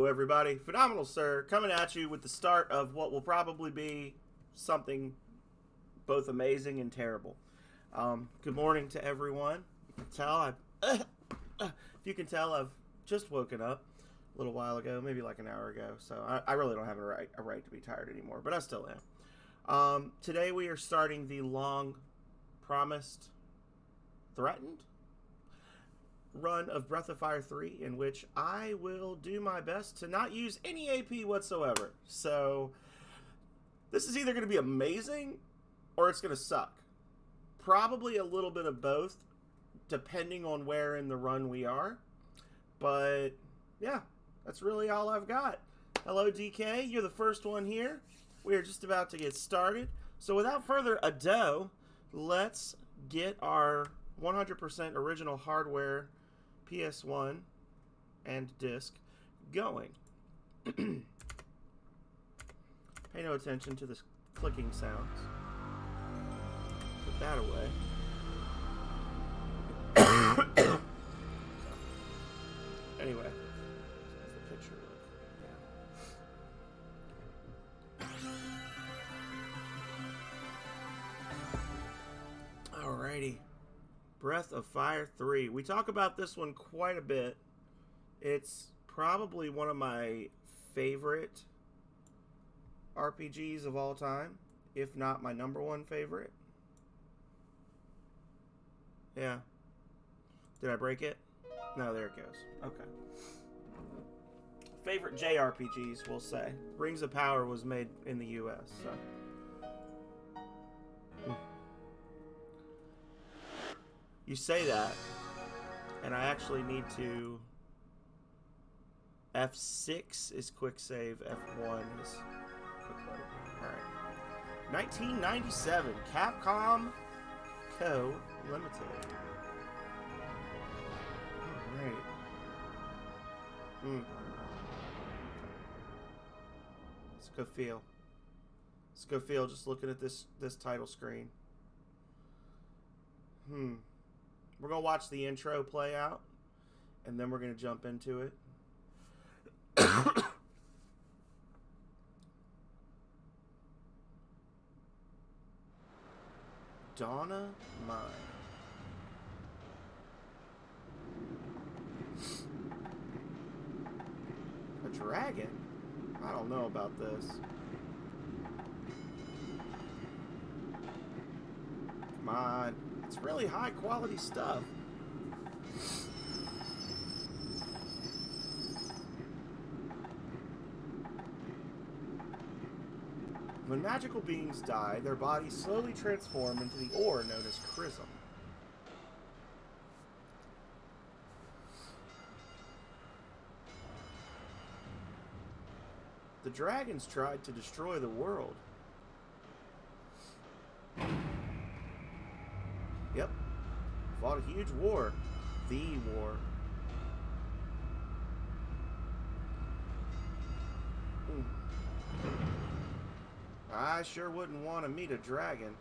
everybody. Phenomenal Sir coming at you with the start of what will probably be something both amazing and terrible. Good morning to everyone. You can tell if you can tell, I've just woken up a little while ago, maybe like an hour ago. So I really don't have a right to be tired anymore, but I still am. Today we are starting the long promised, threatened run of Breath of Fire 3, in which I will do my best to not use any AP whatsoever. So this is either going to be amazing or it's going to suck. Probably a little bit of both, depending on where in the run we are. But yeah, that's really all I've got. Hello, DK. You're the first one here. We are just about to get started. So without further ado, let's get our 100% original hardware PS1 and disc going. Pay no attention to the clicking sounds. Put that away. Anyway, how's the picture look? Alrighty. Breath of Fire 3. We talk about this one quite a bit. It's probably one of my favorite RPGs of all time, if not my number one favorite. Yeah. Did I break it? No, there it goes. Okay. Favorite JRPGs, we'll say. Rings of Power was made in the US, so. You say that, and I actually need to... F6 is quick save, F1 is quick load. Alright. 1997, Capcom Co. Limited. Alright. It's a good feel. It's a good feel just looking at this title screen. We're going to watch the intro play out, and then we're going to jump into it. Donna Mine. A dragon? I don't know about this. Come on. It's really high quality stuff. When magical beings die, their bodies slowly transform into the ore known as Chrism. The dragons tried to destroy the world. Yep. Fought a huge war. The war. I sure wouldn't want to meet a dragon.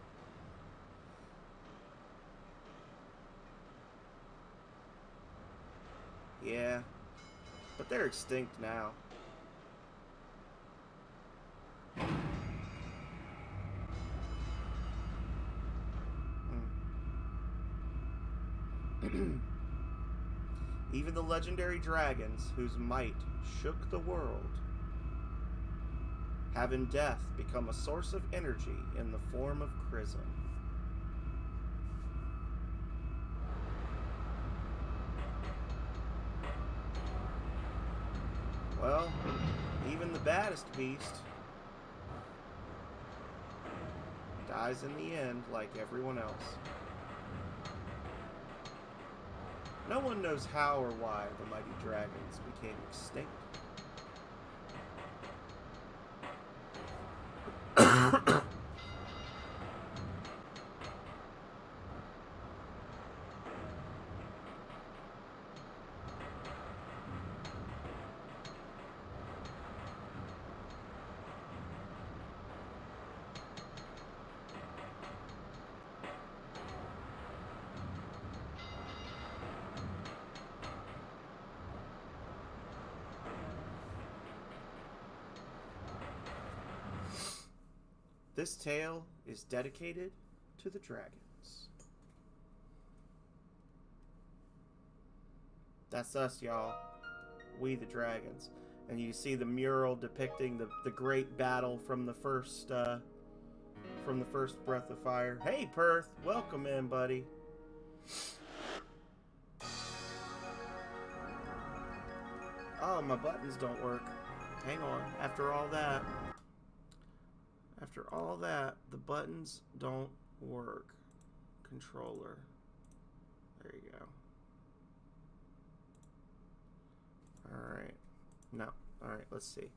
Yeah. But they're extinct now. Even the legendary dragons, whose might shook the world, have in death become a source of energy in the form of Chrism. Well, even the baddest beast dies in the end like everyone else. No one knows how or why the mighty dragons became extinct. This tale is dedicated to the dragons. That's us, y'all. We the dragons. And you see the mural depicting the great battle from the first Breath of Fire. Hey, Perth, welcome in, buddy. Oh, my buttons don't work. Hang on. After all that, the buttons don't work. Controller. There you go. Alright. No. Alright, let's see.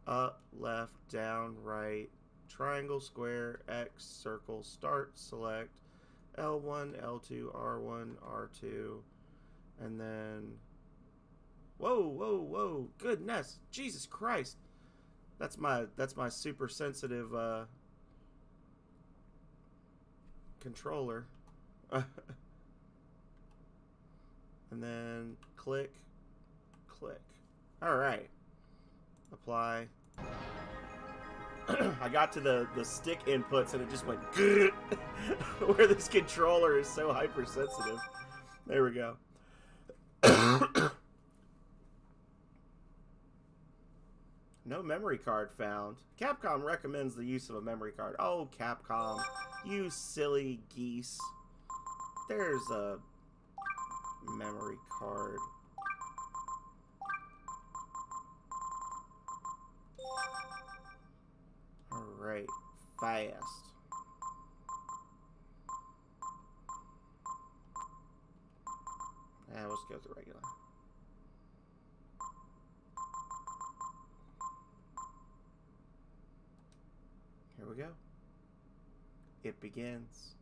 Up, left, down, right, triangle, square, X, circle, start, select, L1, L2, R1, R2, and then... Whoa, whoa, whoa! Goodness, Jesus Christ! That's my super sensitive controller. And then click, click. All right. Apply. I got to the stick inputs and it just went good. Where this controller is so hypersensitive. There we go. No memory card found. Capcom recommends the use of a memory card. Oh, Capcom, you silly geese. There's a memory card. Alright, fast. Let's go with the regular. Here we go. It begins.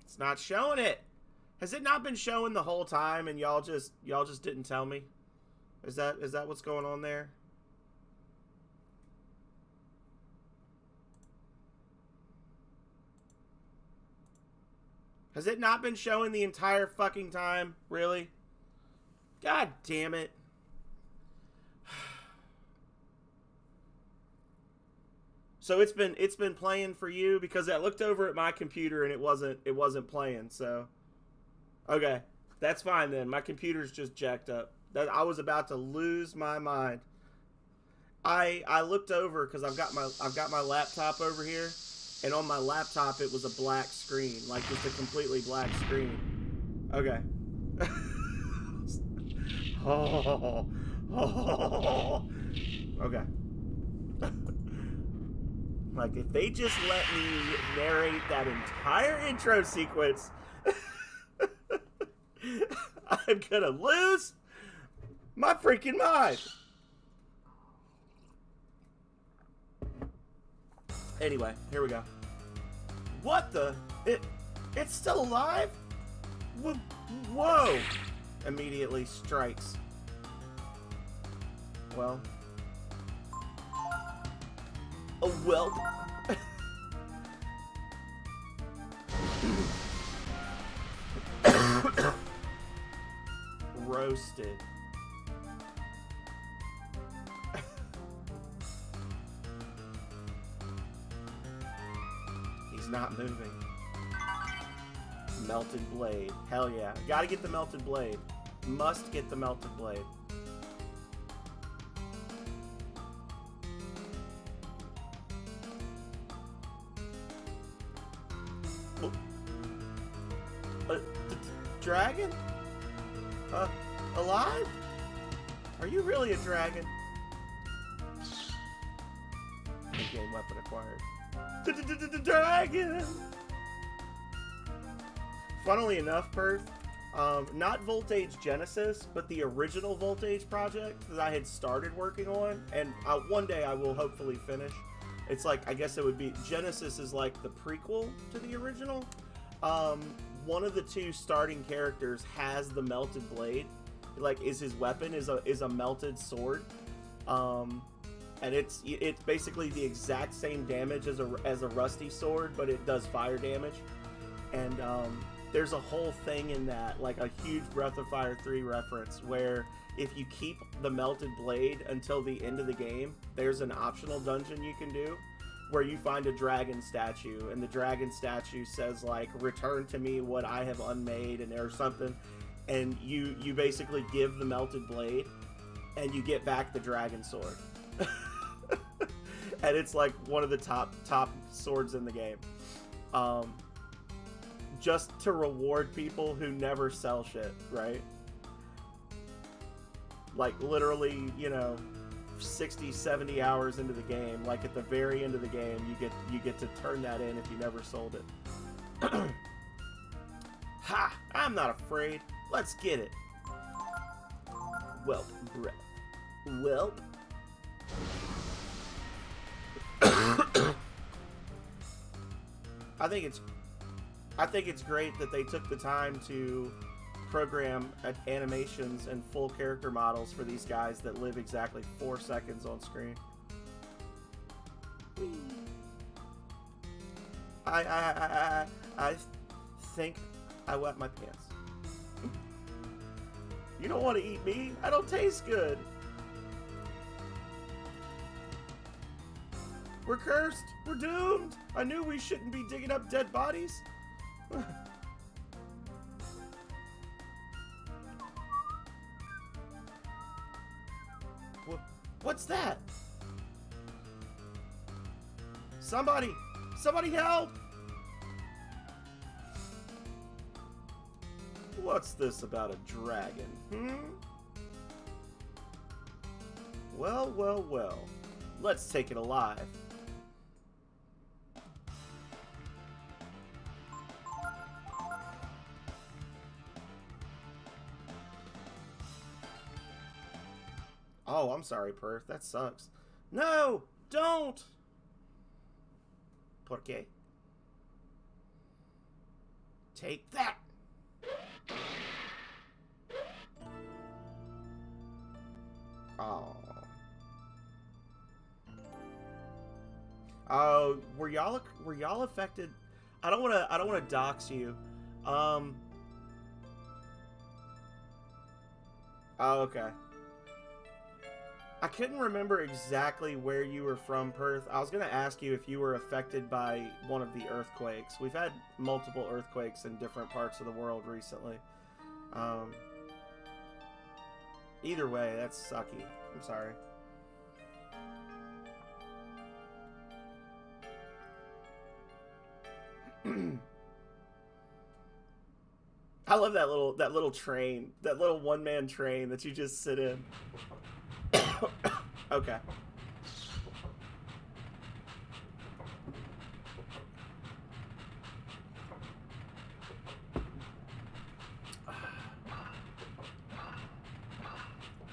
It's not showing it. Has it not been showing the whole time and y'all just didn't tell me? Is that what's going on there? Has it not been showing the entire fucking time? Really? God damn it. So it's been playing for you, because I looked over at my computer and it wasn't playing. So okay, that's fine then. My computer's just jacked up. That I was about to lose my mind. I looked over because I've got my laptop over here, and on my laptop it was a black screen, like just a completely black screen. Okay. Okay. Like, if they just let me narrate that entire intro sequence, I'm gonna lose my freaking mind. Anyway, here we go. What the? It's still alive? Whoa! Immediately strikes. Well. Oh, well. Roasted. He's not moving. Melted blade. Hell yeah. Gotta get the melted blade. Must get the melted blade. Dragon? Alive? Are you really a dragon? In-game weapon acquired. Dragon! Funnily enough, Perth, not Voltage Genesis, but the original Voltage project that I had started working on, and one day I will hopefully finish. It's like, I guess it would be, Genesis is like the prequel to the original. One of the two starting characters has the melted blade, like his weapon is a melted sword, and it's basically the exact same damage as a rusty sword, but it does fire damage. And there's a whole thing in that, like a huge Breath of Fire 3 reference, where if you keep the melted blade until the end of the game, there's an optional dungeon you can do where you find a dragon statue, and the dragon statue says, like, return to me what I have unmade, and or something, and you basically give the melted blade, and you get back the dragon sword. And it's like one of the top swords in the game. Just to reward people who never sell shit, right? Like, literally, you know, 60, 70 hours into the game, like at the very end of the game, you get to turn that in if you never sold it. Ha! I'm not afraid. Let's get it. Welp, breath. Welp. I think it's great that they took the time to program animations and full character models for these guys that live exactly 4 seconds on screen. Whee. I think I wet my pants. You don't want to eat me? I don't taste good. We're cursed. We're doomed. I knew we shouldn't be digging up dead bodies. What's that? Somebody help! What's this about a dragon, Well, well, well. Let's take it alive. Oh, I'm sorry, Perth. That sucks. No! Don't! ¿Por qué? Take that! Oh. Oh, were y'all affected? I don't wanna dox you. Oh, okay. I couldn't remember exactly where you were from, Perth. I was going to ask you if you were affected by one of the earthquakes. We've had multiple earthquakes in different parts of the world recently. Either way, that's sucky. I'm sorry. I love that little train, that little one-man train that you just sit in. Okay.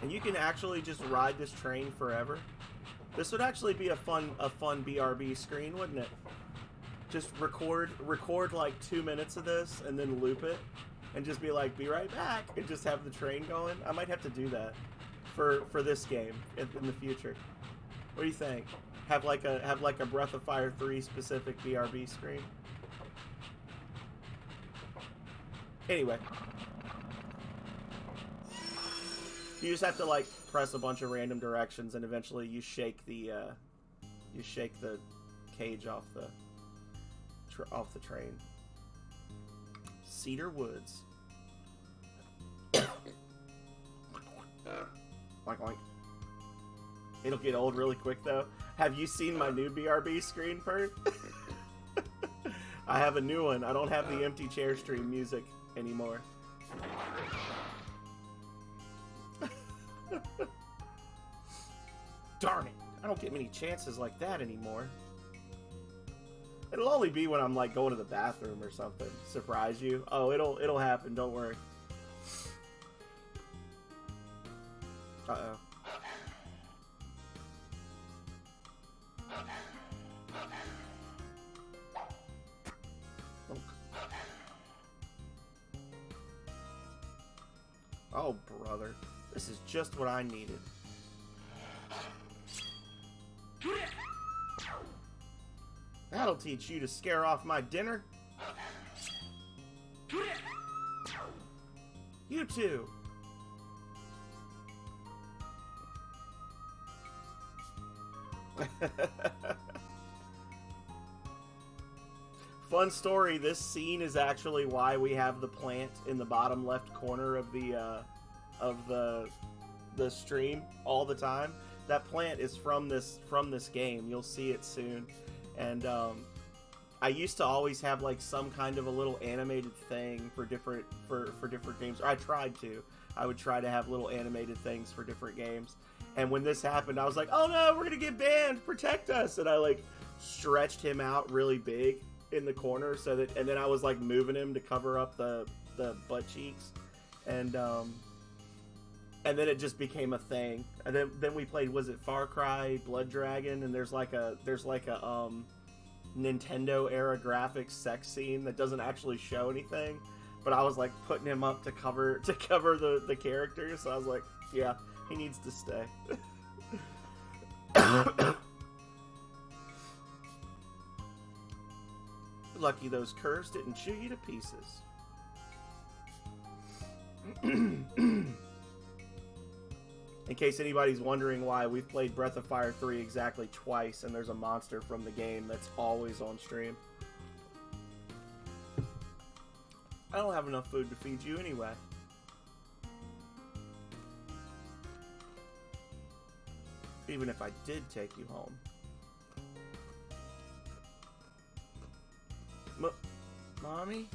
And you can actually just ride this train forever. This would actually be a fun BRB screen, wouldn't it? Just record like 2 minutes of this and then loop it and just be like, be right back, and just have the train going. I might have to do that for this game in the future. What do you think? Have like a Breath of Fire 3 specific BRB screen? Anyway, you just have to like press a bunch of random directions, and eventually you shake the cage off the train. Cedar Woods. Oink, oink. It'll get old really quick, though. Have you seen my new BRB screen, Perth? I have a new one. I don't have the empty chair stream music anymore. Darn it. I don't get many chances like that anymore. It'll only be when I'm, like, going to the bathroom or something. Surprise you. Oh, it'll happen. Don't worry. Uh-oh. Oh, brother. This is just what I needed. That'll teach you to scare off my dinner. You two. Fun story, this scene is actually why we have the plant in the bottom left corner of the stream all the time. That plant is from this game. You'll see it soon. And I used to always have like some kind of a little animated thing for different games. Or I tried to. I would try to have little animated things for different games. And when this happened, I was like, "Oh no, we're gonna get banned! Protect us!" And I like stretched him out really big in the corner so that, and then I was like moving him to cover up the butt cheeks, and then it just became a thing. And then we played, was it Far Cry Blood Dragon? And there's like a Nintendo era graphics sex scene that doesn't actually show anything, but I was like putting him up to cover the character. So I was like, yeah, he needs to stay. Lucky those curs didn't chew you to pieces. In case anybody's wondering why, we've played Breath of Fire 3 exactly twice, and there's a monster from the game that's always on stream. I don't have enough food to feed you anyway. Even if I did take you home. Mommy?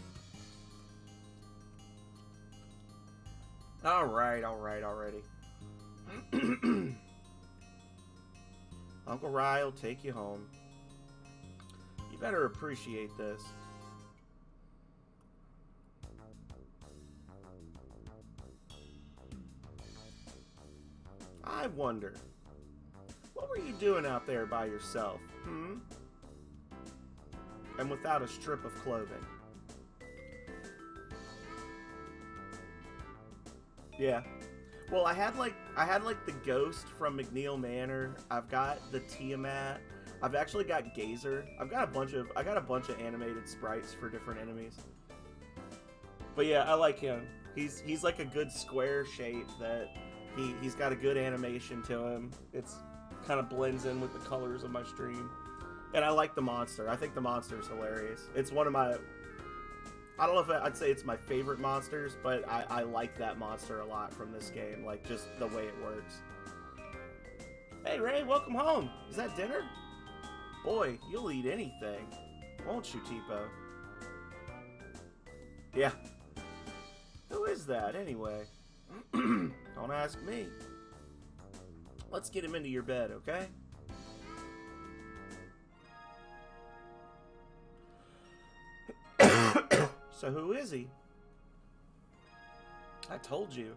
Alright, already. Uncle Ry will take you home. You better appreciate this. I wonder, what were you doing out there by yourself, and without a strip of clothing? Yeah. Well, I had like the ghost from McNeil Manor. I've got the Tiamat. I've actually got Gazer. I got a bunch of animated sprites for different enemies. But yeah, I like him. He's like a good square shape that he's got a good animation to him. It's kind of blends in with the colors of my stream. And I like the monster. I think the monster is hilarious. It's one of my, I don't know if I'd say it's my favorite monsters, but I like that monster a lot from this game. Like, just the way it works. Hey, Ray, welcome home. Is that dinner? Boy, you'll eat anything. Won't you, Tipo? Yeah. Who is that, anyway? Don't ask me. Let's get him into your bed, okay? So who is he? I told you.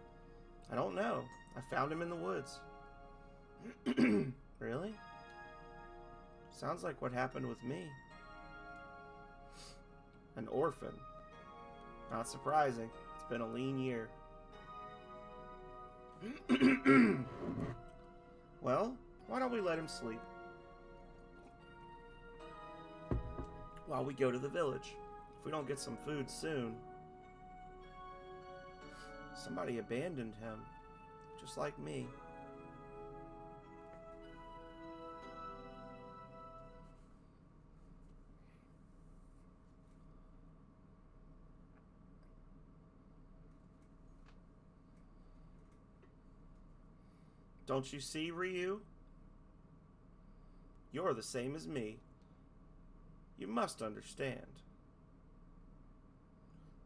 I don't know. I found him in the woods. Really? Sounds like what happened with me. An orphan. Not surprising. It's been a lean year. Well, why don't we let him sleep? While we go to the village. If we don't get some food soon. Somebody abandoned him. Just like me. Don't you see, Ryu? You're the same as me. You must understand.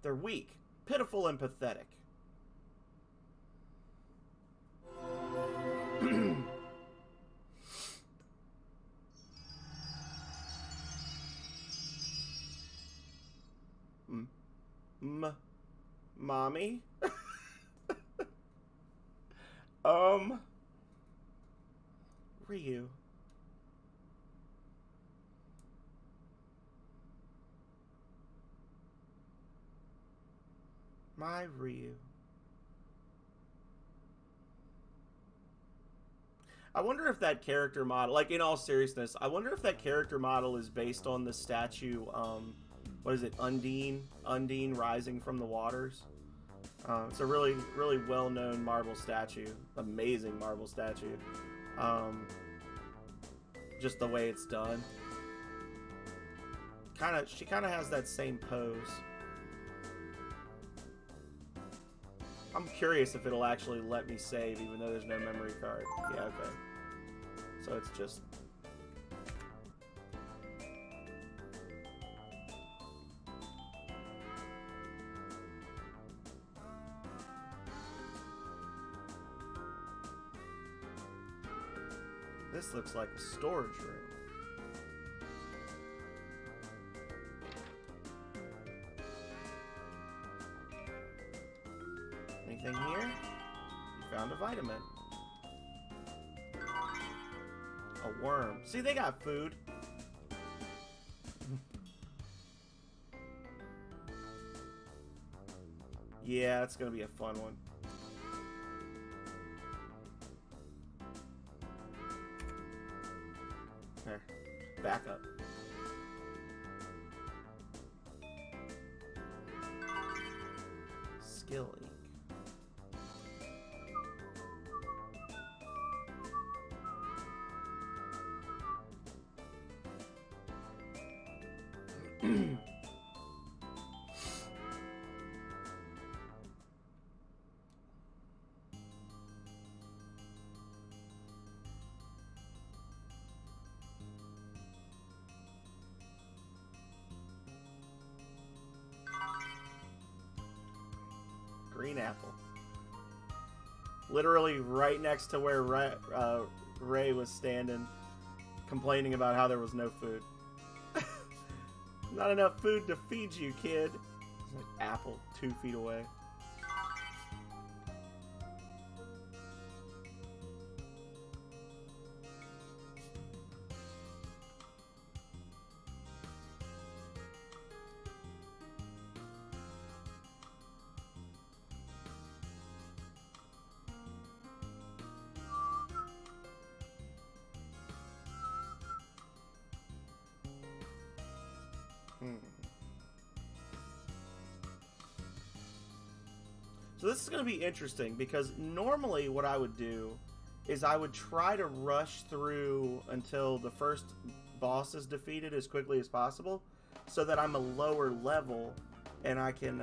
They're weak, pitiful, and pathetic. Mommy? Ryu. My Ryu. I wonder if that character model, like, in all seriousness, I wonder if that character model is based on the statue, what is it, Undine rising from the waters. It's a really, really well-known marble statue. Amazing marble statue. just the way it's done. She kind of has that same pose. I'm curious if it'll actually let me save even though there's no memory card. Yeah, okay. So it's just... This looks like a storage room. Anything here? You found a vitamin. A worm. See, they got food. Yeah, it's gonna be a fun one. Here, back up. Skill ink. Green apple. Literally right next to where Ray was standing, complaining about how there was no food. Not enough food to feed you, kid. It's like apple 2 feet away. So this is going to be interesting because normally what I would do is I would try to rush through until the first boss is defeated as quickly as possible so that I'm a lower level and I can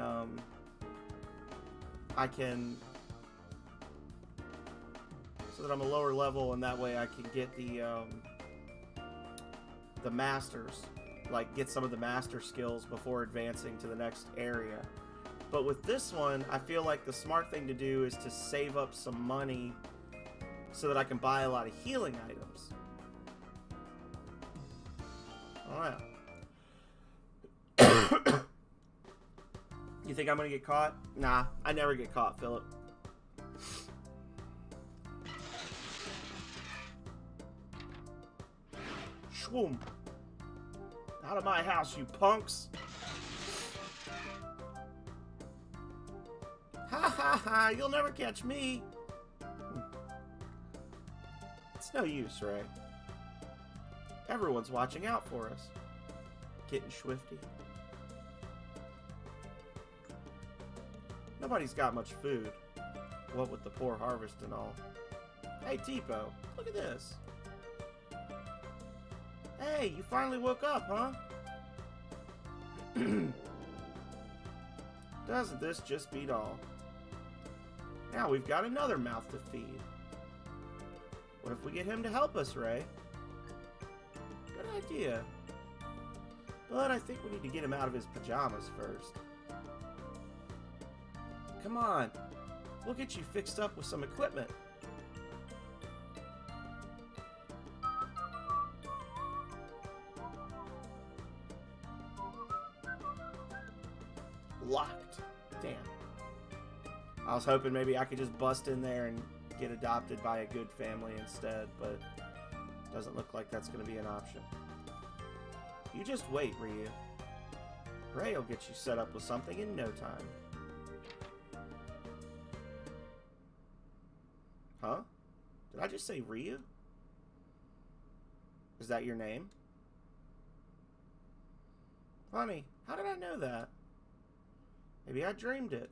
so that I'm a lower level and that way I can get the masters, like get some of the master skills before advancing to the next area. But with this one, I feel like the smart thing to do is to save up some money so that I can buy a lot of healing items. Alright. You think I'm gonna get caught? Nah, I never get caught, Philip. Shwoom. Out of my house, you punks. Ha ha ha, you'll never catch me. It's no use, Ray. Everyone's watching out for us. Getting swifty. Nobody's got much food. What with the poor harvest and all. Hey, Tipo, look at this. Hey, you finally woke up, huh? Doesn't this just beat all? Now we've got another mouth to feed. What if we get him to help us, Ray? Good idea. But I think we need to get him out of his pajamas first. Come on. We'll get you fixed up with some equipment. Locked. Damn. I was hoping maybe I could just bust in there and get adopted by a good family instead, but doesn't look like that's going to be an option. You just wait, Ryu. Ray will get you set up with something in no time. Huh? Did I just say Ryu? Is that your name? Funny, how did I know that? Maybe I dreamed it.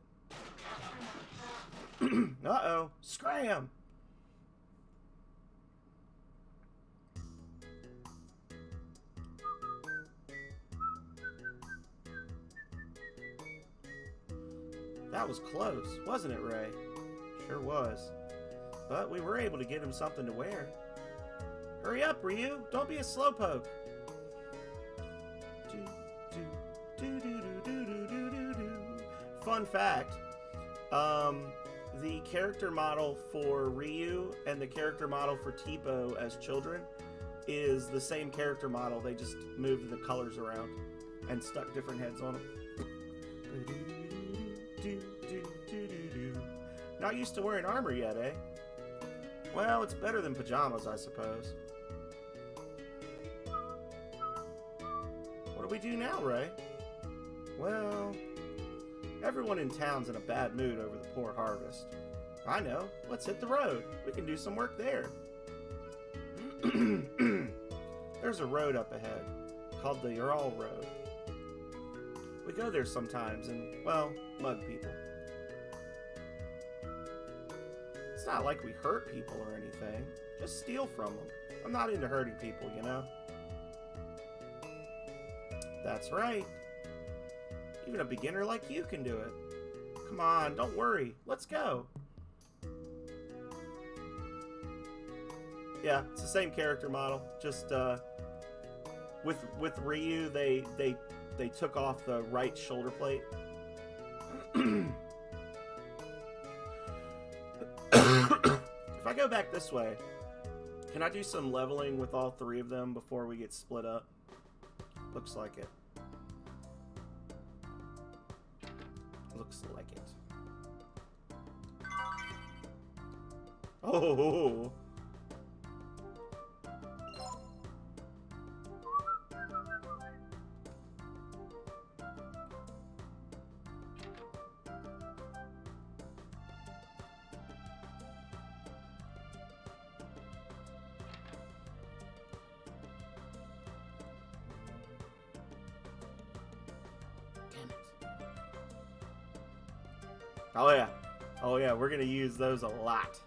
Uh-oh. Scram! That was close, wasn't it, Ray? Sure was. But we were able to get him something to wear. Hurry up, Ryu! Don't be a slowpoke! Fun fact, the character model for Ryu and the character model for Teepo as children is the same character model. They just moved the colors around and stuck different heads on them. Not used to wearing armor yet, eh? Well, it's better than pajamas, I suppose. What do we do now, Ray? Well, everyone in town's in a bad mood over the poor harvest. I know. Let's hit the road. We can do some work there. There's a road up ahead, called the Ural Road. We go there sometimes and, well, mug people. It's not like we hurt people or anything. Just steal from them. I'm not into hurting people, you know? That's right. Even a beginner like you can do it. Come on, don't worry. Let's go. Yeah, it's the same character model. Just with Ryu, they took off the right shoulder plate. If I go back this way, can I do some leveling with all three of them before we get split up? Looks like it. Looks like it. Oh! Oh yeah. Oh yeah, we're gonna use those a lot.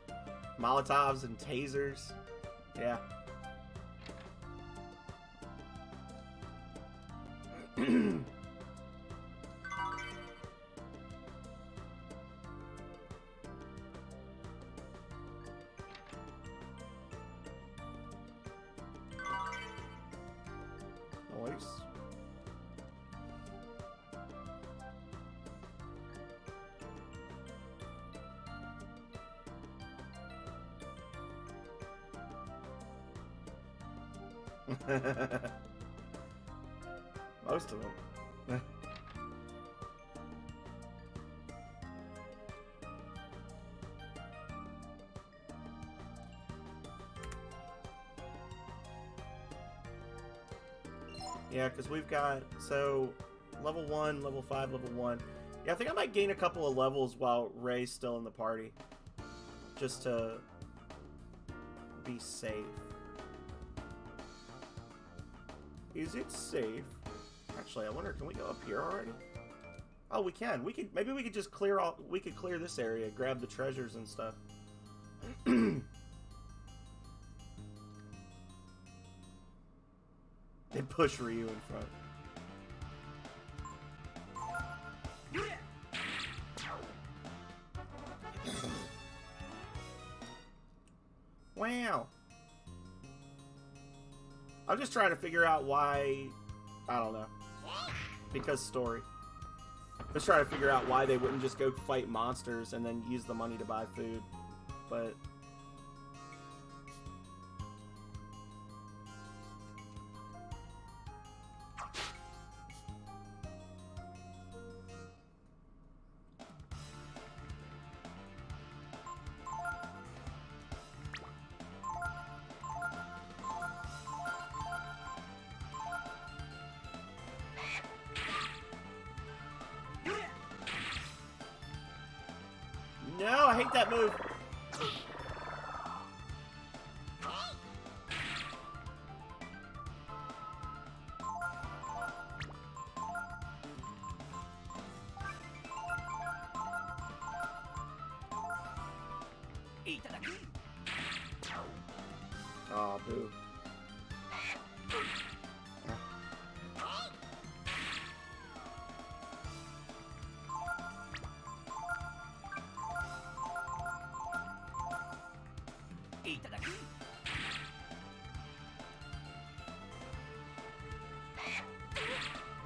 Molotovs and tasers. Yeah. Noise. Most of them. Yeah, because we've got, so, level 1, level 5, level 1. Yeah, I think I might gain a couple of levels while Ray's still in the party. Just to be safe. Is it safe? Actually, I wonder, can we go up here already? Oh, we can. Maybe we could just clear all. We could clear this area, grab the treasures and stuff. And push Ryu in front. Wow. I'm just trying to figure out why, I don't know, because story. Just trying to figure out why they wouldn't just go fight monsters and then use the money to buy food, but... No, I hate that move. Oh, boo.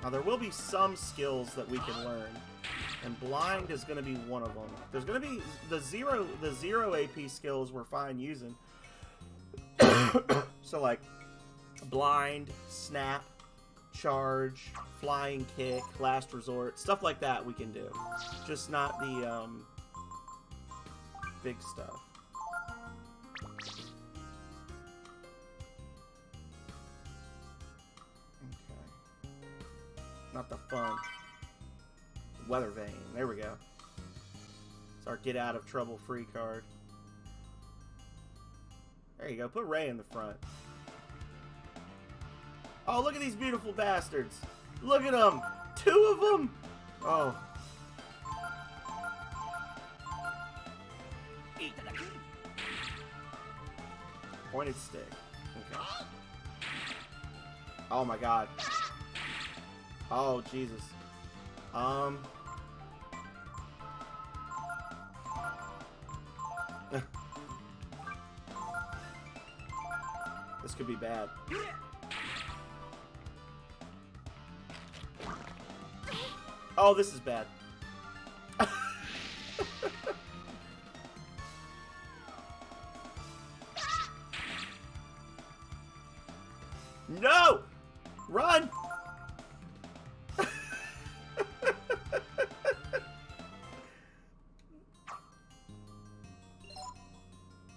Now, there will be some skills that we can learn, and blind is going to be one of them. There's going to be the zero AP skills we're fine using. So, like, blind, snap, charge, flying kick, last resort, stuff like that we can do. Just not the big stuff. Not the fun. Weather Vane. There we go. It's our get out of trouble free card. There you go. Put Ray in the front. Oh, look at these beautiful bastards. Look at them. 2 of them. Oh. Pointed stick. Okay. Oh my god. Oh, Jesus. This could be bad. Oh, this is bad. No! Run!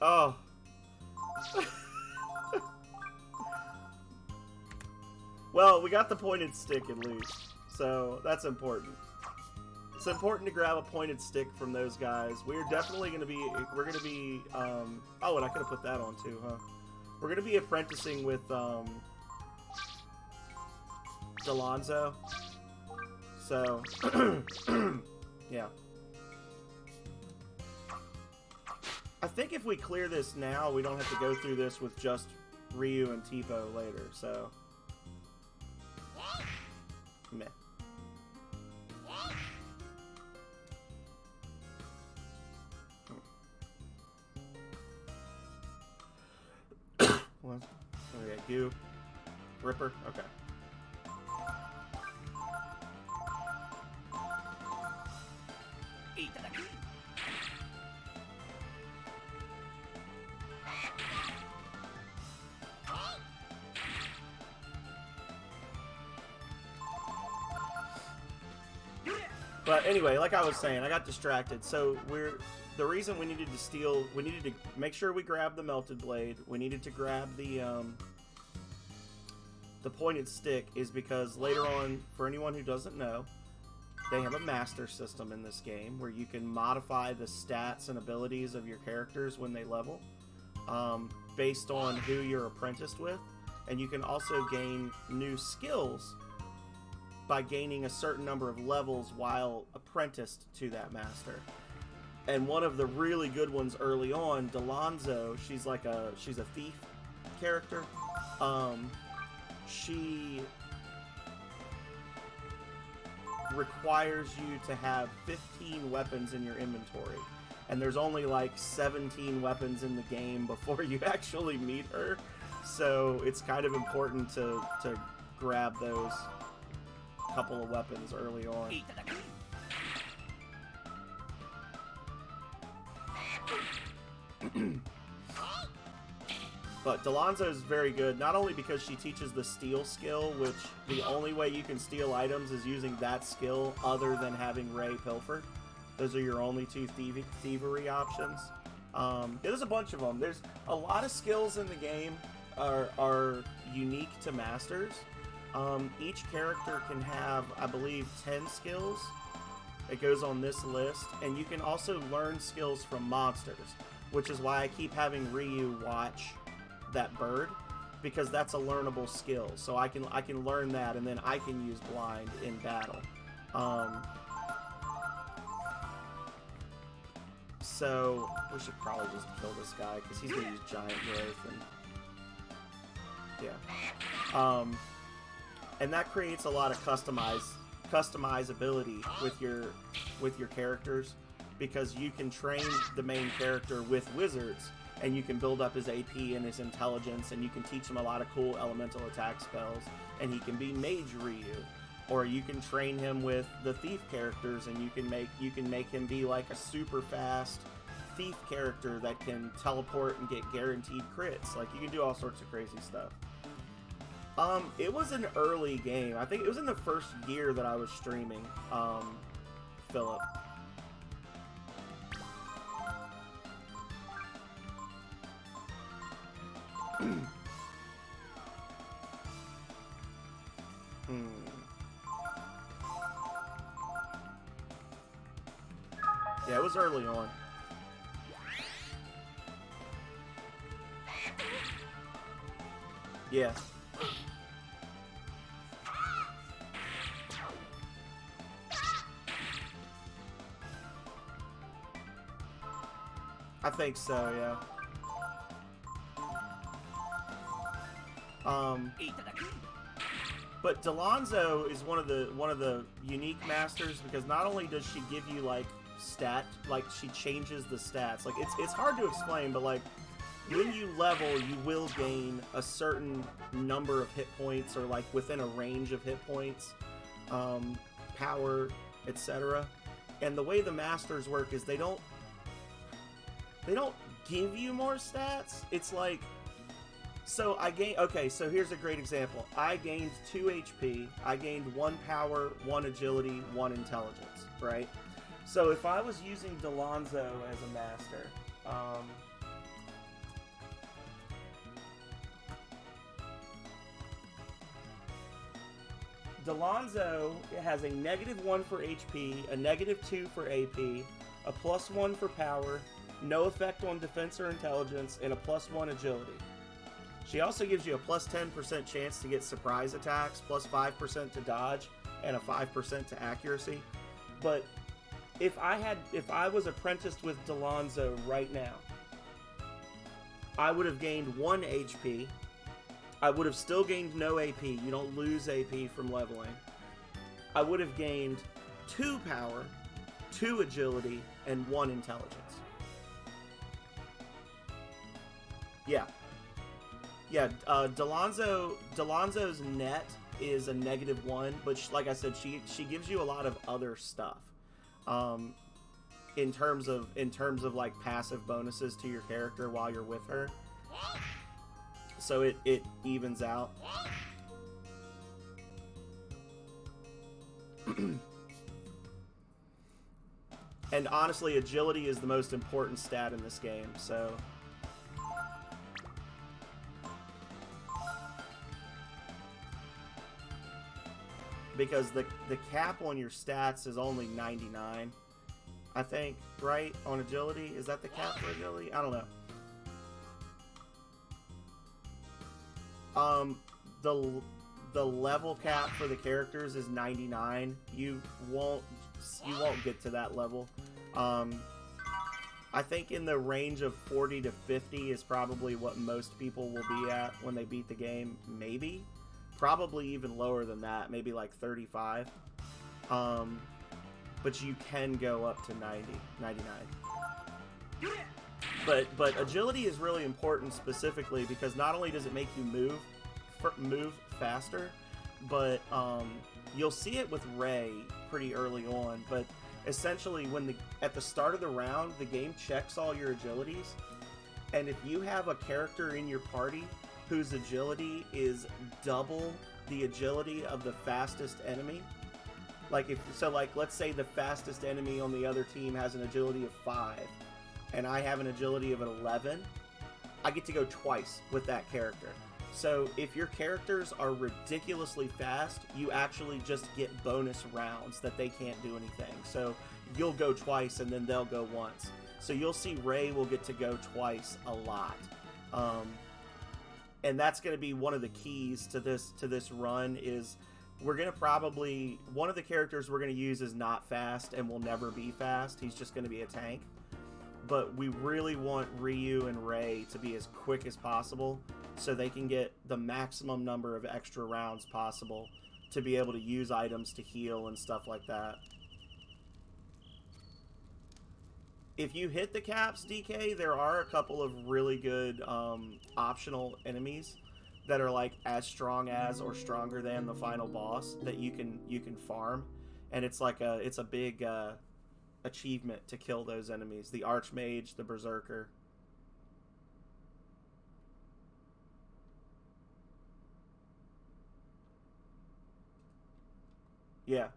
Oh. Well, we got the pointed stick at least, so that's important. It's important to grab a pointed stick from those guys. We're definitely going to be, oh, and I could have put that on too, huh? We're going to be apprenticing with, Delonzo. So, yeah. I think if we clear this now, we don't have to go through this with just Ryu and Teepo later, so. Meh. What? Oh yeah, Goo. Ripper? Okay. But anyway, like I was saying, I got distracted. So the reason we needed to make sure we grabbed the melted blade. We needed to grab the pointed stick is because later on, for anyone who doesn't know, they have a master system in this game where you can modify the stats and abilities of your characters when they level, based on who you're apprenticed with, and you can also gain new skills by gaining a certain number of levels while apprenticed to that master. And one of the really good ones early on, Delonzo, she's a thief character. She requires you to have 15 weapons in your inventory. And there's only like 17 weapons in the game before you actually meet her. So it's kind of important to grab those couple of weapons early on. But Delonzo is very good, not only because she teaches the steal skill, which the only way you can steal items is using that skill other than having Ray pilfer. Those are your only 2 thievery options. There's a bunch of them. There's a lot of skills in the game are unique to masters. Each character can have, I believe, 10 skills. It goes on this list, and you can also learn skills from monsters, which is why I keep having Ryu watch that bird, because that's a learnable skill. So I can learn that, and then I can use blind in battle. So we should probably just kill this guy because he's gonna use giant growth and yeah. And that creates a lot of customizability with your characters, because you can train the main character with wizards, and you can build up his AP and his intelligence, and you can teach him a lot of cool elemental attack spells, and he can be Mage Ryu. or you can train him with the thief characters, and you can make him be like a super fast thief character that can teleport and get guaranteed crits. Like, you can do all sorts of crazy stuff. It was an early game. I think it was in the first year that I was streaming, Philip. Yeah, it was early on. Yeah. I think so, yeah. But Delonzo is one of the unique masters, because not only does she give you like she changes the stats. Like, it's hard to explain, but like when you level, you will gain a certain number of hit points, or like within a range of hit points, power, etc. And the way the masters work is they don't give you more stats. It's like, so so here's a great example. I gained 2 HP, I gained 1 power, 1 agility, 1 intelligence, right? So if I was using Delonzo as a master, Delonzo has a -1 for HP, a -2 for AP, a +1 for power, no effect on defense or intelligence, and a +1 agility. She also gives you a +10% chance to get surprise attacks, +5% to dodge, and a 5% to accuracy. But if I was apprenticed with Delonzo right now, I would have gained 1 HP. I would have still gained no AP. You don't lose AP from leveling. I would have gained 2 power, 2 agility, and 1 intelligence. Yeah. Yeah, Delonzo's net is a -1, but like I said, she gives you a lot of other stuff. In terms of like passive bonuses to your character while you're with her. So it evens out. And honestly, agility is the most important stat in this game, so because the cap on your stats is only 99, I think, right? On agility? Is that the cap for agility? I don't know. The level cap for the characters is 99. You won't get to that level. I think in the range of 40 to 50 is probably what most people will be at when they beat the game. Maybe. Probably even lower than that. Maybe like 35. But you can go up to 90, 99. But agility is really important specifically because not only does it make you move faster, but you'll see it with Ray pretty early on. But essentially, at the start of the round, the game checks all your agilities, and if you have a character in your party whose agility is double the agility of the fastest enemy, like let's say the fastest enemy on the other team has an agility of 5, and I have an agility of an 11, I get to go twice with that character. So if your characters are ridiculously fast, you actually just get bonus rounds that they can't do anything. So you'll go twice and then they'll go once. So you'll see Ray will get to go twice a lot. And that's going to be one of the keys to this run is we're going to probably, one of the characters we're going to use is not fast and will never be fast. He's just going to be a tank. But we really want Ryu and Ray to be as quick as possible so they can get the maximum number of extra rounds possible to be able to use items to heal and stuff like that. If you hit the caps, DK, there are a couple of really good optional enemies. that are like as strong as or stronger than the final boss that you can farm, and it's like a big achievement to kill those enemies. The Archmage, the Berserker. Yeah.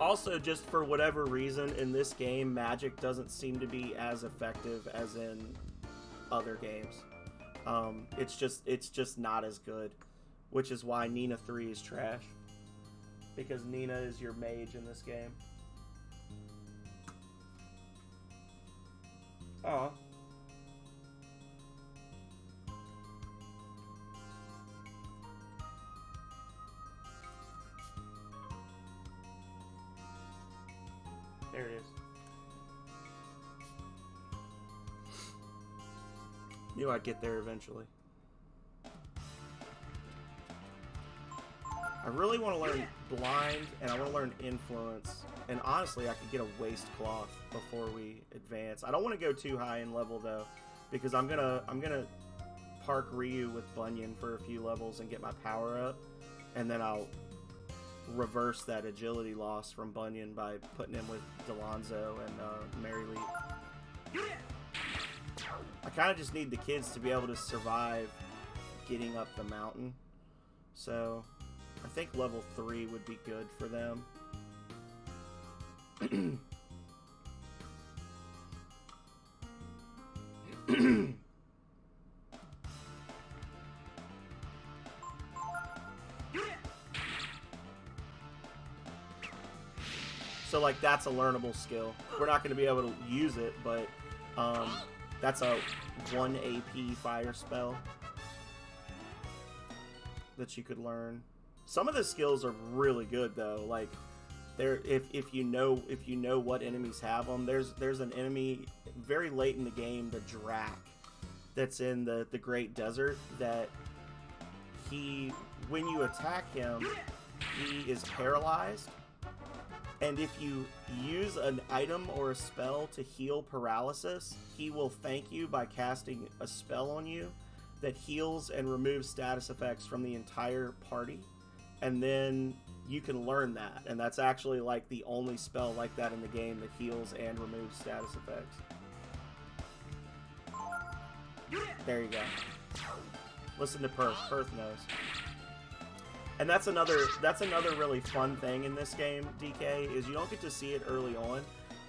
Also, just for whatever reason, in this game, magic doesn't seem to be as effective as in other games. It's just not as good, which is why Nina 3 is trash. Because Nina is your mage in this game. Oh. There it is. Knew I'd get there eventually. I really want to learn Blind, and I want to learn Influence. And honestly, I could get a Waste Cloth before we advance. I don't want to go too high in level though, because I'm gonna park Ryu with Bunyan for a few levels and get my power up, and then I'll reverse that agility loss from Bunyan by putting him with Delonzo and Mary Lee. I kind of just need the kids to be able to survive getting up the mountain, so I think level 3 would be good for them. So like that's a learnable skill. We're not going to be able to use it, but that's a 1 AP fire spell that you could learn. Some of the skills are really good though. Like there, if you know what enemies have them. There's an enemy very late in the game, the Drac, that's in the Great Desert. That when you attack him, he is paralyzed. And if you use an item or a spell to heal paralysis, he will thank you by casting a spell on you that heals and removes status effects from the entire party. And then you can learn that. And that's actually like the only spell like that in the game that heals and removes status effects. There you go. Listen to Perth. Perth knows. And that's another really fun thing in this game, DK, is you don't get to see it early on,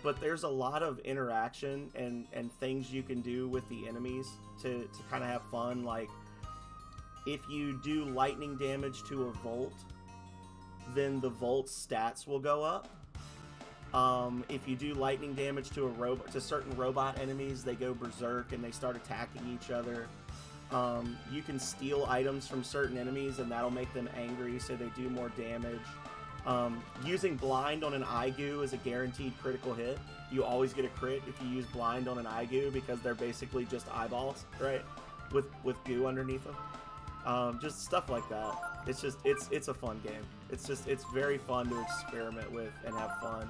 but there's a lot of interaction and things you can do with the enemies to kind of have fun. Like, if you do lightning damage to a Volt, then the Volt's stats will go up. If you do lightning damage to certain robot enemies, they go berserk and they start attacking each other. You can steal items from certain enemies and that'll make them angry, so they do more damage. Using Blind on an Aigu is a guaranteed critical hit. You always get a crit if you use Blind on an Aigu because they're basically just eyeballs, right? With goo underneath them. Just stuff like that. It's a fun game. It's very fun to experiment with and have fun.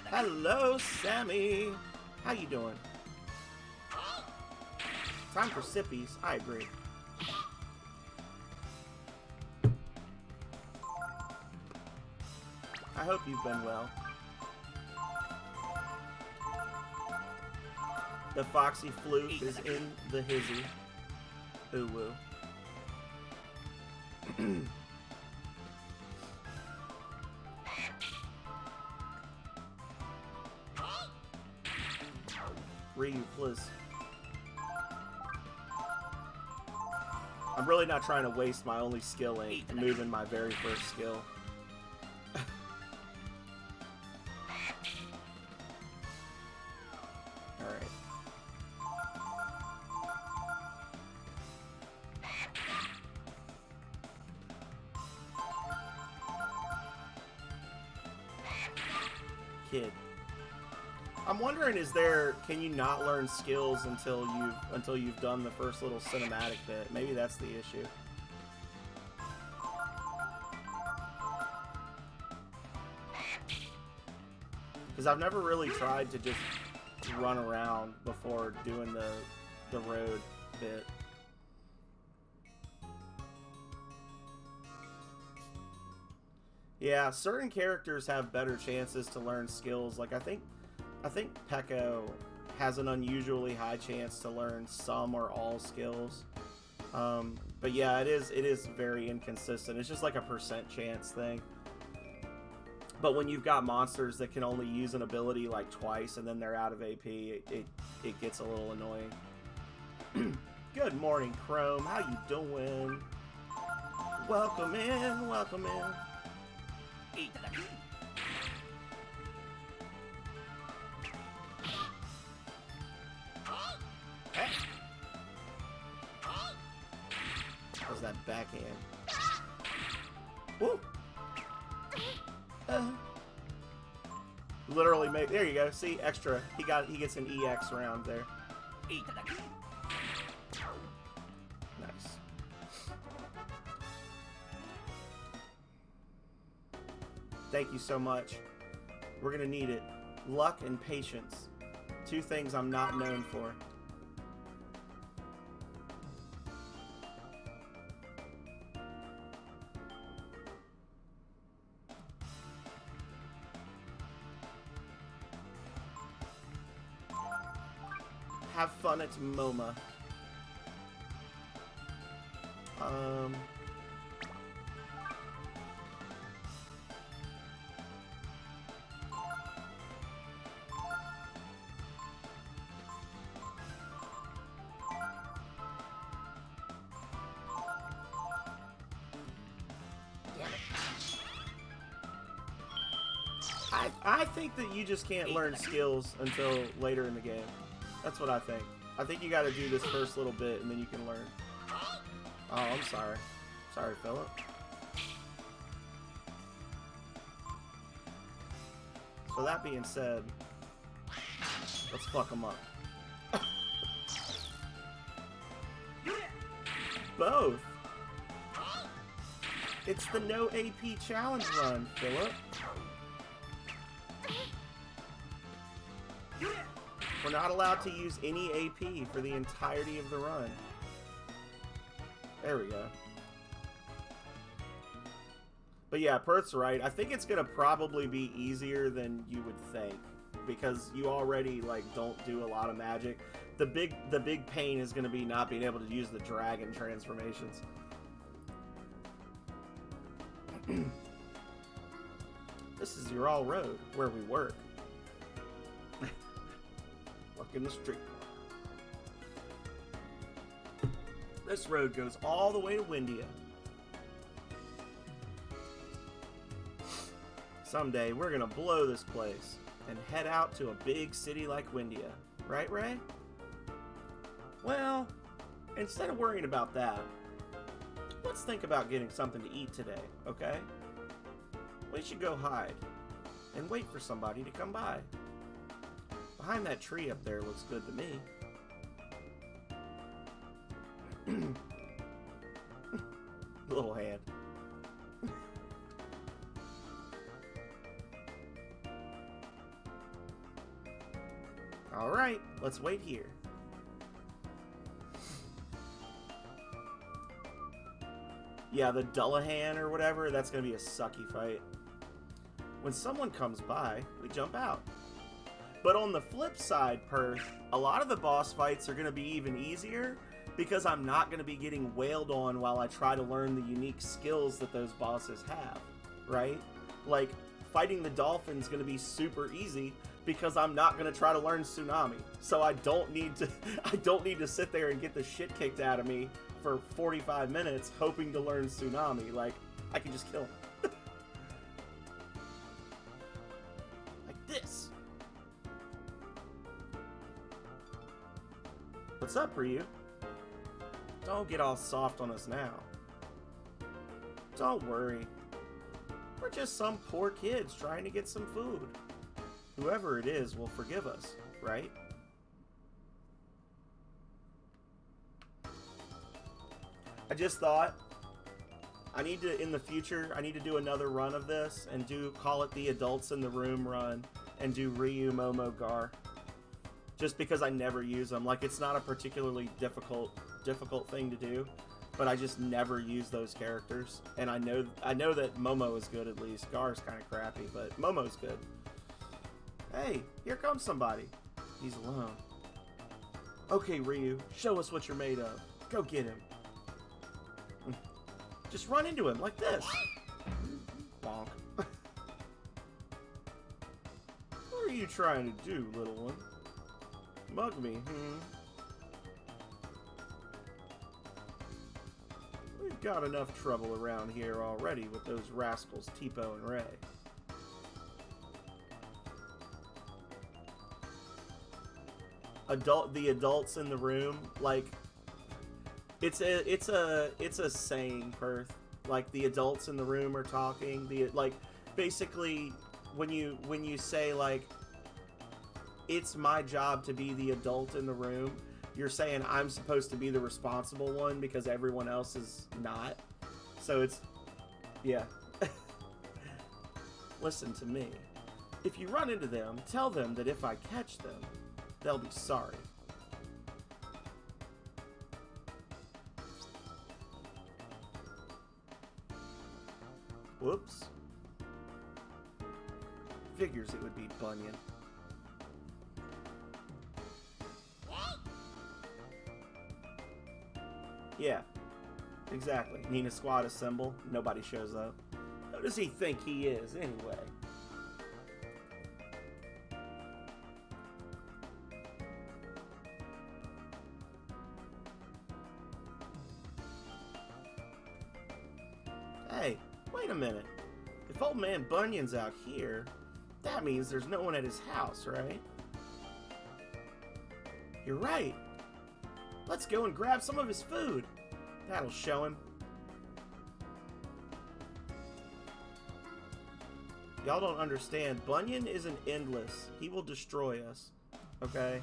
Hello, Sammy. How you doing? Time for sippies. I agree. I hope you've been well. The Foxy Flute is in the hizzy. Ooh woo. Ryu, please. I'm really not trying to waste my only skill in moving my very first skill. Alright. Kid. I'm wondering, can you not learn skills until you've done the first little cinematic bit? Maybe that's the issue. Because I've never really tried to just run around before doing the road bit. Yeah, certain characters have better chances to learn skills. Like I think Peko has an unusually high chance to learn some or all skills. But yeah, it is very inconsistent. It's just like a percent chance thing. But when you've got monsters that can only use an ability like twice and then they're out of AP, it gets a little annoying. Good morning, Chrome. How you doing? Welcome in, welcome in. How's that backhand? Woo! Literally made. There you go. See, extra. He gets an EX round there. Nice. Thank you so much. We're gonna need it. Luck and patience. Two things I'm not known for. Have fun at MoMA. I think that you just can't learn skills until later in the game. That's what I think. I think you got to do this first little bit and then you can learn. Oh, I'm sorry. Sorry, Philip. So that being said, let's fuck them up. Both. It's the no AP challenge run, Philip. We're not allowed to use any AP for the entirety of the run. There we go. But yeah, Perth's right. I think it's gonna probably be easier than you would think, because you already like don't do a lot of magic. The big pain is gonna be not being able to use the dragon transformations. This is your all road where we work. In the street. This road goes all the way to Windia. Someday we're gonna blow this place and head out to a big city like Windia. Right, Ray? Well, instead of worrying about that, let's think about getting something to eat today, okay? We should go hide and wait for somebody to come by. Behind that tree up there looks good to me. Little hand. Alright, let's wait here. Yeah, the Dullahan or whatever, that's gonna be a sucky fight. When someone comes by, we jump out. But on the flip side, Perth, a lot of the boss fights are going to be even easier because I'm not going to be getting wailed on while I try to learn the unique skills that those bosses have, right? Like, fighting the dolphin's going to be super easy because I'm not going to try to learn Tsunami. So I don't need to sit there and get the shit kicked out of me for 45 minutes hoping to learn Tsunami. Like, I can just kill him. Like this. What's up, Ryu? Don't get all soft on us now. Don't worry. We're just some poor kids trying to get some food. Whoever it is will forgive us, right? I just thought in the future, I need to do another run of this and call it the Adults in the Room run and do Ryu, Momo, Gar. Just because I never use them. Like, it's not a particularly difficult thing to do, but I just never use those characters. And I know that Momo is good at least. Gar's kind of crappy, but Momo's good. Hey, here comes somebody. He's alone. Okay, Ryu, show us what you're made of. Go get him. Just run into him like this. Bonk. What are you trying to do, little one? Mug me, We've got enough trouble around here already with those rascals Tipo and Ray. The adults in the room, like, it's a saying, Perth. Like, the adults in the room are talking. Basically, when you say, like, it's my job to be the adult in the room, you're saying I'm supposed to be the responsible one because everyone else is not. So it's, yeah. Listen to me. If you run into them, tell them that if I catch them, they'll be sorry. Whoops. Figures it would be Bunyan. Yeah, exactly. Nina Squad assemble. Nobody shows up. Who does he think he is, anyway? Hey, wait a minute. If old man Bunyan's out here, that means there's no one at his house, right? You're right. Let's go and grab some of his food. That'll show him. Y'all don't understand. Bunyan isn't endless. He will destroy us. Okay?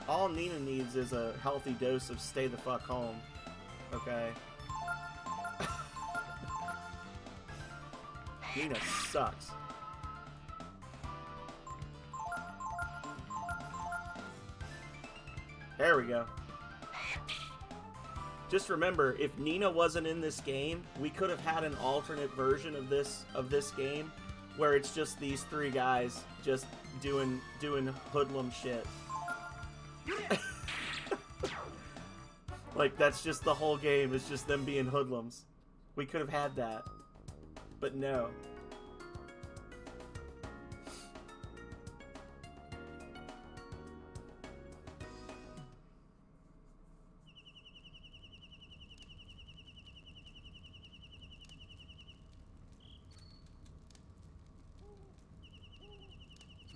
All Nina needs is a healthy dose of stay the fuck home. Okay? Nina sucks. There we go. Just remember, if Nina wasn't in this game, we could have had an alternate version of this game where it's just these three guys just doing hoodlum shit. Like, that's just the whole game, is just them being hoodlums. We could have had that. But no.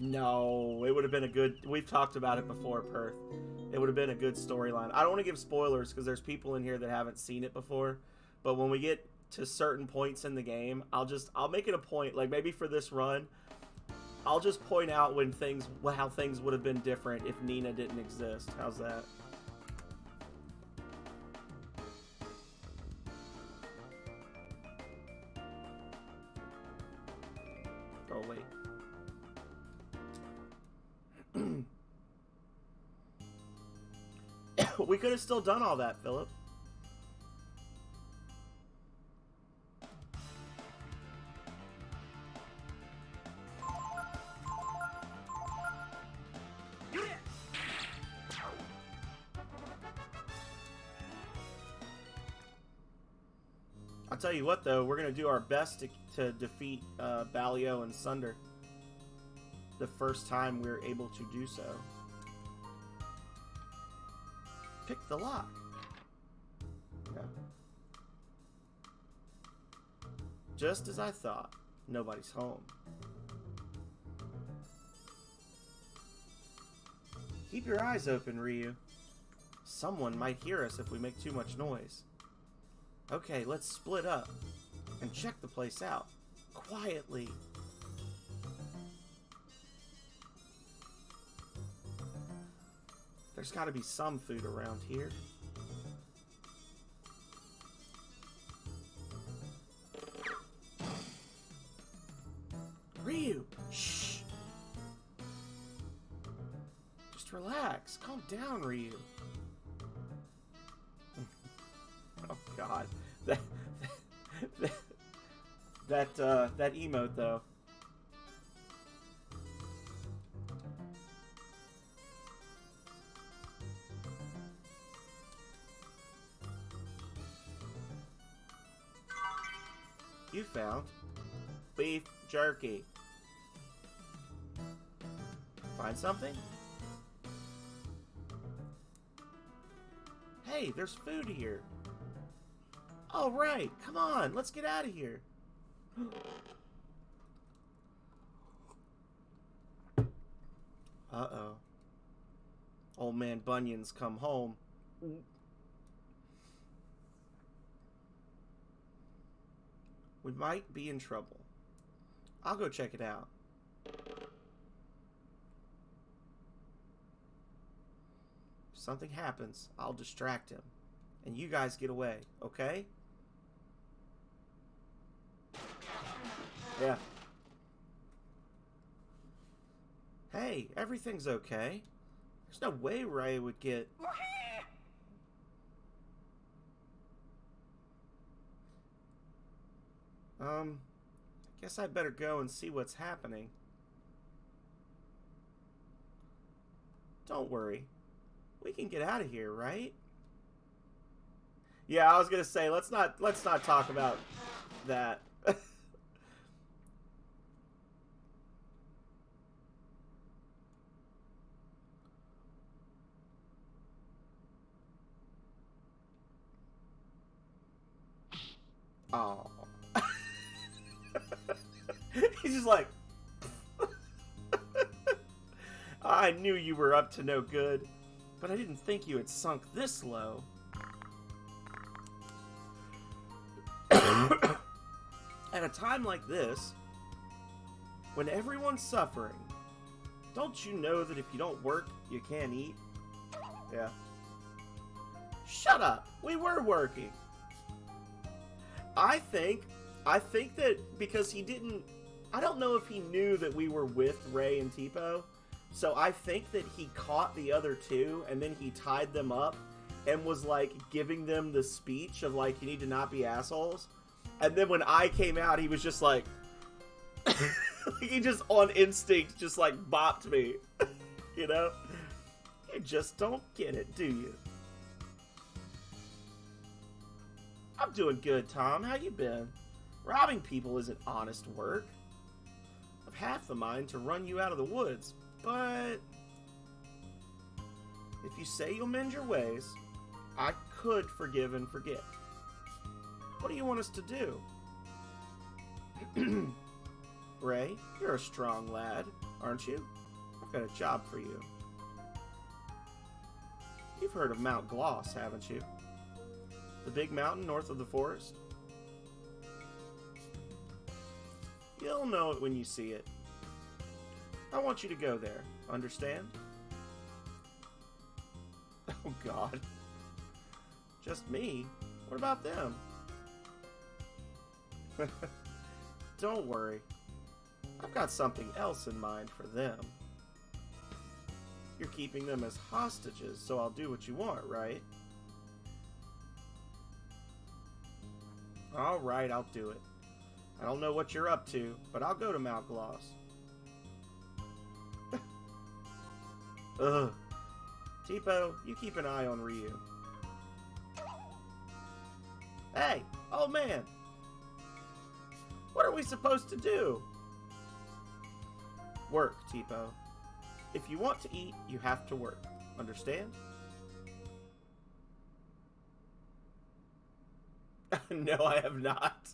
No, it would have been a good... We've talked about it before, Perth. It would have been a good storyline. I don't want to give spoilers because there's people in here that haven't seen it before. But when we get to certain points in the game, I'll make it a point, like maybe for this run, I'll just point out how things would have been different if Nina didn't exist. How's that? Oh, wait. We could have still done all that, Philip. I'll tell you what, though, we're going to do our best to defeat Balio and Sunder the first time we're able to do so. Pick the lock. Okay. Just as I thought, nobody's home. Keep your eyes open, Ryu. Someone might hear us if we make too much noise. Okay, let's split up and check the place out quietly. There's got to be some food around here. Ryu, shh. Just relax. Calm down, Ryu. Oh God, that emote though. You found beef jerky. Find something? Hey, there's food here. All right, come on, let's get out of here. Uh-oh. Old man Bunyan's come home. We might be in trouble. I'll go check it out. If something happens, I'll distract him. And you guys get away, okay? Yeah. Hey, everything's okay. There's no way Ray would get... I guess I better go and see what's happening. Don't worry. We can get out of here, right? Yeah, I was gonna say, let's not talk about that. Oh. He's just like, I knew you were up to no good, but I didn't think you had sunk this low. At a time like this, when everyone's suffering, don't you know that if you don't work, you can't eat? Yeah. Shut up! We were working! I think that because he didn't... I don't know if he knew that we were with Ray and Tipo, so I think that he caught the other two, and then he tied them up, and was, like, giving them the speech of, like, you need to not be assholes. And then when I came out, he was just like... he just, on instinct, just, like, bopped me. You know? You just don't get it, do you? I'm doing good, Tom. How you been? Robbing people isn't honest work. I've half the mind to run you out of the woods, but... if you say you'll mend your ways, I could forgive and forget. What do you want us to do? Ray, you're a strong lad, aren't you? I've got a job for you. You've heard of Mount Gloss, haven't you? The big mountain north of the forest? You'll know it when you see it. I want you to go there, understand? Oh God. Just me? What about them? Don't worry. I've got something else in mind for them. You're keeping them as hostages, so I'll do what you want, right? Alright, I'll do it. I don't know what you're up to, but I'll go to Mount Gloss. Ugh. Tipo, you keep an eye on Ryu. Hey, old man! What are we supposed to do? Work, Tipo. If you want to eat, you have to work. Understand? No, I have not.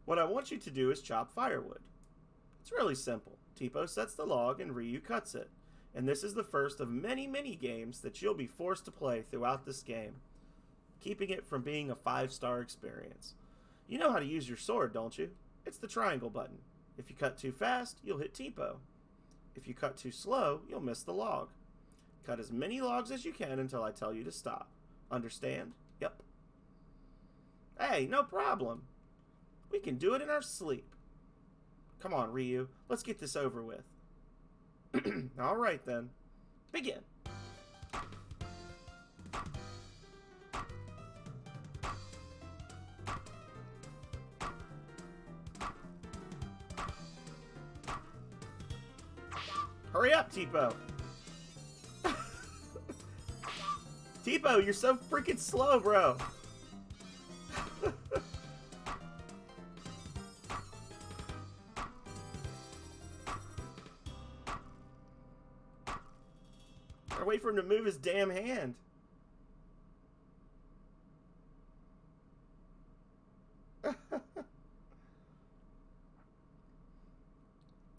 What I want you to do is chop firewood. It's really simple. Tipo sets the log and Ryu cuts it. And this is the first of many, many games that you'll be forced to play throughout this game, keeping it from being a 5-star experience. You know how to use your sword, don't you? It's the triangle button. If you cut too fast, you'll hit Tipo. If you cut too slow, you'll miss the log. Cut as many logs as you can until I tell you to stop. Understand? Yep. Hey, no problem. We can do it in our sleep. Come on, Ryu. Let's get this over with. All right, then. Begin. Hurry up, Tipo. Tipo, you're so freaking slow, bro. Or wait for him to move his damn hand.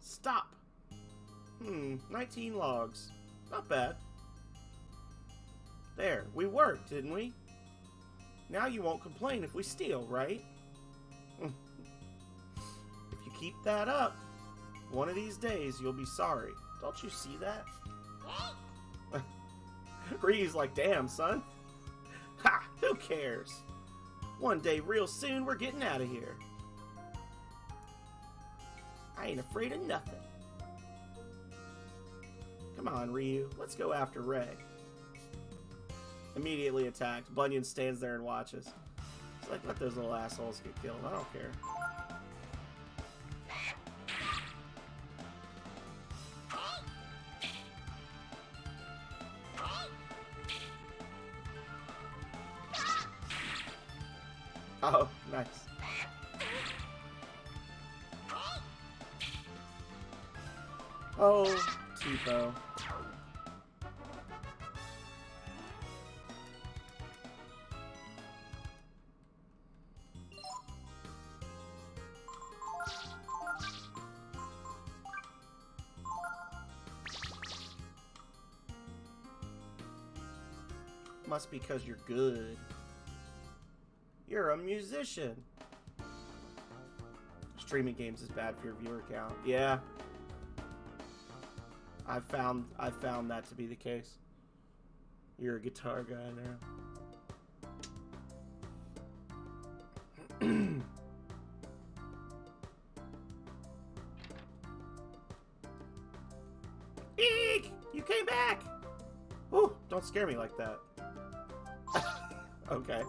Stop. 19 logs. Not bad. There, we worked, didn't we? Now you won't complain if we steal, right? If you keep that up, one of these days you'll be sorry. Don't you see that? Ryu's like, damn, son. Ha! Who cares? One day real soon we're getting out of here. I ain't afraid of nothing. Come on, Ryu. Let's go after Ray. Immediately attacked. Bunyan stands there and watches. It's like, let those little assholes get killed. I don't care. Oh, nice. Oh, Tipo. Must be because you're good. You're a musician. Streaming games is bad for your viewer count. Yeah. I found that to be the case. You're a guitar guy now. Eek! You came back! Whew, don't scare me like that. Okay.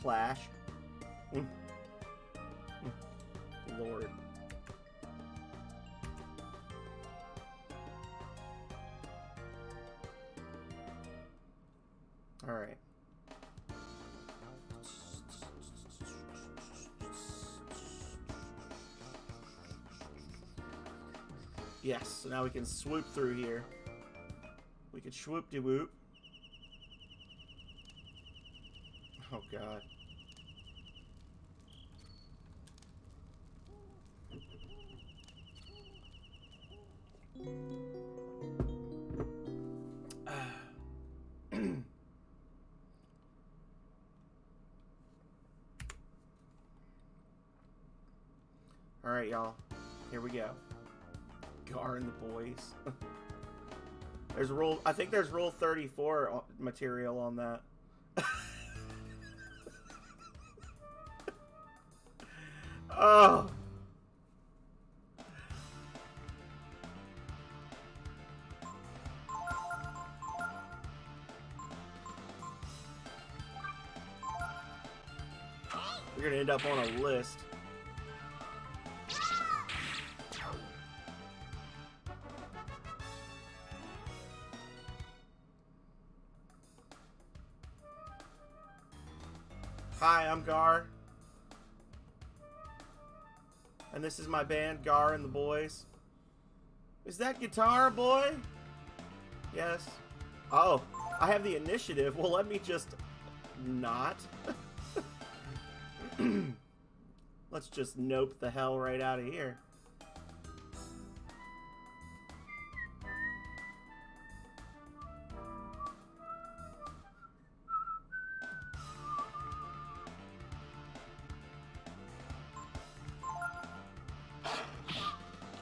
Flash. Lord. All right. Yes, so now we can swoop through here. We can swoop-de-whoop. Oh, God. All right, y'all. Here we go. Gar and the boys. There's rule. I think there's rule 34 material on that. Oh. We're gonna end up on a list. Hi, I'm Gar. And this is my band, Gar and the Boys. Is that Guitar Boy? Yes. Oh, I have the initiative. Well, let me just not. Let's just nope the hell right out of here.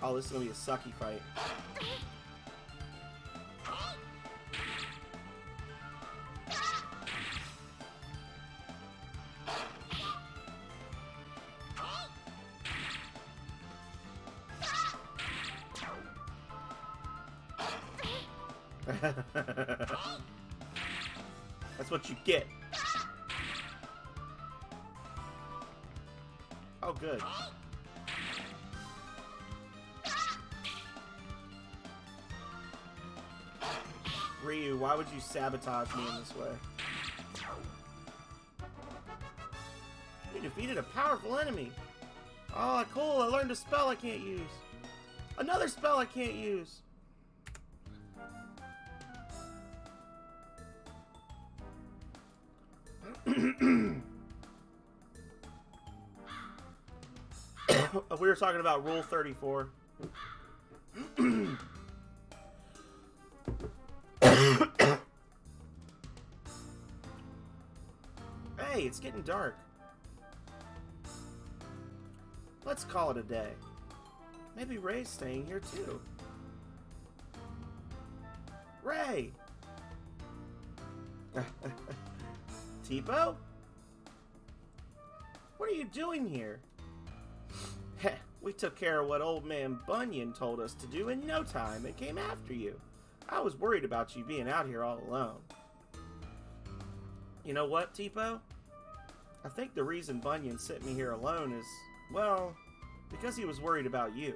Oh, this is gonna be a sucky fight. That's what you get. Oh, good. Ryu, why would you sabotage me in this way? You defeated a powerful enemy. Oh, cool. I learned a spell I can't use. Another spell I can't use. We were talking about Rule 34. Hey, it's getting dark. Let's call it a day. Maybe Ray's staying here too. Ray! Teepo? What are you doing here? Heh, we took care of what old man Bunyan told us to do in no time and came after you. I was worried about you being out here all alone. You know what, Teepo? I think the reason Bunyan sent me here alone is, well, because he was worried about you.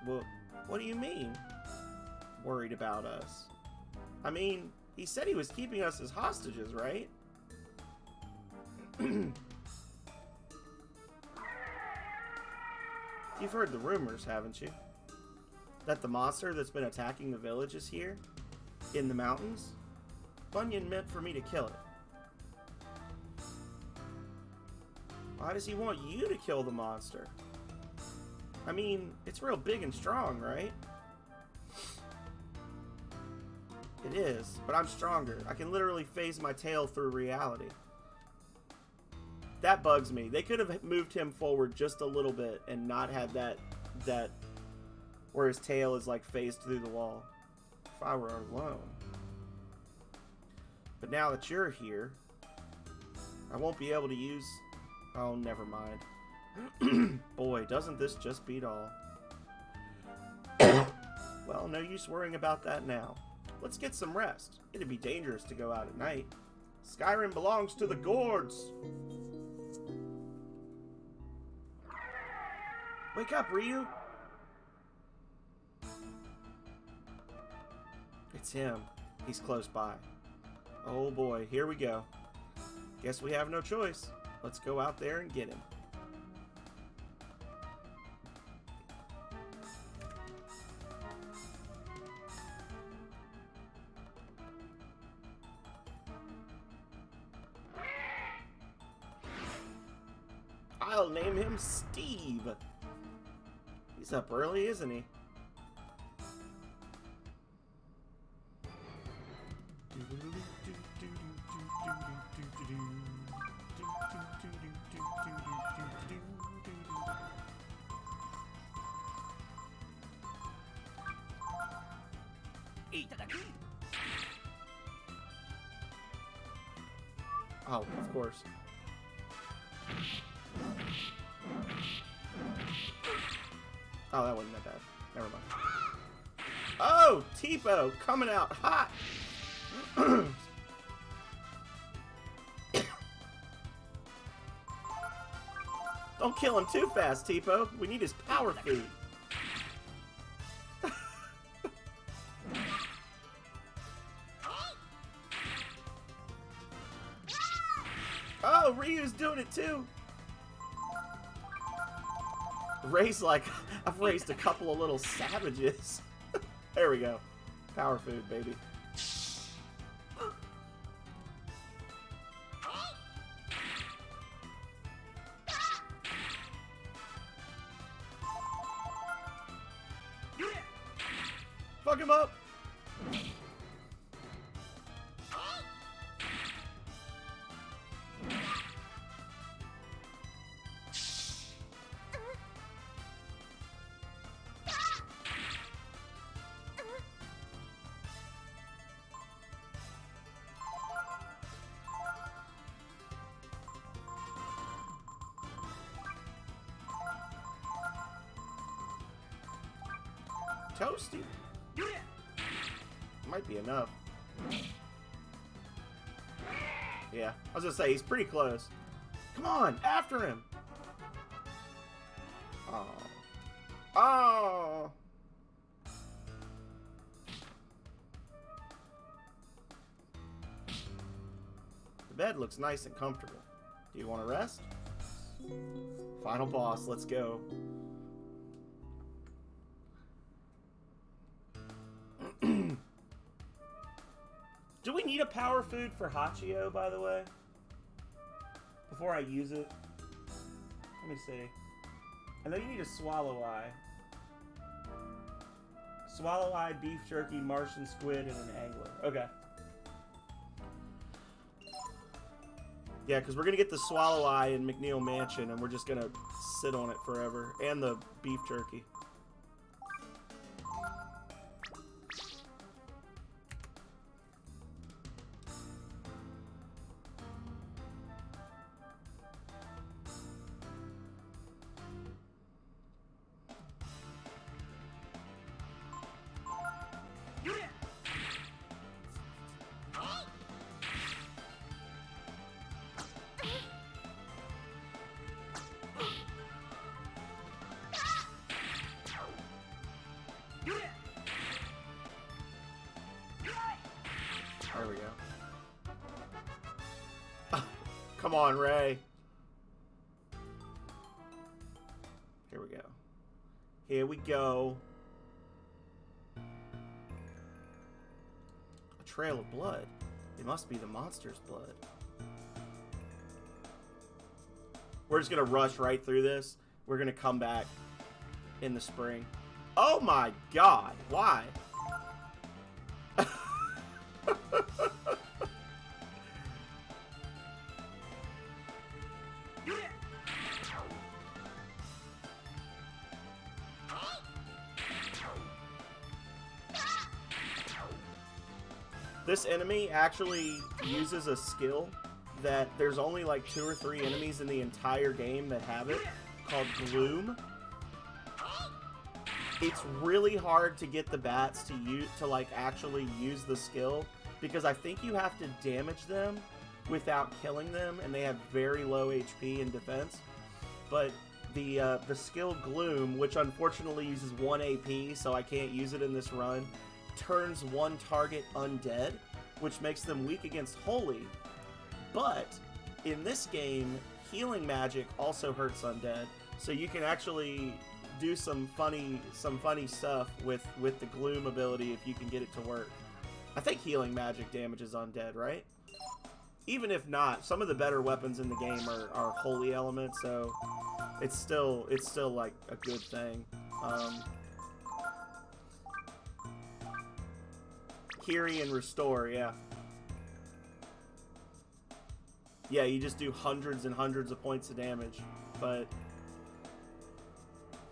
Well, what do you mean, worried about us? I mean, he said he was keeping us as hostages, right? You've heard the rumors, haven't you? That the monster that's been attacking the village is here? In the mountains? Bunyan meant for me to kill it. Why does he want you to kill the monster? I mean, it's real big and strong, right? It is, but I'm stronger. I can literally phase my tail through reality. That bugs me. They could have moved him forward just a little bit and not had that where his tail is like phased through the wall. If I were alone. But now that you're here, I won't be able to use... Oh, never mind. Boy, doesn't this just beat all. Well, no use worrying about that now. Let's get some rest. It'd be dangerous to go out at night. Skyrim belongs to the Gourds. Wake up, Ryu. It's him. He's close by. Oh boy, here we go. Guess we have no choice. Let's go out there and get him. I'll name him Steve. He's up early, isn't he? Oh, of course. Oh, that wasn't that bad. Never mind. Oh, Teepo coming out hot. Don't kill him too fast, Tipo. We need his power food. Oh, Ryu's doing it too. Ray's like, I've raised a couple of little savages. There we go. Power food, baby. Fuck him up. Toasty. Might be enough. Yeah, I was gonna say, he's pretty close. Come on, after him. Oh. Oh. The bed looks nice and comfortable. Do you want to rest? Final boss, let's go. Do we need a power food for Hachio, by the way? Before I use it? Let me see. I know you need a Swallow Eye. Swallow Eye, beef jerky, Martian squid, and an angler. Okay. Yeah, because we're going to get the Swallow Eye in McNeil Mansion, and we're just going to sit on it forever. And the beef jerky. There we go. Come on, Ray. Here we go. Here we go. A trail of blood. It must be the monster's blood. We're just going to rush right through this. We're going to come back in the spring. Oh my god. Why? This enemy actually uses a skill that there's only like 2 or 3 enemies in the entire game that have it, called Gloom. It's really hard to get the bats to like actually use the skill, because I think you have to damage them without killing them, and they have very low HP and defense. But the skill Gloom, which unfortunately uses 1 AP, so I can't use it in this run, turns one target undead, which makes them weak against Holy. But in this game, healing magic also hurts undead, so you can actually do some funny stuff with the Gloom ability if you can get it to work. I think healing magic damages undead, right? Even if not, some of the better weapons in the game are holy elements, so it's still like a good thing. Kiri and Restore, yeah. Yeah, you just do hundreds and hundreds of points of damage, but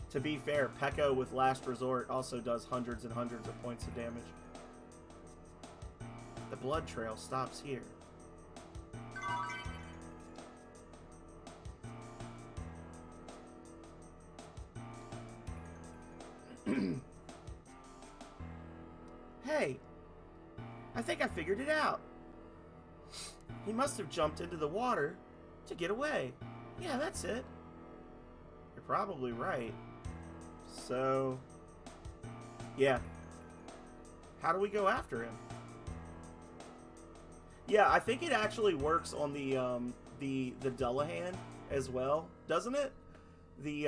to be fair, Pekko with Last Resort also does hundreds and hundreds of points of damage. The blood trail stops here. Hey, I think I figured it out. He must have jumped into the water to get away. Yeah, that's it. You're probably right. So, yeah. How do we go after him? Yeah, I think it actually works on the Dullahan as well, doesn't it? The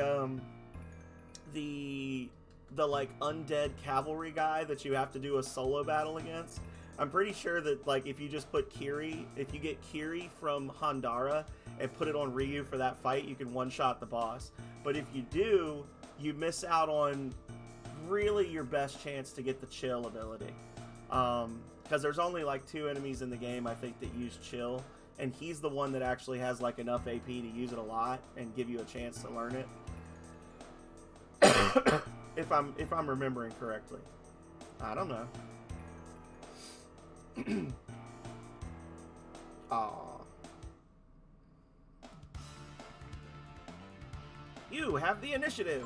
like undead cavalry guy that you have to do a solo battle against. I'm pretty sure that like if you just put Kiri, if you get Kiri from Handara and put it on Ryu for that fight, you can one-shot the boss. But if you do, you miss out on really your best chance to get the chill ability. Because there's only like 2 enemies in the game, I think, that use chill, and he's the one that actually has like enough AP to use it a lot and give you a chance to learn it. if I'm remembering correctly. I don't know. Aww. You have the initiative.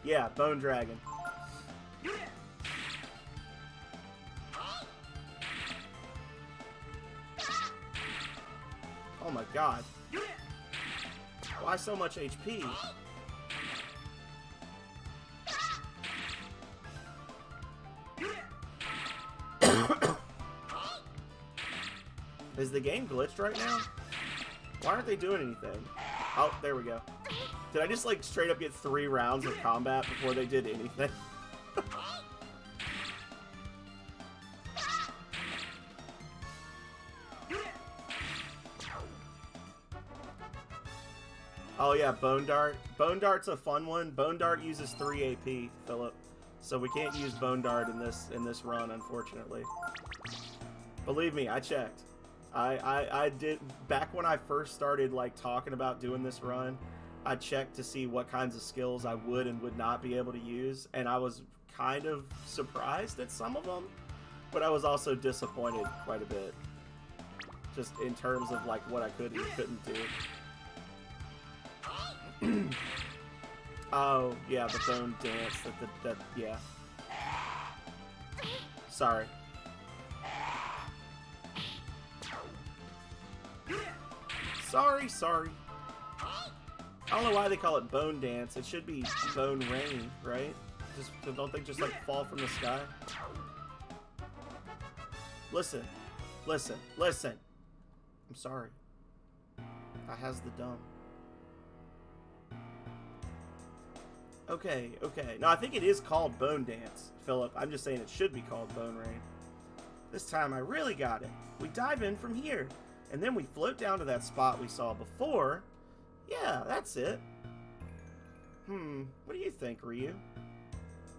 Yeah, Bone Dragon. Oh my god. Why so much HP? Is the game glitched right now? Why aren't they doing anything? Oh, there we go. Did I just like straight up get 3 rounds of combat before they did anything? Oh yeah, Bone Dart. Bone Dart's a fun one. Bone Dart uses 3 AP, Philip. So we can't use Bone Dart in this run, unfortunately. Believe me, I checked. I did, back when I first started like talking about doing this run, I checked to see what kinds of skills I would and would not be able to use, and I was kind of surprised at some of them, but I was also disappointed quite a bit, just in terms of like what I could and couldn't do. Oh yeah, the bone dance. That yeah. Sorry. Sorry. I don't know why they call it bone dance. It should be bone rain, right? Just don't they just like fall from the sky? Listen. I'm sorry. I has the dumb. Okay. No, I think it is called Bone Dance, Philip. I'm just saying it should be called Bone Rain. This time I really got it. We dive in from here, and then we float down to that spot we saw before. Yeah, that's it. What do you think, Ryu?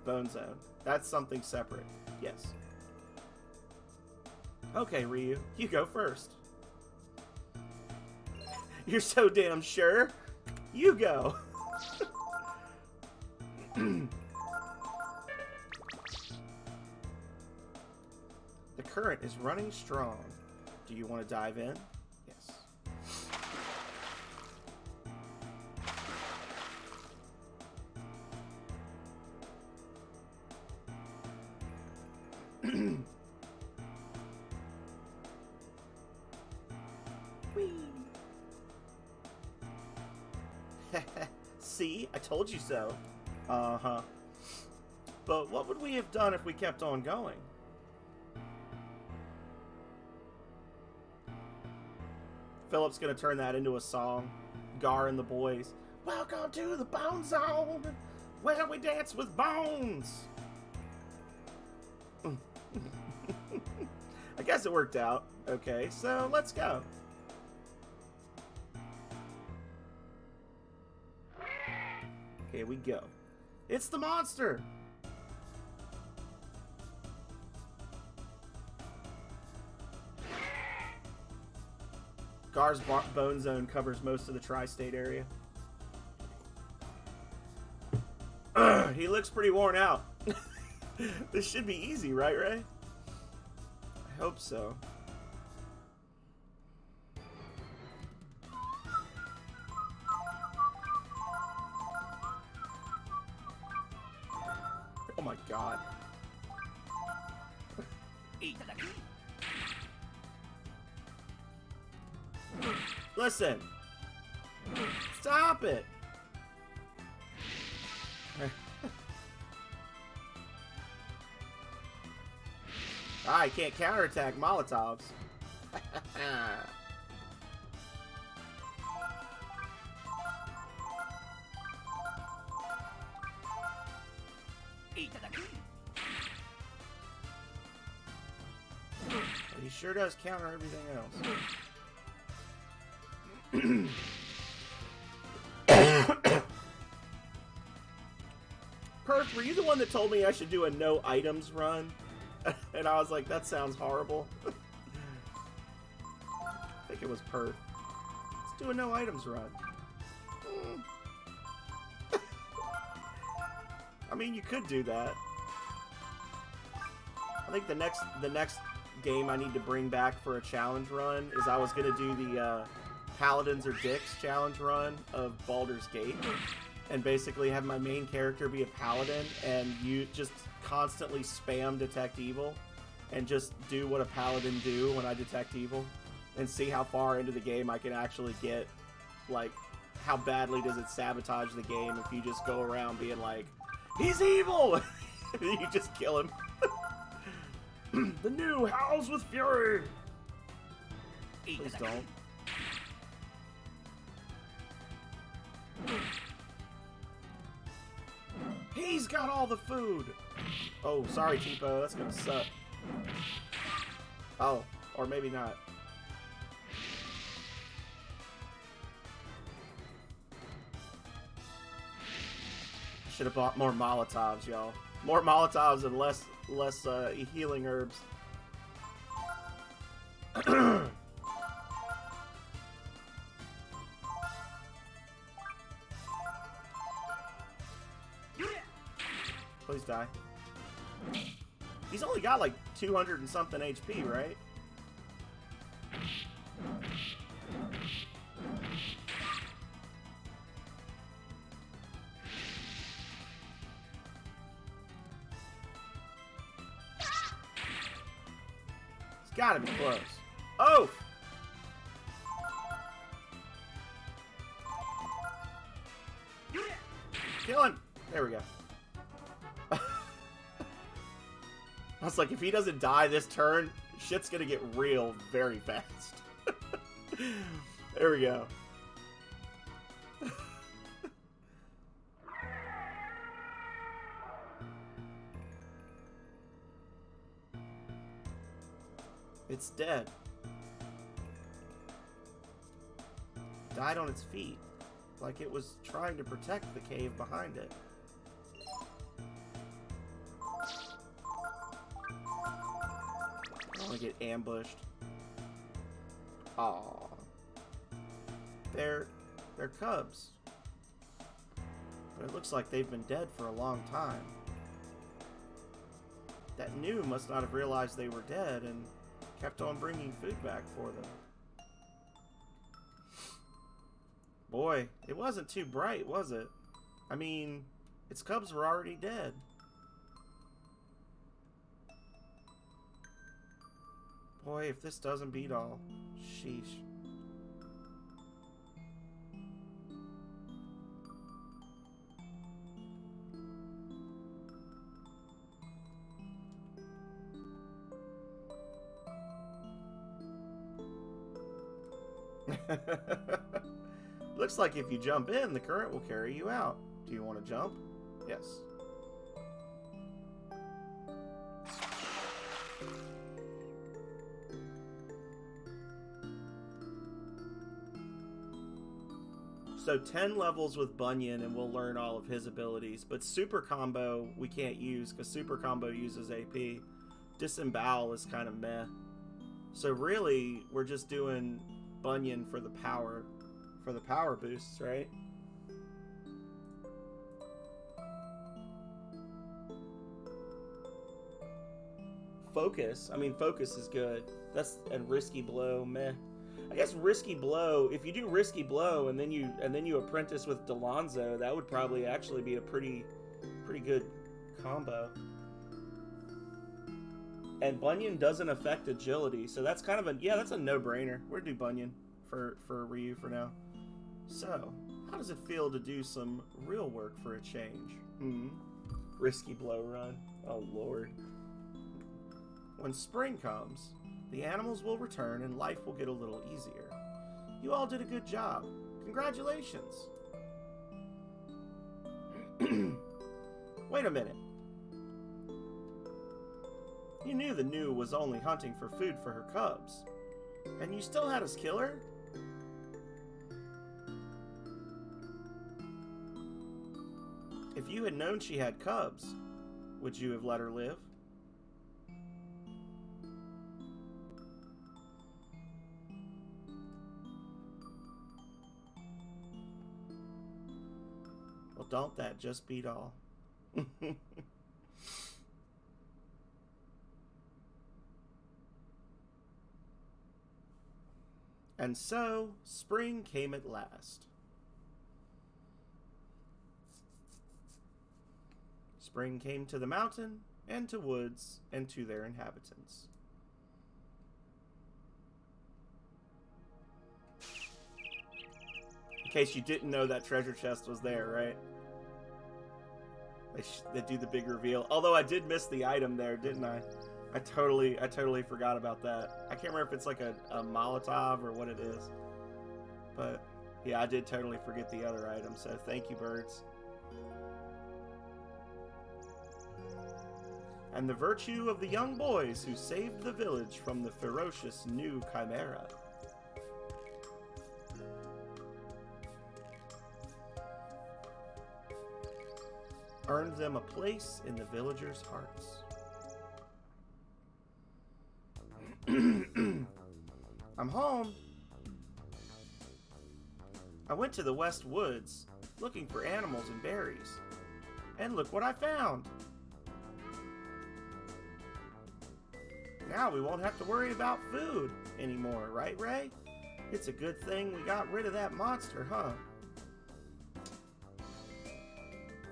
Bone Zone. That's something separate. Yes. Okay, Ryu, you go first. You're so damn sure. You go. The current is running strong. Do you want to dive in? Yes. Whee! See? I told you so. Uh-huh. But what would we have done if we kept on going? Philip's gonna turn that into a song. Gar and the boys. Welcome to the Bone Zone, where we dance with bones. I guess it worked out. Okay, so let's go. Here we go. It's the monster! Gar's Bone Zone covers most of the tri-state area. He looks pretty worn out. This should be easy, right, Ray? I hope so. Oh my god. Listen. Stop it. I can't counterattack Molotovs. He sure does counter everything else. Perth, were you the one that told me I should do a no items run? And I was like, that sounds horrible. I think it was Perth. Let's do a no items run. I mean, you could do that. I think the next game I need to bring back for a challenge run is I was gonna do the Paladins or Dicks challenge run of Baldur's Gate, and basically have my main character be a paladin, and you just constantly spam detect evil, and just do what a paladin do when I detect evil, and see how far into the game I can actually get. Like, how badly does it sabotage the game if you just go around being like, he's evil! And you just kill him. The new Howls with Fury! Please don't. He's got all the food! Oh, sorry, Tipo. That's gonna suck. Oh, or maybe not. Should have bought more Molotovs, y'all. More Molotovs and less healing herbs. Please die. He's only got like 200 and something HP, right? It's gotta be close. Oh! Kill him! There we go. I was like, if he doesn't die this turn, shit's gonna get real very fast. There we go. It's dead. Died on its feet, like it was trying to protect the cave behind it. I want to get ambushed. Aww. They're cubs. But it looks like they've been dead for a long time. That Gnu must not have realized they were dead and kept on bringing food back for them. Boy, it wasn't too bright, was it? I mean, its cubs were already dead. Boy, if this doesn't beat all, sheesh. Looks like if you jump in, the current will carry you out. Do you want to jump? Yes. So 10 levels with Bunyan and we'll learn all of his abilities. But Super Combo we can't use because Super Combo uses AP. Disembowel is kind of meh. So really, we're just doing Bunyan for the power boosts, right? Focus. I mean, Focus is good. And Risky Blow, meh. I guess Risky Blow, if you do Risky Blow and then you apprentice with Delonzo, that would probably actually be a pretty good combo. And Bunyan doesn't affect agility, so that's kind of that's a no-brainer. We're gonna do Bunyan for Ryu for now. So, how does it feel to do some real work for a change? Risky Blow run. Oh lord. When spring comes, the animals will return and life will get a little easier. You all did a good job. Congratulations. Wait a minute. You knew the Gnu was only hunting for food for her cubs, and you still had us kill her? If you had known she had cubs, would you have let her live? Well, don't that just beat all? And so, spring came at last. Spring came to the mountain, and to woods, and to their inhabitants. In case you didn't know, that treasure chest was there, right? They do the big reveal. Although I did miss the item there, didn't I? I totally forgot about that. I can't remember if it's like a Molotov or what it is. But yeah, I did totally forget the other item, so thank you, birds. And the virtue of the young boys who saved the village from the ferocious Gnu Chimera. Earned them a place in the villagers' hearts. I'm home. I went to the West Woods looking for animals and berries. And look what I found. Now we won't have to worry about food anymore, right, Ray? It's a good thing we got rid of that monster, huh?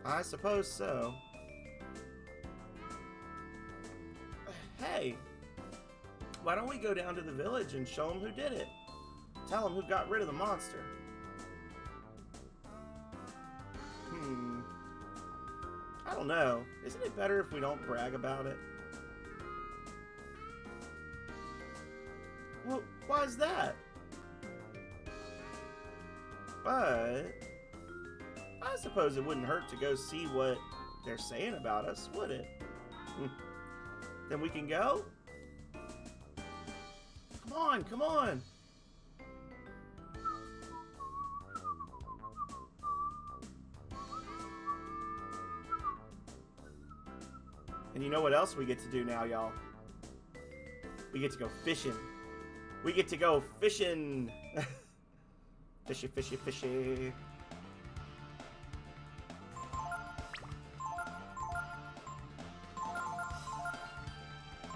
I suppose so. Hey, why don't we go down to the village and show them who did it? Tell them who got rid of the monster. I don't know. Isn't it better if we don't brag about it? Well, why is that? But I suppose it wouldn't hurt to go see what they're saying about us, would it? Then we can go? Come on, come on! And you know what else we get to do now, y'all? We get to go fishing. We get to go fishing! Fishy, fishy, fishy.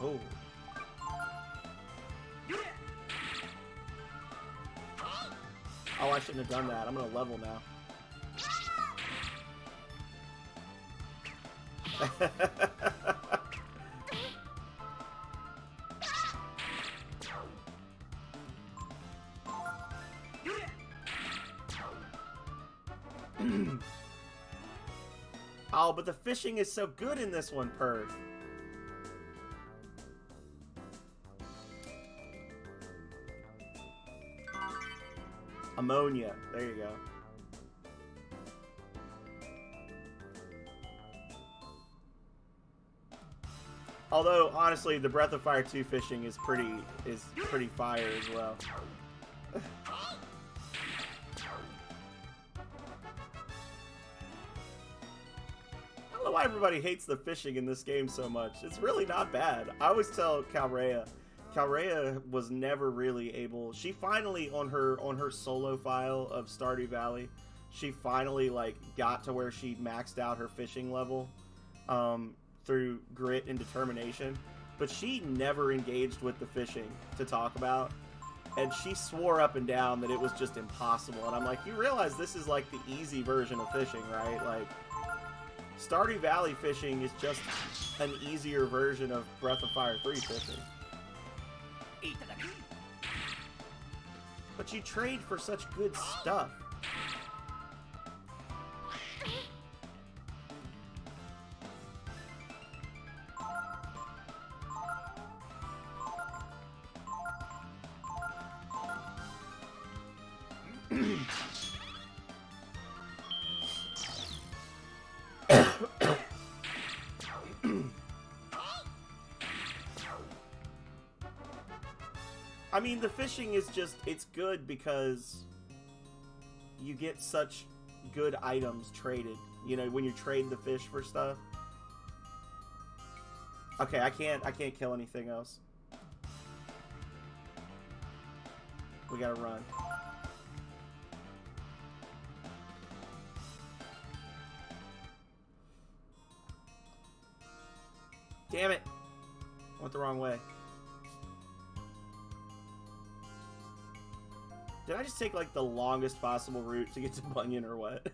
Oh. Oh, I shouldn't have done that. I'm gonna level now. Oh, but the fishing is so good in this one, Perth. Ammonia. There you go. Although, honestly, the Breath of Fire 2 fishing is pretty fire as well. I don't know why everybody hates the fishing in this game so much. It's really not bad. I always tell Calrea was never really able. She finally on her solo file of Stardew Valley, she finally like got to where she maxed out her fishing level through grit and determination, but she never engaged with the fishing to talk about, and she swore up and down that it was just impossible. And I'm like, you realize this is like the easy version of fishing, right? Like Stardew Valley fishing is just an easier version of Breath of Fire 3 fishing. But you trade for such good stuff. I mean, the fishing is just, it's good because you get such good items traded. You know, when you trade the fish for stuff. Okay, I can't kill anything else. We gotta run. Damn it! Went the wrong way. Did I just take like the longest possible route to get to Bunyan or what?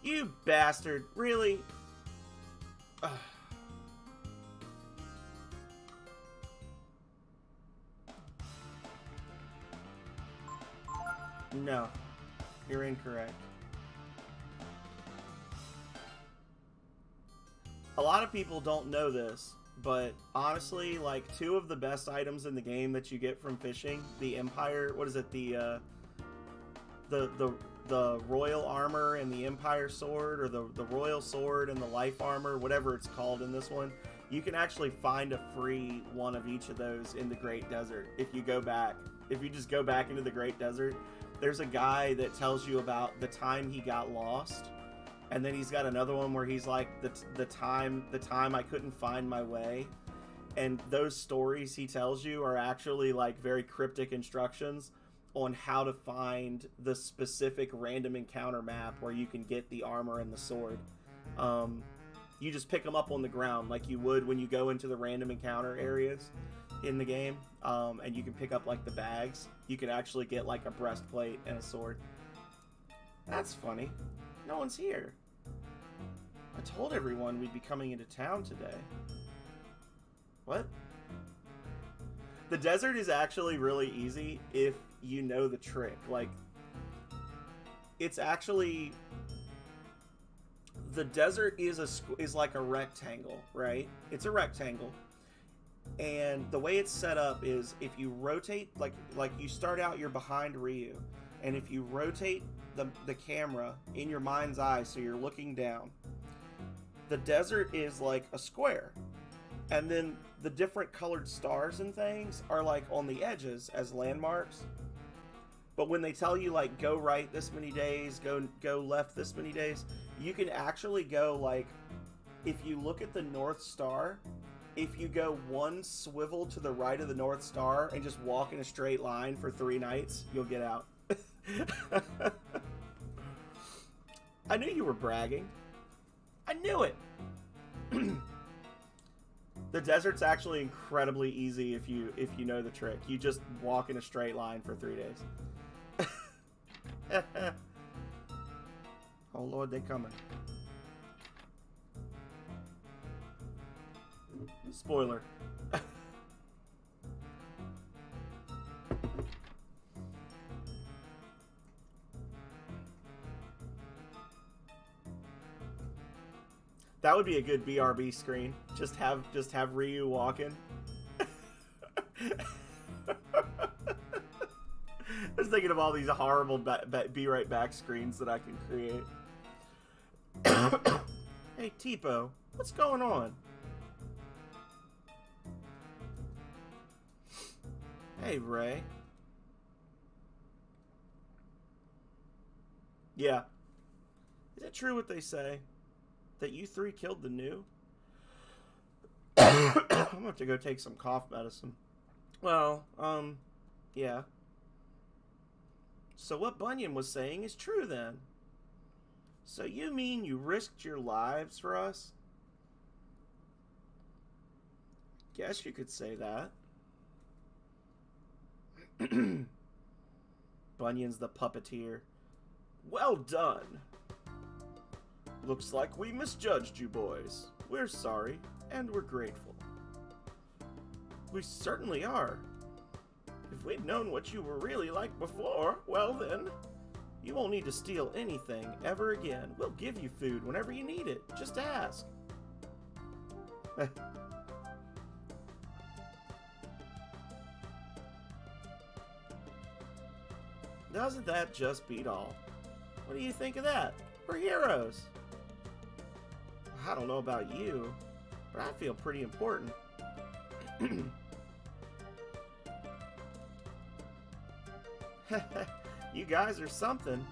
You bastard. Really? Ugh. No. You're incorrect. A lot of people don't know this, but honestly, like, two of the best items in the game that you get from fishing, the Empire, what is it, the Royal Armor and the Empire Sword, or the Royal Sword and the Life Armor, whatever it's called in this one, you can actually find a free one of each of those in the Great Desert if you go back. If you just go back into the Great Desert, there's a guy that tells you about the time he got lost, and then he's got another one where he's like, the time I couldn't find my way. And those stories he tells you are actually like very cryptic instructions on how to find the specific random encounter map where you can get the armor and the sword. You just pick them up on the ground like you would when you go into the random encounter areas in the game, and you can pick up like the bags. You can actually get like a breastplate and a sword. That's funny. No one's here. I told everyone we'd be coming into town today. What? The desert is actually really easy if you know the trick. Like, it's actually, the desert is like a rectangle, right? It's a rectangle, and the way it's set up is if you rotate, like you start out, you're behind Ryu, and if you rotate the camera in your mind's eye, so you're looking down, the desert is like a square, and then the different colored stars and things are like on the edges as landmarks. But when they tell you like go right this many days, go left this many days, you can actually go like, if you look at the North Star, if you go one swivel to the right of the North Star and just walk in a straight line for 3 nights, you'll get out. I knew you were bragging. I knew it. The desert's actually incredibly easy if you know the trick. You just walk in a straight line for 3 days. Oh Lord, they coming. Spoiler. That would be a good BRB screen. Just have Ryu walking. I was thinking of all these horrible be right back screens that I can create. Hey Tipo, what's going on? Hey Ray. Yeah. Is it true what they say? That you 3 killed the new? I'm gonna have to go take some cough medicine. Well, yeah. So what Bunyan was saying is true then. So you mean you risked your lives for us? Guess you could say that. Bunyan's the puppeteer. Well done. Looks like we misjudged you boys. We're sorry. and we're grateful. We certainly are. If we'd known what you were really like before, well then, you won't need to steal anything ever again. We'll give you food whenever you need it. Just ask. Doesn't that just beat all? What do you think of that? We're heroes. I don't know about you, but I feel pretty important. You guys are something.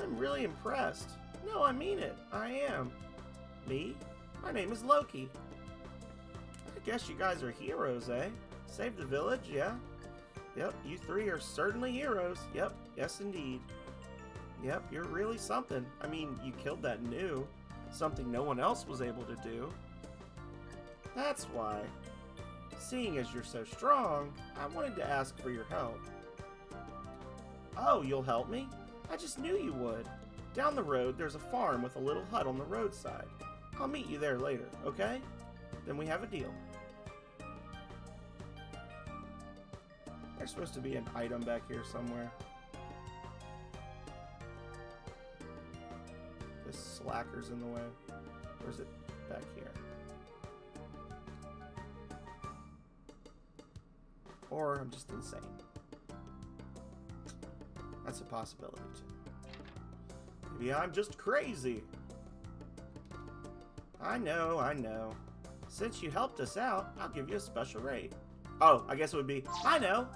I'm really impressed. No, I mean it. I am. Me? My name is Loki. I guess you guys are heroes, eh? Save the village, yeah? Yep, you three are certainly heroes. Yep, yes indeed. Yep, you're really something. I mean, you killed that Gnu. Something no one else was able to do. That's why. Seeing as you're so strong, I wanted to ask for your help. Oh, you'll help me? I just knew you would. Down the road, there's a farm with a little hut on the roadside. I'll meet you there later, okay? Then we have a deal. There's supposed to be an item back here somewhere. This slacker's in the way. Or is it back here? Or I'm just insane. That's a possibility too. Maybe I'm just crazy. I know. Since you helped us out, I'll give you a special rate. Oh, I guess it would be, I know.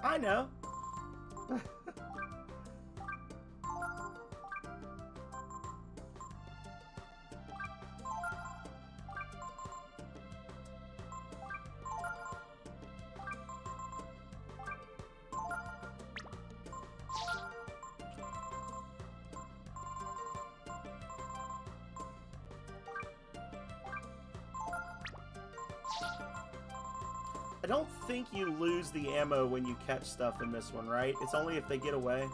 I don't think you lose the ammo when you catch stuff in this one, right? It's only if they get away.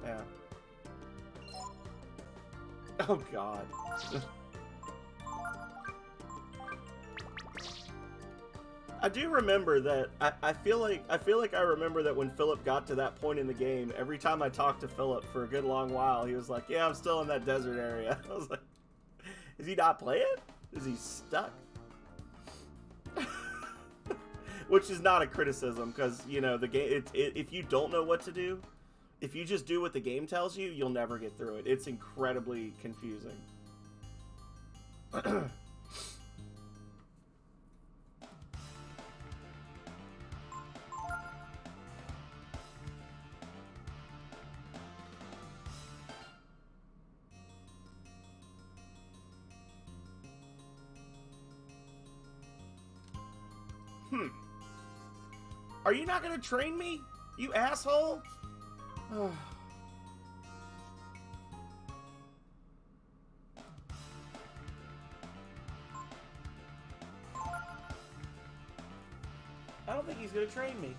Yeah. Oh god. I do remember that. I feel like I remember that when Philip got to that point in the game, every time I talked to Philip for a good long while, he was like, "Yeah, I'm still in that desert area." I was like, "Is he not playing? Is he stuck?" Which is not a criticism, because, you know, the game, if you don't know what to do, if you just do what the game tells you, you'll never get through it. It's incredibly confusing. Are you not gonna train me, you asshole? I don't think he's gonna train me.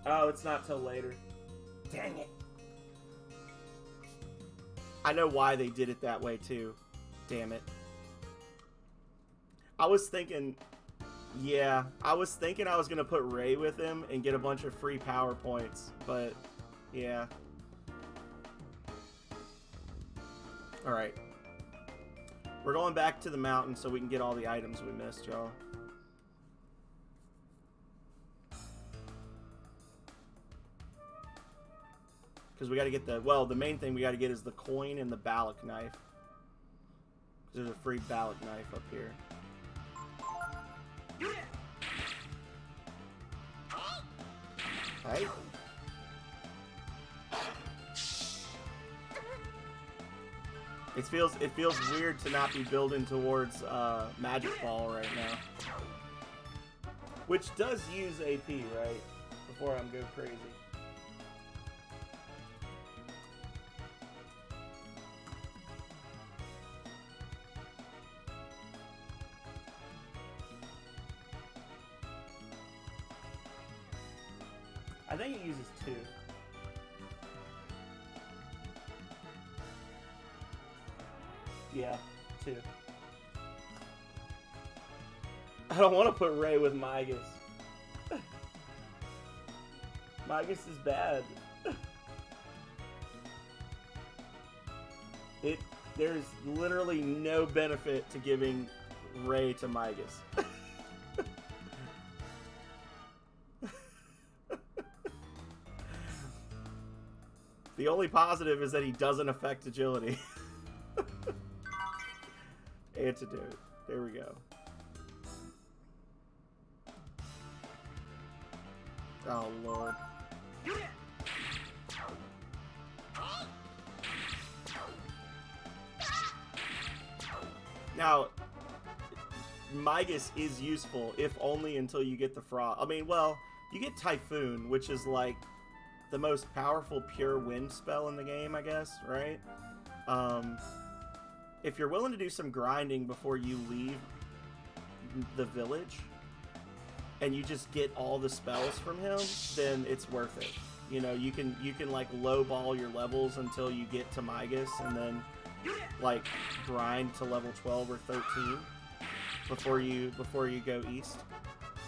Oh, it's not till later. Dang it. I know why they did it that way too. Damn it. I was thinking I was gonna put Ray with him and get a bunch of free power points, but yeah. Alright. We're going back to the mountain so we can get all the items we missed, y'all. Because we got to get the main thing we got to get is the coin and the Balak knife. There's a free Balak knife up here. Right? It feels weird to not be building towards Magic Ball right now. Which does use AP, right? Before I'm going crazy. I think it uses 2. Yeah, 2. I don't want to put Ray with Migas. Migas is bad. There's literally no benefit to giving Ray to Migas. The only positive is that he doesn't affect agility. Antidote. There we go. Oh, Lord. Now, Migas is useful, if only until you get the Frost. I mean, well, you get Typhoon, which is like the most powerful pure wind spell in the game, I guess, right? If you're willing to do some grinding before you leave the village, and you just get all the spells from him, then it's worth it. You know, you can like lowball your levels until you get to Migas, and then like grind to level 12 or 13 before you go east.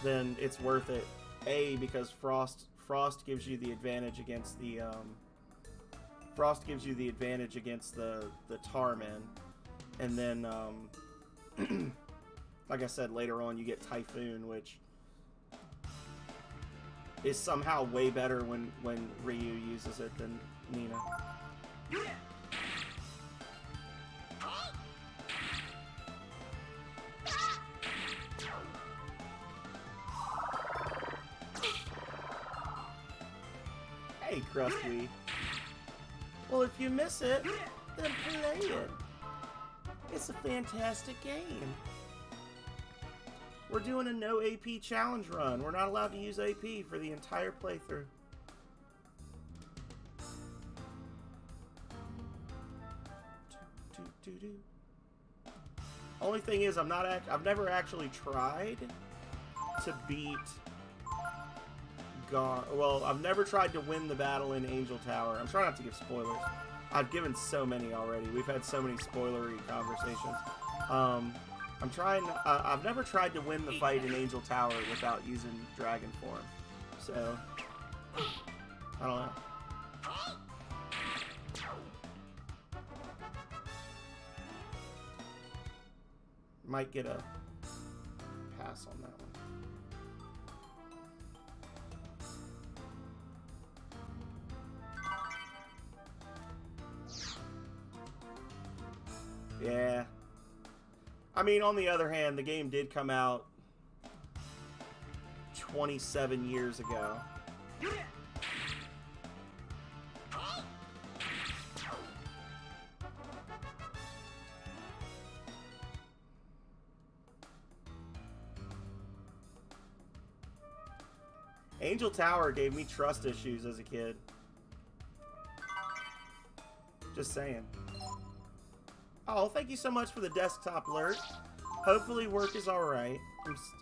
Then it's worth it. A, because Frost gives you the advantage against the the Tarmen, and then like I said, later on you get Typhoon, which is somehow way better when Ryu uses it than Nina. Hey, Krusty. Well, if you miss it, then play it. It's a fantastic game. We're doing a no AP challenge run. We're not allowed to use AP for the entire playthrough. Only thing is, I've never actually tried to beat well, I've never tried to win the battle in Angel Tower. I'm trying not to give spoilers. I've given so many already. We've had so many spoilery conversations. I've never tried to win the fight in Angel Tower without using Dragon Form. So, I don't know. Might get a pass on that one. Yeah. I mean, on the other hand, the game did come out 27 years ago. Angel Tower gave me trust issues as a kid. Just saying. Oh, thank you so much for the desktop alert. Hopefully work is alright.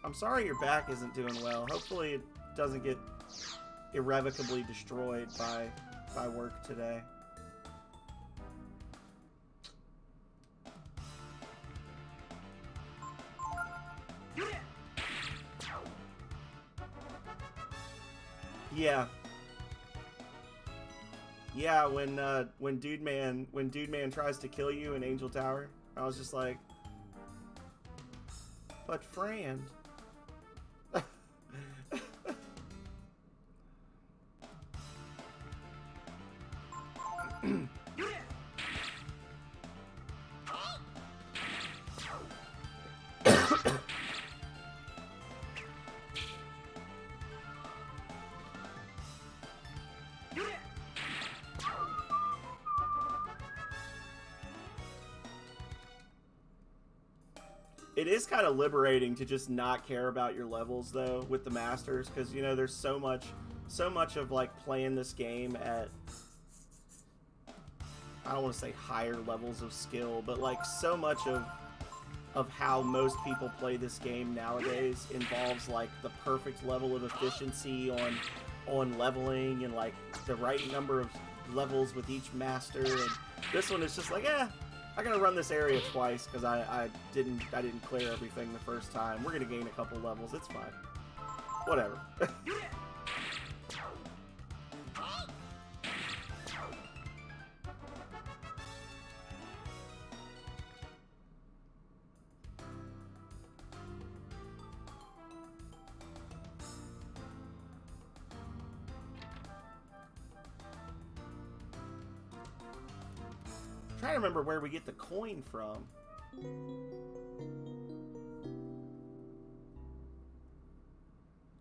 I'm sorry your back isn't doing well. Hopefully it doesn't get irrevocably destroyed by work today. Yeah. Yeah, when Dude Man tries to kill you in Angel Tower, I was just like, but Fran. It is kind of liberating to just not care about your levels, though, with the Masters, because, you know, there's so much of, like, playing this game at, I don't want to say higher levels of skill, but, like, so much of how most people play this game nowadays involves, like, the perfect level of efficiency on leveling and like the right number of levels with each master. And this one is just like, I gotta run this area twice because I didn't clear everything the first time. We're gonna gain a couple levels. It's fine. Whatever. Trying to remember where we get the coin from.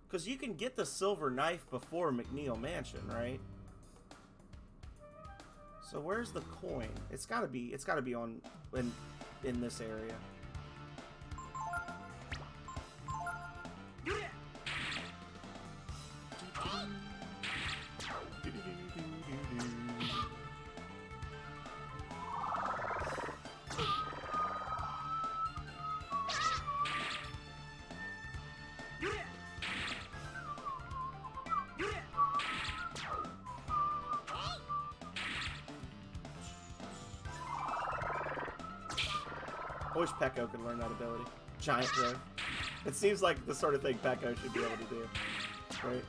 Because you can get the silver knife before McNeil Mansion, right? So where's the coin? It's gotta be on in this area. I wish Pecco could learn that ability. Giant throw. It seems like the sort of thing Pecco should be able to do. Right?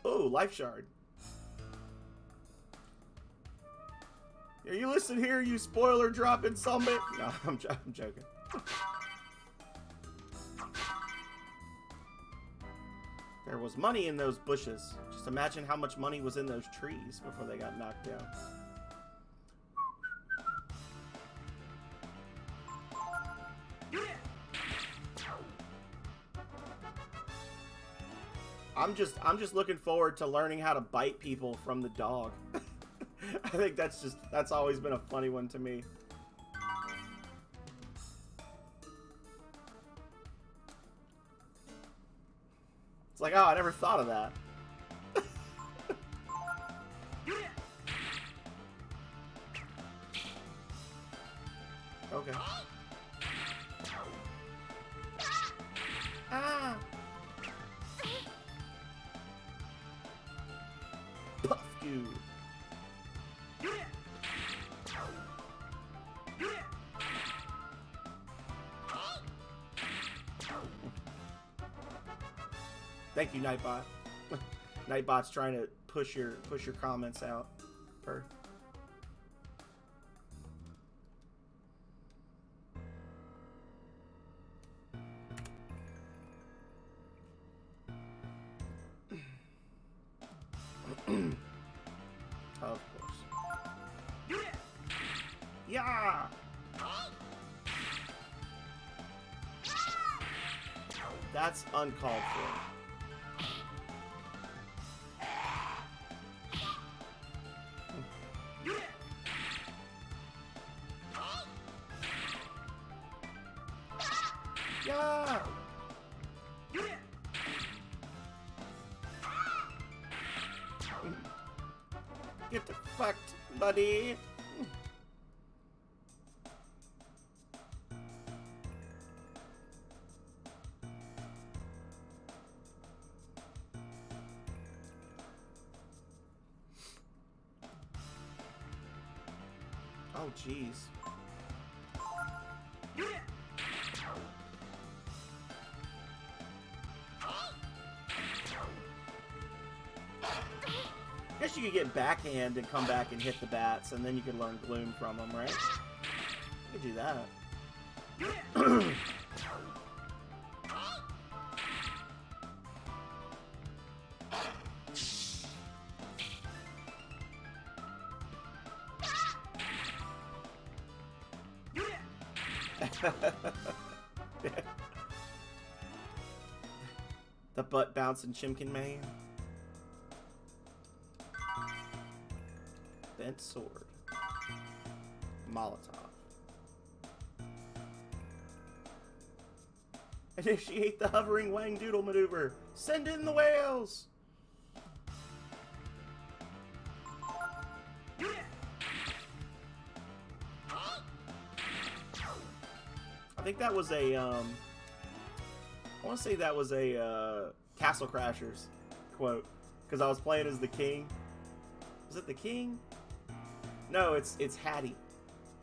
Oh, life shard. Are you listening here, you spoiler dropping summit? No, I'm joking. There was money in those bushes. Just imagine how much money was in those trees before they got knocked down. I'm just looking forward to learning how to bite people from the dog. I think that's always been a funny one to me. It's like, oh, I never thought of that. Okay. Ah! Puff you. Thank you, Nightbot. Nightbot's trying to push your comments out. Per. Of course. Yeah. That's uncalled for. Yeah. Get fucked, buddy. Oh, jeez. I guess you could get backhand and come back and hit the bats, and then you could learn Gloom from them, right? You could do that. The butt bouncing Chimkin man. Bent sword. Molotov. Initiate the hovering Wang Doodle maneuver. Send in the whales. I think that was a, I want to say that was a Castle Crashers quote, because I was playing as the king. Was it the king? No, it's Hattie.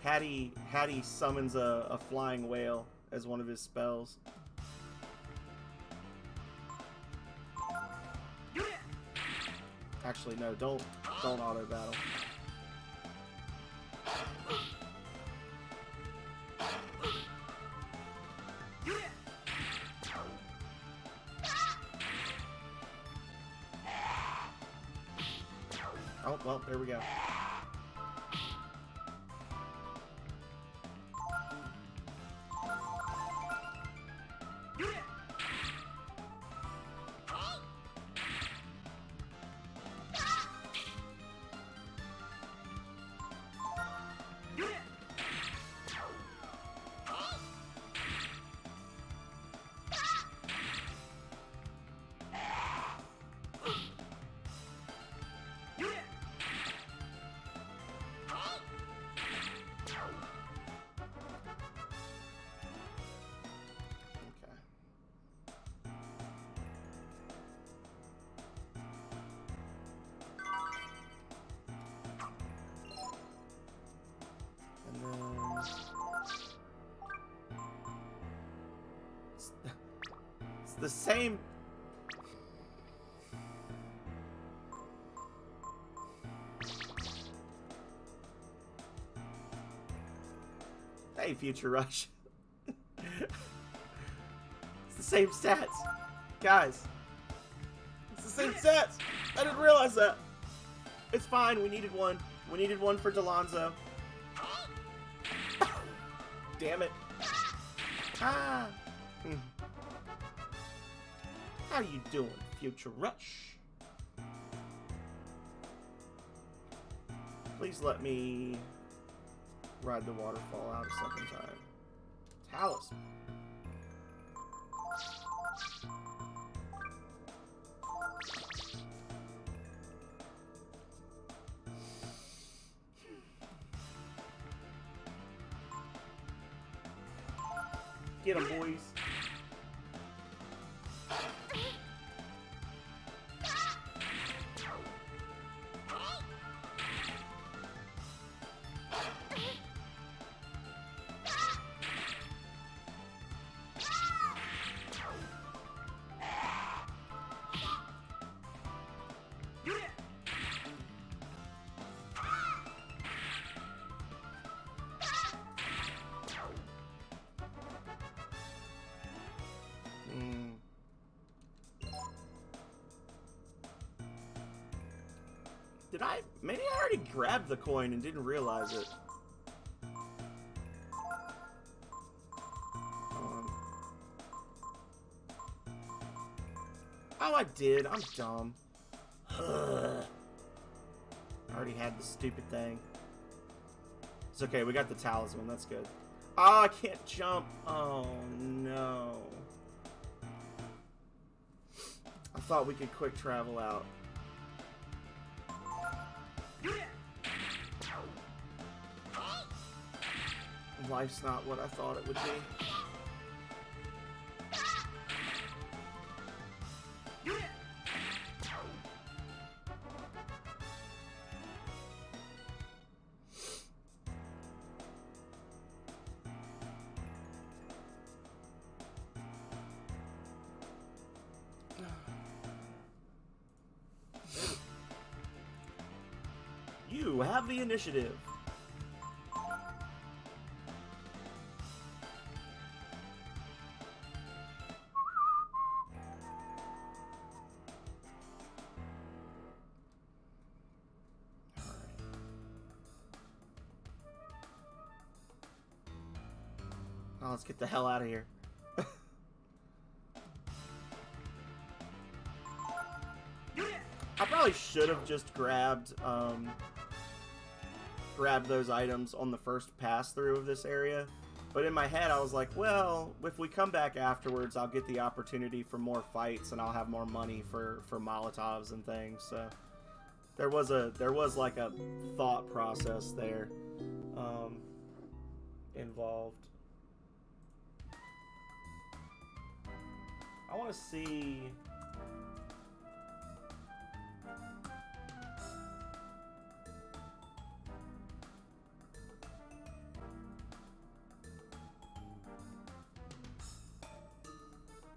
Hattie summons a flying whale as one of his spells. Actually, no, don't auto battle. Oh, well, there we go. It's the same. Hey, Future Rush. It's the same stats. Guys. It's the same stats. I didn't realize that. It's fine. We needed one. We needed one for Delonzo. Damn it. Ah. How you doing, Future Rush? Please let me ride the waterfall out a second time. Talisman. Get 'em, boys. Did I? Maybe I already grabbed the coin and didn't realize it. Oh, I did. I'm dumb. I already had the stupid thing. It's okay. We got the talisman. That's good. Oh, I can't jump. Oh, no. I thought we could quick travel out. Life's not what I thought it would be. You have the initiative. Oh, let's get the hell out of here. I probably should have just grabbed those items on the first pass through of this area, but in my head I was like, well, if we come back afterwards, I'll get the opportunity for more fights and I'll have more money for Molotovs and things. So there was like a thought process there involved. want to see.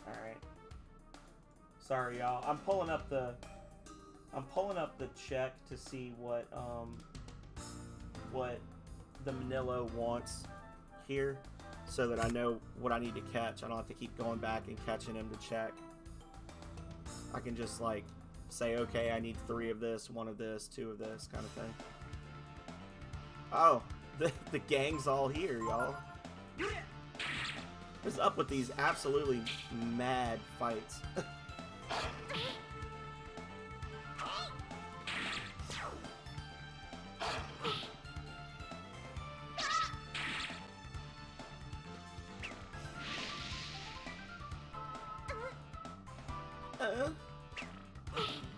All right. Sorry, y'all. I'm pulling up the check to see what the Manillo wants here, so that I know what I need to catch. I don't have to keep going back and catching him to check. I can just like say, okay, I need 3 of this, 1 of this, 2 of this, kind of thing. Oh, the gang's all here, y'all. What's up with these absolutely mad fights?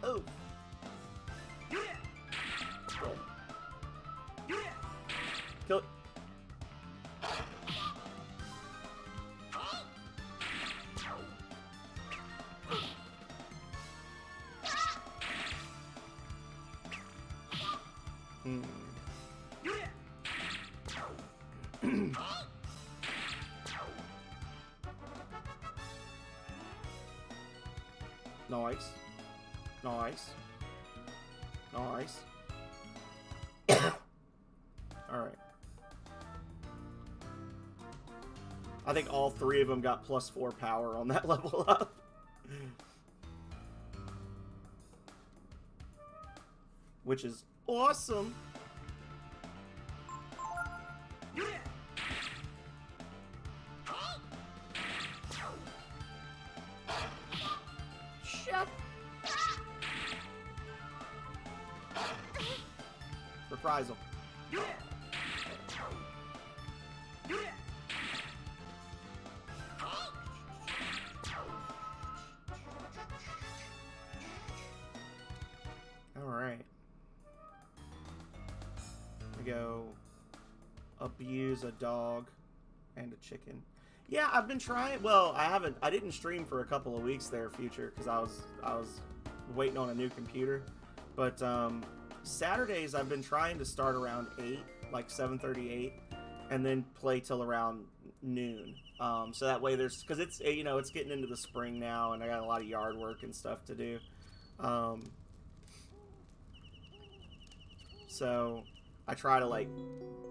Oh. Kill it. Nice. Nice. Nice. Alright. I think all 3 of them got +4 power on that level up. Which is awesome. Shut. Reprisal. Alright. We go abuse a dog and a chicken. Yeah, I've been trying. Well, I didn't stream for a couple of weeks there, Future, because I was waiting on a new computer. But Saturdays I've been trying to start around 8, like 7:38, and then play till around noon. So that way because it's it's getting into the spring now, and I got a lot of yard work and stuff to do. So I try to like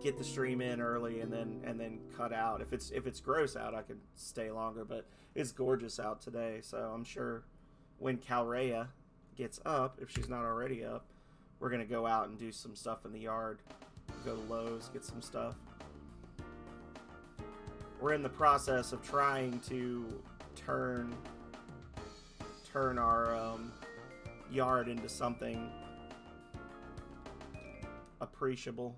get the stream in early and then cut out. If it's gross out, I could stay longer, but it's gorgeous out today. So I'm sure when Calrea gets up, if she's not already up, we're gonna go out and do some stuff in the yard. Go to Lowe's, get some stuff. We're in the process of trying to turn our yard into something appreciable.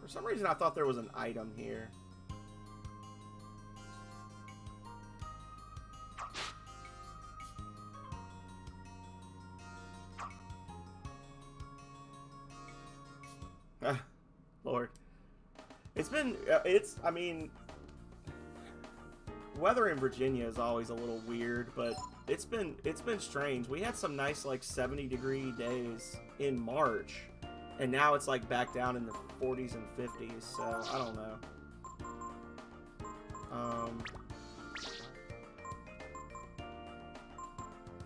For some reason I thought there was an item here. Lord. I mean, weather in Virginia is always a little weird, but it's been strange. We had some nice like 70-degree days in March, and now it's like back down in the 40s and 50s, so I don't know.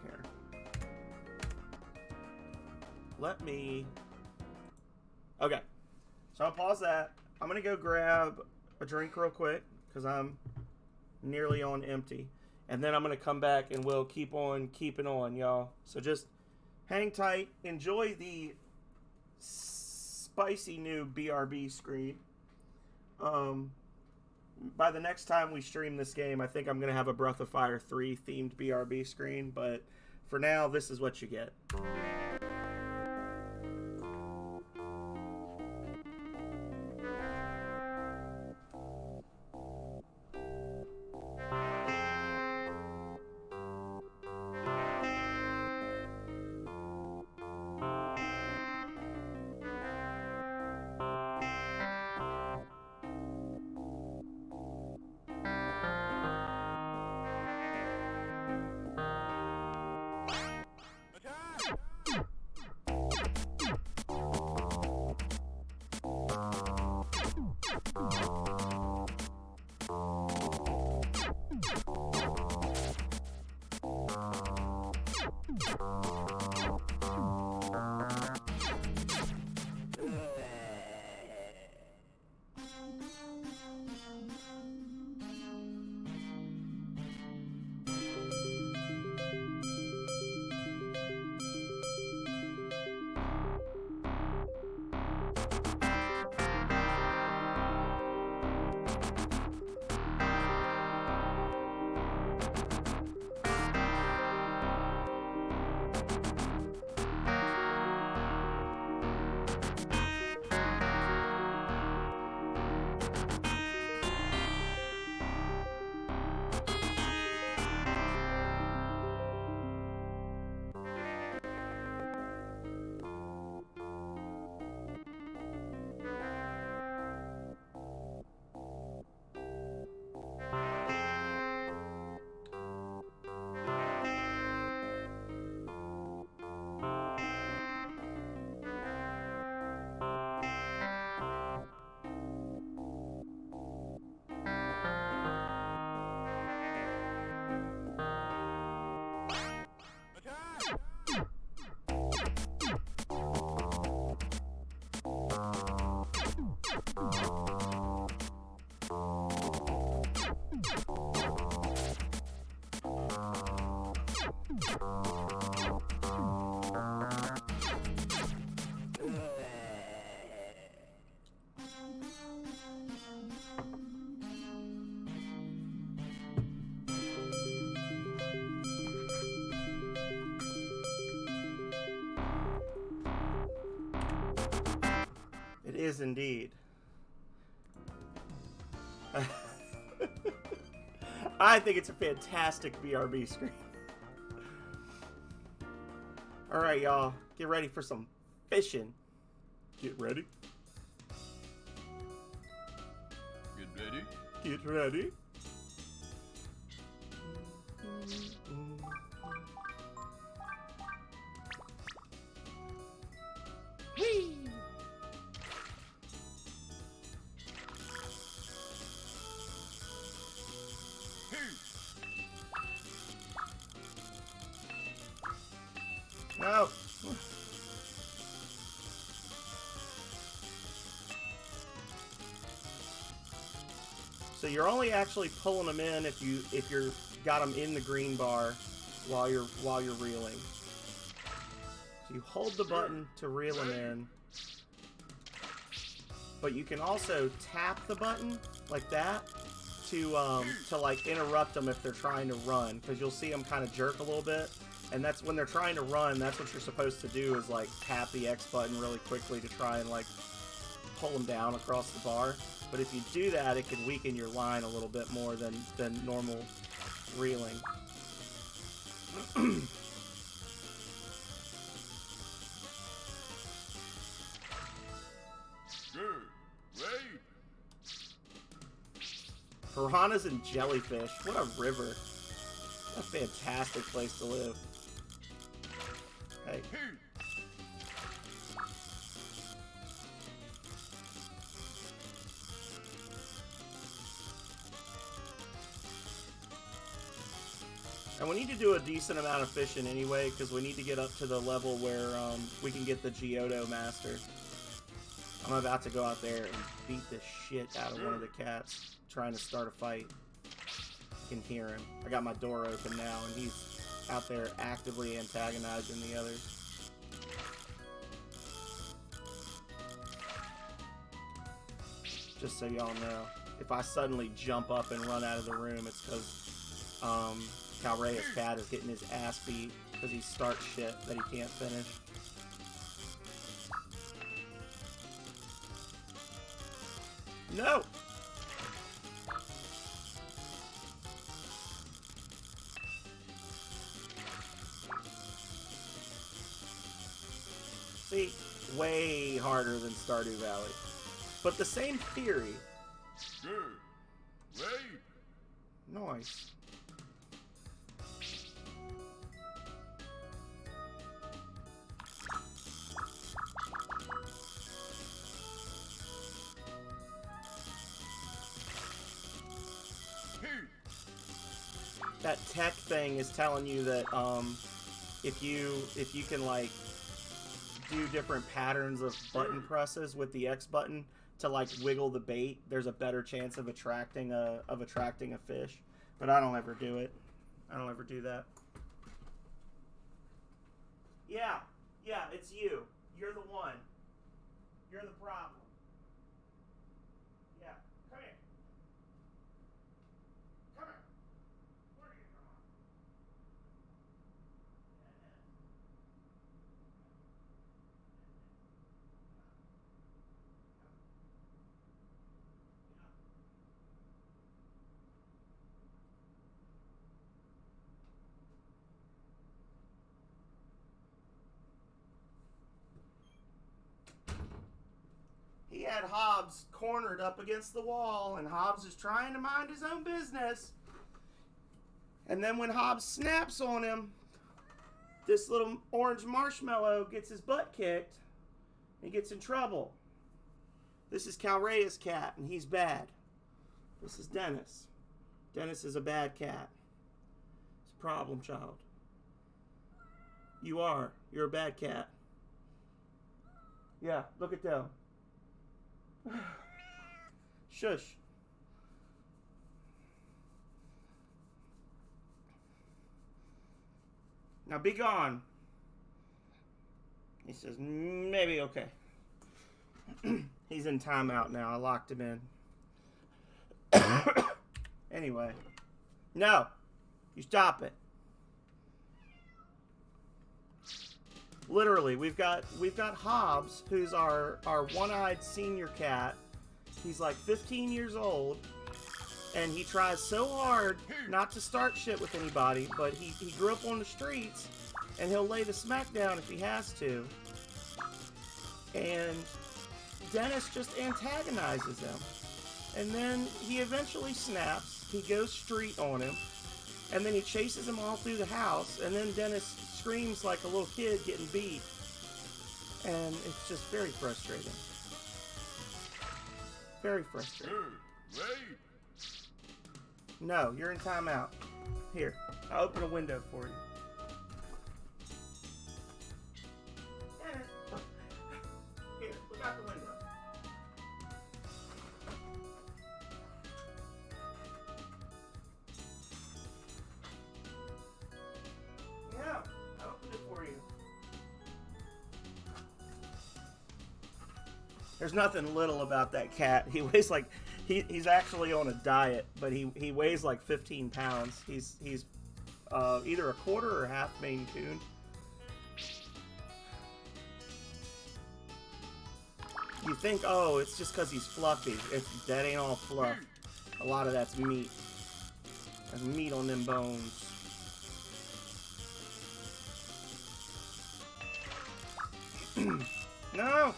Here. Let me... Okay. So I'll pause that. I'm going to go grab a drink real quick, because I'm nearly on empty. And then I'm going to come back and we'll keep on keeping on, y'all. So just hang tight. Enjoy the spicy new BRB screen. By the next time we stream this game, I think I'm going to have a Breath of Fire 3 themed BRB screen. But for now, this is what you get. It is indeed. I think it's a fantastic BRB screen. Alright, y'all. Get ready for some fishing. Get ready. Get ready. Get ready. Whee! No. So you're only actually pulling them in if you're got them in the green bar while you're reeling. So you hold the button to reel them in, but you can also tap the button like that to like interrupt them if they're trying to run, because you'll see them kind of jerk a little bit. And that's when they're trying to run, that's what you're supposed to do, is like tap the X button really quickly to try and like pull them down across the bar. But if you do that, it can weaken your line a little bit more than normal reeling. Good. Wait. Piranhas and jellyfish. What a river. What a fantastic place to live. Hey. And we need to do a decent amount of fishing anyway, because we need to get up to the level where we can get the Geodo Master. I'm about to go out there and beat the shit out of one of the cats trying to start a fight. You can hear him. I got my door open now, and he's out there actively antagonizing the others. Just so y'all know, if I suddenly jump up and run out of the room, it's because Calrea's cat is getting his ass beat because he starts shit that he can't finish. No! See, way harder than Stardew Valley. But the same theory. Good. Wait. Nice. That tech thing is telling you that if you can like do different patterns of button presses with the X button to like wiggle the bait, there's a better chance of attracting a fish. But I don't ever do it. I don't ever do that. Yeah, it's you. You're the one. You're the problem. Yeah, come here. Come here. Where are you? Come on. He had Hobbs cornered up against the wall, and Hobbs is trying to mind his own business. And then when Hobbs snaps on him, this little orange marshmallow gets his butt kicked. He gets in trouble. This is Calrea's cat, and he's bad. This is Dennis. Dennis is a bad cat. He's a problem child. You are. You're a bad cat. Yeah, look at them. Shush. Now be gone. He says, maybe okay. He's in timeout now. I locked him in. Anyway. No. You stop it. Literally, we've got Hobbs, who's our one-eyed senior cat. He's like 15 years old, and he tries so hard not to start shit with anybody, but he grew up on the streets, and he'll lay the smack down if he has to. And Dennis just antagonizes him. And then he eventually snaps. He goes street on him, and then he chases him all through the house, and then Dennis screams like a little kid getting beat, and it's just very frustrating. Very frustrating. Wait. No, you're in timeout. Here, I'll open a window for you. Dennis. Here, look out the window. Yeah, I opened it for you. There's nothing little about that cat. He weighs like he's actually on a diet, but he weighs like 15 pounds. He's either a quarter or half Maine Coon. You think, oh, it's just because he's fluffy. That ain't all fluff. A lot of that's meat. There's meat on them bones. No!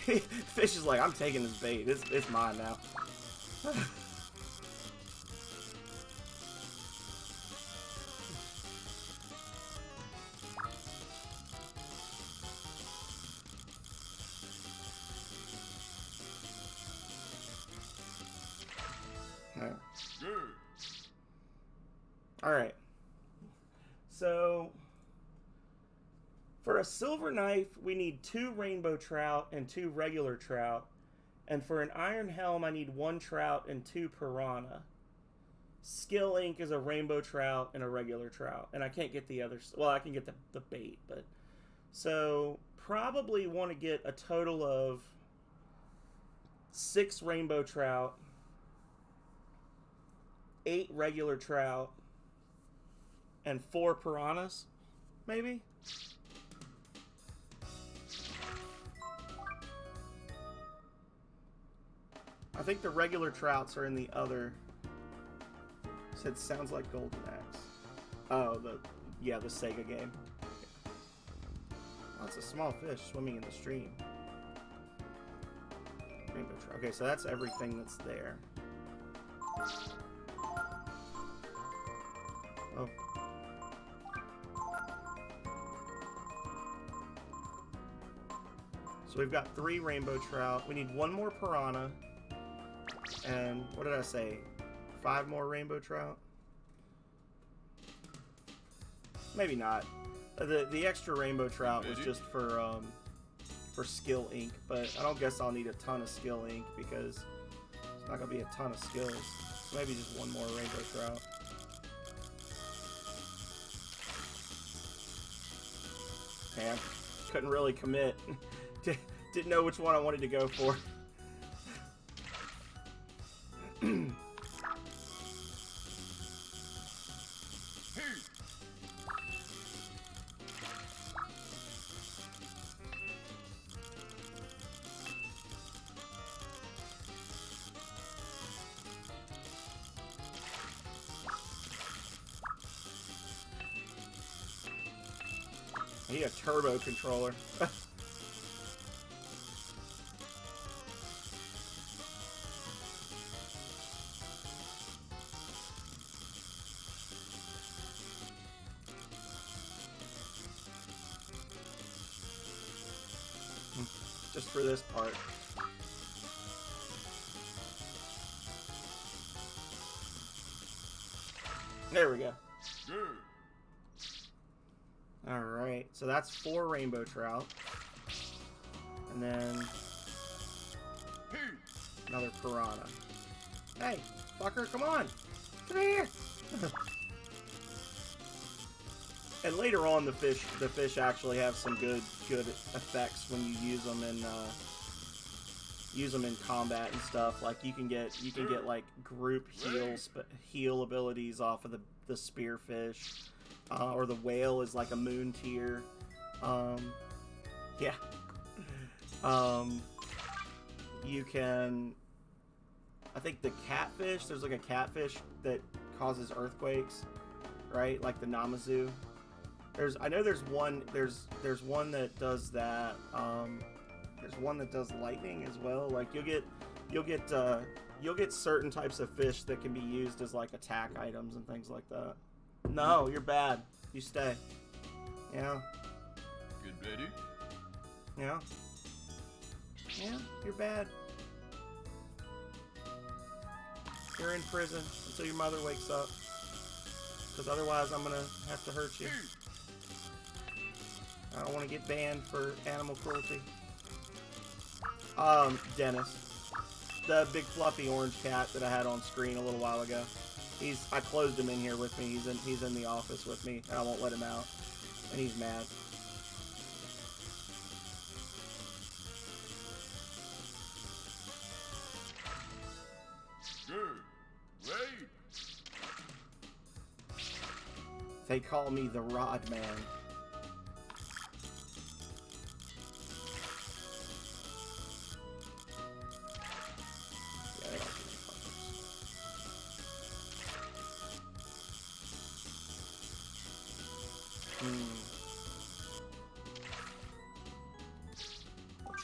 Fish is like, I'm taking this bait. It's mine now. Alright. So, for a silver knife, we need 2 rainbow trout and 2 regular trout. And for an iron helm, I need 1 trout and 2 piranha. Skill Ink is a rainbow trout and a regular trout. And I can't get the others. Well, I can get the bait, but... So, probably want to get a total of 6 rainbow trout, 8 regular trout, and 4 piranhas, maybe? I think the regular trouts are in the other. It sounds like Golden Axe. Oh, the Sega game. Oh, it's a small fish swimming in the stream. Rainbow trout. Okay, so that's everything that's there. Oh. So we've got 3 rainbow trout. We need 1 more piranha. And what did I say? 5 more rainbow trout? maybe not. The extra rainbow trout was just for skill ink, but I don't guess I'll need a ton of skill ink because it's not gonna be a ton of skills. So maybe just one more rainbow trout. Man, couldn't really commit. Didn't know which one I wanted to go for. I need a turbo controller. Just for this part. There we go. Alright, so that's 4 rainbow trout. And then another piranha. Hey, fucker, come on! Come here! And later on, the fish actually have some good effects when you use them in combat and stuff. Like you can get like group heal abilities off of the spearfish. Or the whale is like a moon tier. Yeah. You can... I think the catfish, there's like a catfish that causes earthquakes, right? Like the Namazu. I know there's one that does that. There's one that does lightning as well. Like you'll get certain types of fish that can be used as like attack items and things like that. No, you're bad. You stay. Yeah. Get ready? Yeah. Yeah, you're bad. You're in prison until your mother wakes up. Because otherwise I'm gonna have to hurt you. I don't want to get banned for animal cruelty. Dennis. The big fluffy orange cat that I had on screen a little while ago. I closed him in here with me. He's in the office with me. And I won't let him out. And he's mad. Good. Wait. They call me the Rod Man.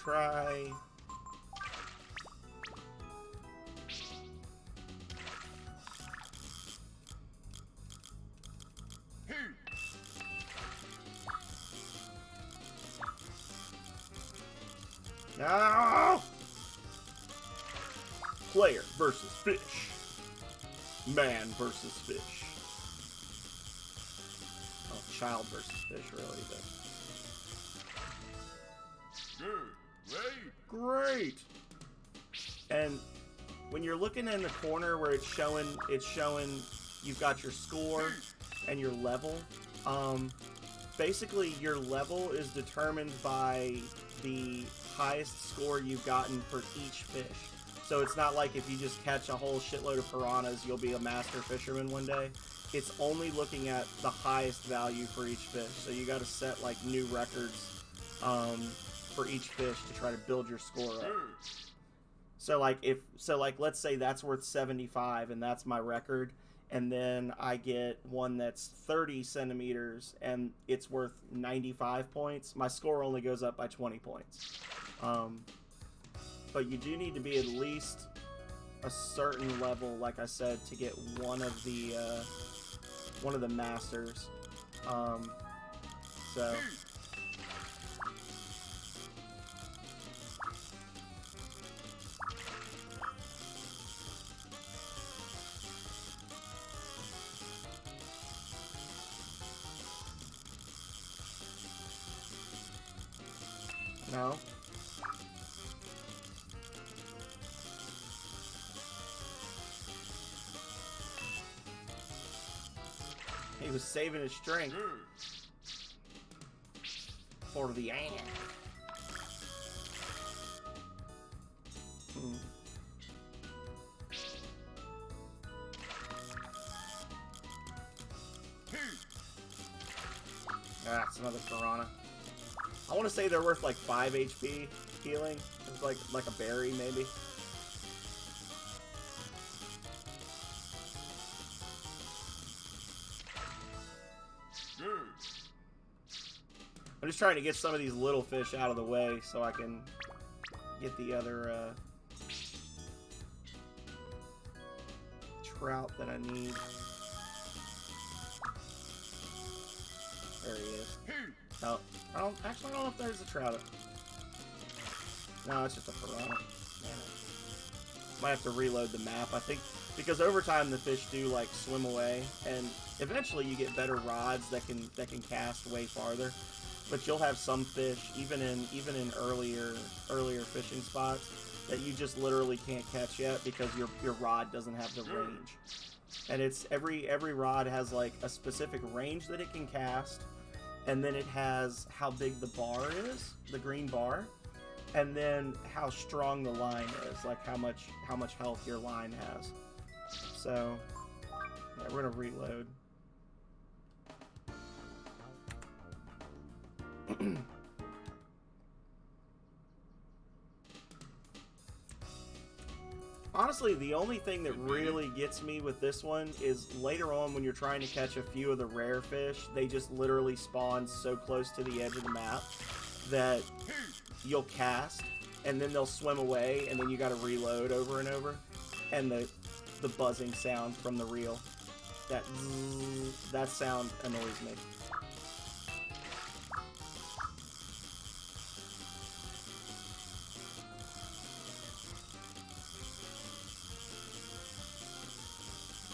Try. No! Player versus fish. Man versus fish. Oh, child versus fish, really, but... Great. And when you're looking in the corner where it's showing you've got your score and your level. Basically, your level is determined by the highest score you've gotten for each fish. So it's not like if you just catch a whole shitload of piranhas, you'll be a master fisherman one day. It's only looking at the highest value for each fish. So you got to set like new records for each fish to try to build your score up. So like let's say that's worth 75 and that's my record, and then I get one that's 30 centimeters and it's worth 95 points. My score only goes up by 20 points. But you do need to be at least a certain level, like I said, to get one of the masters. So. No. He was saving his strength for the end. Ah, it's another piranha. I want to say they're worth like 5 HP healing. It's like a berry, maybe. I'm just trying to get some of these little fish out of the way so I can get the other trout that I need. There he is. No, I don't know if there's a trout. No, it's just a piranha. Man, might have to reload the map, I think, because over time the fish do like swim away, and eventually you get better rods that can cast way farther. But you'll have some fish, even in earlier fishing spots, that you just literally can't catch yet because your rod doesn't have the range. And it's every rod has like a specific range that it can cast, and then it has how big the bar is, the green bar, and then how strong the line is, like how much health your line has. So yeah, we're gonna reload. Honestly, the only thing that really gets me with this one is later on when you're trying to catch a few of the rare fish, they just literally spawn so close to the edge of the map that you'll cast and then they'll swim away and then you gotta reload over and over. And the buzzing sound from the reel, that sound annoys me.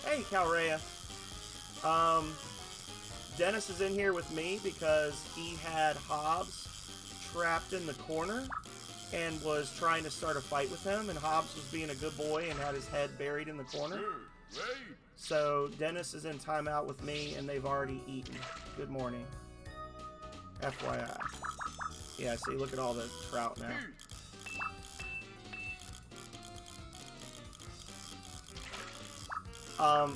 Hey, Calrea. Dennis is in here with me because he had Hobbs trapped in the corner and was trying to start a fight with him, and Hobbs was being a good boy and had his head buried in the corner. So Dennis is in timeout with me, and they've already eaten. Good morning. FYI. Yeah, see, look at all the trout now.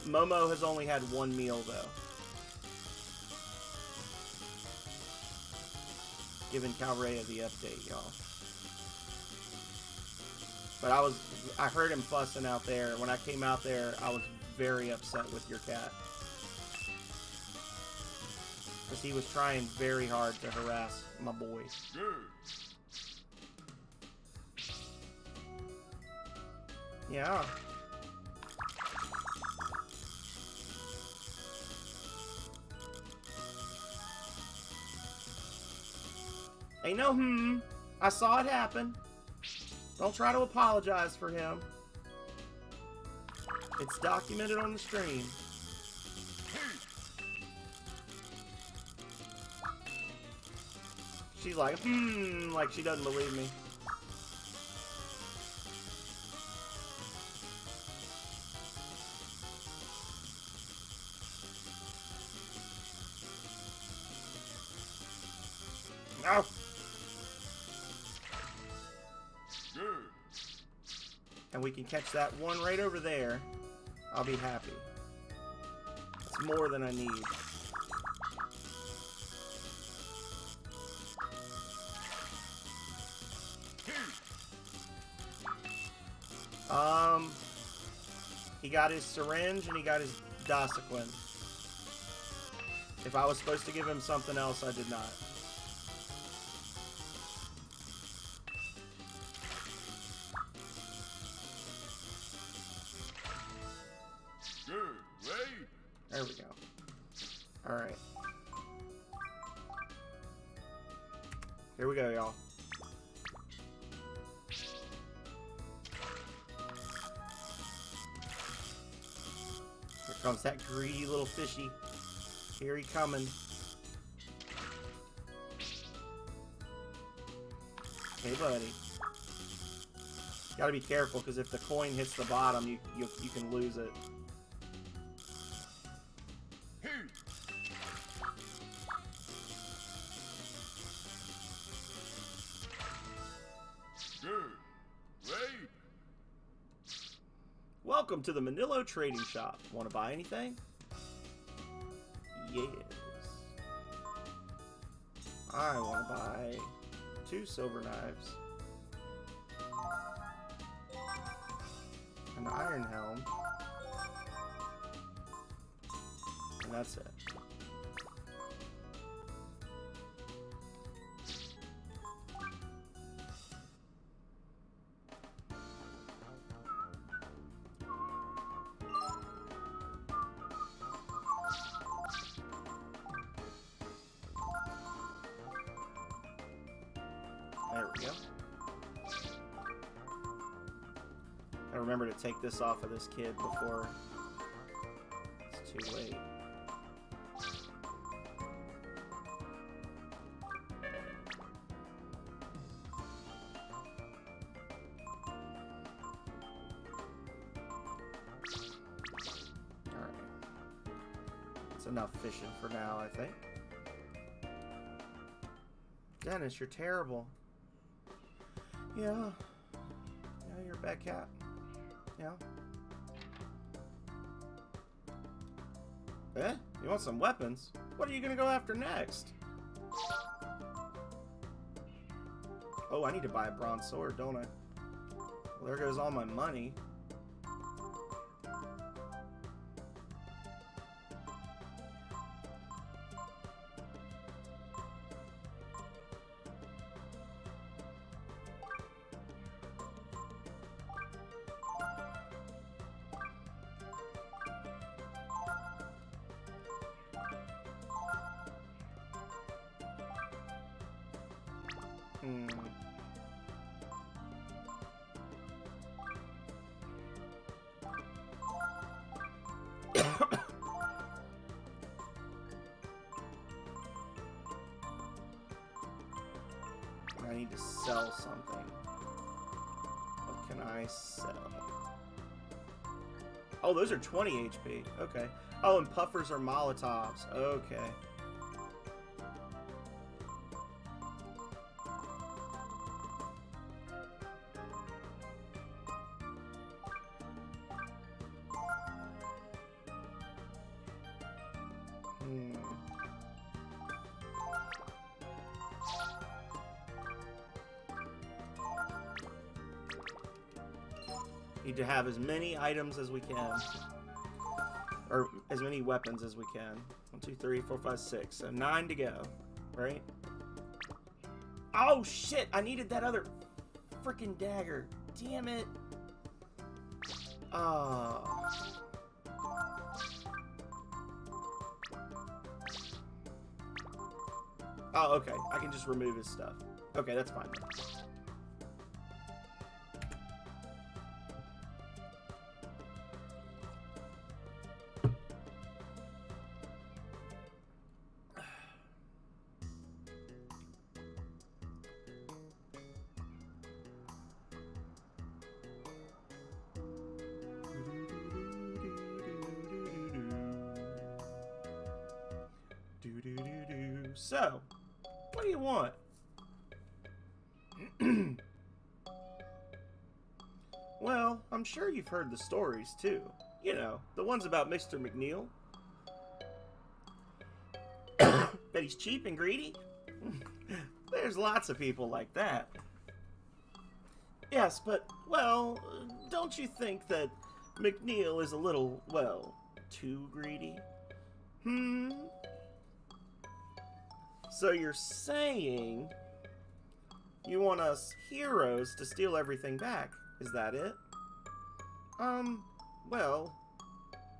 Momo has only had one meal, though. Giving Calrea the update, y'all. But I heard him fussing out there. When I came out there, I was very upset with your cat. Because he was trying very hard to harass my boy. Yeah. Ain't no I saw it happen. Don't try to apologize for him. It's documented on the stream. She's like, like she doesn't believe me. No. And we can catch that one right over there. I'll be happy. It's more than I need. He got his syringe and he got his Dasiquin. If I was supposed to give him something else, I did not. There we go. Alright. Here we go, y'all. Here comes that greedy little fishy. Here he coming. Hey, buddy. Gotta be careful, because if the coin hits the bottom, you can lose it. Welcome to the Manilo Trading Shop. Want to buy anything? Yes. I want to buy 2 silver knives, an iron helm, and that's it. There we go. I remember to take this off of this kid before it's too late. Alright. That's enough fishing for now, I think. Dennis, you're terrible. Yeah. Yeah, you're a bad cat. Yeah. Eh? You want some weapons? What are you gonna go after next? Oh, I need to buy a bronze sword, don't I? Well, there goes all my money. I need to sell something. What can I sell? Oh, those are 20 HP. Okay. Oh, and puffers are Molotovs. Okay. Need to have as many items as we can. Or as many weapons as we can. 1, 2, 3, 4, 5, 6. So 9 to go. Right? Oh, shit! I needed that other freaking dagger. Damn it. Oh. Oh, okay. I can just remove his stuff. Okay, that's fine. So, what do you want? Well, I'm sure you've heard the stories, too. You know, the ones about Mr. McNeil. Bet he's cheap and greedy? There's lots of people like that. Yes, but, well, don't you think that McNeil is a little, well, too greedy? So you're saying you want us heroes to steal everything back, is that it? Well,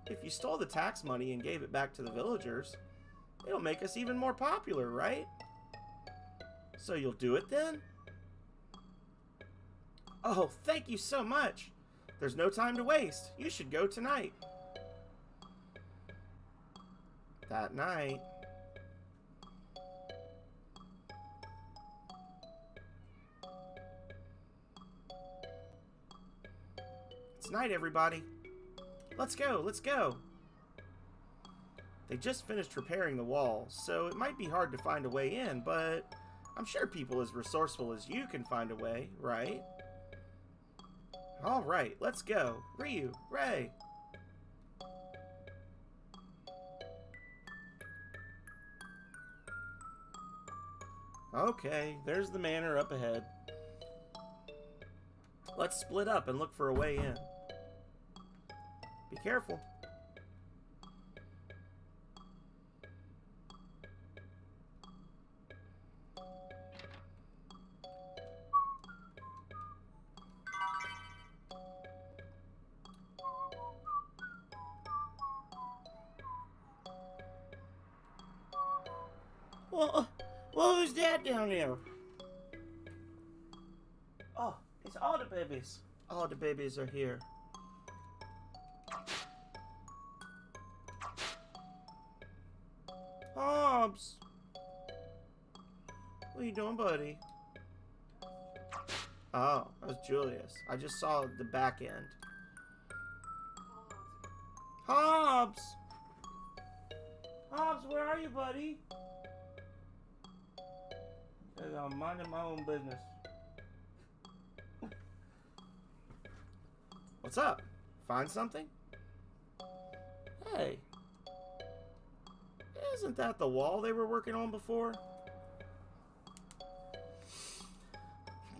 if you stole the tax money and gave it back to the villagers, it'll make us even more popular, right? So you'll do it then? Oh, thank you so much. There's no time to waste. You should go tonight. That night... Night, everybody. Let's go, let's go. They just finished repairing the wall, so it might be hard to find a way in, but I'm sure people as resourceful as you can find a way, right? Alright, let's go. Ryu, Ray. Okay, there's the manor up ahead. Let's split up and look for a way in. Be careful. Well, who's that down there? Oh, it's all the babies. All the babies are here. Hobbs! What are you doing, buddy? Oh, that was Julius. I just saw the back end. Hobbs! Hobbs, where are you, buddy? I'm minding my own business. What's up? Find something? Hey. Isn't that the wall they were working on before?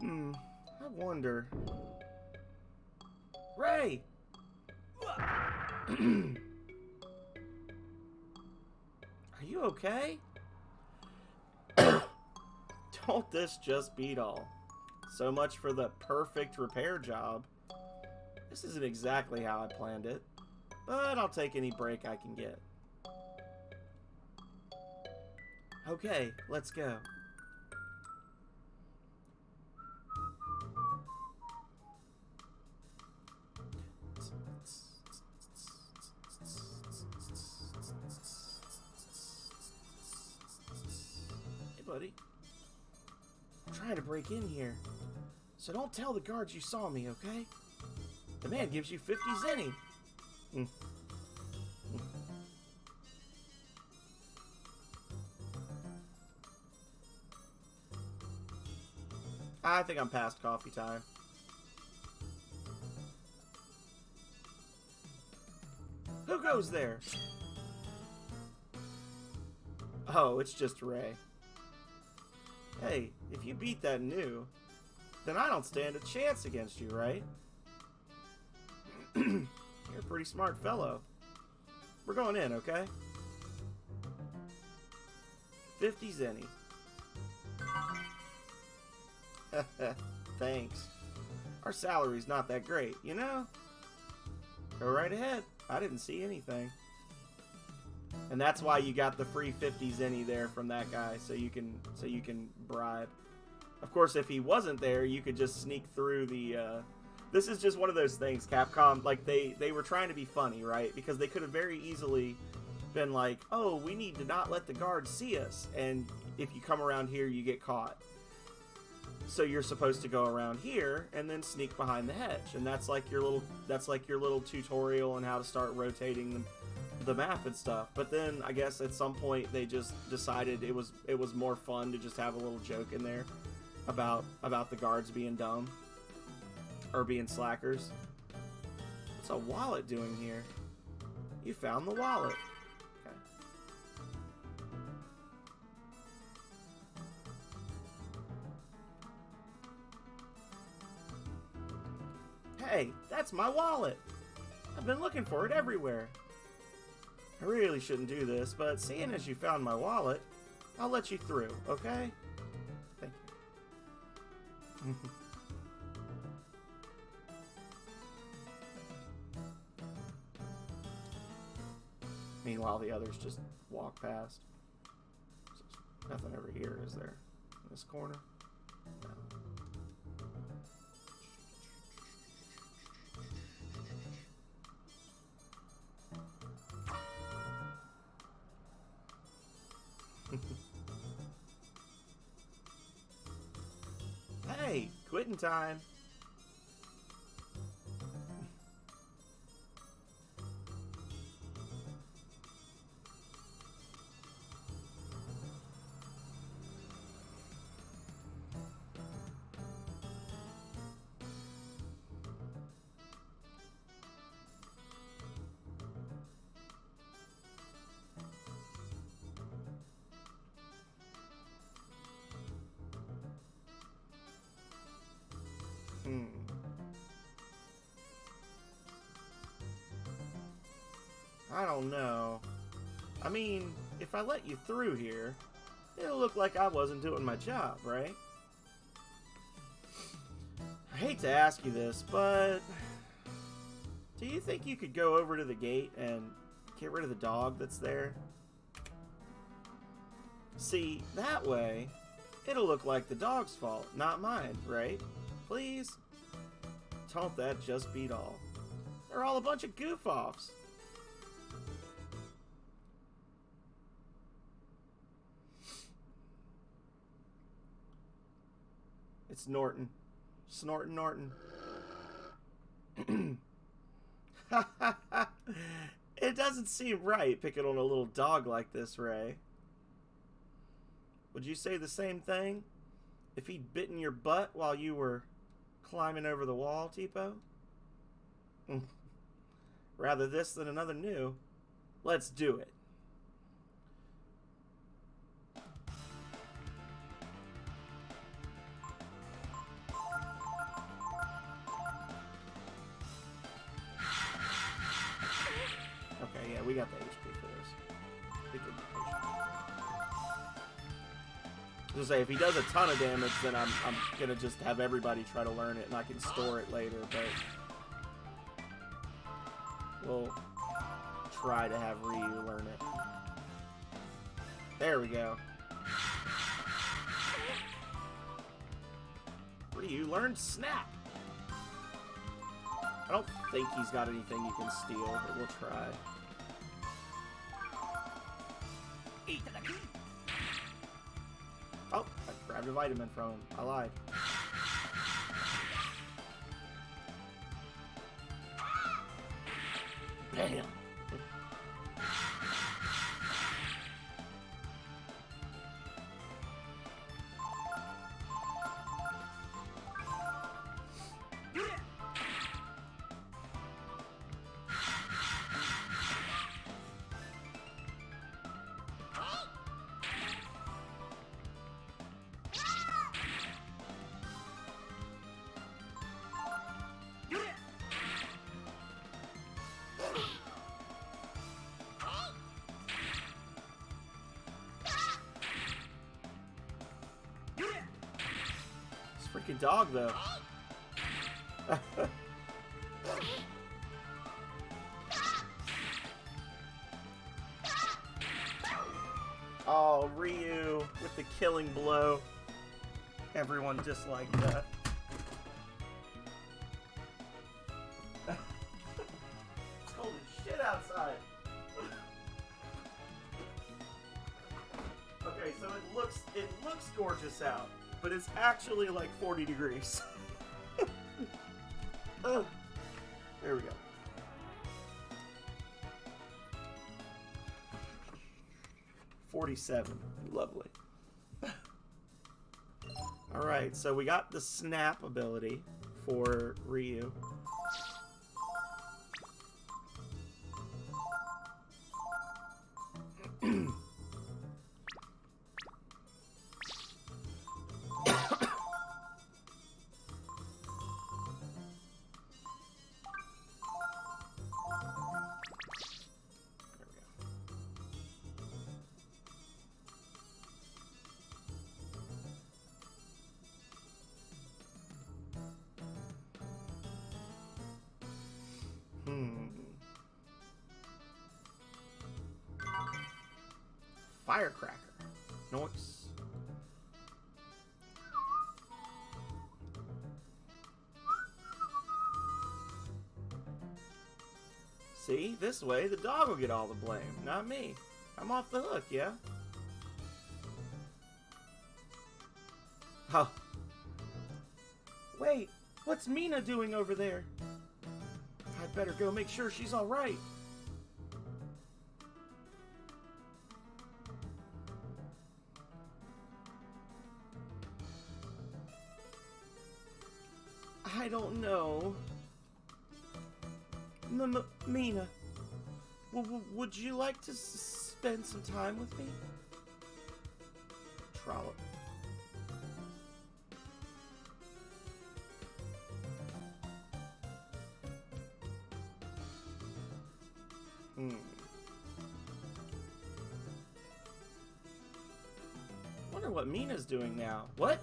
I wonder. Ray! Are you okay? Don't this just beat all? So much for the perfect repair job. This isn't exactly how I planned it, but I'll take any break I can get. Okay, let's go. Hey, buddy. I'm trying to break in here, so don't tell the guards you saw me, okay? The man gives you 50 zenny. I think I'm past coffee time. Who goes there? Oh, it's just Ray. Hey, if you beat that new, then I don't stand a chance against you, right? You're a pretty smart fellow. We're going in, okay? 50 zenny. Thanks. Our salary's not that great, you know? Go right ahead. I didn't see anything. And that's why you got the free 50 zenny there from that guy, so you can bribe. Of course, if he wasn't there, you could just sneak through the this is just one of those things, Capcom, like they were trying to be funny, right? Because they could have very easily been like, "Oh, we need to not let the guards see us, and if you come around here, you get caught." So you're supposed to go around here and then sneak behind the hedge, and that's like your little tutorial on how to start rotating the map and stuff. But then I guess at some point they just decided it was more fun to just have a little joke in there about the guards being dumb or being slackers. What's a wallet doing here? You found the wallet. Hey, that's my wallet! I've been looking for it everywhere. I really shouldn't do this, but seeing as you found my wallet, I'll let you through, okay? Thank you. Meanwhile, the others just walk past. There's nothing over here, is there? In this corner? No. Hey, quitting time. I don't know. I mean, if I let you through here, it'll look like I wasn't doing my job, right? I hate to ask you this, but do you think you could go over to the gate and get rid of the dog that's there? See, that way, it'll look like the dog's fault, not mine, right? Please? Don't that just beat all? They're all a bunch of goof-offs. It's Norton. Snortin' Norton. It doesn't seem right picking on a little dog like this, Ray. Would you say the same thing if he'd bitten your butt while you were climbing over the wall, Tipo? Rather this than another new. Let's do it. Okay, yeah, we got the HP for this. We could be patient. I was gonna say, if he does a ton of damage, then I'm gonna just have everybody try to learn it, and I can store it later, but we'll try to have Ryu learn it. There we go. Ryu learned Snap! I don't think he's got anything you can steal, but we'll try. Oh, I grabbed a vitamin from him. I lied. Damn. Freaking dog, though. Oh, Ryu with the killing blow. Everyone disliked that. Holy shit outside. Okay, so it looks gorgeous out. But it's actually like 40 degrees. Oh, there we go. $47. Lovely. Alright, so we got the snap ability for Ryu. Firecracker. Noise. See, this way the dog will get all the blame, not me. I'm off the hook, yeah? Huh. Wait, what's Mina doing over there? I'd better go make sure she's alright. I don't know. Mina, would you like to spend some time with me? Trollop. wonder what Mina's doing now. What?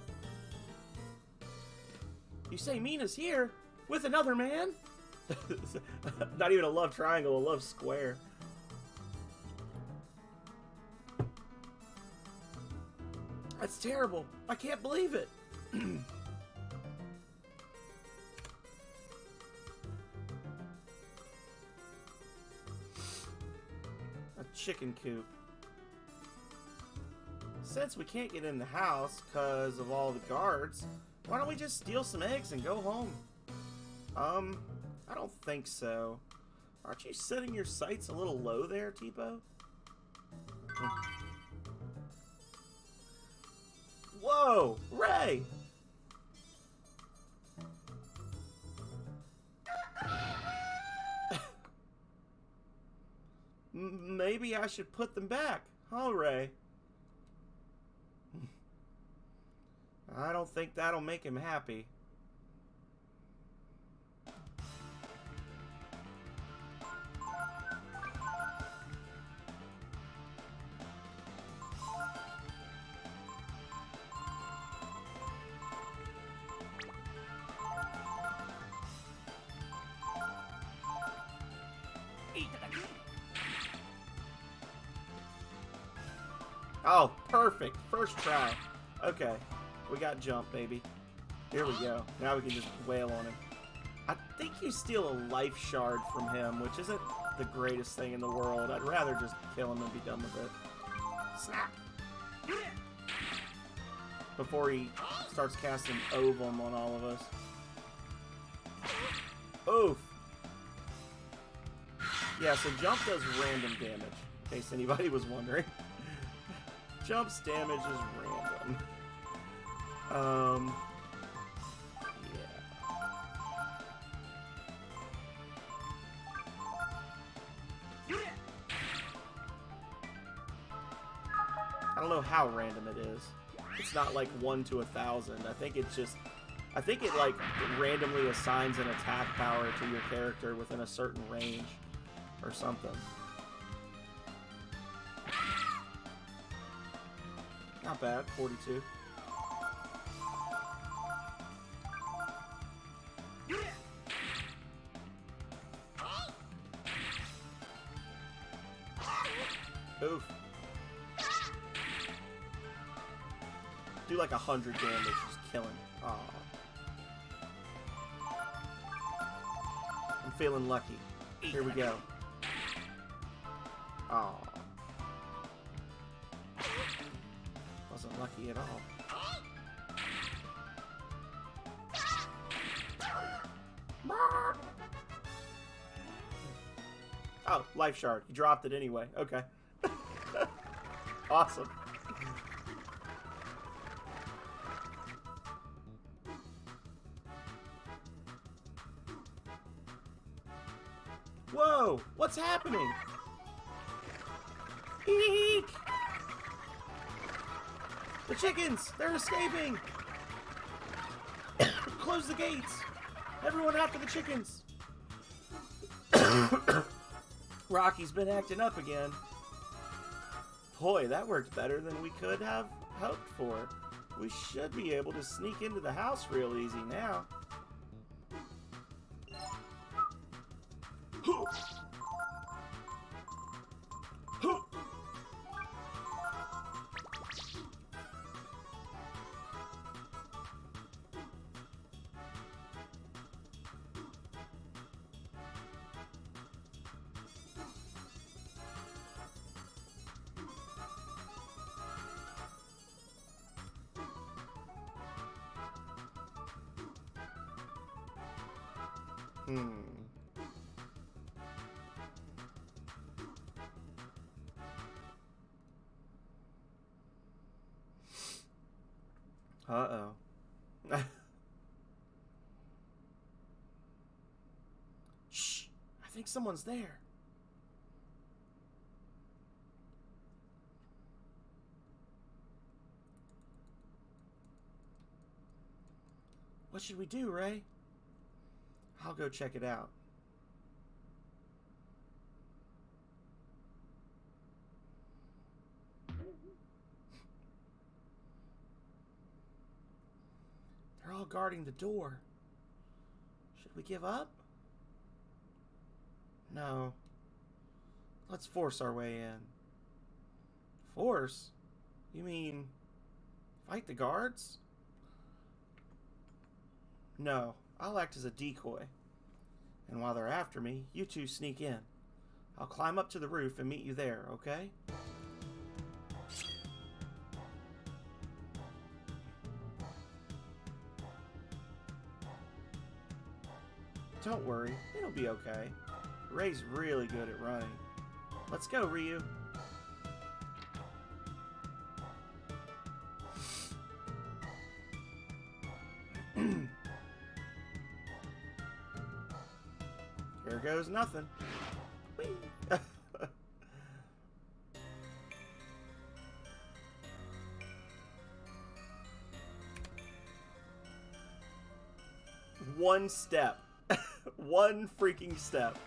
You say Mina's here? With another man? Not even a love triangle, a love square. That's terrible. I can't believe it. A chicken coop. Since we can't get in the house because of all the guards, why don't we just steal some eggs and go home? I don't think so. Aren't you setting your sights a little low there, Tipo? Whoa, Ray! Maybe I should put them back, huh, Ray? I don't think that'll make him happy. Oh, perfect. First try. Okay. We got jump, baby. Here we go. Now we can just wail on him. I think you steal a life shard from him, which isn't the greatest thing in the world. I'd rather just kill him and be done with it. Snap! Before he starts casting Ovum on all of us. Oof! Yeah, so jump does random damage, in case anybody was wondering. Jump's damage is random. Yeah. I don't know how random it is. It's not like 1 to 1,000. I think it's just... I think it like randomly assigns an attack power to your character within a certain range or something. Not bad, 42. Oof. Do like 100 damage, just killing. Aw. I'm feeling lucky. Here we go. Aw. Wasn't lucky at all. Oh, life shard. He dropped it anyway. Okay. Awesome. Whoa! What's happening? Eek! The chickens! They're escaping! Close the gates! Everyone after the chickens! Rocky's been acting up again. Boy, that worked better than we could have hoped for. We should be able to sneak into the house real easy now. Uh-oh. Shh! I think someone's there. What should we do, Ray? I'll go check it out. They're all guarding the door. Should we give up? No. Let's force our way in. Force? You mean fight the guards? No, I'll act as a decoy. And while they're after me, you two sneak in. I'll climb up to the roof and meet you there, okay? Don't worry, it'll be okay. Ray's really good at running. Let's go, Ryu. Here goes nothing. Whee! One step. One freaking step.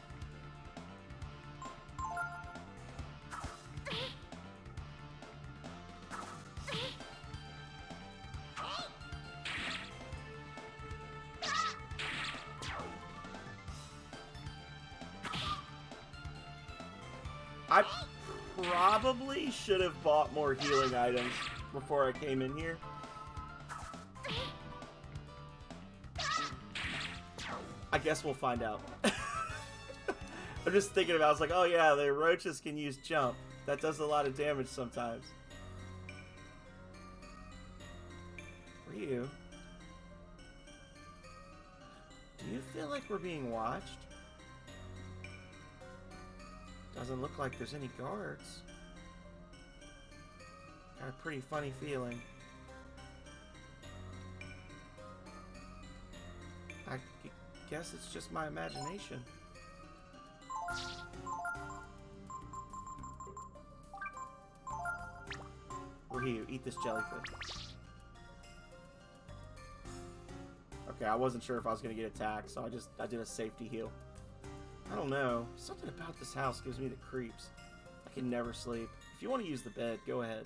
I probably should have bought more healing items before I came in here. I guess we'll find out. I'm just thinking about it. I was like, oh yeah, the roaches can use jump. That does a lot of damage sometimes. Ryu? Do you feel like we're being watched? Doesn't look like there's any guards. Got a pretty funny feeling. I guess it's just my imagination. Ryu, eat this jellyfish. Okay, I wasn't sure if I was gonna get attacked, so I did a safety heal. I don't know. Something about this house gives me the creeps. I can never sleep. If you want to use the bed, go ahead.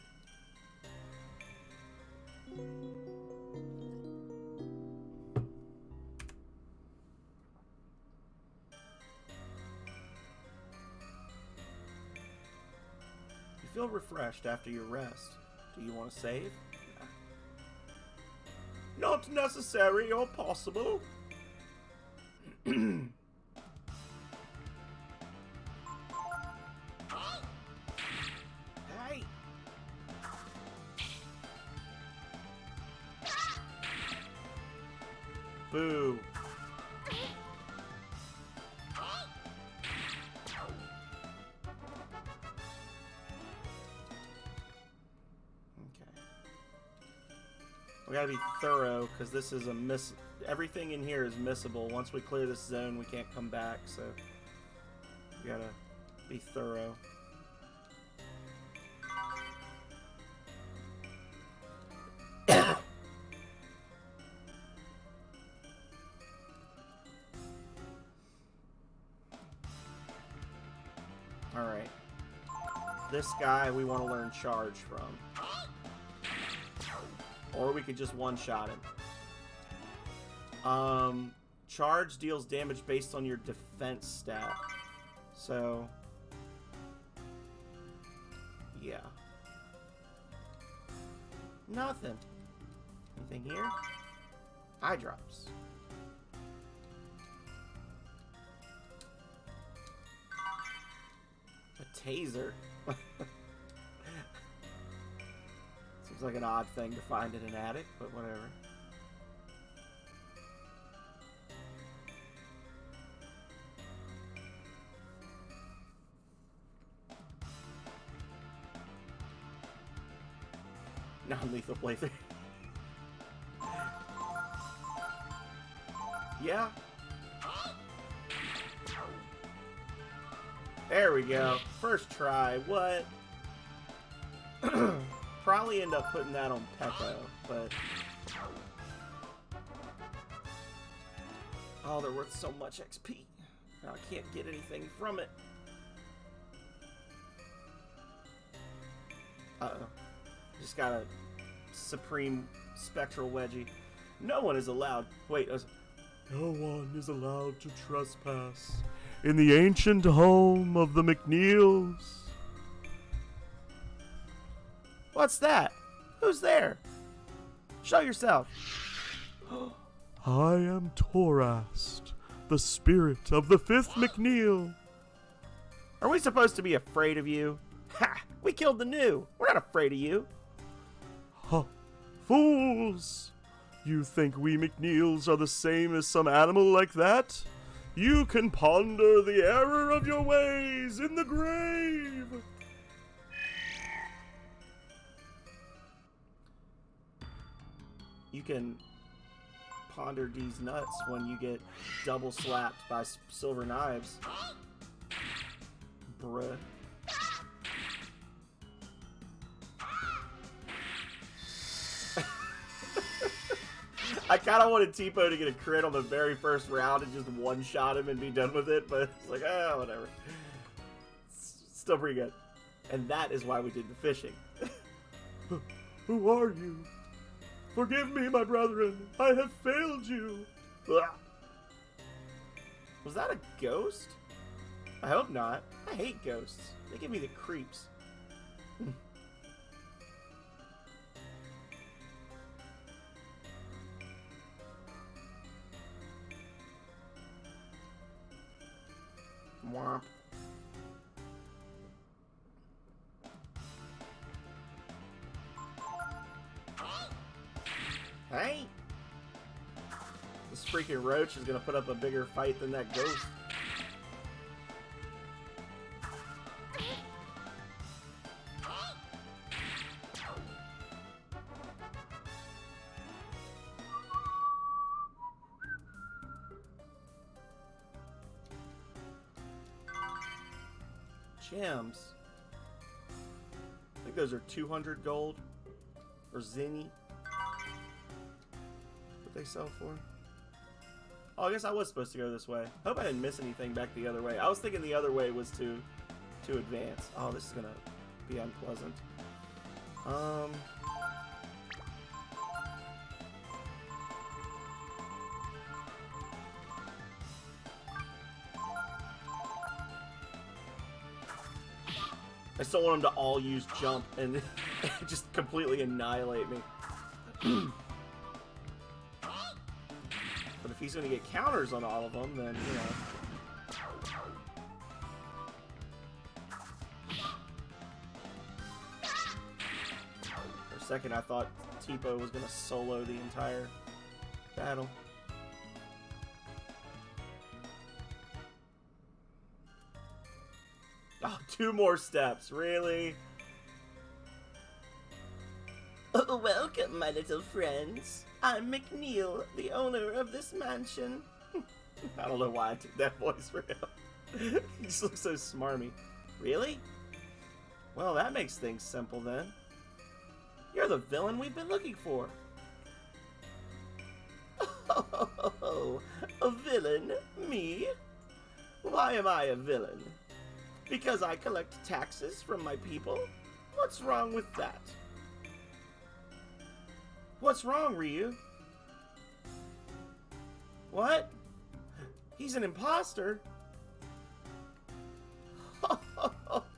You feel refreshed after your rest. Do you want to save? Not necessary or possible. Hey! Boo. We gotta be thorough, because this is a everything in here is missable. Once we clear this zone, we can't come back, so we gotta be thorough. Alright. This guy we want to learn charge from. Or we could just one-shot him. Charge deals damage based on your defense stat. So, yeah. Nothing. Anything here? Eye drops. A taser. Seems like an odd thing to find in an attic, but whatever. Non-lethal playthrough. Yeah. There we go. First try. What? Probably end up putting that on Peko, but... Oh, they're worth so much XP. Now I can't get anything from it. Uh-oh. Just got a Supreme Spectral Wedgie. No one is allowed. Wait. No one is allowed to trespass in the ancient home of the McNeils. What's that? Who's there? Show yourself. I am Torast, the spirit of the fifth McNeil. Are we supposed to be afraid of you? Ha! We killed the new. We're not afraid of you. Huh. Fools! You think we McNeils are the same as some animal like that? You can ponder the error of your ways in the grave. You can ponder these nuts when you get double slapped by silver knives. Bruh. I kind of wanted Tipo to get a crit on the very first round and just one-shot him and be done with it, but it's like, whatever. Still pretty good. And that is why we did the fishing. Who are you? Forgive me, my brethren. I have failed you. Ugh. Was that a ghost? I hope not. I hate ghosts. They give me the creeps. Womp. Hey! This freaking roach is gonna put up a bigger fight than that ghost. Gems. I think those are 200 gold. Or zinni. What they sell for? Oh, I guess I was supposed to go this way. Hope I didn't miss anything back the other way. I was thinking the other way was to advance. Oh, this is gonna be unpleasant. I still want them to all use jump and just completely annihilate me. But if he's going to get counters on all of them, then, you know. For a second, I thought Tipo was going to solo the entire battle. Oh, 2 more steps, really? Welcome, my little friends. I'm McNeil, the owner of this mansion. I don't know why I took that voice for him. He just looks so smarmy. Really? Well, that makes things simple then. You're the villain we've been looking for. Oh, a villain? Me? Why am I a villain? Because I collect taxes from my people? What's wrong with that? What's wrong, Ryu? What? He's an imposter?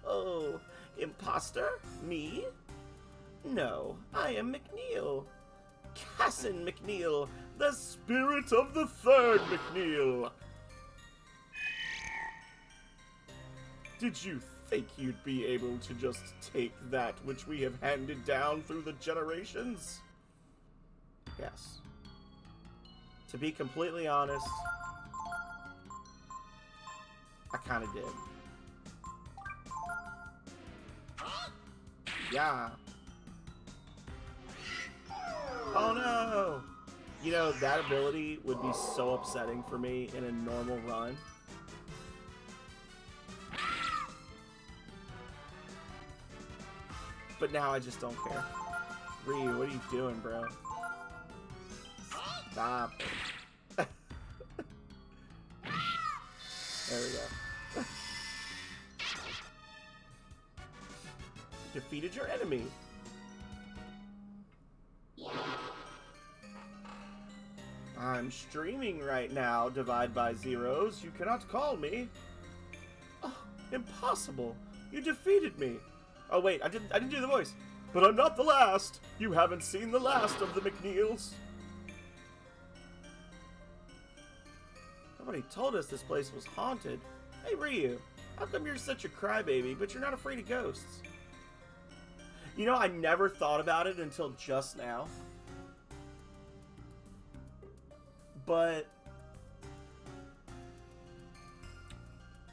Oh, imposter? Me? No, I am McNeil. Cassin McNeil, the spirit of the third McNeil. Did you think you'd be able to just take that which we have handed down through the generations? Yes. To be completely honest, I kind of did. Yeah. Oh no! You know, that ability would be so upsetting for me in a normal run. But now I just don't care. Ryu, what are you doing, bro? Stop it. There we go. Defeated your enemy. I'm streaming right now, Divide by Zeros. You cannot call me. Oh, impossible. You defeated me. Oh, wait, I didn't do the voice. But I'm not the last. You haven't seen the last of the McNeils. Nobody told us this place was haunted. Hey, Ryu, how come you're such a crybaby, but you're not afraid of ghosts? You know, I never thought about it until just now. But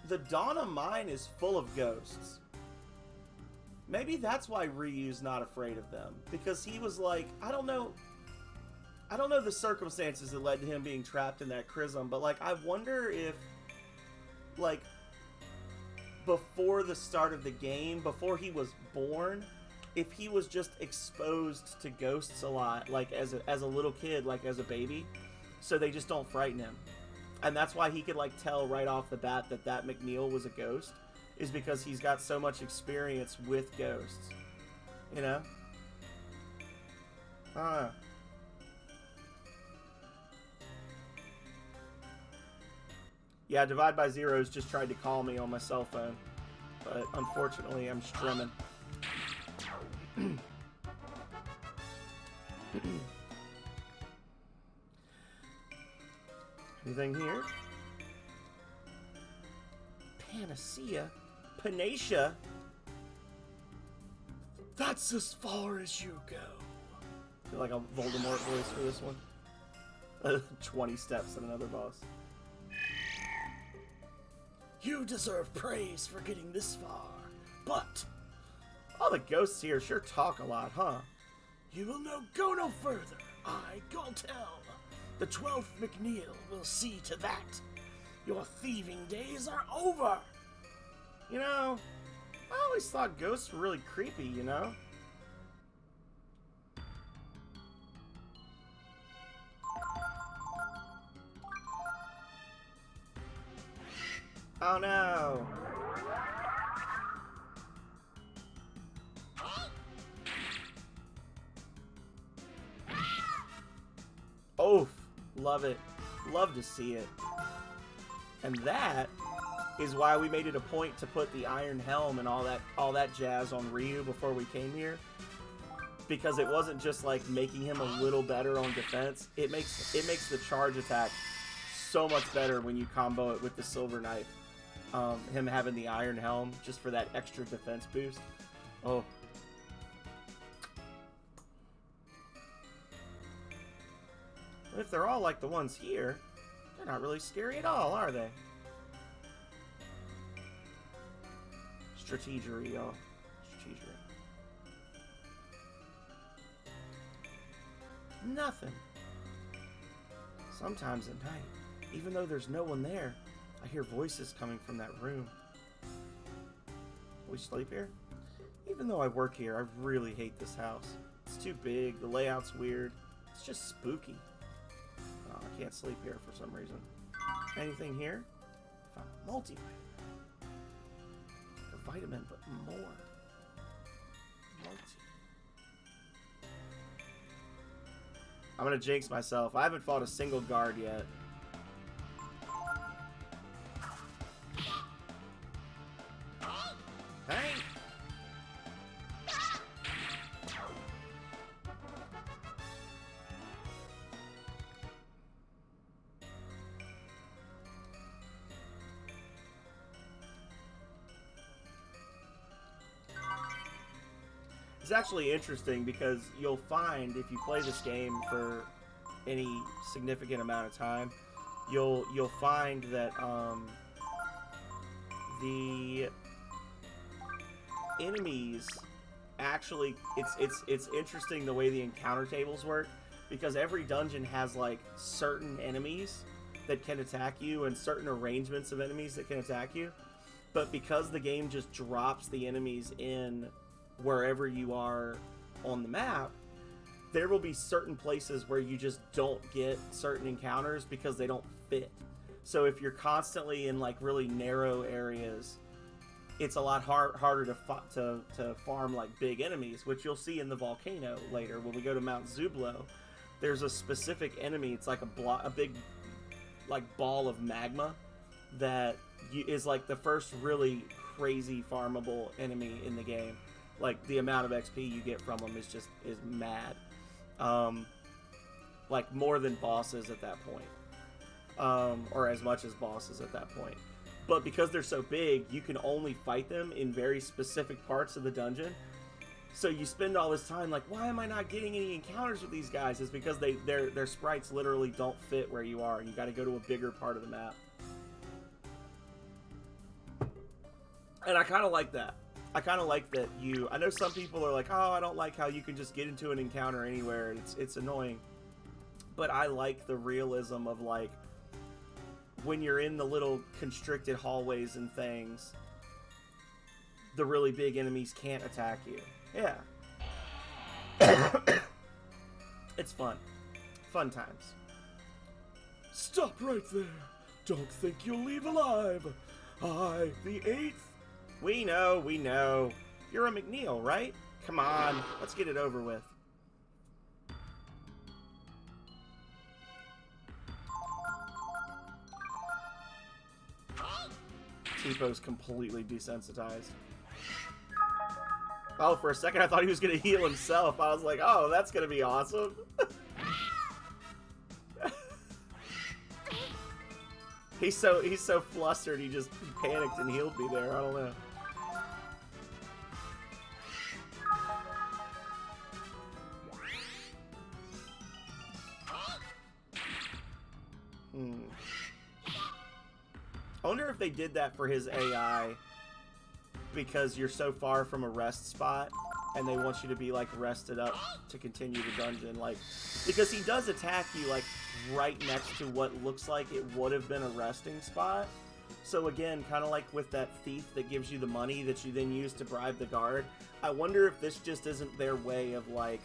the Donna mine is full of ghosts. Maybe that's why Ryu's not afraid of them. Because he was like, I don't know the circumstances that led to him being trapped in that chrism, but like I wonder if like before the start of the game, before he was born, if he was just exposed to ghosts a lot, like as a little kid, like as a baby, so they just don't frighten him. And that's why he could like tell right off the bat that McNeil was a ghost, is because he's got so much experience with ghosts. You know? I don't know. Yeah, Divide by Zeros just tried to call me on my cell phone, but unfortunately I'm streaming. Anything here? Panacea? Panacea? That's as far as you go. I feel like a Voldemort voice for this one. 20 steps and another boss. You deserve praise for getting this far, but all the ghosts here sure talk a lot, huh? You will go no further. I tell. The 12th McNeil will see to that. Your thieving days are over. You know, I always thought ghosts were really creepy, you know? Oh no! Oh, love it. Love to see it. And that is why we made it a point to put the iron helm and all that jazz on Ryu before we came here. Because it wasn't just like making him a little better on defense. It makes the charge attack so much better when you combo it with the silver knife. Him having the iron helm just for that extra defense boost. Oh. But if they're all like the ones here, they're not really scary at all, are they? Strategery, y'all. Strategery. Nothing. Sometimes at night, even though there's no one there, I hear voices coming from that room. We sleep here? Even though I work here, I really hate this house. It's too big, the layout's weird. It's just spooky. Oh, I can't sleep here for some reason. Anything here? I found a multivitamin. A vitamin, but more. I'm gonna jinx myself. I haven't fought a single guard yet. Hey! It's actually interesting because you'll find if you play this game for any significant amount of time, you'll find that the enemies actually it's interesting the way the encounter tables work, because every dungeon has like certain enemies that can attack you and certain arrangements of enemies that can attack you, but because the game just drops the enemies in wherever you are on the map, there will be certain places where you just don't get certain encounters because they don't fit. So if you're constantly in like really narrow areas, it's a lot harder to farm like big enemies, which you'll see in the volcano later when we go to Mount Zublo, there's a specific enemy. It's like a big, like, ball of magma that is like the first really crazy farmable enemy in the game. Like, the amount of XP you get from them is mad. Like, more than bosses at that point. Or as much as bosses at that point. But because they're so big, you can only fight them in very specific parts of the dungeon. So you spend all this time like, why am I not getting any encounters with these guys? It's because their sprites literally don't fit where you are, and you got to go to a bigger part of the map. And I kind of like that. I kind of like that I know some people are like, oh, I don't like how you can just get into an encounter anywhere. It's annoying. But I like the realism of, like, when you're in the little constricted hallways and things, the really big enemies can't attack you. Yeah. It's fun. Fun times. Stop right there. Don't think you'll leave alive. I, the 8th. We know. You're a McNeil, right? Come on, let's get it over with. Teepo's completely desensitized. Oh, for a second I thought he was gonna heal himself. I was like, oh, that's gonna be awesome. He's so flustered, he panicked and healed me there. I don't know. I wonder if they did that for his AI because you're so far from a rest spot and they want you to be, like, rested up to continue the dungeon. Like, because he does attack you, like, right next to what looks like it would have been a resting spot. So again, kind of like with that thief that gives you the money that you then use to bribe the guard, I wonder if this just isn't their way of, like,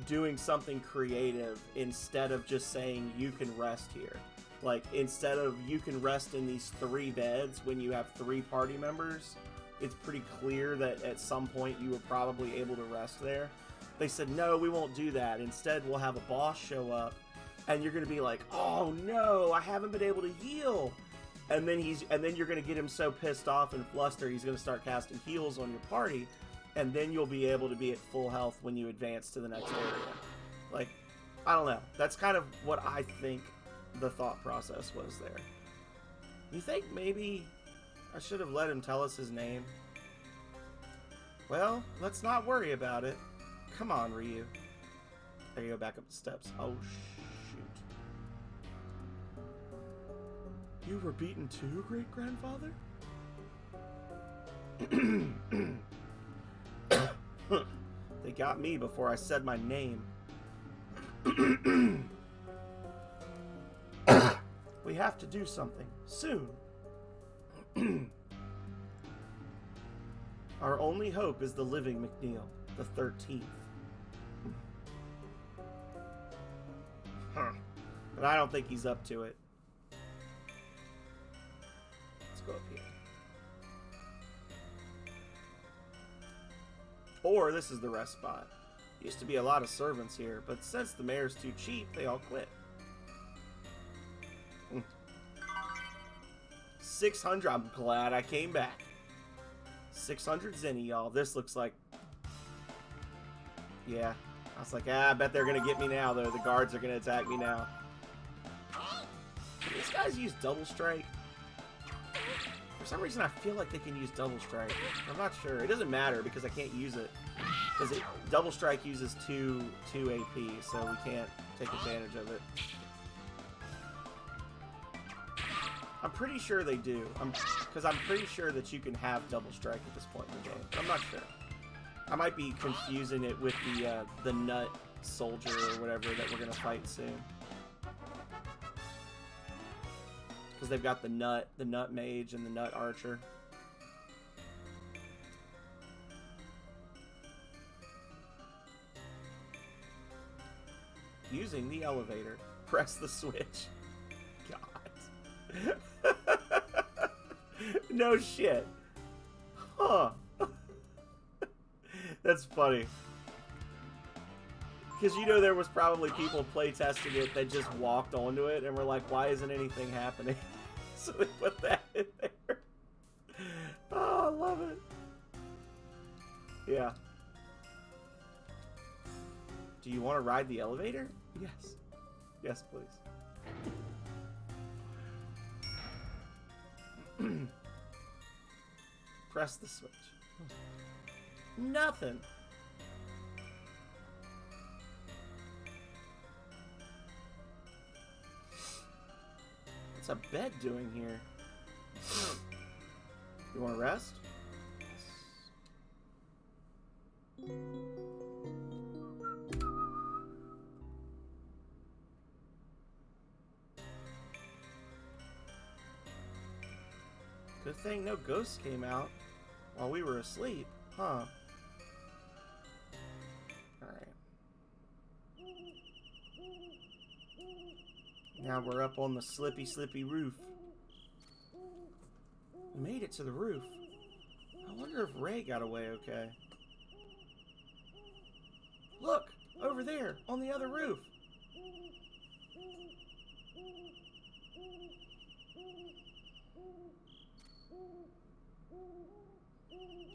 doing something creative instead of just saying you can rest here. Like, instead of you can rest in these 3 beds when you have 3 party members, it's pretty clear that at some point you were probably able to rest there. They said, no, we won't do that. Instead, we'll have a boss show up, and you're going to be like, oh no, I haven't been able to heal. And then you're going to get him so pissed off and flustered, he's going to start casting heals on your party, and then you'll be able to be at full health when you advance to the next area. Like, I don't know. That's kind of what I think the thought process was there. You think maybe I should have let him tell us his name? Well, let's not worry about it. Come on, Ryu. There you go, back up the steps. Oh, shoot. You were beaten too, great-grandfather? They got me before I said my name. We have to do something soon. Our only hope is the living McNeil, the 13th. But I don't think he's up to it. Let's go up here. Or this is the rest spot. Used to be a lot of servants here, but since the mayor's too cheap, they all quit. 600. I'm glad I came back. 600 zenny, y'all. This looks like... Yeah. I was like, I bet they're going to get me now, though. The guards are going to attack me now. Can these guys use double strike? For some reason, I feel like they can use double strike. I'm not sure. It doesn't matter because I can't use it. Because double strike uses 2 AP, so we can't take advantage of it. I'm pretty sure they do. Because I'm pretty sure that you can have double strike at this point in the game. I'm not sure. I might be confusing it with the nut soldier or whatever that we're gonna fight soon. Because they've got the nut mage and the nut archer. Using the elevator. Press the switch. God. No shit. Huh. That's funny. Because you know there was probably people playtesting it that just walked onto it and were like, why isn't anything happening? So they put that in there. Oh, I love it. Yeah. Do you want to ride the elevator? Yes. Yes, please. Press the switch. Nothing. What's a bed doing here? You want to rest? Yes. Good thing no ghosts came out while we were asleep, huh? Alright. Now we're up on the slippy roof. We made it to the roof. I wonder if Ray got away okay. Look! Over there, on the other roof!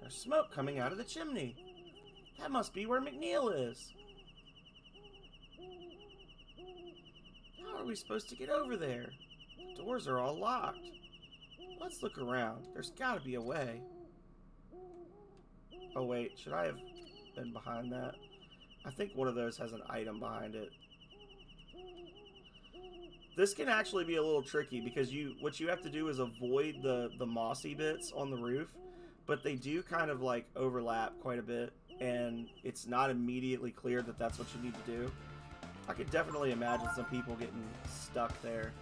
There's smoke coming out of the chimney. That must be where McNeil is. How are we supposed to get over there? The doors are all locked. Let's look around. There's gotta be a way. Oh wait, should I have been behind that? I think one of those has an item behind it. This can actually be a little tricky because what you have to do is avoid the mossy bits on the roof, but they do kind of like overlap quite a bit, and it's not immediately clear that that's what you need to do. I could definitely imagine some people getting stuck there.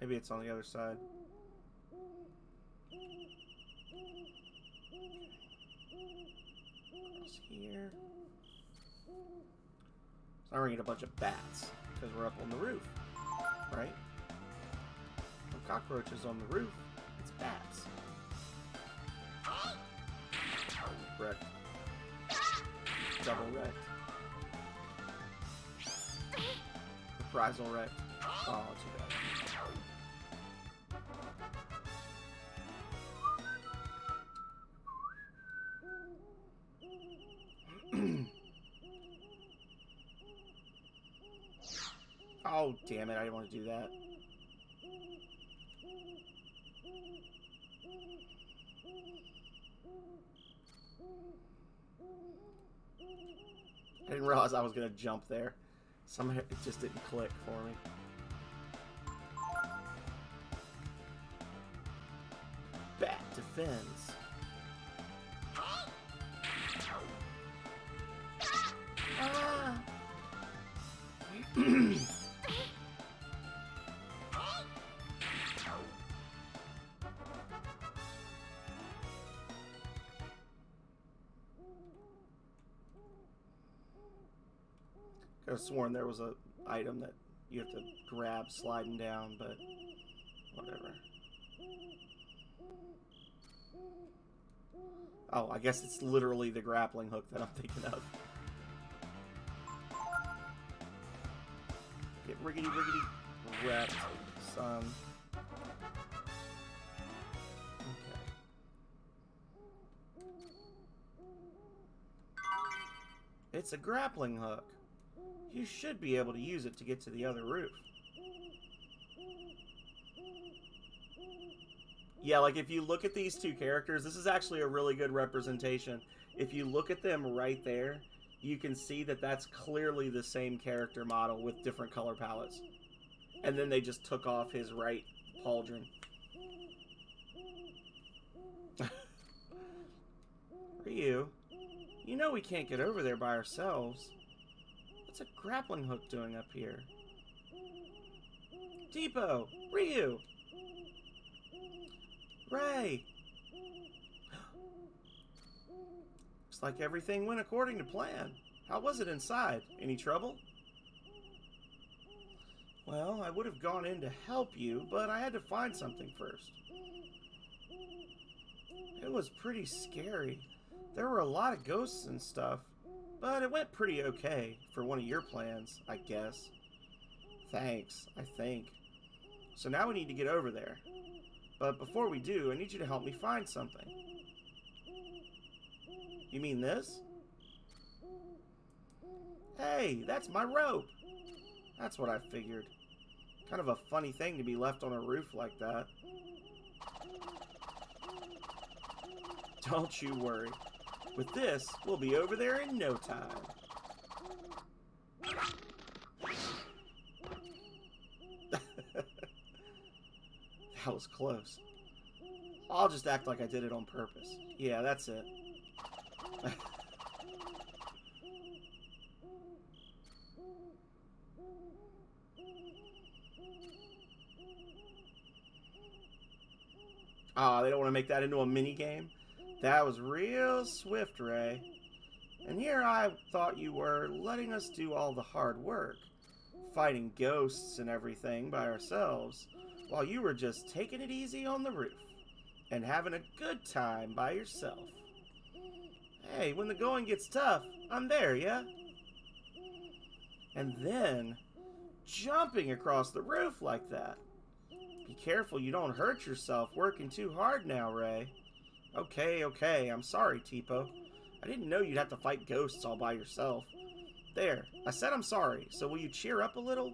Maybe it's on the other side. Across here. So now we're gonna get a bunch of bats because we're up on the roof, right? No cockroaches on the roof. It's bats. Wrecked. Double wrecked. Reprisal wrecked. Oh, too bad. Oh, damn it, I didn't want to do that. I didn't realize I was going to jump there. Somehow it just didn't click for me. Bat defends. Ah! I could have sworn there was an item that you have to grab sliding down, but whatever. Oh, I guess it's literally the grappling hook that I'm thinking of. Get riggedy wrecked, son. Okay. It's a grappling hook. You should be able to use it to get to the other roof. Yeah, like if you look at these two characters, this is actually a really good representation. If you look at them right there, you can see that that's clearly the same character model with different color palettes. And then they just took off his right pauldron. Ryu, you know we can't get over there by ourselves. What's a grappling hook doing up here? Depot! Ryu! Ray! Looks like everything went according to plan. How was it inside? Any trouble? Well, I would have gone in to help you, but I had to find something first. It was pretty scary. There were a lot of ghosts and stuff, but it went pretty okay for one of your plans, I guess. Thanks, I think. So now we need to get over there. But before we do, I need you to help me find something. You mean this? Hey, that's my rope! That's what I figured. Kind of a funny thing to be left on a roof like that. Don't you worry. With this, we'll be over there in no time. That was close. I'll just act like I did it on purpose. Yeah, that's it. They don't want to make that into a mini game? That was real swift, Ray. And here I thought you were letting us do all the hard work, fighting ghosts and everything by ourselves, while you were just taking it easy on the roof and having a good time by yourself. Hey, when the going gets tough, I'm there, yeah? And then, jumping across the roof like that. Be careful you don't hurt yourself working too hard now, Ray. Okay, I'm sorry, Tipo. I didn't know you'd have to fight ghosts all by yourself. There, I said I'm sorry, so will you cheer up a little?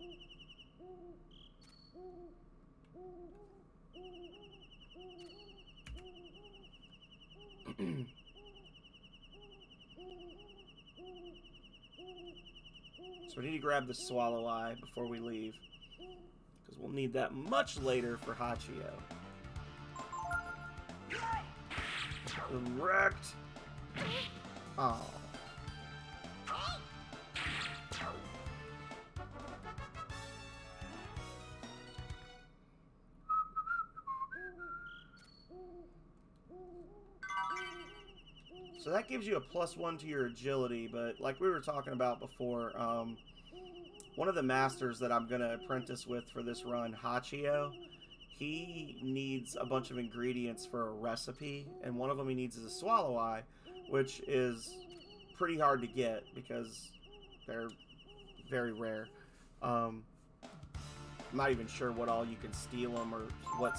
So we need to grab the Swallow Eye before we leave, because we'll need that much later for Hachio. Wrecked. Oh. So that gives you a +1 to your agility, but like we were talking about before, one of the masters that I'm going to apprentice with for this run, Hachio, he needs a bunch of ingredients for a recipe, and one of them he needs is a Swallow Eye, which is pretty hard to get because they're very rare. I'm not even sure what all you can steal them or what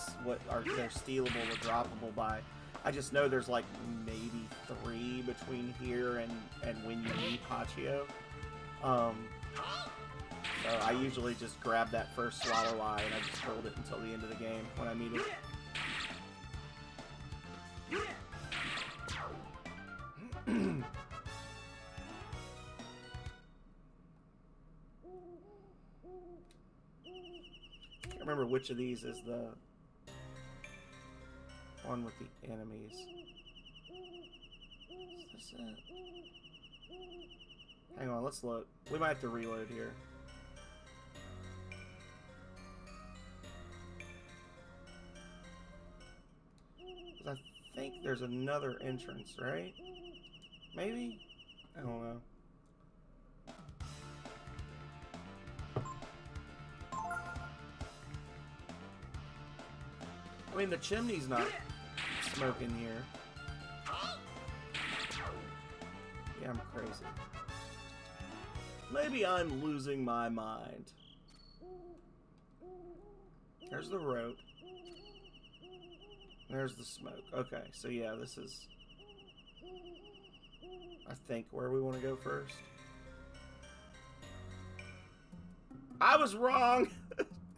are they're stealable or droppable by. I just know there's like maybe 3 between here and when you meet Hachio. So I usually just grab that first Swallow Eye and I just hold it until the end of the game when I meet it. Can't remember which of these is the one with the enemies. Is this it? Hang on, let's look. We might have to reload here. I think there's another entrance, right? Maybe? I don't know. I mean, the chimney's not smoking here. Yeah, I'm crazy. Maybe I'm losing my mind. There's the rope. There's the smoke. Okay, so yeah, this is, I think, where we want to go first. I was wrong!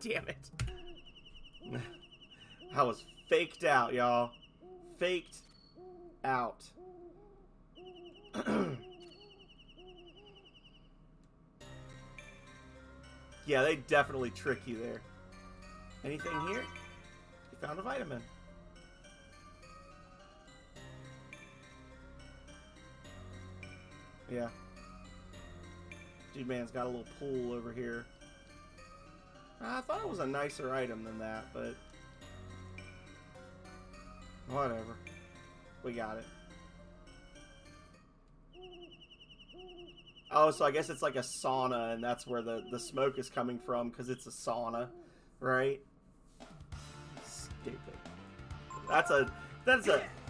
Damn it. I was faked out, y'all. Faked out. Yeah, they definitely trick you there. Anything here? You found a vitamin. Yeah. Dude man's got a little pool over here. I thought it was a nicer item than that, but Whatever. We got it. Oh, so I guess it's like a sauna, and that's where the smoke is coming from, because it's a sauna, right? Stupid. That's a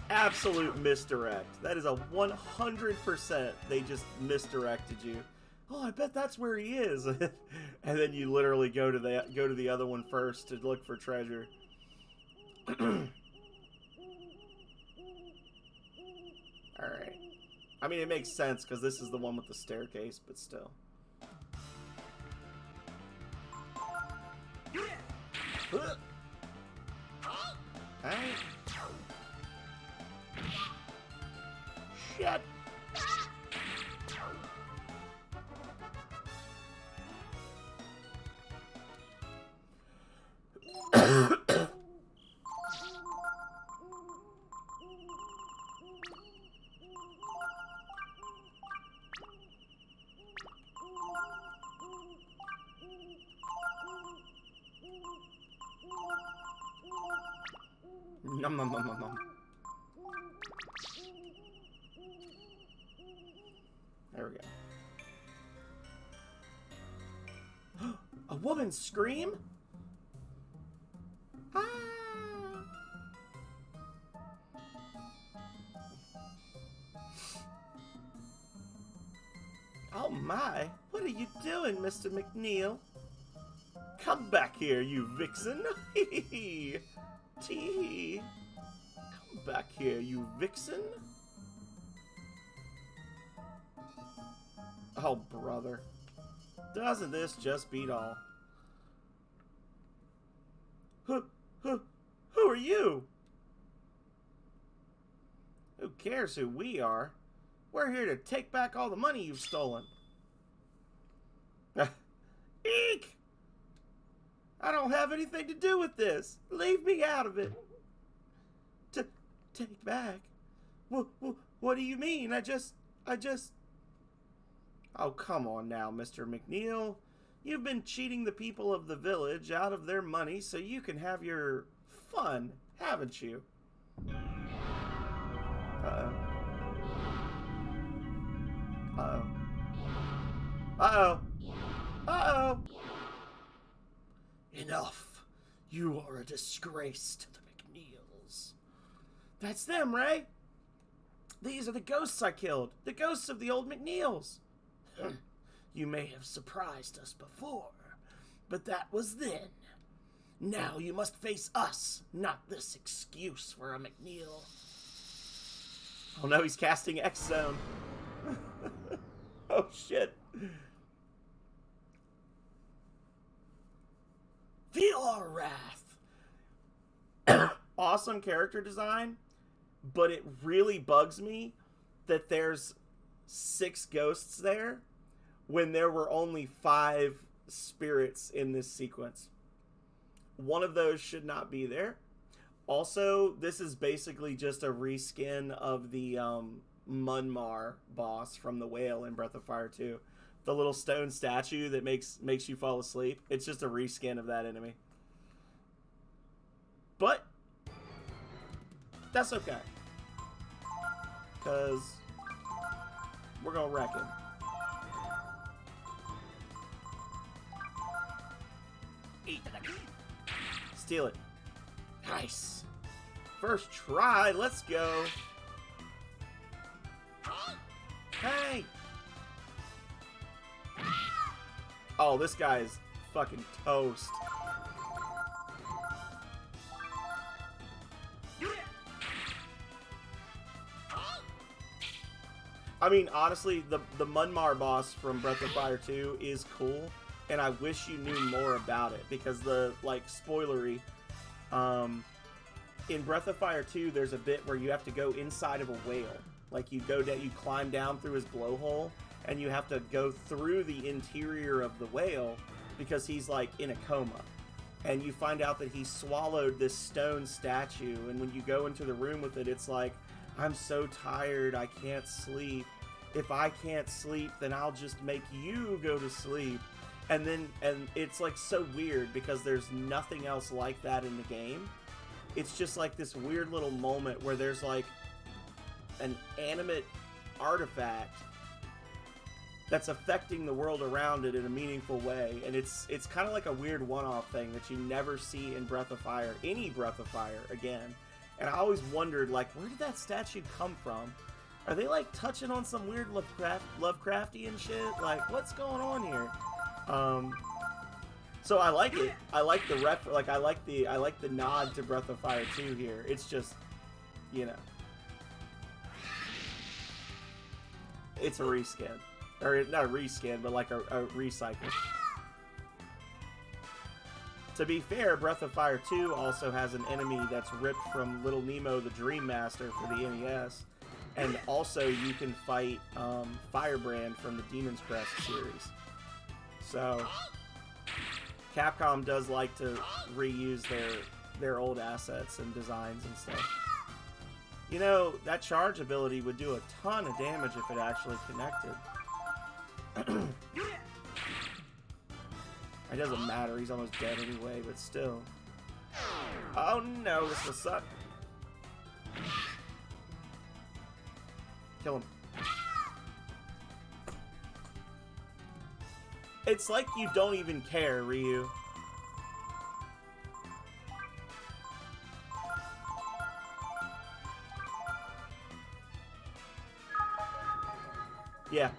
absolute misdirect. That is a 100% they just misdirected you. Oh, I bet that's where he is. And then you literally go to the other one first to look for treasure. Alright. I mean, it makes sense because this is the one with the staircase, but still. Hey. Shit. Nom nom nom nom nom. There we go. A woman's scream? Ah! Oh my, what are you doing, Mr. McNeil? Come back here, you vixen! Tee! Come back here, you vixen! Oh, brother. Doesn't this just beat all? Who are you? Who cares who we are? We're here to take back all the money you've stolen. Eek! I don't have anything to do with this. Leave me out of it. Take back? What do you mean? I just... Oh, come on now, Mr. McNeil. You've been cheating the people of the village out of their money so you can have your fun, haven't you? Uh-oh. Uh-oh. Uh-oh. Uh-oh. Enough. You are a disgrace to the McNeils. That's them, Ray. These are the ghosts I killed. The ghosts of the old McNeils. You may have surprised us before, but that was then. Now you must face us, not this excuse for a McNeil. Oh no, he's casting X-Zone. Oh shit. Feel our wrath. Awesome character design, but it really bugs me that there's 6 ghosts there when there were only 5 spirits in this sequence. One of those should not be there. Also, this is basically just a reskin of the Munmar boss from the Whale in Breath of Fire 2. The little stone statue that makes you fall asleep. It's just a reskin of that enemy. But that's okay, because we're gonna wreck him. Steal it. Nice. First try. Let's go. Hey. Oh, this guy is fucking toast. I mean, honestly, the Munmar boss from Breath of Fire 2 is cool, and I wish you knew more about it, because spoilery, in Breath of Fire 2, there's a bit where you have to go inside of a whale. Like, you climb down through his blowhole, and you have to go through the interior of the whale, because he's, like, in a coma. And you find out that he swallowed this stone statue, and when you go into the room with it, it's like, I'm so tired, I can't sleep. If I can't sleep, then I'll just make you go to sleep. And it's like so weird because there's nothing else like that in the game. it's just like this weird little moment where there's like an animate artifact that's affecting the world around it in a meaningful way, and it's kind of like a weird one-off thing that you never see in Breath of Fire, any Breath of Fire again. And I always wondered, like, where did that statue come from? Are they like touching on some weird Lovecraftian shit? Like, what's going on here? So I like it. I like the I like the nod to Breath of Fire 2 here. It's just, you know, it's a reskin. Or not a reskin, but like a recycle. To be fair, Breath of Fire 2 also has an enemy that's ripped from Little Nemo the Dream Master for the NES. And also you can fight Firebrand from the Demon's Crest series. So Capcom does like to reuse their old assets and designs and stuff. You know, that charge ability would do a ton of damage if it actually connected. It doesn't matter, he's almost dead anyway, but still. Oh no, this will suck. Kill him. It's like you don't even care, Ryu. Yeah.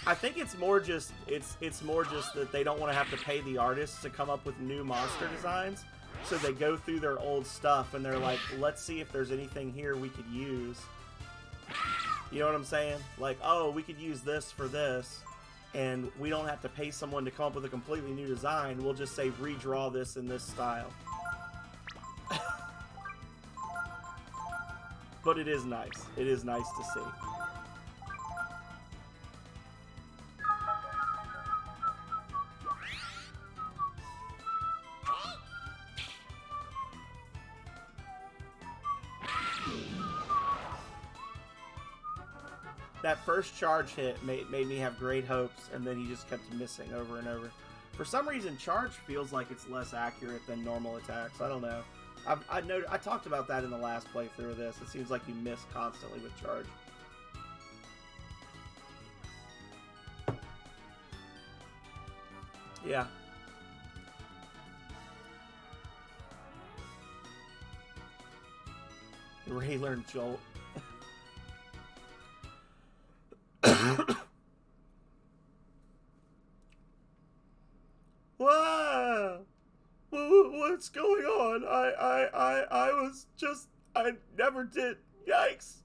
I think it's more just it's more just that they don't want to have to pay the artists to come up with new monster designs, so they go through their old stuff and they're like, let's see if there's anything here we could use. You know what I'm saying? Like, oh, we could use this for this, and we don't have to pay someone to come up with a completely new design. We'll just say redraw this in this style. But it is nice. It is nice to see. That first charge hit made me have great hopes, and then he just kept missing over and over. For some reason, charge feels like it's less accurate than normal attacks. I don't know. I talked about that in the last playthrough of this. It seems like you miss constantly with charge. Yeah. Ray learned Jolt. Wow! What's going on? I was just... I never did. Yikes!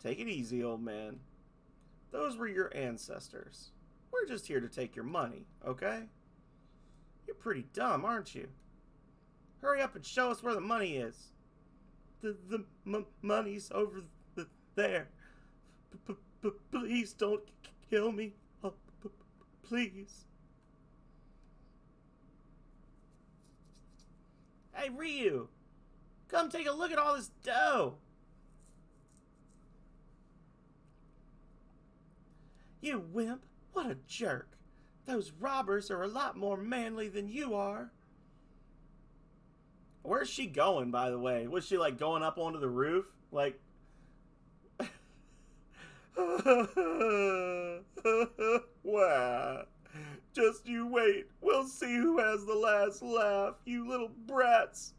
Take it easy, old man. Those were your ancestors. We're just here to take your money, okay? You're pretty dumb, aren't you? Hurry up and show us where the money is. The money's over there. Please don't kill me. Oh, please. Hey, Ryu. Come take a look at all this dough. You wimp. What a jerk. Those robbers are a lot more manly than you are. Where's she going, by the way? Was she, like, going up onto the roof? Like... Wow. Just you wait. We'll see who has the last laugh, you little brats.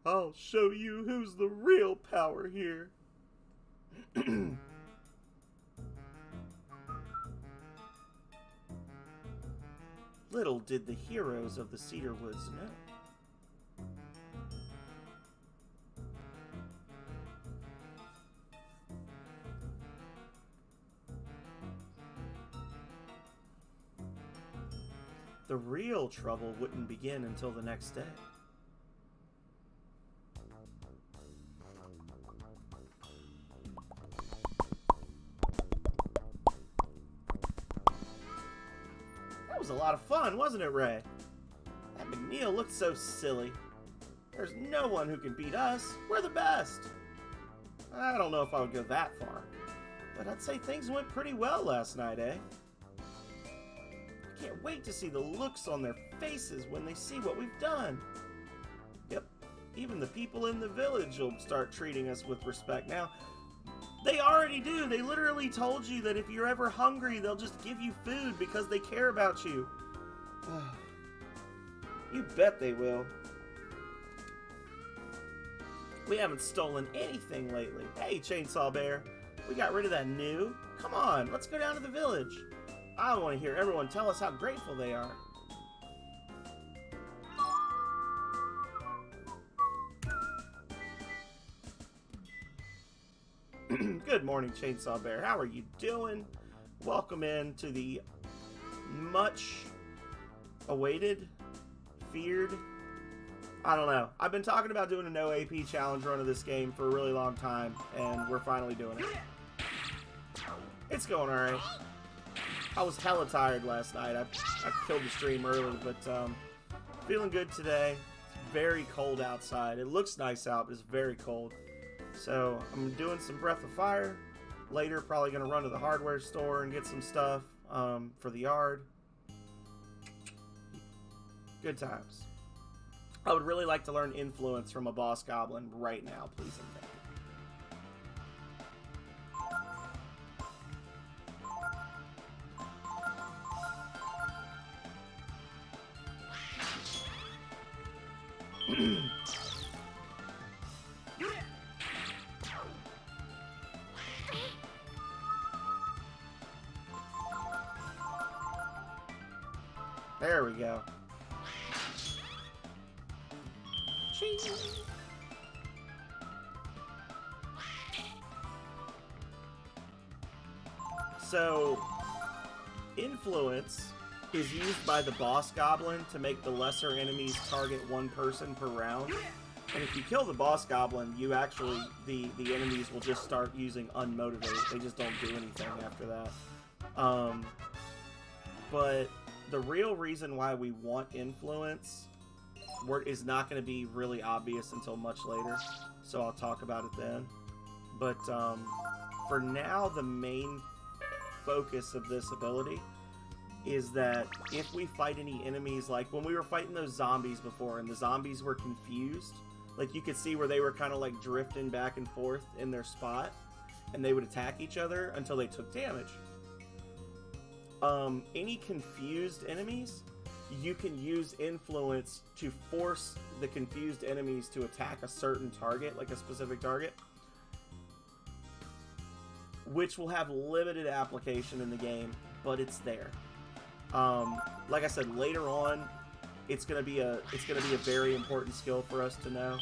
I'll show you who's the real power here. Little did the heroes of the Cedar Woods know. The real trouble wouldn't begin until the next day. That was a lot of fun, wasn't it, Ray? That McNeil looked so silly. There's no one who can beat us. We're the best. I don't know if I would go that far, but I'd say things went pretty well last night, eh? can't wait to see the looks on their faces when they see what we've done. Yep, even the people in the village will start treating us with respect now. They already do. They literally told you that if you're ever hungry, they'll just give you food because they care about you. You bet they will. We haven't stolen anything lately. Hey, Chainsaw Bear, we got rid of that new. Come on, let's go down to the village. I want to hear everyone tell us how grateful they are. Good morning, Chainsaw Bear. How are you doing? Welcome in to the much awaited, feared, I don't know. I've been talking about doing a no AP challenge run of this game for a really long time, and we're finally doing it. It's going alright. I was hella tired last night. I killed the stream early, but feeling good today. It's very cold outside. It looks nice out, but it's very cold. So I'm doing some Breath of Fire. Later, probably going to run to the hardware store and get some stuff for the yard. Good times. I would really like to learn Influence from a boss goblin right now, please and thank you. There we go. So, Influence is used by the boss goblin to make the lesser enemies target one person per round. And if you kill the boss goblin, you actually, the enemies will just start using unmotivated. They just don't do anything after that. But the real reason why we want Influence is not going to be really obvious until much later, so I'll talk about it then. But for now, the main focus of this ability is that if we fight any enemies, like when we were fighting those zombies before and the zombies were confused, like you could see where they were kind of like drifting back and forth in their spot, and they would attack each other until they took damage. Any confused enemies, you can use Influence to force the confused enemies to attack a certain target, like a specific target, which will have limited application in the game, but it's there. Like I said, later on, it's gonna be a very important skill for us to know,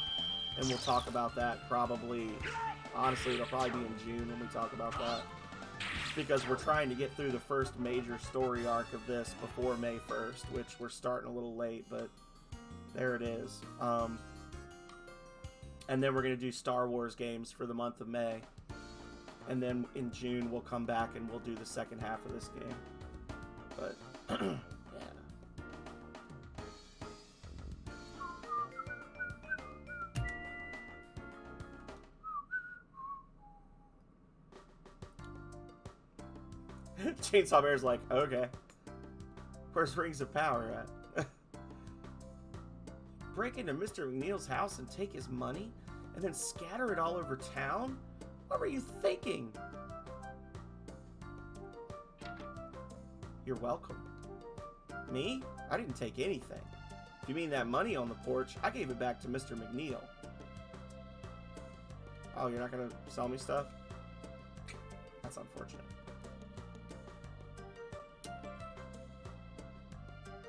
and we'll talk about that probably. Honestly, it'll probably be in June when we talk about that, because we're trying to get through the first major story arc of this before May 1st, which we're starting a little late, but there it is. And then we're going to do Star Wars games for the month of May. And then in June, we'll come back and we'll do the second half of this game. But, yeah. Chainsaw Bear's like, okay. Where's Rings of Power at? Break into Mr. McNeil's house and take his money? And then scatter it all over town? What were you thinking? You're welcome. Me? I didn't take anything. If you mean that money on the porch, I gave it back to Mr. McNeil. Oh, you're not gonna sell me stuff? That's unfortunate.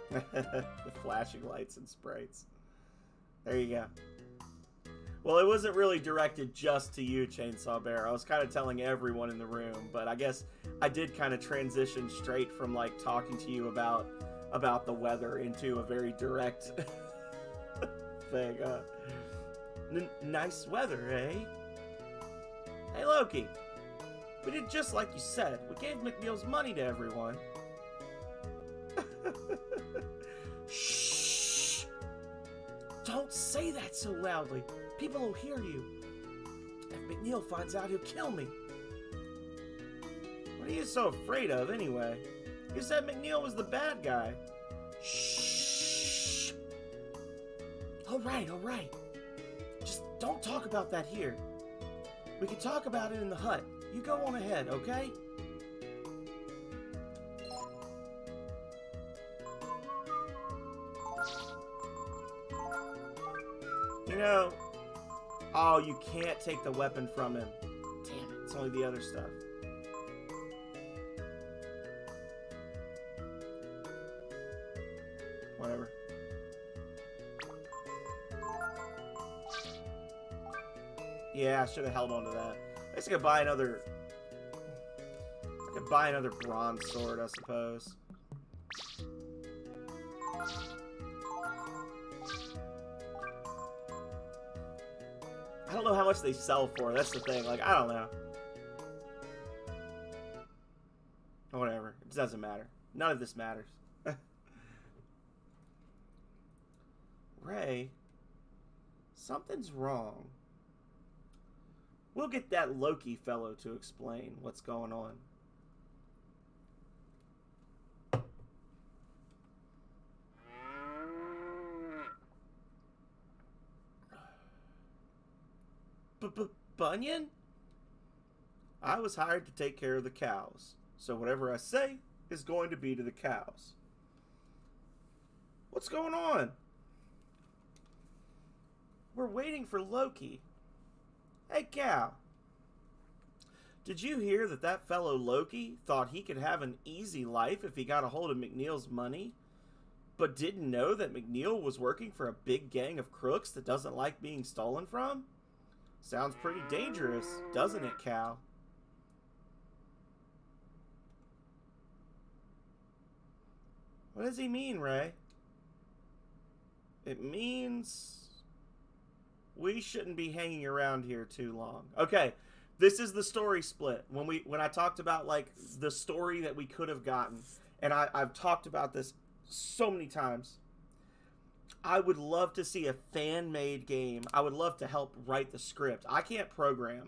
The flashing lights and sprites. There you go. Well, it wasn't really directed just to you, Chainsaw Bear. I was kind of telling everyone in the room, but I guess I did kind of transition straight from like talking to you about the weather into a very direct thing. Nice weather, eh? Hey, Loki. We did just like you said. We gave McNeil's money to everyone. Shh! Don't say that so loudly. People will hear you. If McNeil finds out, he'll kill me. What are you so afraid of, anyway? You said McNeil was the bad guy. Shh. All right. Just don't talk about that here. We can talk about it in the hut. You go on ahead, okay? You know... Oh, you can't take the weapon from him. Damn it, it's only the other stuff. Whatever. Yeah, I should have held on to that. I guess I could buy another... I could buy another bronze sword, I suppose. I don't know how much they sell for. That's the thing. Like, I don't know. Whatever. It doesn't matter. None of this matters. Ray, something's wrong. We'll get that Loki fellow to explain what's going on. Bunyan? I was hired to take care of the cows, so whatever I say is going to be to the cows. What's going on? We're waiting for Loki. Hey, cow. Did you hear that that fellow Loki thought he could have an easy life if he got a hold of McNeil's money, but didn't know that McNeil was working for a big gang of crooks that doesn't like being stolen from? Sounds pretty dangerous, doesn't it, cow? What does he mean, Ray? It means we shouldn't be hanging around here too long. Okay, this is the story split. When I talked about like the story that we could have gotten, and I've talked about this so many times. I would love to see a fan-made game. I would love to help write the script. I can't program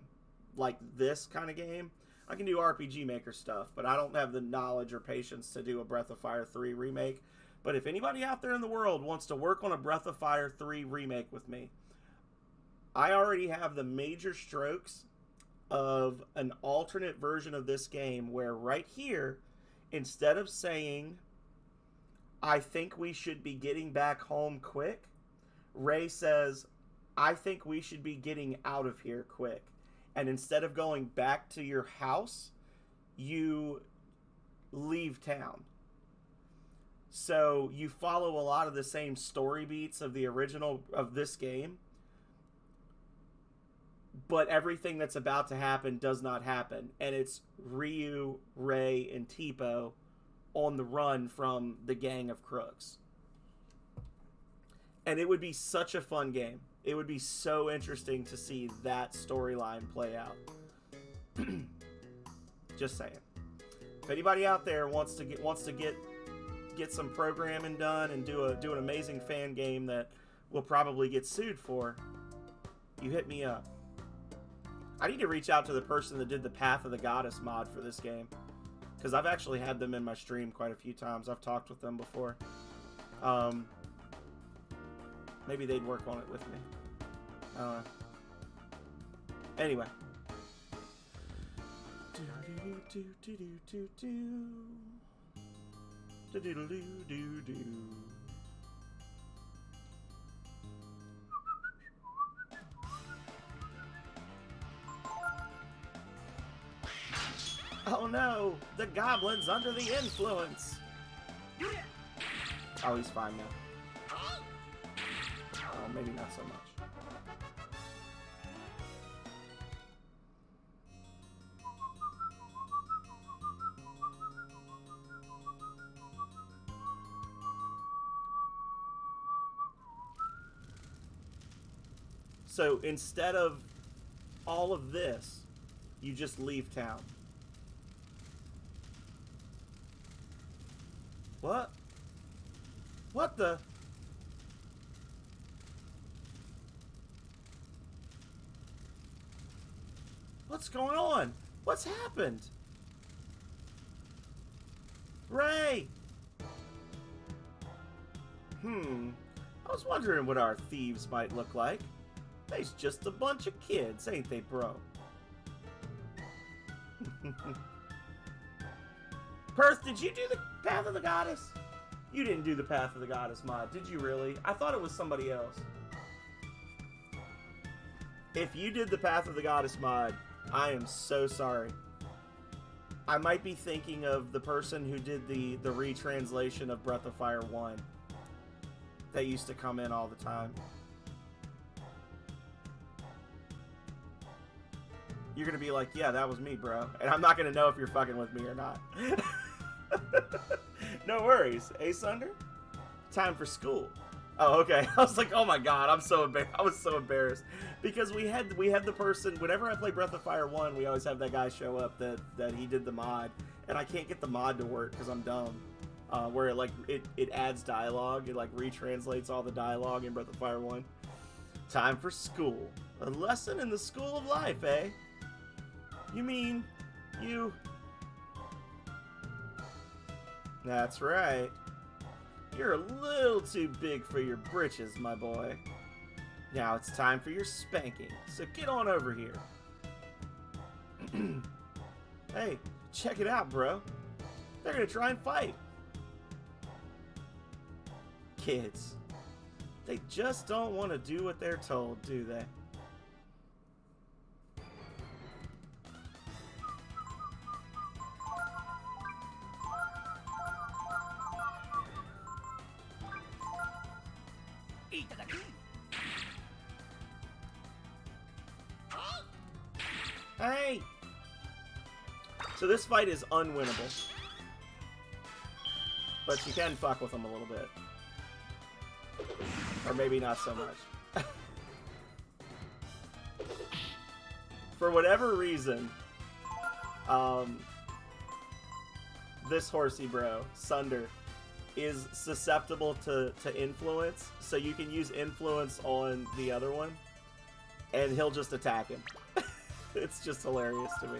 like this kind of game. I can do RPG Maker stuff, but I don't have the knowledge or patience to do a Breath of Fire 3 remake. But if anybody out there in the world wants to work on a Breath of Fire 3 remake with me, I already have the major strokes of an alternate version of this game where right here, instead of saying, I think we should be getting back home quick, Ray says, I think we should be getting out of here quick. And instead of going back to your house, you leave town. So you follow a lot of the same story beats of the original of this game, but everything that's about to happen does not happen. And it's Ryu, Ray, and Teepo on the run from the gang of crooks. And it would be such a fun game. It would be so interesting to see that storyline play out. Just saying. If anybody out there wants to get some programming done and do an amazing fan game that we'll probably get sued for, you hit me up. I need to reach out to the person that did the Path of the Goddess mod for this game, because I've actually had them in my stream quite a few times. I've talked with them before. Maybe they'd work on it with me. I don't know. Anyway. Oh no! The goblin's under the influence! Oh, he's fine now. Oh, maybe not so much. So instead of all of this, you just leave town. What? What the? What's going on? What's happened? Ray! I was wondering what our thieves might look like. They's just a bunch of kids, ain't they, bro? Perth, did you do the Path of the Goddess? You didn't do the Path of the Goddess mod, did you really? I thought it was somebody else. If you did the Path of the Goddess mod, I am so sorry. I might be thinking of the person who did the retranslation of Breath of Fire 1. That used to come in all the time. You're gonna be like, yeah, that was me, bro. And I'm not gonna know if you're fucking with me or not. No worries. Asunder? Time for school. Oh, okay. I was like, oh my god, I'm so embarrassed. I was so embarrassed. Because we had the person, whenever I play Breath of Fire 1, we always have that guy show up that he did the mod. And I can't get the mod to work because I'm dumb. Where it adds dialogue, it like retranslates all the dialogue in Breath of Fire 1. Time for school. A lesson in the school of life, eh? You mean you... That's right. You're a little too big for your britches, my boy. Now it's time for your spanking, so get on over here. Hey, check it out, bro. They're gonna try and fight. Kids. They just don't want to do what they're told, do they? Hey! So this fight is unwinnable. But you can fuck with them a little bit. Or maybe not so much. For whatever reason, this horsey bro, Sunder, is susceptible to influence, so you can use influence on the other one, and he'll just attack him. It's just hilarious to me.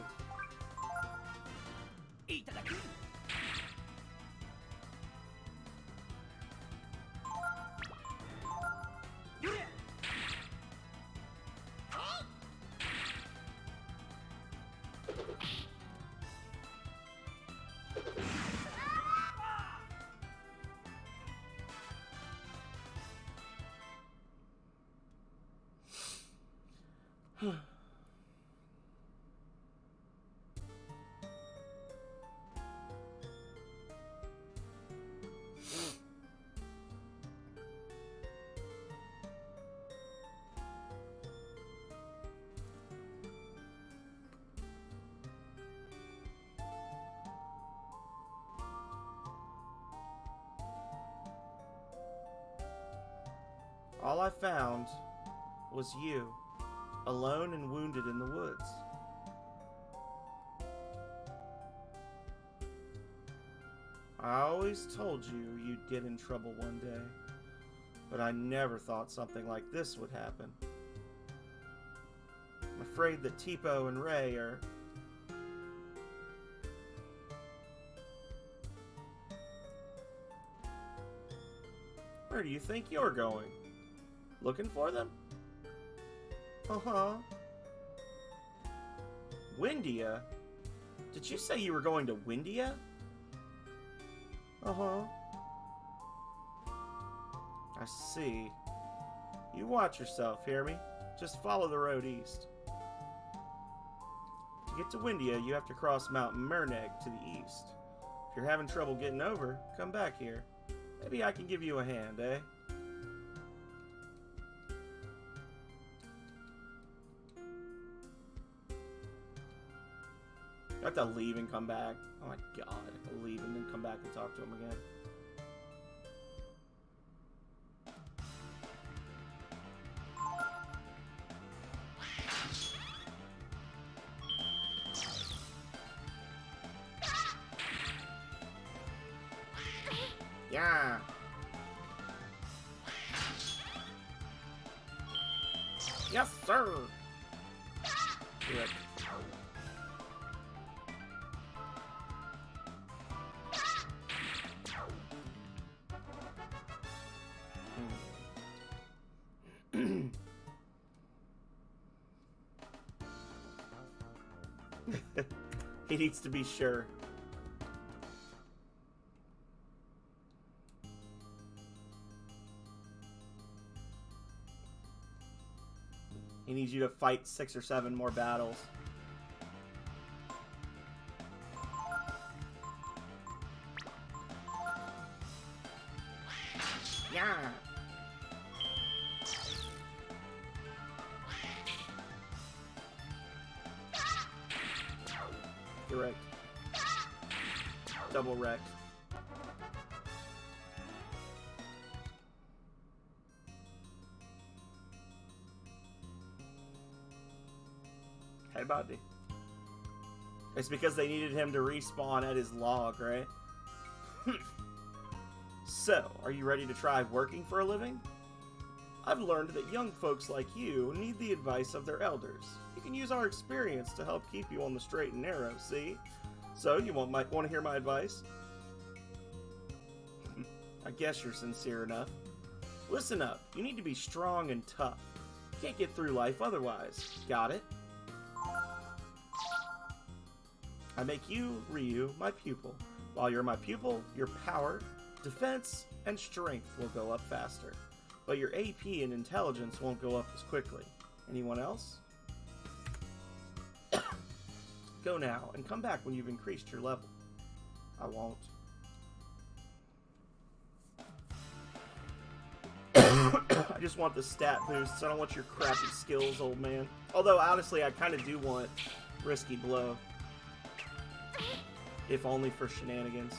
All I found was you, alone and wounded in the woods. I always told you you'd get in trouble one day, but I never thought something like this would happen. I'm afraid that Tipo and Ray are... Where do you think you're going? Looking for them? Uh-huh. Windia? Did you say you were going to Windia? Uh-huh. I see. You watch yourself, hear me? Just follow the road east. To get to Windia, you have to cross Mount Merneg to the east. If you're having trouble getting over, come back here. Maybe I can give you a hand, eh? I have to leave and come back. Oh my god, I have to leave and then come back and talk to him again. Yeah. Yes, sir. Do it. He needs to be sure. He needs you to fight 6 or 7 more battles. Yeah. Correct. Double wrecked. Hey, buddy. It's because they needed him to respawn at his log, right? So, are you ready to try working for a living? I've learned that young folks like you need the advice of their elders. You can use our experience to help keep you on the straight and narrow, see? So, you might want to hear my advice? I guess you're sincere enough. Listen up. You need to be strong and tough. You can't get through life otherwise. Got it? I make you, Ryu, my pupil. While you're my pupil, your power, defense, and strength will go up faster. But your AP and intelligence won't go up as quickly. Anyone else? Go now, and come back when you've increased your level. I won't. I just want the stat boosts. I don't want your crappy skills, old man. Although, honestly, I kind of do want Risky Blow. If only for shenanigans.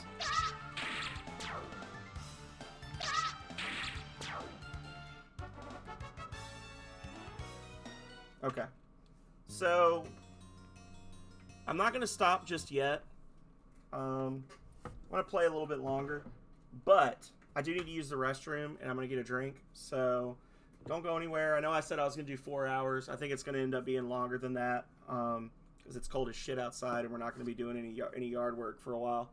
Okay. So, I'm not going to stop just yet. I want to play a little bit longer. But, I do need to use the restroom, and I'm going to get a drink. So, don't go anywhere. I know I said I was going to do 4 hours. I think it's going to end up being longer than that. Because it's cold as shit outside, and we're not going to be doing any yard work for a while.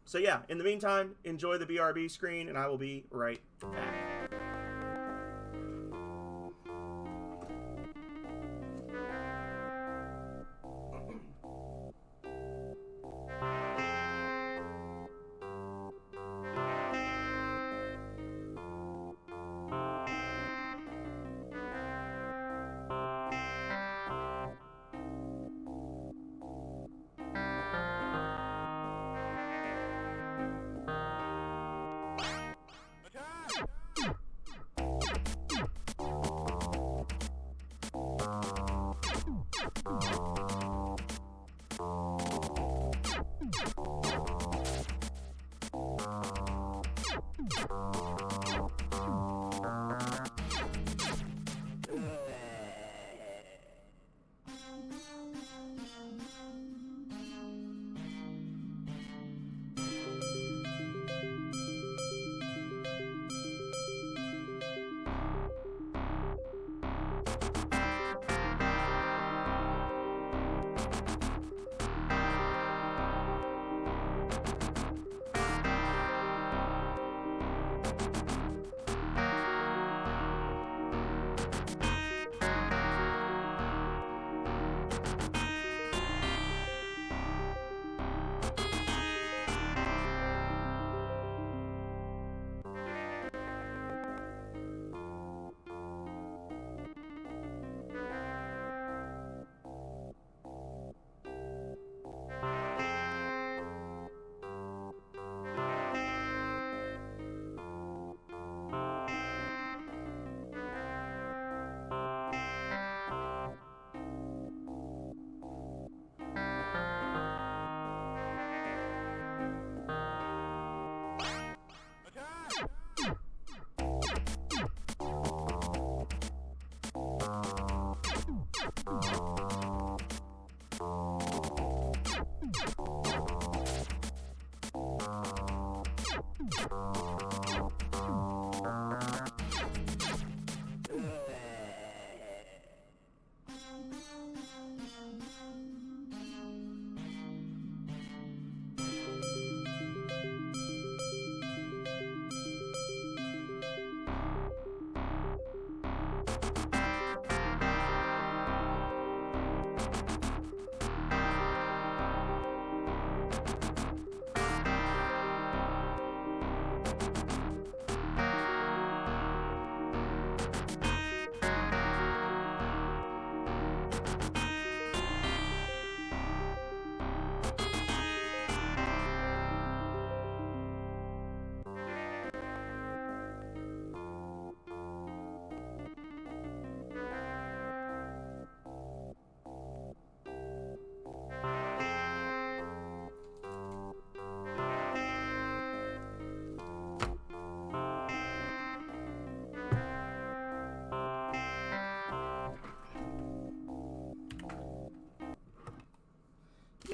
So yeah, in the meantime, enjoy the BRB screen, and I will be right back.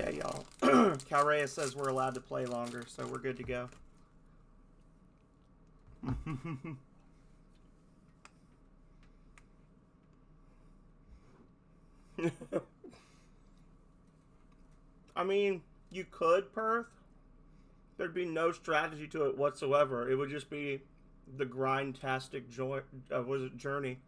Okay, y'all. Calrea says we're allowed to play longer, so we're good to go. I mean, you could, Perth. There'd be no strategy to it whatsoever. It would just be the grind-tastic journey.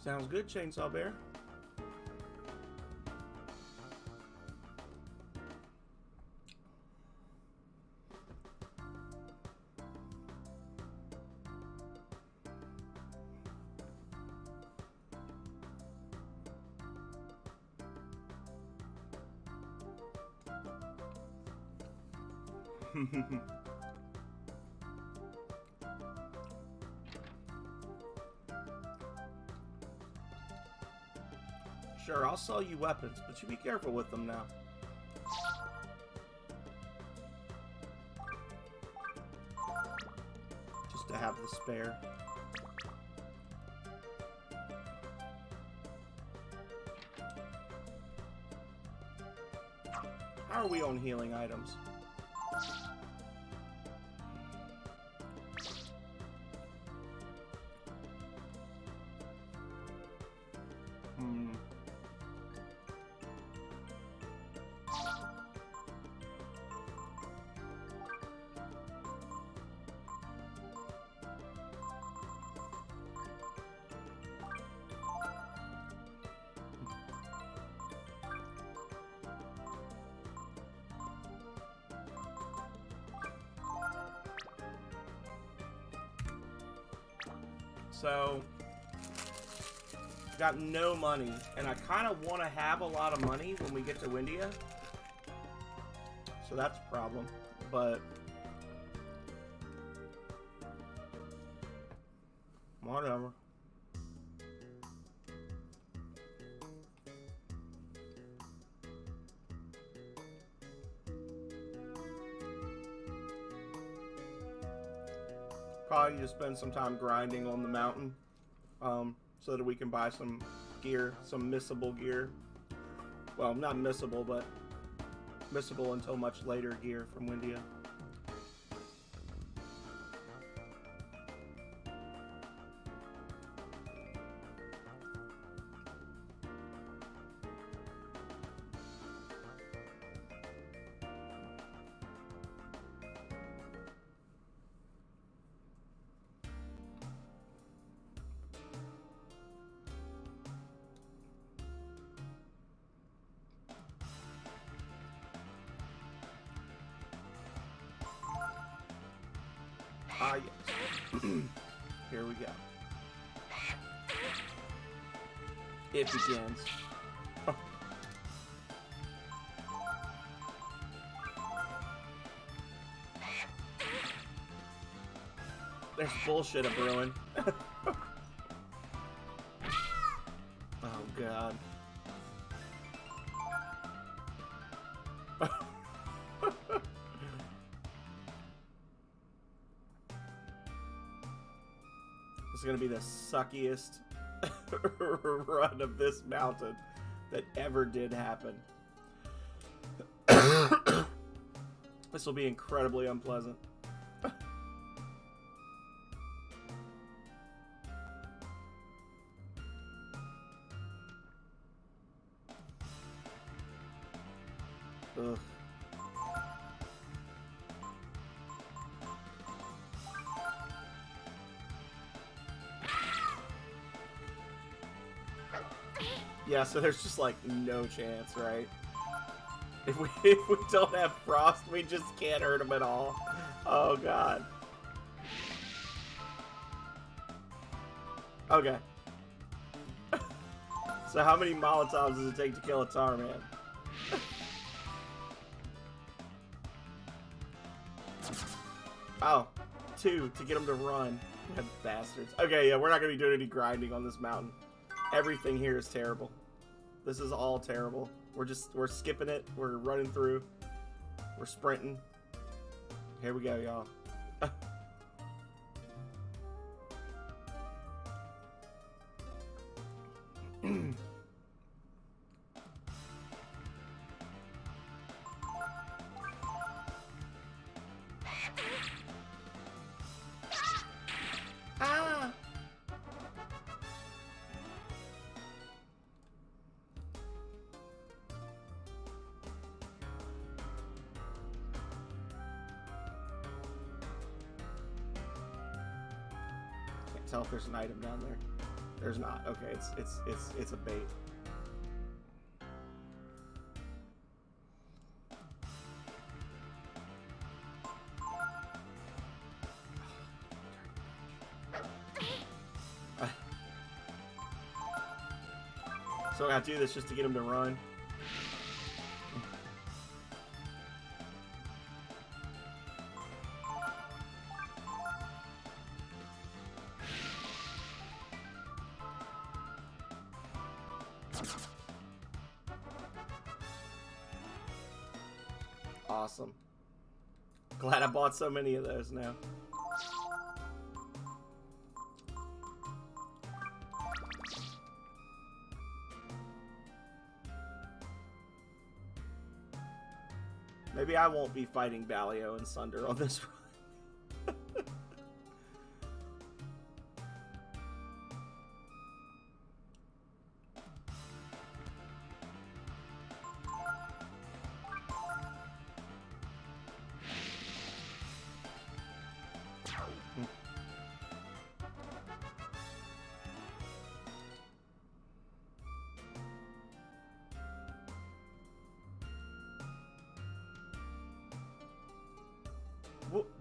Sounds good, Chainsaw Bear. Sure, I'll sell you weapons, but you be careful with them now. Just to have the spare. How are we on healing items? So, got no money, and I kind of want to have a lot of money when we get to Windia. So that's a problem, but whatever. Probably need to spend some time grinding on the mountain, so that we can buy some gear, some missable gear. Well, not missable, but missable until much later gear from Windia. Ah, yes. Here we go. It begins. There's bullshit a brewing. Oh, God. This is going to be the suckiest run of this mountain that ever did happen. This will be incredibly unpleasant. Ugh. Yeah, so there's just like no chance, right? If we don't have frost, we just can't hurt him at all. Oh God. Okay. So how many Molotovs does it take to kill a Tar Man? Oh, 2 to get him to run. You bastards. Okay, yeah, we're not gonna be doing any grinding on this mountain. Everything here is terrible. This is all terrible. We're skipping it. We're running through. We're sprinting. Here we go, y'all. Ah! Can't tell if there's an item down there. There's not. Okay, it's a bait. So I gotta do this just to get him to run. Awesome. Glad I bought so many of those now. Maybe I won't be fighting Balio and Sunder on this run.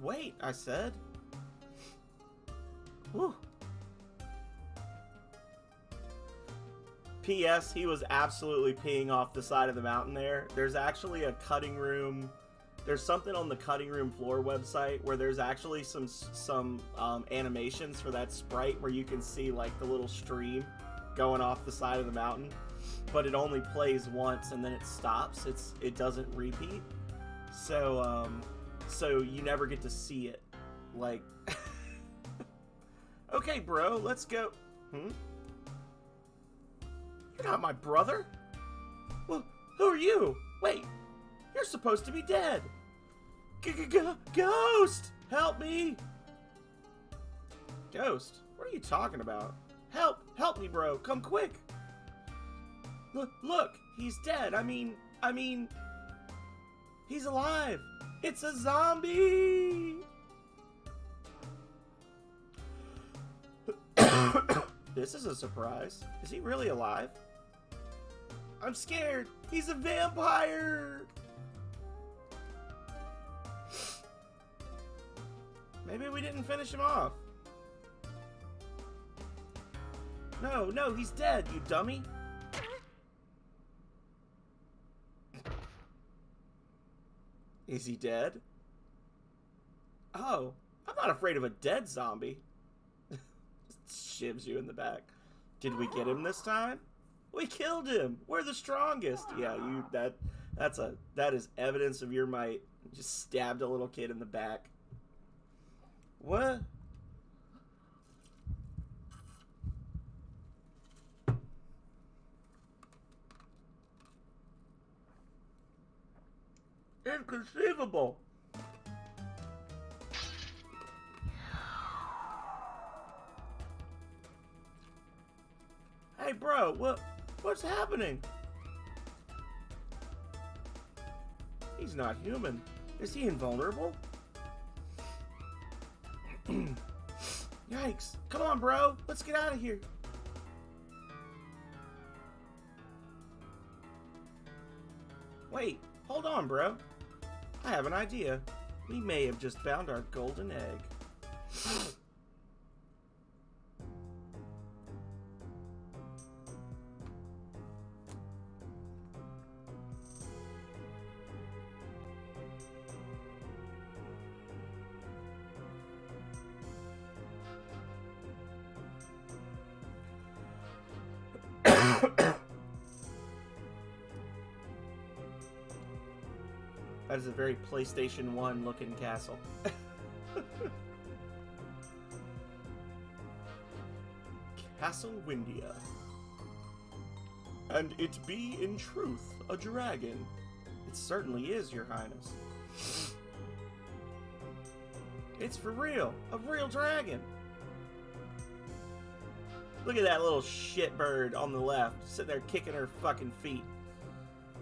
Wait, I said. Whew. P.S. He was absolutely peeing off the side of the mountain there. There's actually a cutting room. There's something on the cutting room floor website where there's actually some animations for that sprite where you can see like the little stream going off the side of the mountain, but it only plays once and then it stops. It doesn't repeat. So you never get to see it. Like, okay, bro, let's go. You're not my brother. Well, who are you? Wait, you're supposed to be dead. Ghost, help me. Ghost, what are you talking about? Help me, bro. Come quick. Look, he's dead. I mean, he's alive. It's a zombie! This is a surprise. Is he really alive? I'm scared. He's a vampire! Maybe we didn't finish him off. No, he's dead, you dummy. Is he dead? Oh, I'm not afraid of a dead zombie. Shivs you in the back. Did we get him this time? We killed him. We're the strongest. Yeah, that is evidence of your might. Just stabbed a little kid in the back. What? Inconceivable. Hey, bro, what's happening? He's not human. Is he invulnerable? Yikes. Come on, bro. Let's get out of here. Wait, hold on, bro. I have an idea. We may have just found our golden egg. That is a very PlayStation 1 looking castle. Castle Windia. And it be in truth a dragon. It certainly is, Your Highness. It's for real. A real dragon. Look at that little shitbird on the left, sitting there kicking her fucking feet.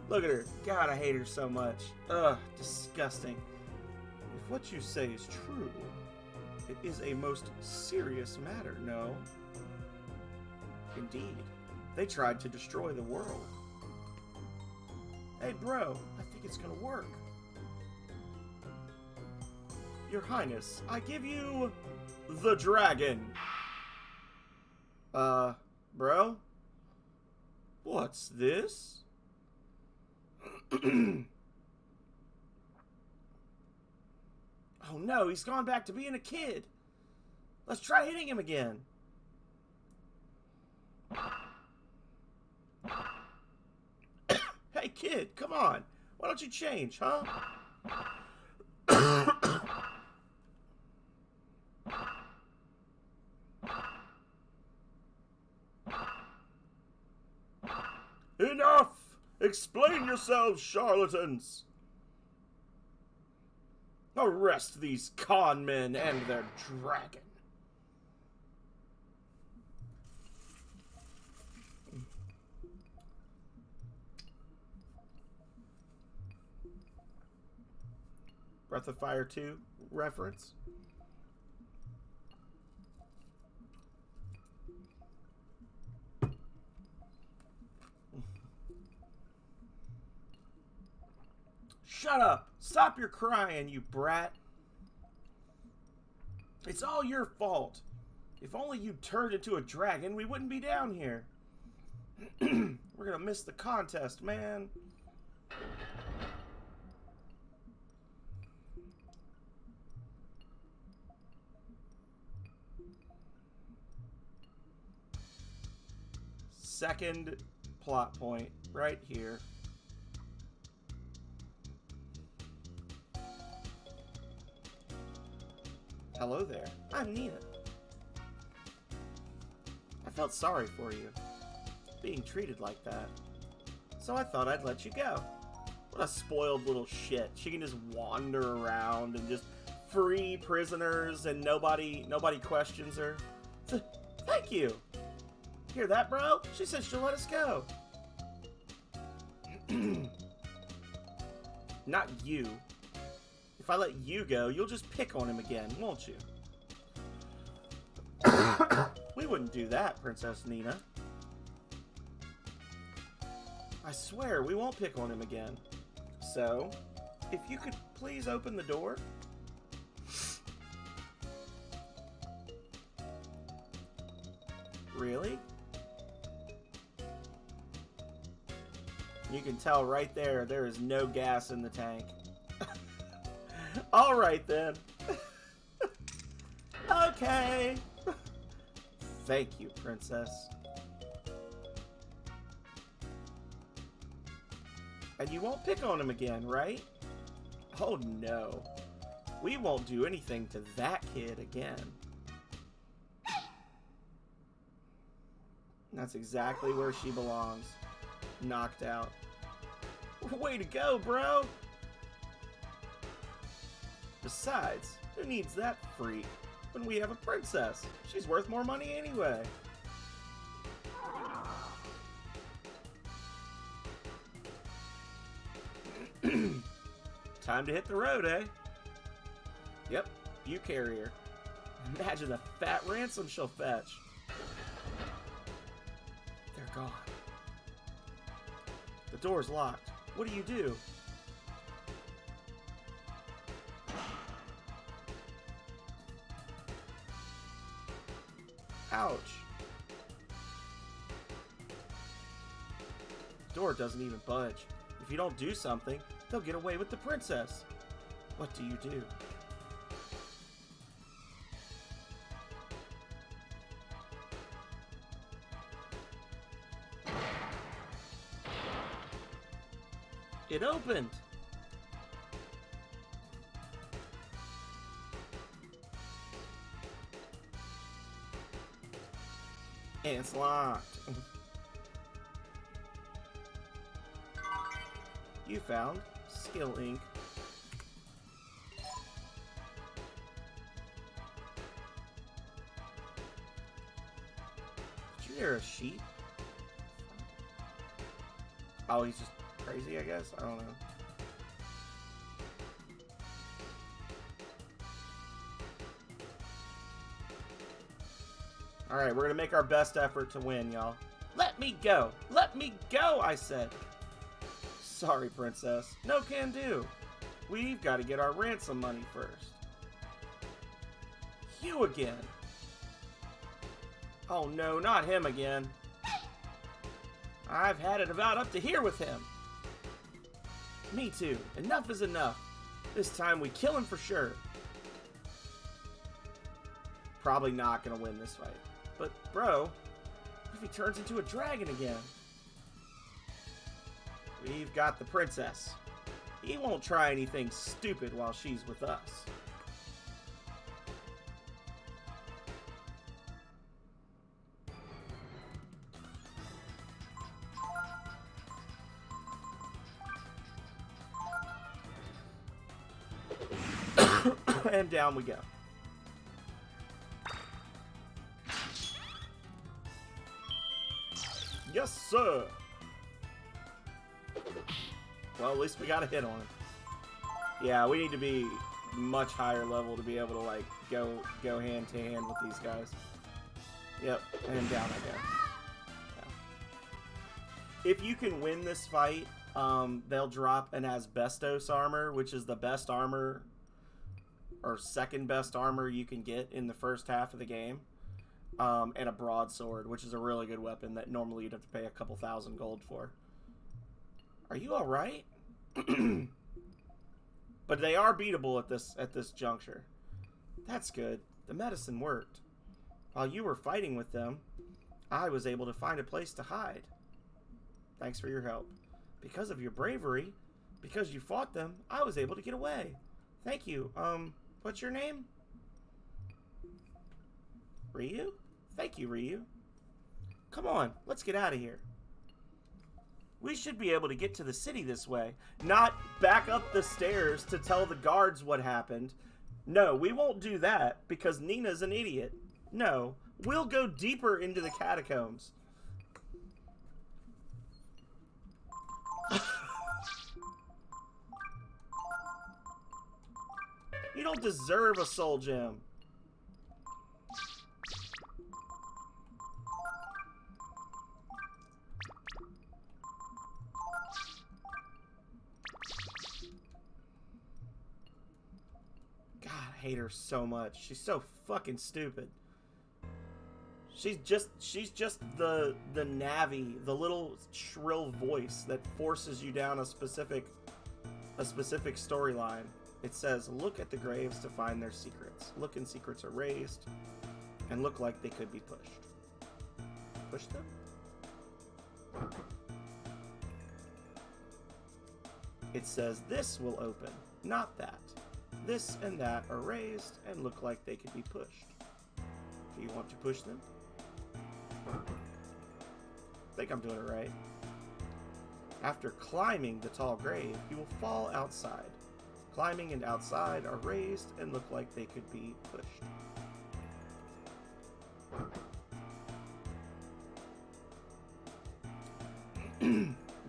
Look at her. God, I hate her so much. Ugh, disgusting. If what you say is true, it is a most serious matter, no? Indeed. They tried to destroy the world. Hey, bro, I think it's gonna work. Your Highness, I give you the dragon. Bro? What's this? Oh no, he's gone back to being a kid. Let's try hitting him again. Hey kid, come on. Why don't you change, huh? Enough! Explain yourselves, charlatans! Arrest these con men and their dragon. Breath of Fire 2 reference. Shut up! Stop your crying, you brat! It's all your fault. If only you turned into a dragon, we wouldn't be down here. We're gonna miss the contest, man. Second plot point, right here. Hello there, I'm Nina. I felt sorry for you, being treated like that. So I thought I'd let you go. What a spoiled little shit. She can just wander around and just free prisoners and nobody questions her. Thank you. Hear that, bro? She said she'll let us go. Not you. If I let you go, you'll just pick on him again, won't you? We wouldn't do that, Princess Nina. I swear, we won't pick on him again. So, if you could please open the door. Really? You can tell right there, there is no gas in the tank. Alright then. Okay. Thank you, Princess. And you won't pick on him again, right? Oh no. We won't do anything to that kid again. That's exactly where she belongs. Knocked out. Way to go, bro! Besides, who needs that freak when we have a princess? She's worth more money anyway. Time to hit the road, eh? Yep, you carry her. Imagine the fat ransom she'll fetch. They're gone. The door's locked. What do you do? Ouch. The door doesn't even budge. If you don't do something, they'll get away with the princess. What do you do? It opened! And it's locked. You found Skill Ink. You're a sheep. Oh, he's just crazy, I guess? I don't know. Alright, we're gonna make our best effort to win, y'all. Let me go! Let me go, I said. Sorry, princess. No can do. We've got to get our ransom money first. You again. Oh no, not him again. I've had it about up to here with him. Me too. Enough is enough. This time we kill him for sure. Probably not gonna win this fight. But, bro, what if he turns into a dragon again? We've got the princess. He won't try anything stupid while she's with us. And down we go. Yes, sir. Well, at least we got a hit on him. Yeah, we need to be much higher level to be able to, like, go hand to hand with these guys. Yep, and down I go. Yeah. If you can win this fight, they'll drop an Asbestos armor, which is the best armor, or second best armor you can get in the first half of the game. And a broadsword, which is a really good weapon that normally you'd have to pay a couple thousand gold for. Are you all right? But they are beatable at this juncture. That's good. The medicine worked. While you were fighting with them, I was able to find a place to hide. Thanks for your help. Because of your bravery, because you fought them, I was able to get away. Thank you. What's your name? Ryu? Thank you, Ryu. Come on, let's get out of here. We should be able to get to the city this way, not back up the stairs to tell the guards what happened. No, we won't do that because Nina's an idiot. No, we'll go deeper into the catacombs. You don't deserve a soul gem. I hate her so much. She's so fucking stupid. She's just the Navi, the little shrill voice that forces you down a specific storyline. It says, look at the graves to find their secrets. Look and secrets are raised and look like they could be pushed. Push them? It says this will open, not that. This and that are raised and look like they could be pushed. Do you want to push them? I think I'm doing it right. After climbing the tall grave, you will fall outside. Climbing and outside are raised and look like they could be pushed.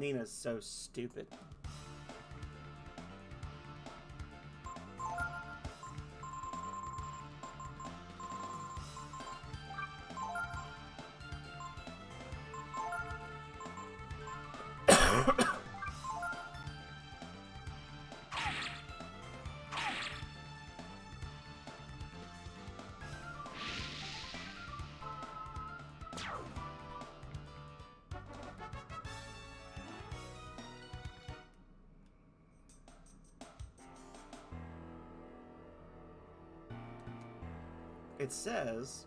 Nina's so stupid. It says,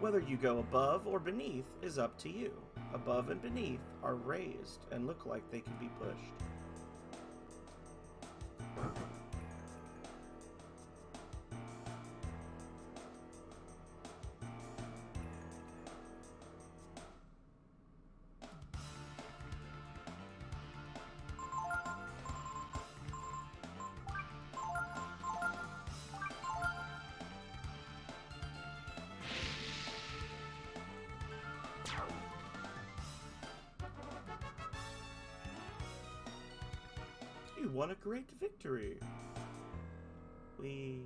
whether you go above or beneath is up to you. Above and beneath are raised and look like they can be pushed. won a great victory. We...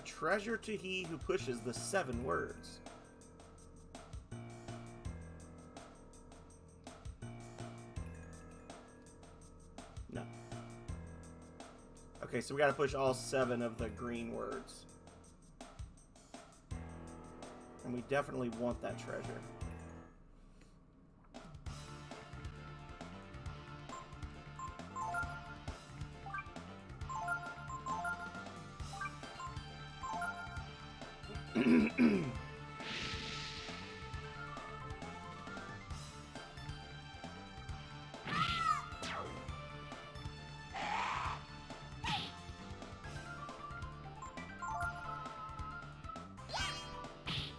Treasure to he who pushes the 7 words. No. Okay, so we gotta push all 7 of the green words. And we definitely want that treasure.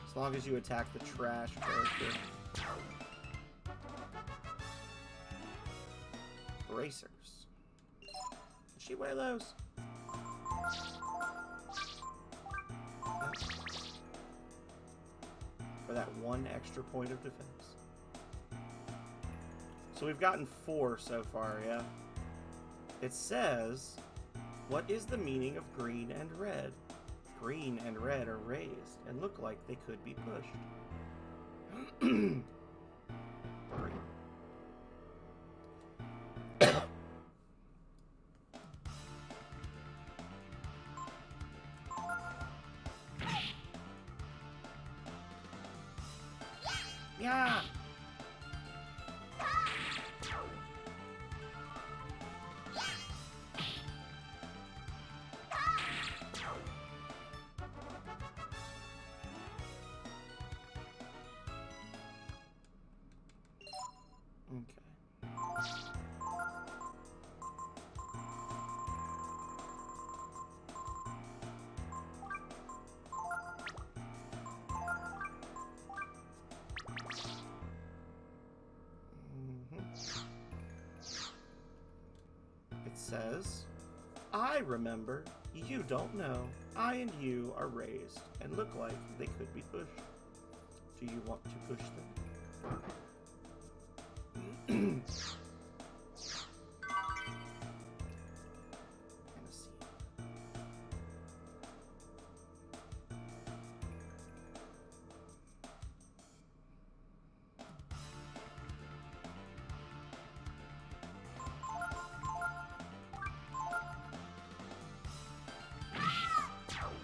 As long as you attack the trash character. Bracers. Does she wear those? For that 1 extra point of defense. So we've gotten 4 so far, yeah? It says, what is the meaning of green and red? Green and red are raised and look like they could be pushed. Yeah. It says, I remember, you don't know, I and you are raised and look like they could be pushed. Do you want to push them?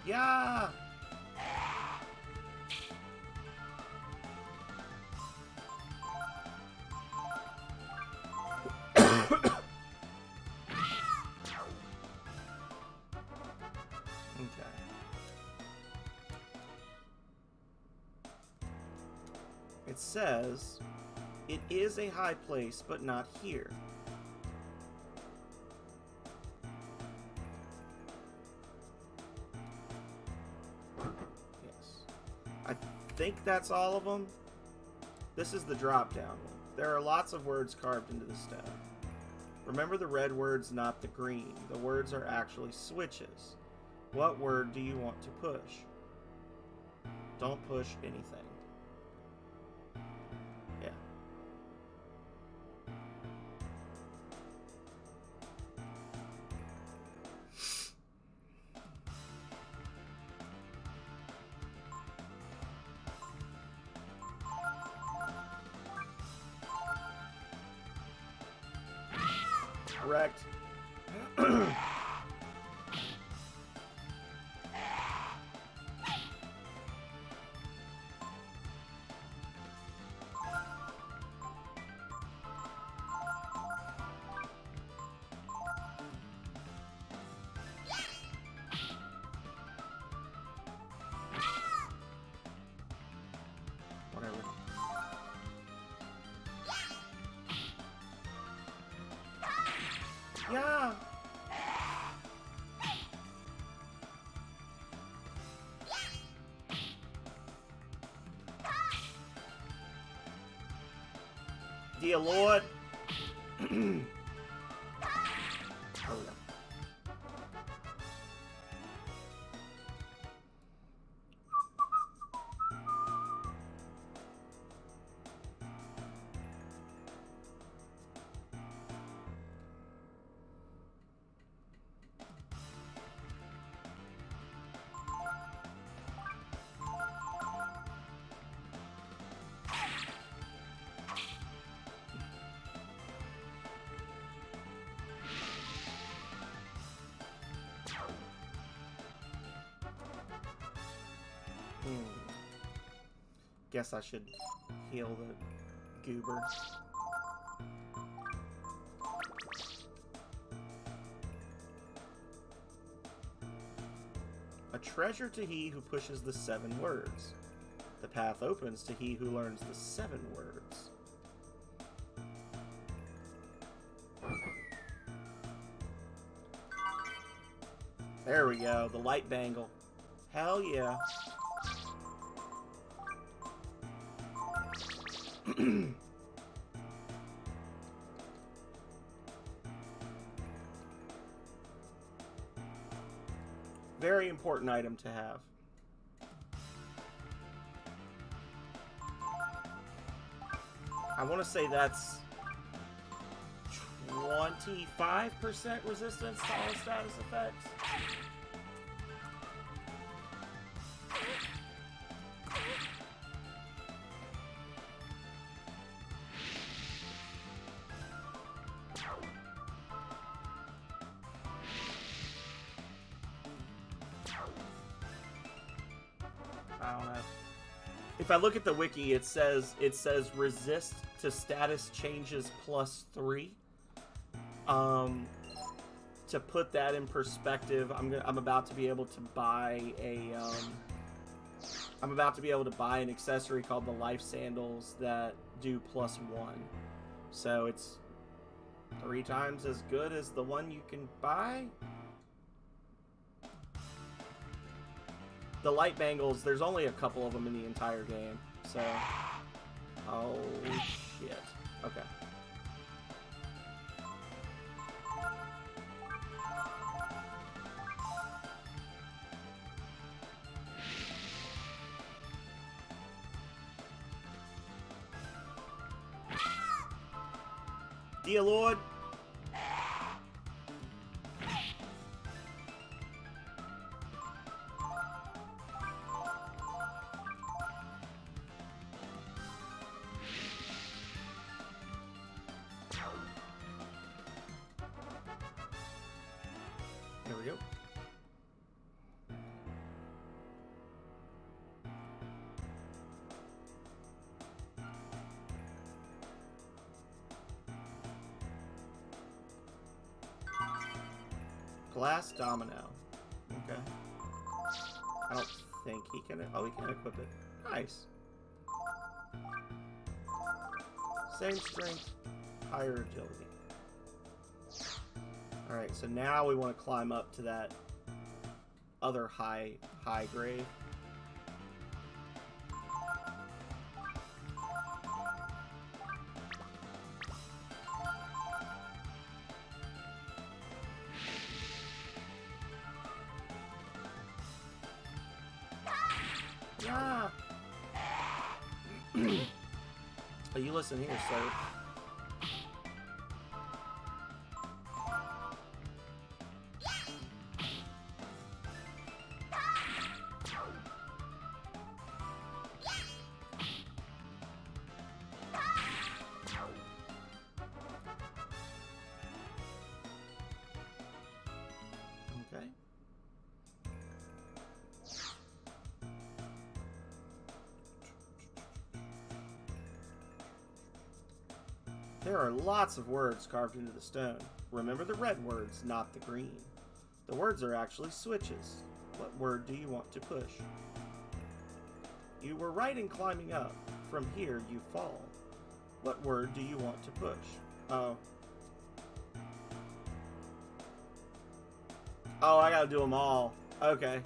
Yeah! Okay. It says, it is a high place, but not here. I think that's all of them. This is the drop-down one. There are lots of words carved into the stone. Remember the red words, not the green. The words are actually switches. What word do you want to push? Don't push anything. Yeah. Correct. Whatever. Dear Lord. There we go. Guess I should heal the goober. A treasure to he who pushes the 7 words. The path opens to he who learns the 7 words. There we go, the light bangle. Hell yeah. Very important item to have. I want to say that's 25% resistance to all status effects. I don't know. If I look at the wiki, it says resist to status changes +3. To put that in perspective, I'm about to be able to buy a I'm about to be able to buy an accessory called the Life Sandals that do +1. So it's 3 times as good as the one you can buy. The light bangles, there's only a couple of them in the entire game, so... Oh, shit. Okay. Dear Lord. There we go. Glass domino. Okay. I don't think he can... Oh, he can equip it. Nice. Same strength, higher agility. Alright, so now we want to climb up to that other high grade. Yeah. Oh, you listen here, sir. Okay. There are lots of words carved into the stone. Remember the red words, not the green. The words are actually switches. What word do you want to push? You were right in climbing up. From here you fall. What word do you want to push? Oh. Oh, I gotta do them all. Okay.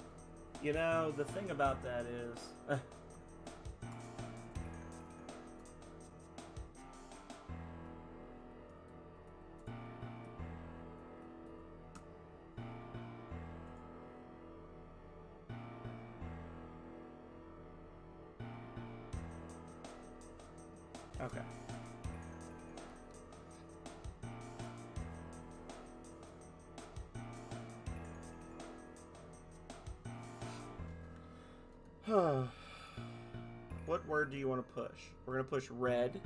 You know, the thing about that is... Okay. What word do you want to push? We're going to push red.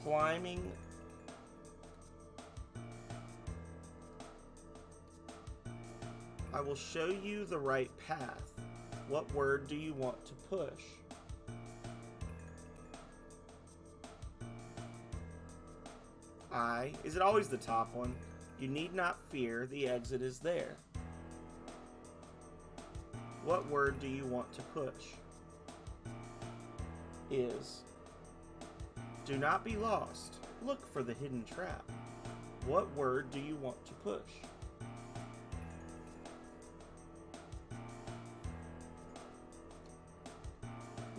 Climbing. I will show you the right path. What word do you want to push? I. Is it always the top one? You need not fear, the exit is there. What word do you want to push? Is. Do not be lost. Look for the hidden trap. What word do you want to push?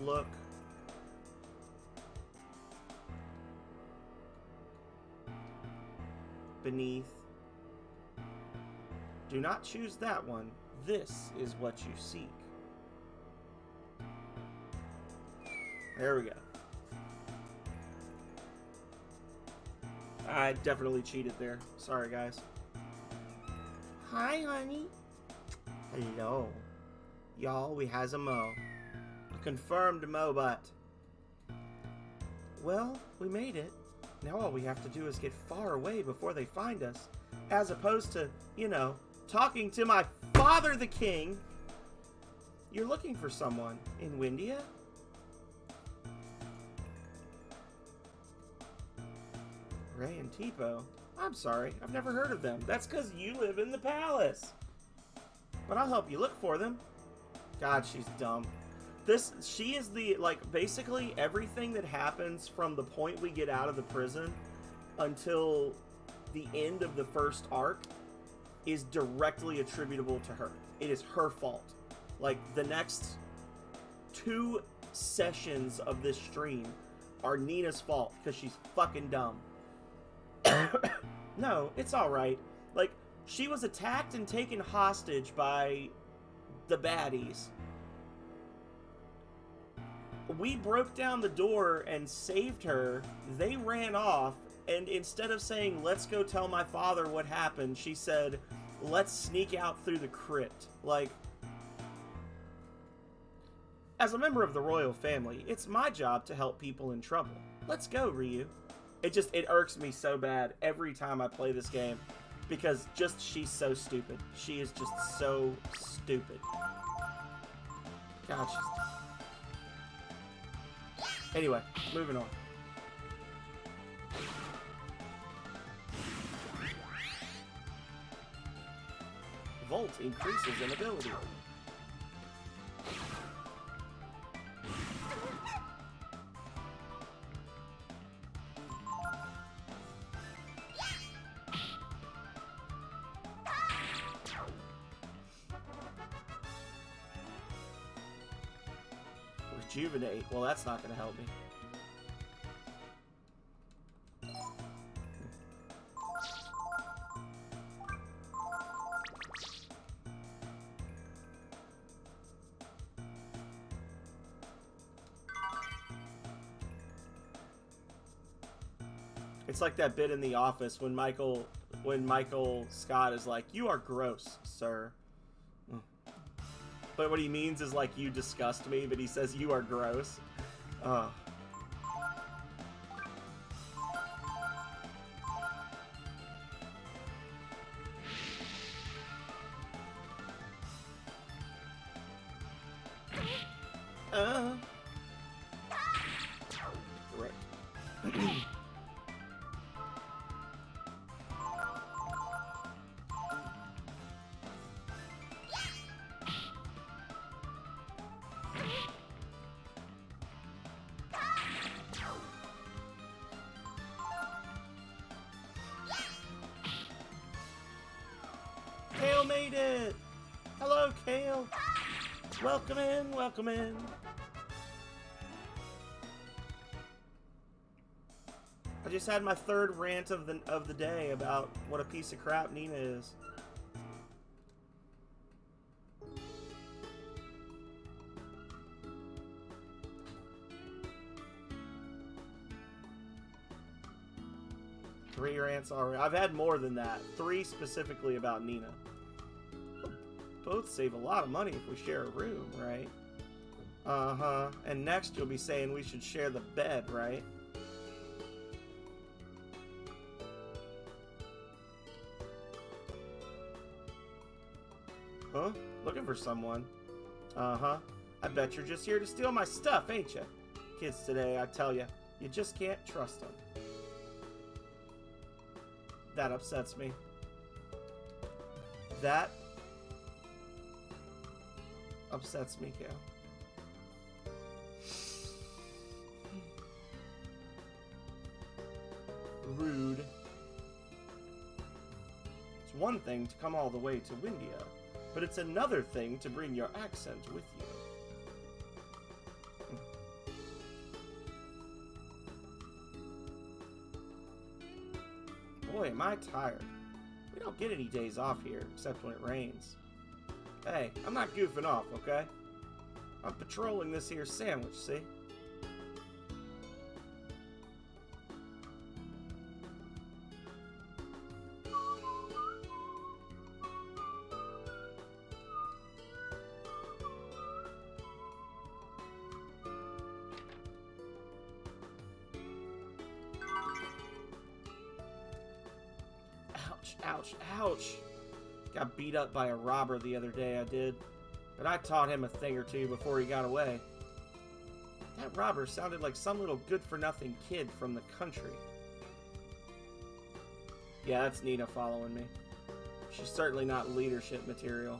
Look. Beneath. Do not choose that one. This is what you seek. There we go. I definitely cheated there. Sorry, guys. Hi, honey. Hello. Y'all, we has a Mo. A confirmed Mobot. Well, we made it. Now all we have to do is get far away before they find us. As opposed to, you know, talking to my father, the king. You're looking for someone in Windia? Ray and Tipo? I'm sorry, I've never heard of them. That's because you live in the palace. But I'll help you look for them. God, she's dumb. She is the, like, basically everything that happens from the point we get out of the prison until the end of the first arc is directly attributable to her. It is her fault. Like, the next 2 sessions of this stream are Nina's fault because she's fucking dumb. No, it's alright. Like, she was attacked and taken hostage by the baddies. We broke down the door and saved her. They ran off, and instead of saying, let's go tell my father what happened, she said, let's sneak out through the crypt. Like, as a member of the royal family, it's my job to help people in trouble. Let's go, Ryu. It irks me so bad every time I play this game, because she's so stupid. She is just so stupid. God, Anyway, moving on. Volt increases in ability. Rejuvenate. Well, that's not going to help me. It's like that bit in The Office when Michael Scott is like, "You are gross, sir." But what he means is like, "You disgust me," but he says, "You are gross." Right. Kale made it! Hello, Kale! Welcome in, welcome in. I just had my 3rd rant of the day about what a piece of crap Nina is. 3 rants already. I've had more than that. 3 specifically about Nina. We'll both save a lot of money if we share a room, right? Uh-huh. And next you'll be saying we should share the bed, right? Huh? Looking for someone? Uh-huh. I bet you're just here to steal my stuff, ain't you? Kids today, I tell you, you just can't trust them. That upsets me. That upsets me, Kale. Rude. It's one thing to come all the way to Windia, but it's another thing to bring your accent with you. Boy, am I tired. We don't get any days off here, except when it rains. Hey, I'm not goofing off, okay? I'm patrolling this here sandwich, see? Ouch, ouch. Got beat up by a robber the other day, I did. But I taught him a thing or two before he got away. That robber sounded like some little good-for-nothing kid from the country. Yeah, that's Nina following me. She's certainly not leadership material.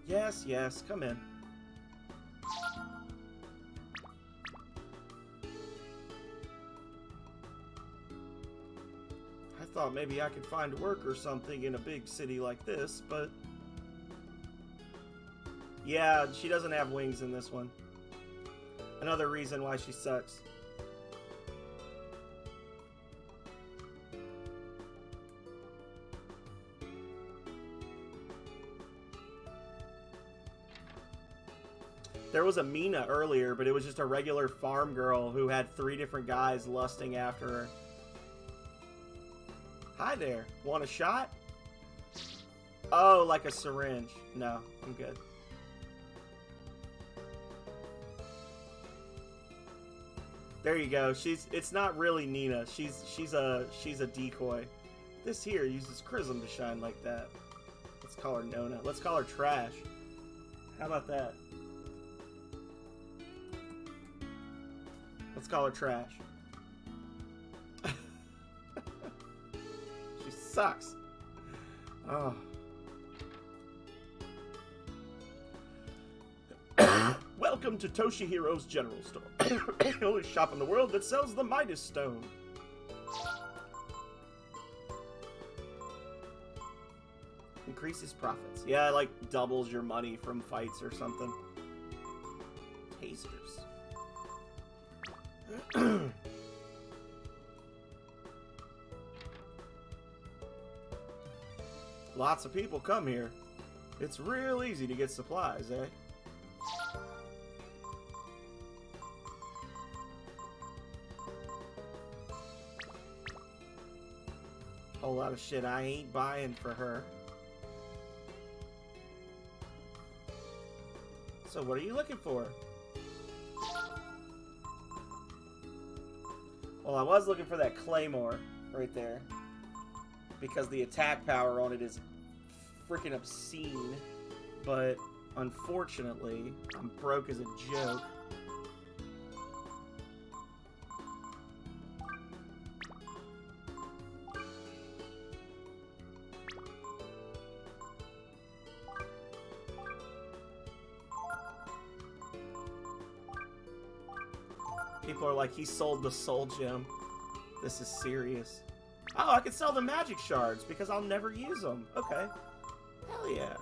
Yes, yes, come in. I thought maybe I could find work or something in a big city like this, but... yeah, she doesn't have wings in this one. Another reason why she sucks. There was a Mina earlier, but it was just a regular farm girl who had 3 different guys lusting after her. Hi there. Want a shot? Oh, like a syringe. No, I'm good. There you go. It's not really Nina. She's a decoy. This here uses Chrism to shine like that. Let's call her Nona. Let's call her Trash. How about that? Let's call her Trash. She sucks. Oh. Welcome to Toshihiro's General Store. The only shop in the world that sells the Midas Stone. Increases profits. Yeah, like doubles your money from fights or something. Tasers. Lots of people come here. It's real easy to get supplies, eh? Whole lot of shit I ain't buying for her. So what are you looking for? Well, I was looking for that Claymore right there. Because the attack power on it is freaking obscene. But, unfortunately, I'm broke as a joke. People are like, he sold the soul gem. This is serious. Oh, I can sell the magic shards because I'll never use them. Okay. Hell yeah.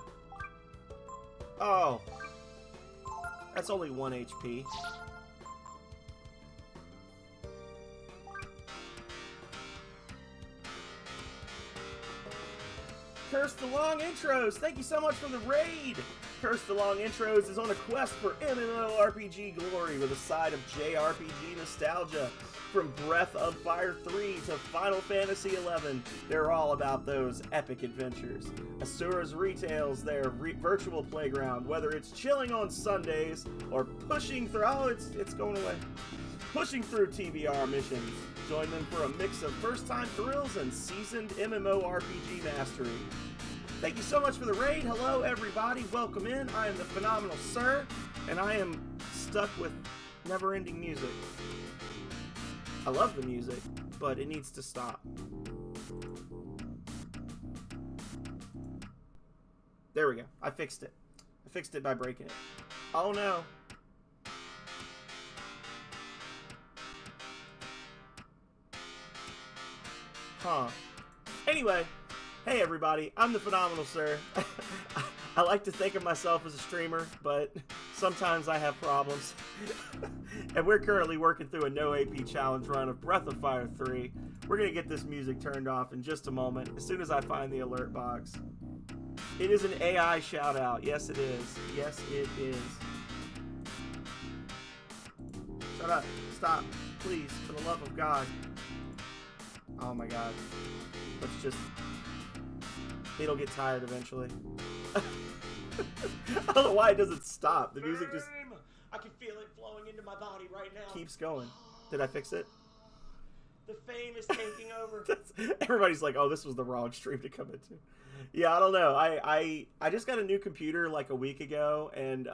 Oh. That's only 1 HP. Curse the Long Intros, thank you so much for the raid. Curse the Long Intros is on a quest for MMORPG glory with a side of JRPG nostalgia. From Breath of Fire 3 to Final Fantasy 11, they're all about those epic adventures. Asura's retails their virtual playground, whether it's chilling on Sundays or pushing through, it's going away. Pushing through TBR missions. Join them for a mix of first-time thrills and seasoned MMORPG mastery. Thank you so much for the raid. Hello, everybody. Welcome in. I am the Phenomenal Sir, and I am stuck with never-ending music. I love the music, but it needs to stop. There we go. I fixed it. I fixed it by breaking it. Oh no. Huh. Anyway, hey everybody, I'm the Phenomenal Sir. I like to think of myself as a streamer, but sometimes I have problems. And we're currently working through a no AP challenge run of Breath of Fire 3. We're going to get this music turned off in just a moment, as soon as I find the alert box. It is an AI shout out. Yes, it is. Yes, it is. Shut up. Stop. Please, for the love of God. Oh my God. Let's just... It'll get tired eventually. I don't know why it doesn't stop. The music just... I can feel it flowing into my body right now. keeps going. Did I fix it? The fame is taking over. Everybody's like, oh, this was the wrong stream to come into. Yeah, I don't know. I just got a new computer like a week ago, and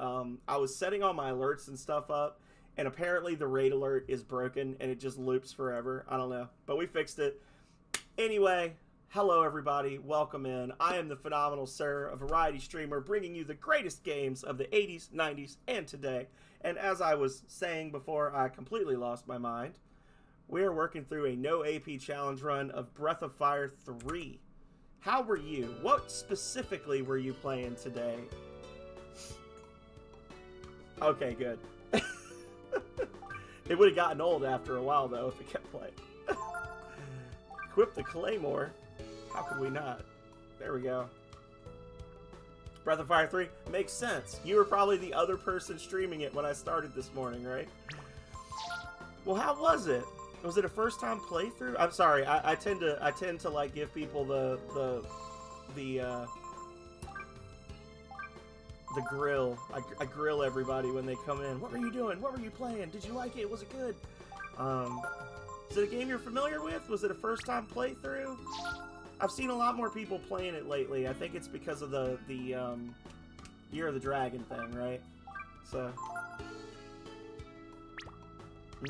I was setting all my alerts and stuff up, and apparently the raid alert is broken, and it just loops forever. I don't know. But we fixed it. Anyway, hello everybody. Welcome in. I am the Phenomenal Sir, a variety streamer, bringing you the greatest games of the 80s, 90s, and today. And as I was saying before I completely lost my mind, we are working through a no AP challenge run of Breath of Fire 3. How were you? What specifically were you playing today? Okay, good. It would have gotten old after a while, though, if it kept playing. Equip the Claymore. How could we not? There we go. Breath of Fire 3 makes sense. You were probably the other person streaming it when I started this morning, right? Well, how was it? Was it a first time playthrough? I'm sorry. I tend to like give people the grill. I grill everybody when they come in. What were you doing? What were you playing? Did you like it? Was it good? Is it a game you're familiar with? Was it a first time playthrough? I've seen a lot more people playing it lately. I think it's because of the Year of the Dragon thing, right? So,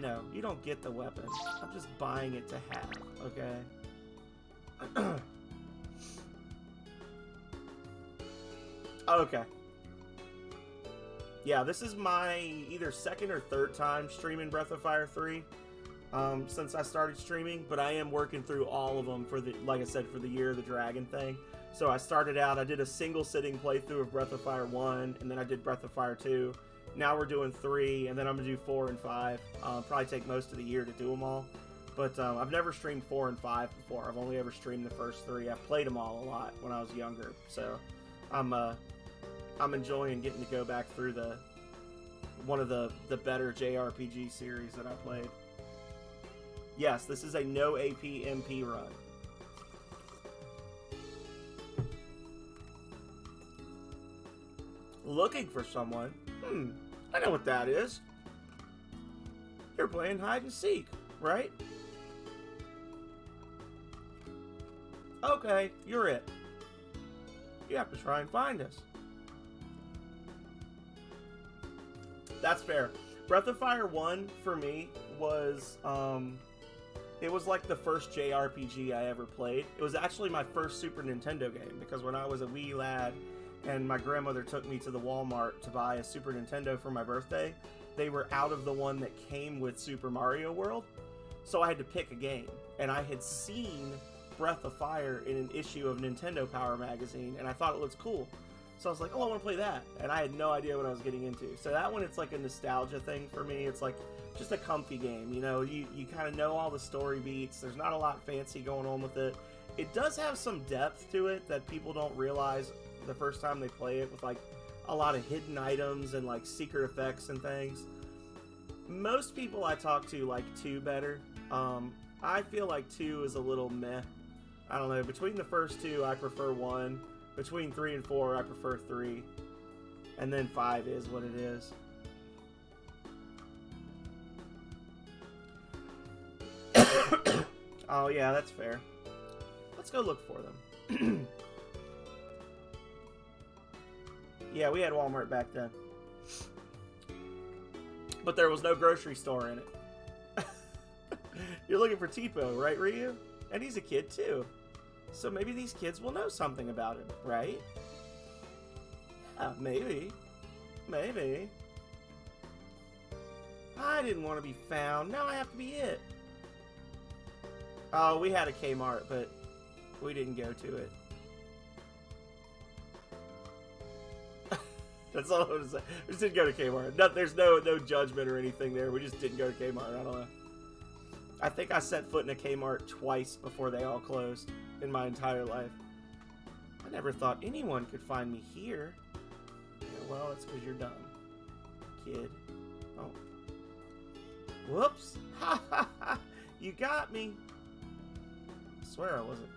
no, you don't get the weapon. I'm just buying it to have, okay? Okay. Yeah, this is my either second or third time streaming Breath of Fire 3. Since I started streaming, but I am working through all of them for the, like I said, for the Year of the Dragon thing. So I started out, I did a single sitting playthrough of Breath of Fire 1, and then I did Breath of Fire 2. Now we're doing 3, and then I'm gonna do 4 and 5. Probably take most of the year to do them all. But I've never streamed 4 and 5 before. I've only ever streamed the first 3. I've played them all a lot when I was younger, so I'm enjoying getting to go back through one of the better JRPG series that I played. Yes, this is a no AP MP run. Looking for someone? I know what that is. You're playing hide and seek, right? Okay, you're it. You have to try and find us. That's fair. Breath of Fire 1 for me was it was like the first JRPG I ever played. It was actually my first Super Nintendo game, because when I was a wee lad and my grandmother took me to the Walmart to buy a Super Nintendo for my birthday, they were out of the one that came with Super Mario World, so I had to pick a game. And I had seen Breath of Fire in an issue of Nintendo Power magazine, and I thought it looked cool. So I was like, oh, I want to play that. And I had no idea what I was getting into. So that one, it's like a nostalgia thing for me. It's like just a comfy game. You know, you kind of know all the story beats. There's not a lot fancy going on with it. It does have some depth to it that people don't realize the first time they play it, with like a lot of hidden items and like secret effects and things. Most people I talk to like 2 better. I feel like 2 is a little meh. I don't know. Between the first 2, I prefer 1. Between 3 and 4, I prefer 3. And then 5 is what it is. Oh, yeah, that's fair. Let's go look for them. Yeah, we had Walmart back then. But there was no grocery store in it. You're looking for Tipo, right, Ryu? And he's a kid, too. So maybe these kids will know something about him, right? Yeah, maybe. Maybe. I didn't want to be found. Now I have to be it. Oh, we had a Kmart, but we didn't go to it. That's all I want to say. We just didn't go to Kmart. No, there's no judgment or anything there. We just didn't go to Kmart. I don't know. I think I set foot in a Kmart twice before they all closed in my entire life. I never thought anyone could find me here. Yeah, well, it's because you're dumb, kid. Oh. Whoops. Ha ha ha. You got me. I swear I wasn't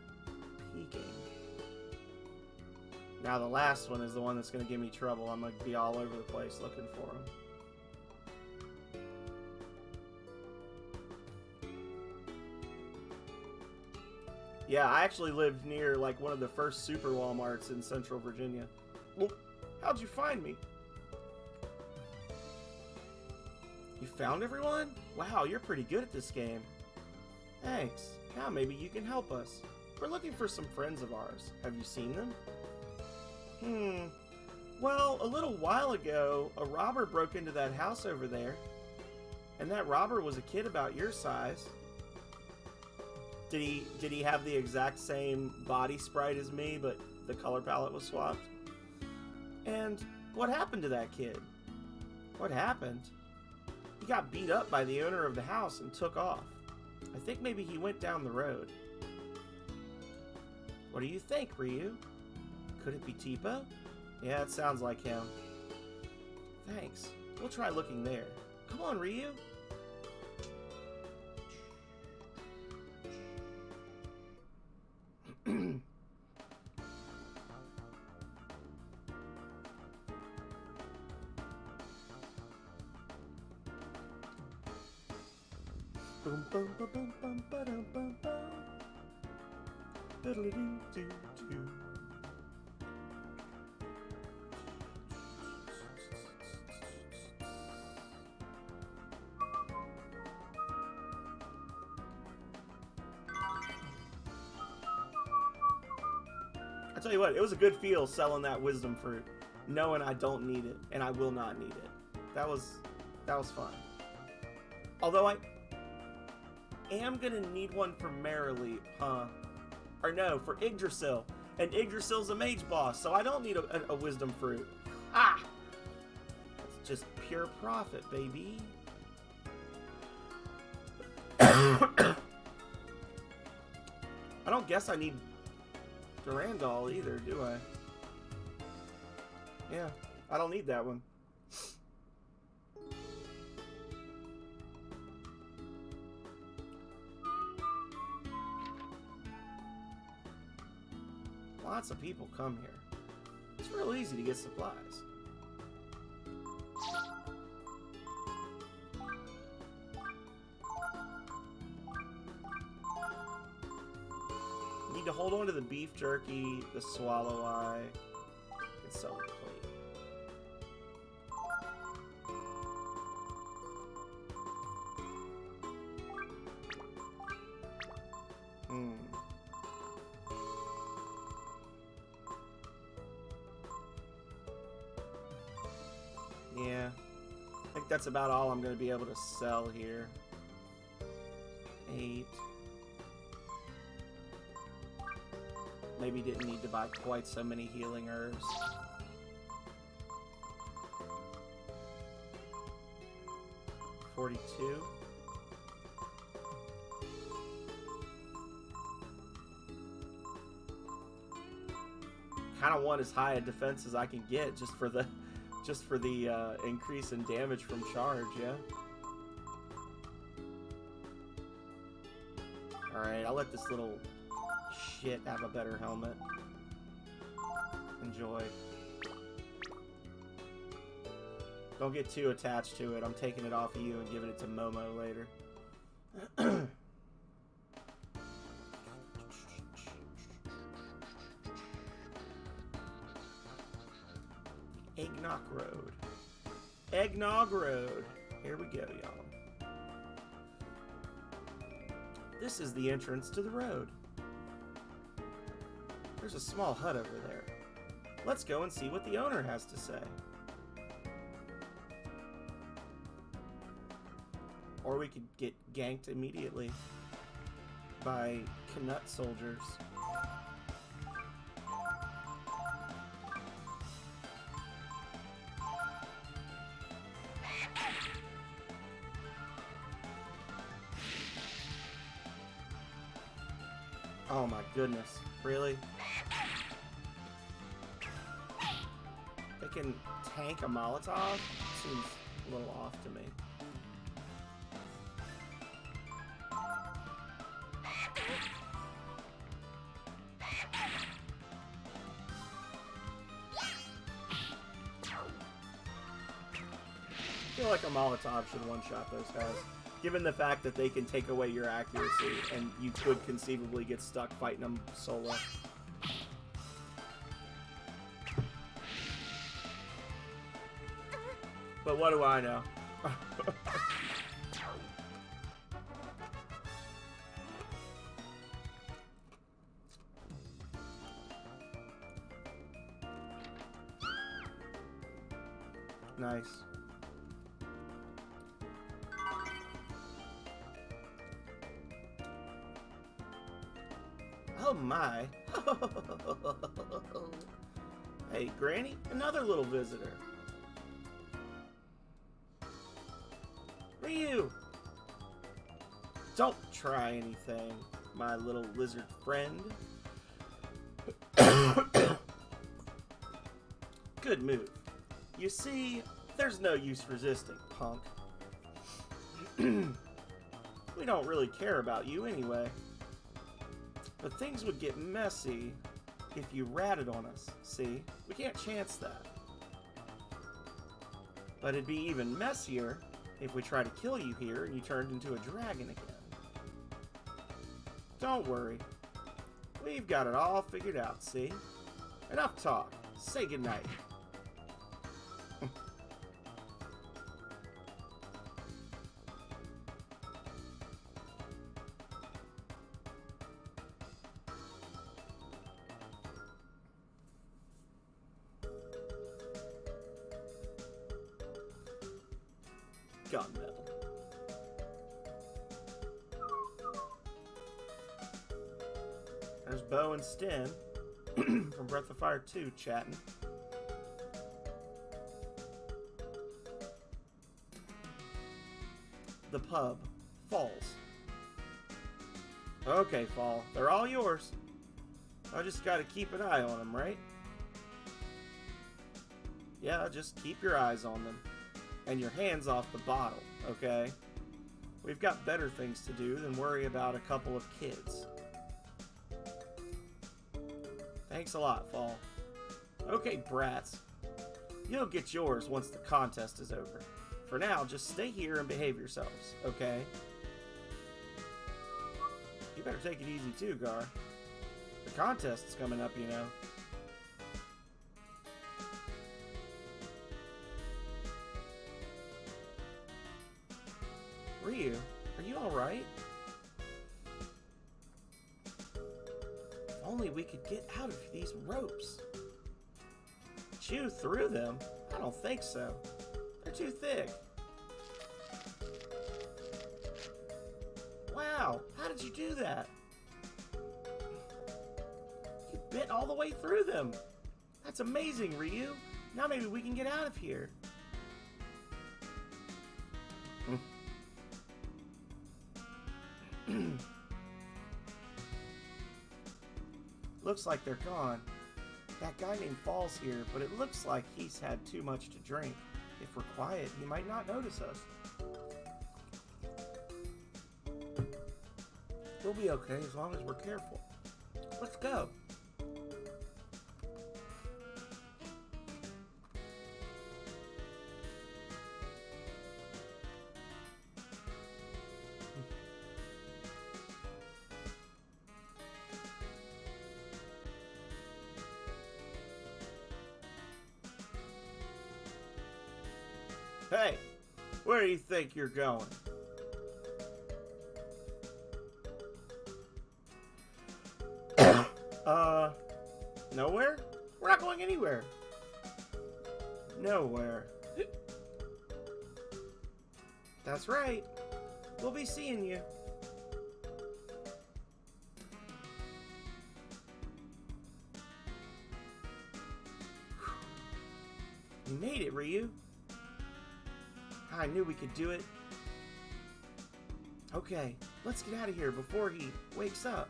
peeking. Now the last one is the one that's going to give me trouble. I'm going to be all over the place looking for him. Yeah, I actually lived near like one of the first super Walmarts in Central Virginia. Well, how'd you find me? You found everyone? Wow, you're pretty good at this game. Thanks. Now maybe you can help us. We're looking for some friends of ours. Have you seen them? Well, a little while ago, a robber broke into that house over there. And that robber was a kid about your size. Did he have the exact same body sprite as me, but the color palette was swapped? And what happened to that kid? What happened? He got beat up by the owner of the house and took off. I think maybe he went down the road. What do you think, Ryu? Could it be Tipo? Yeah, it sounds like him. Thanks. We'll try looking there. Come on, Ryu. Boom, boom, boom, boom, boom, ba-dum, bum, bum. Diddle-a-doo-doo-doo. I tell you what, it was a good feel selling that wisdom fruit, knowing I don't need it and I will not need it. That was fun. Although I am gonna need one for Marilee, huh? Or no, for Yggdrasil. And Yggdrasil's a mage boss, so I don't need a wisdom fruit. Ah! That's just pure profit, baby. I don't guess I need Durandal either, do I? Yeah, I don't need that one. Lots of people come here. It's real easy to get supplies. Need to hold on to the beef jerky, the swallow eye, and sell the plate. Yeah, I think that's about all I'm going to be able to sell here. 8. Maybe didn't need to buy quite so many healing herbs. 42. Kind of want as high a defense as I can get just for the increase in damage from charge, yeah. All right, I'll let this little shit have a better helmet. Enjoy. Don't get too attached to it. I'm taking it off of you and giving it to Momo later. Eggnog Road. Eggnog Road. Here we go, y'all. This is the entrance to the road. There's a small hut over there. Let's go and see what the owner has to say. Or we could get ganked immediately by Knut soldiers. Oh my goodness, really? They can tank a Molotov? Seems a little off to me. I feel like a Molotov should one-shot those guys, given the fact that they can take away your accuracy, and you could conceivably get stuck fighting them solo. But what do I know? Nice. Oh my. Hey, Granny, another little visitor. Ryu! Don't try anything, my little lizard friend. Good move. You see, there's no use resisting, punk. We don't really care about you anyway. But things would get messy if you ratted on us, see? We can't chance that. But it'd be even messier if we try to kill you here and you turned into a dragon again. Don't worry. We've got it all figured out, see? Enough talk. Say goodnight. Gunmetal. There's Bo and Sten from Breath of Fire 2 chatting. The pub. Falls. Okay, Fall. They're all yours. I just gotta keep an eye on them, right? Yeah, just keep your eyes on them. And your hands off the bottle, okay? We've got better things to do than worry about a couple of kids. Thanks a lot, Fall. Okay, brats. You'll get yours once the contest is over. For now, just stay here and behave yourselves, okay? You better take it easy too, Gar. The contest's coming up, you know. Ryu, are you alright? If only we could get out of these ropes. Chew through them? I don't think so. They're too thick. Wow, how did you do that? You bit all the way through them. That's amazing, Ryu. Now maybe we can get out of here. Looks like they're gone. That guy named Fall's here, but it looks like he's had too much to drink. If we're quiet, he might not notice us. We'll be okay as long as we're careful. Let's go. Hey, where do you think you're going? Nowhere? We're not going anywhere. Nowhere. That's right. We'll be seeing you. We made it, Ryu. I knew we could do it. Okay, let's get out of here before he wakes up.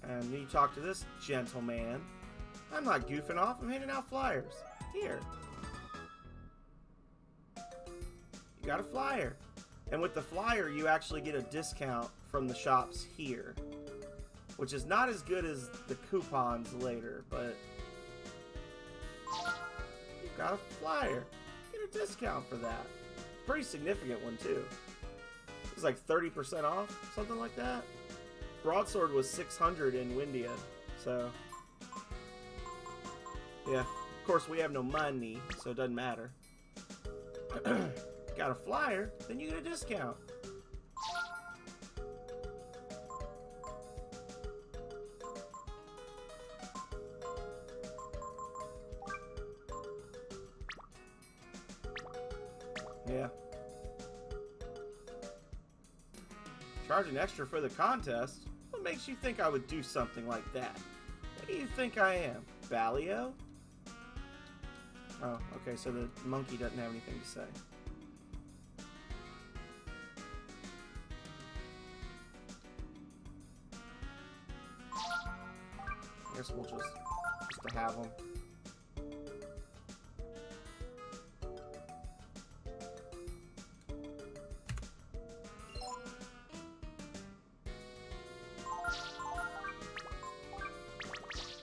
And you talk to this gentleman. I'm not goofing off, I'm handing out flyers. Here. You got a flyer. And with the flyer, you actually get a discount from the shops here. Which is not as good as the coupons later, but you got a flyer. Get a discount for that. Pretty significant one too. It's like 30% off, something like that. Broadsword was 600 in Windia, so yeah. Of course, we have no money, so it doesn't matter. Got a flyer, then you get a discount. Yeah. Charging extra for the contest? What makes you think I would do something like that? What do you think I am? Balio? Oh, okay, so the monkey doesn't have anything to say. I guess we'll just to have them.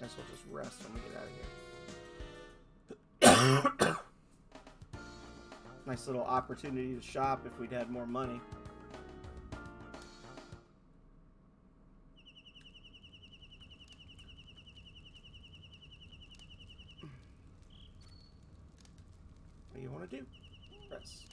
Guess we'll just rest when we get out of here. Nice little opportunity to shop if we'd had more money. What do you want to do? Rest.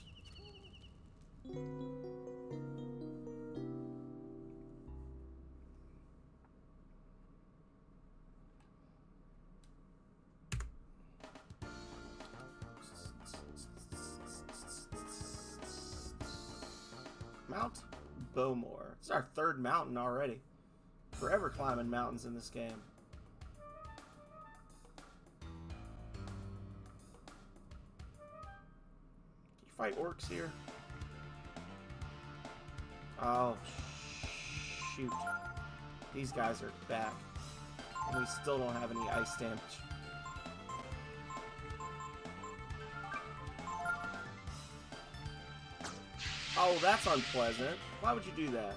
Mount Bowmore. It's our third mountain already. Forever climbing mountains in this game. Can you fight orcs here? Oh, shoot. These guys are back. And we still don't have any ice damage. Oh, that's unpleasant. Why would you do that?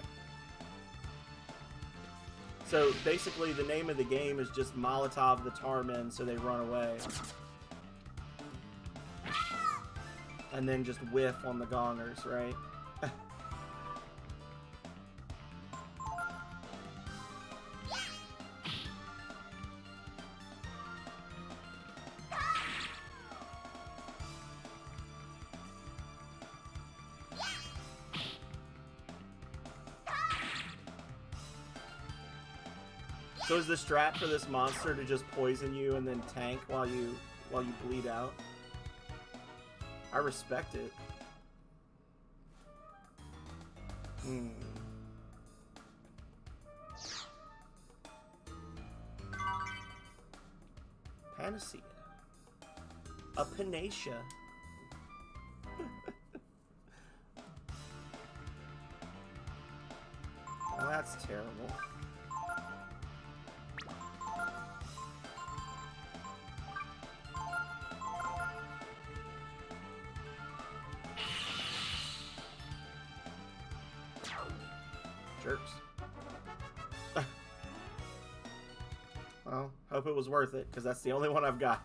So, basically, the name of the game is just Molotov the Tarmen, so they run away. And then just whiff on the gongers, right? So is the strat for this monster to just poison you and then tank while you bleed out? I respect it. Panacea. A Panacea. Well, that's terrible. Jerks. Well, hope it was worth it, because that's the only one I've got.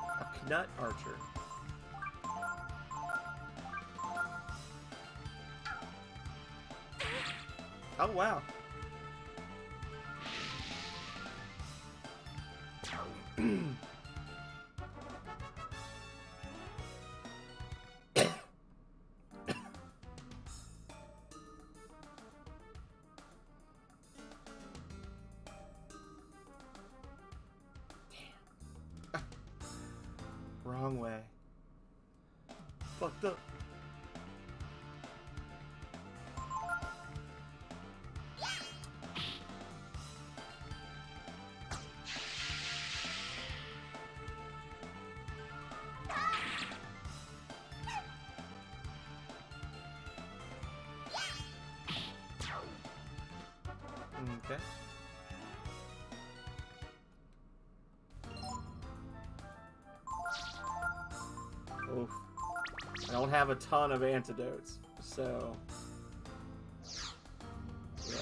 A Knut Archer. Oh, wow. Wrong way. Fucked up. Okay. Oof. I don't have a ton of antidotes, so yeah.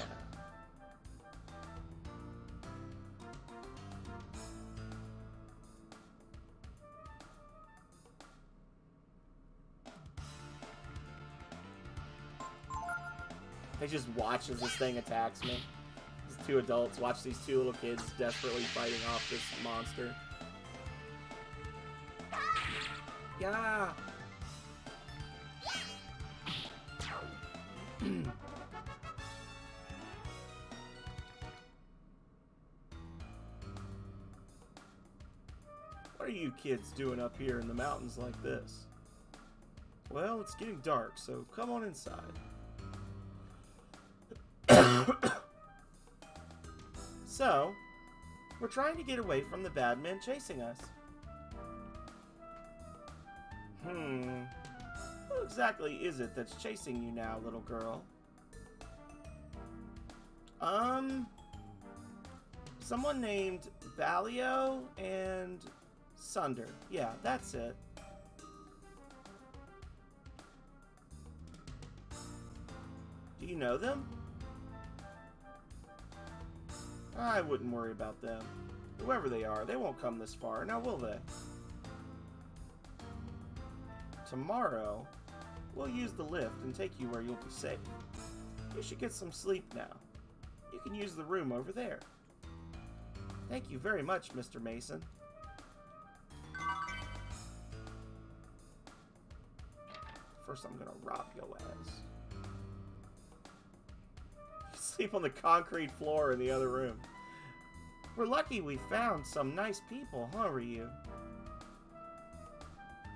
I just watch as this thing attacks me. These two adults watch these two little kids desperately fighting off this monster. Yeah. What are you kids doing up here in the mountains like this? Well, it's getting dark, so come on inside. So, we're trying to get away from the bad men chasing us. Who exactly is it that's chasing you now, little girl? Someone named Balio and Sunder. Yeah, that's it. Do you know them? I wouldn't worry about them. Whoever they are, they won't come this far, now will they? Tomorrow, we'll use the lift and take you where you'll be safe. You should get some sleep now. You can use the room over there. Thank you very much, Mr. Mason. First, I'm gonna rob your ass. Sleep on the concrete floor in the other room. We're lucky we found some nice people, huh, Ryu?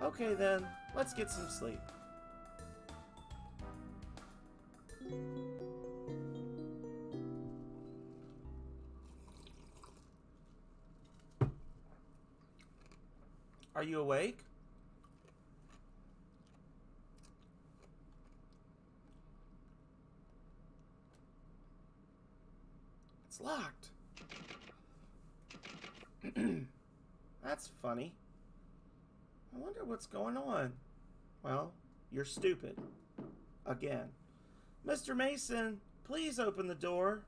Okay then, let's get some sleep. Are you awake? It's locked. That's funny. I wonder what's going on. Well, you're stupid. Again. Mr. Mason, please open the door.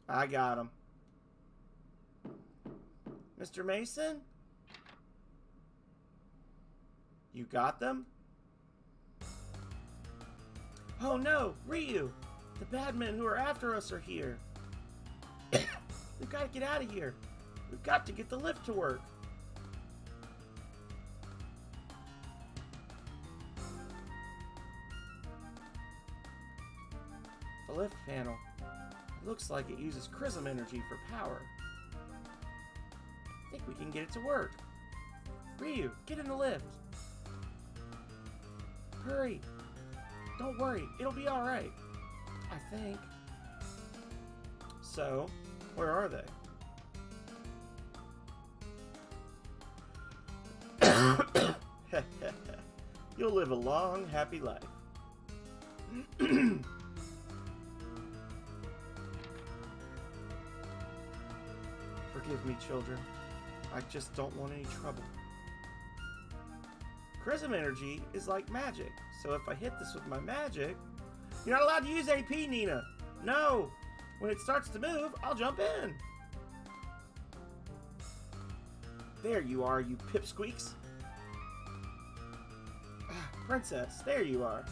I got him. Mr. Mason? You got them? Oh no, Ryu! The bad men who are after us are here. We've got to get out of here. We've got to get the lift to work. The lift panel. It looks like it uses Chrism energy for power. I think we can get it to work. Ryu, get in the lift. Hurry. Don't worry, it'll be alright. I think. So, where are they? You'll live a long, happy life. Forgive me, children. I just don't want any trouble. Chrism energy is like magic, so if I hit this with my magic... You're not allowed to use AP, Nina! No! When it starts to move, I'll jump in! There you are, you pipsqueaks! Princess, there you are.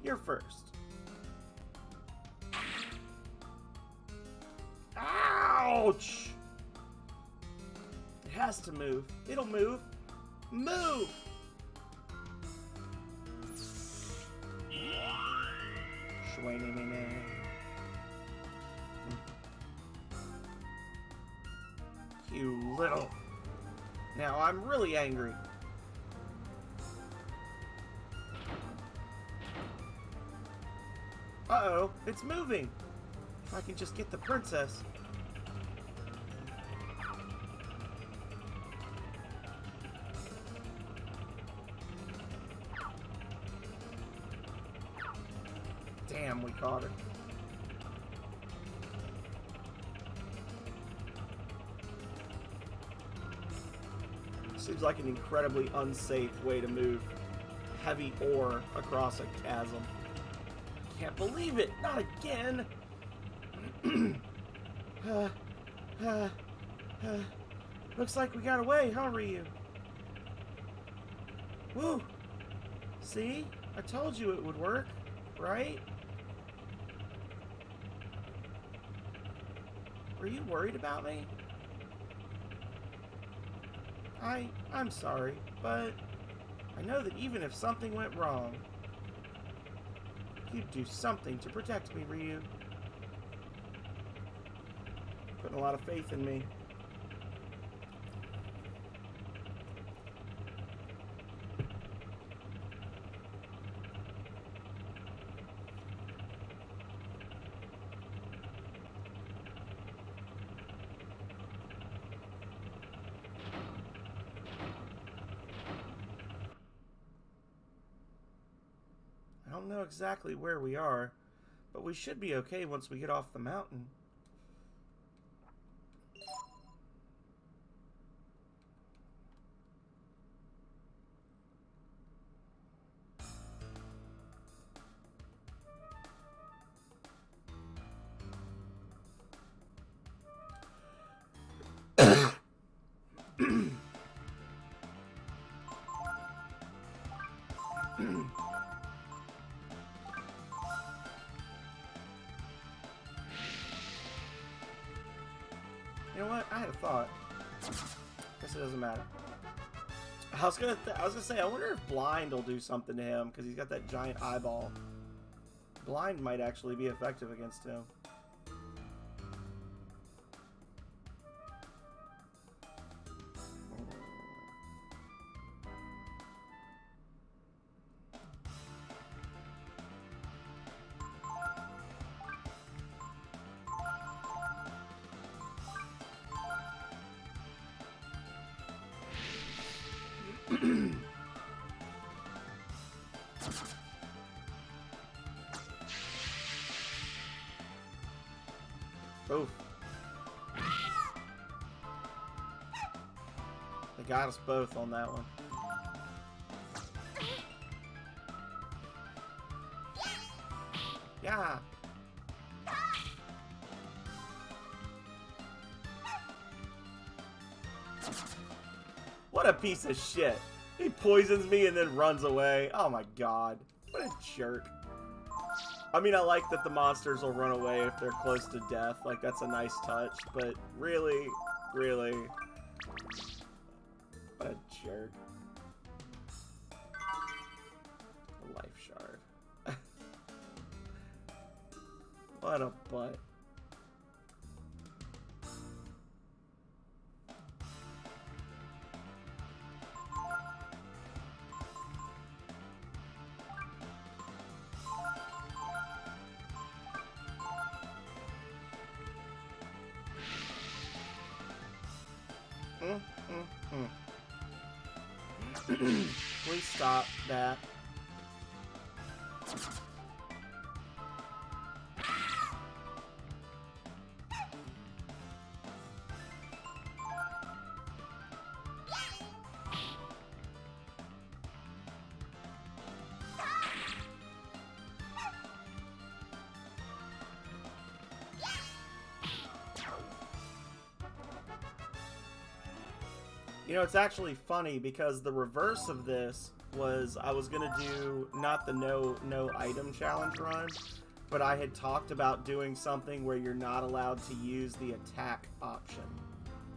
You're first. Ouch! It has to move. It'll move. Move! You little... Now I'm really angry. Uh-oh, it's moving. If I can just get the princess. Damn, we caught her. Seems like an incredibly unsafe way to move heavy ore across a chasm. Can't believe it! Not again! Looks like we got away, huh, Ryu? Woo! See? I told you it would work, right? Were you worried about me? I'm sorry, but I know that even if something went wrong, you'd do something to protect me, Ryu. Putting a lot of faith in me. I don't know exactly where we are, but we should be okay once we get off the mountain. You know what? I had a thought. Guess it doesn't matter. I was gonna say, I wonder if blind will do something to him because he's got that giant eyeball. Blind might actually be effective against him. Oof. They got us both on that one. Yeah. What a piece of shit. He poisons me and then runs away. Oh my god. What a jerk. I mean, I like that the monsters will run away if they're close to death. Like, that's a nice touch. But really, really, what a jerk. A life shard. What a butt. Please stop that. You know, it's actually funny because the reverse of this was I was gonna do not the no item challenge run, but I had talked about doing something where you're not allowed to use the attack option.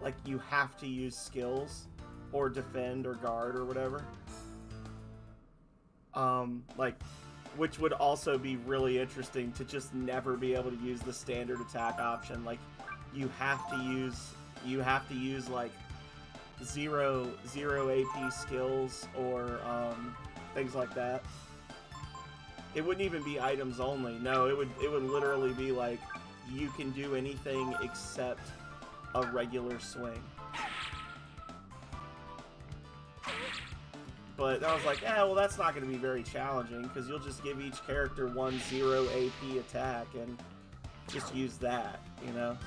Like, you have to use skills or defend or guard or whatever. Like, which would also be really interesting to just never be able to use the standard attack option. Like, you have to use like zero AP skills or things like that. It wouldn't even be items only. No, it would literally be like you can do anything except a regular swing. But I was like, well, that's not going to be very challenging because you'll just give each character 1 0 AP attack and just use that, you know?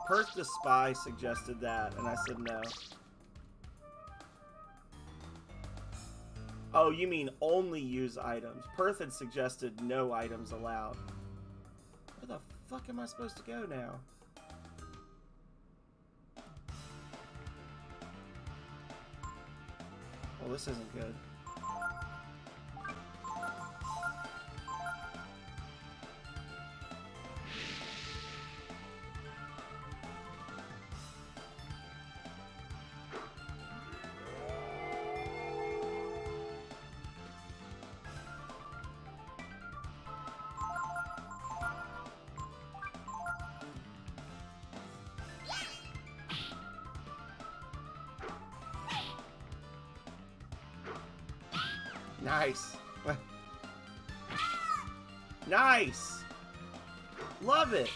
Perth the Spy suggested that, and I said no. Oh, you mean only use items. Perth had suggested no items allowed. Where the fuck am I supposed to go now? Well, this isn't good. Nice. Nice. Love it.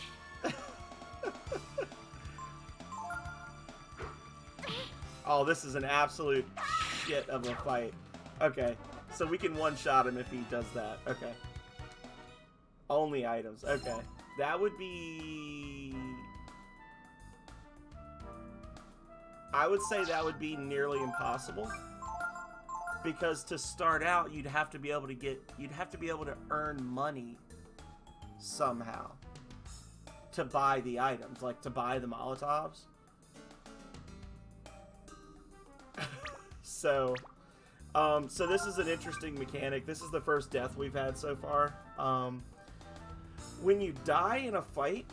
Oh, this is an absolute shit of a fight. Okay, so we can one-shot him if he does that. Okay. Only items. Okay. That would be... I would say that would be nearly impossible. Because to start out, you'd have to be able to earn money somehow to buy the items, like to buy the Molotovs. So this is an interesting mechanic. This is the first death we've had so far. When you die in a fight,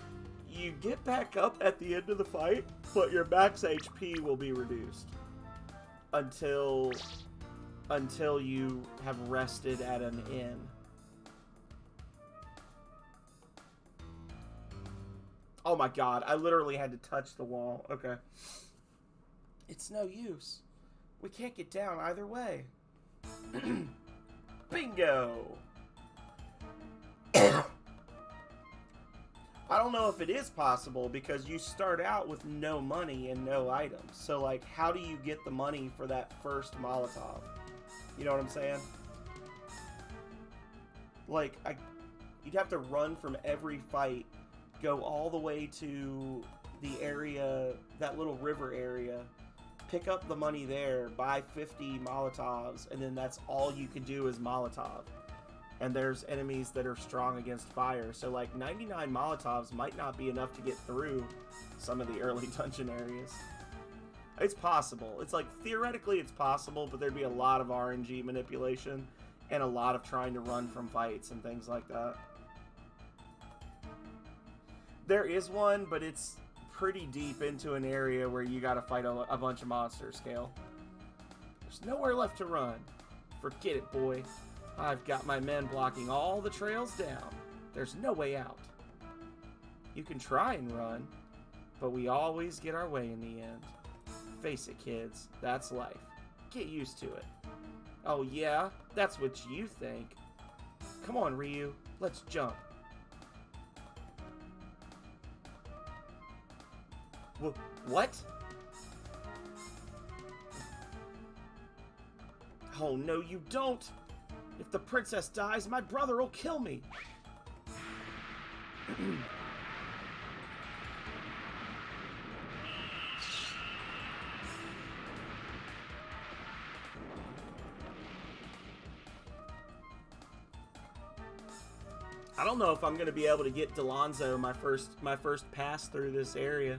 you get back up at the end of the fight, but your max HP will be reduced until you have rested at an inn. Oh my god, I literally had to touch the wall. Okay. It's no use. We can't get down either way. Bingo! I don't know if it is possible because you start out with no money and no items. So, like, how do you get the money for that first Molotov? You know what I'm saying? Like, you'd have to run from every fight, go all the way to the area, that little river area, pick up the money there, buy 50 Molotovs, and then that's all you can do is Molotov. And there's enemies that are strong against fire, so like 99 Molotovs might not be enough to get through some of the early dungeon areas. It's possible. It's like, theoretically it's possible, but there'd be a lot of RNG manipulation and a lot of trying to run from fights and things like that. There is one, but it's pretty deep into an area where you gotta fight a bunch of monsters, Scale. There's nowhere left to run. Forget it, boy. I've got my men blocking all the trails down. There's no way out. You can try and run, but we always get our way in the end. Face it, kids, that's life. Get used to it. Oh yeah? That's what you think. Come on, Ryu, let's jump. What? Oh no, you don't! If the princess dies, my brother will kill me! I don't know if I'm gonna be able to get Delonzo my first pass through this area,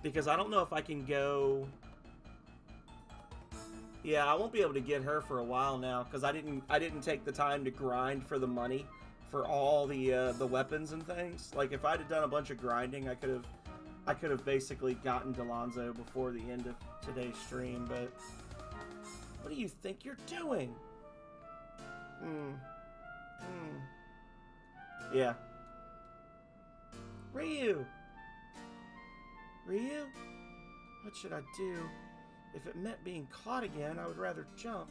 because I don't know if I can go. Yeah, I won't be able to get her for a while now because I didn't take the time to grind for the money for all the weapons and things. Like if I'd have done a bunch of grinding, I could have basically gotten Delonzo before the end of today's stream. But what do you think you're doing? Yeah. Ryu! What should I do? If it meant being caught again, I would rather jump.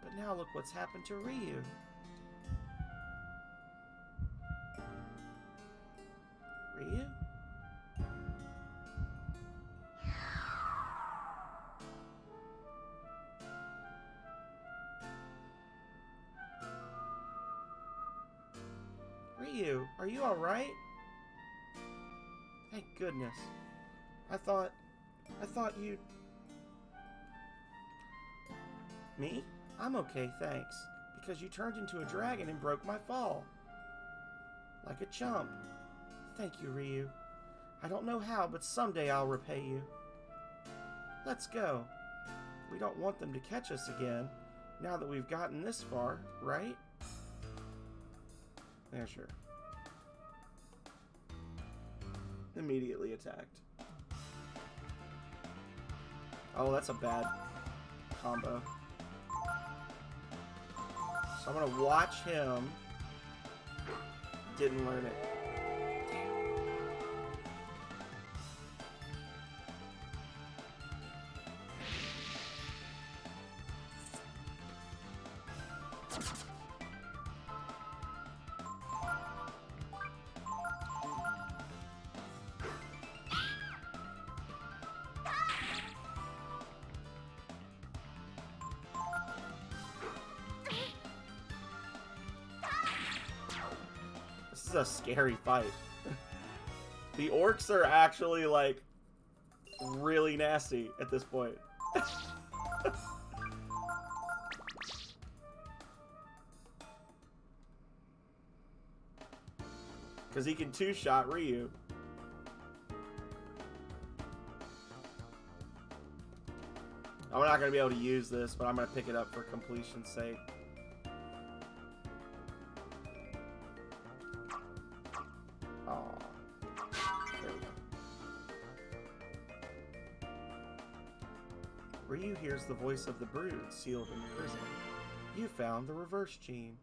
But now look what's happened to Ryu. Ryu? Ryu, are you alright? Thank goodness. I thought you'd... Me? I'm okay, thanks. Because you turned into a dragon and broke my fall. Like a chump. Thank you, Ryu. I don't know how, but someday I'll repay you. Let's go. We don't want them to catch us again, now that we've gotten this far, right? Yeah, sure. Immediately attacked. Oh, that's a bad combo. So I'm gonna watch him. Didn't learn it. This is a scary fight. The orcs are actually, like, really nasty at this point. Because he can two-shot Ryu. I'm not going to be able to use this, but I'm going to pick it up for completion's sake. Ryu hears the voice of the brood sealed in prison. You found the reverse gene.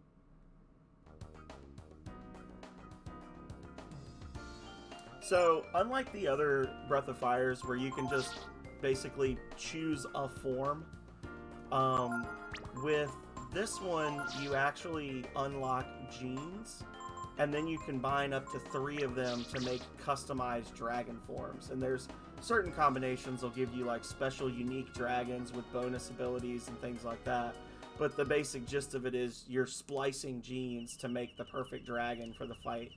So, unlike the other Breath of Fires where you can just basically choose a form, with this one you actually unlock genes, and then you combine up to 3 of them to make customized dragon forms. And there's certain combinations will give you like special unique dragons with bonus abilities and things like that. But the basic gist of it is you're splicing genes to make the perfect dragon for the fight.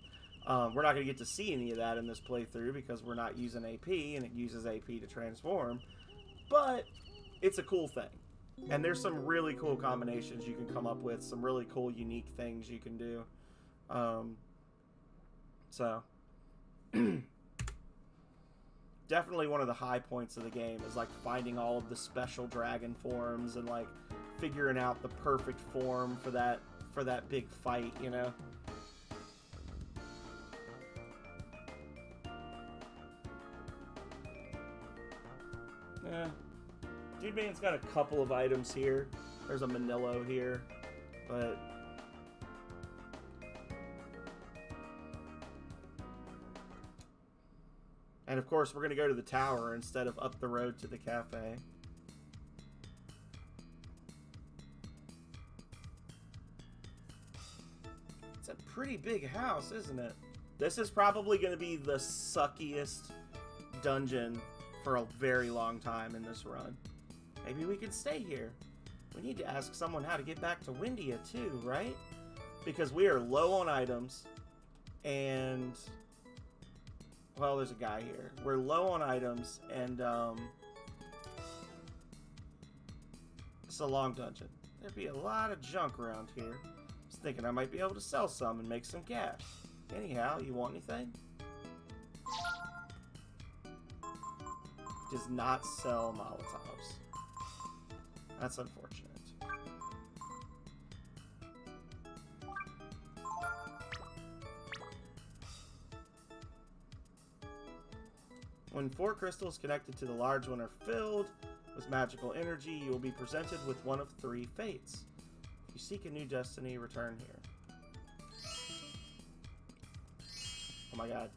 We're not going to get to see any of that in this playthrough because we're not using AP, and it uses AP to transform. But it's a cool thing. And there's some really cool combinations you can come up with, some really cool unique things you can do. So definitely one of the high points of the game is like finding all of the special dragon forms and like figuring out the perfect form for that big fight, you know. Yeah. Dude Man's got a couple of items here. There's a Manillo here, but and of course, we're going to go to the tower instead of up the road to the cafe. It's a pretty big house, isn't it? This is probably going to be the suckiest dungeon for a very long time in this run. Maybe we can stay here. We need to ask someone how to get back to Windia too, right? Because we are low on items, and well, there's a guy here. We're low on items, and it's a long dungeon. There'd be a lot of junk around here. I was thinking I might be able to sell some and make some cash. Anyhow, you want anything? Does not sell Molotovs. That's unfortunate. When 4 crystals connected to the large one are filled with magical energy, you will be presented with one of 3 fates. If you seek a new destiny, return here. Oh my god.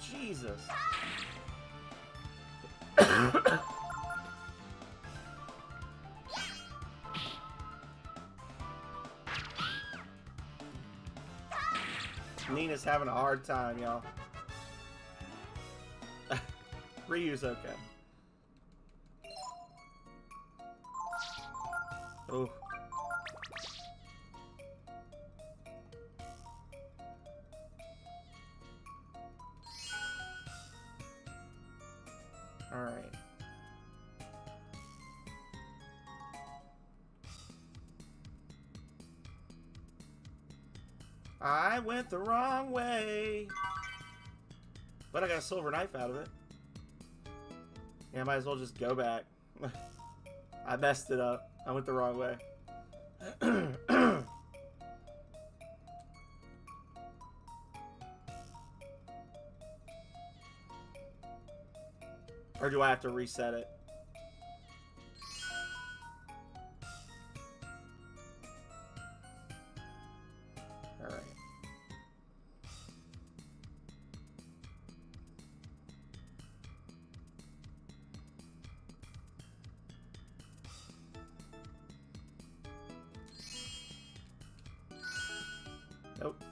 Jesus. Nina's having a hard time, y'all. Ryu's okay. Oh. Alright. I went the wrong way. But I got a silver knife out of it. Yeah, I might as well just go back. I messed it up. I went the wrong way. Or do I have to reset it? Alright. Nope.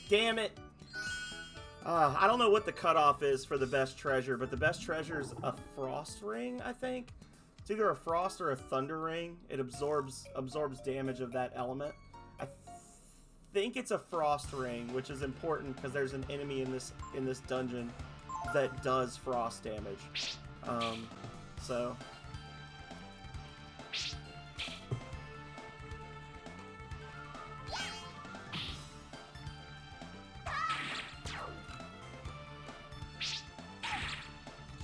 Damn it! I don't know what the cutoff is for the best treasure, but the best treasure is a frost ring, I think. It's either a frost or a thunder ring. It absorbs damage of that element. I think it's a frost ring, which is important because there's an enemy in this dungeon that does frost damage. So.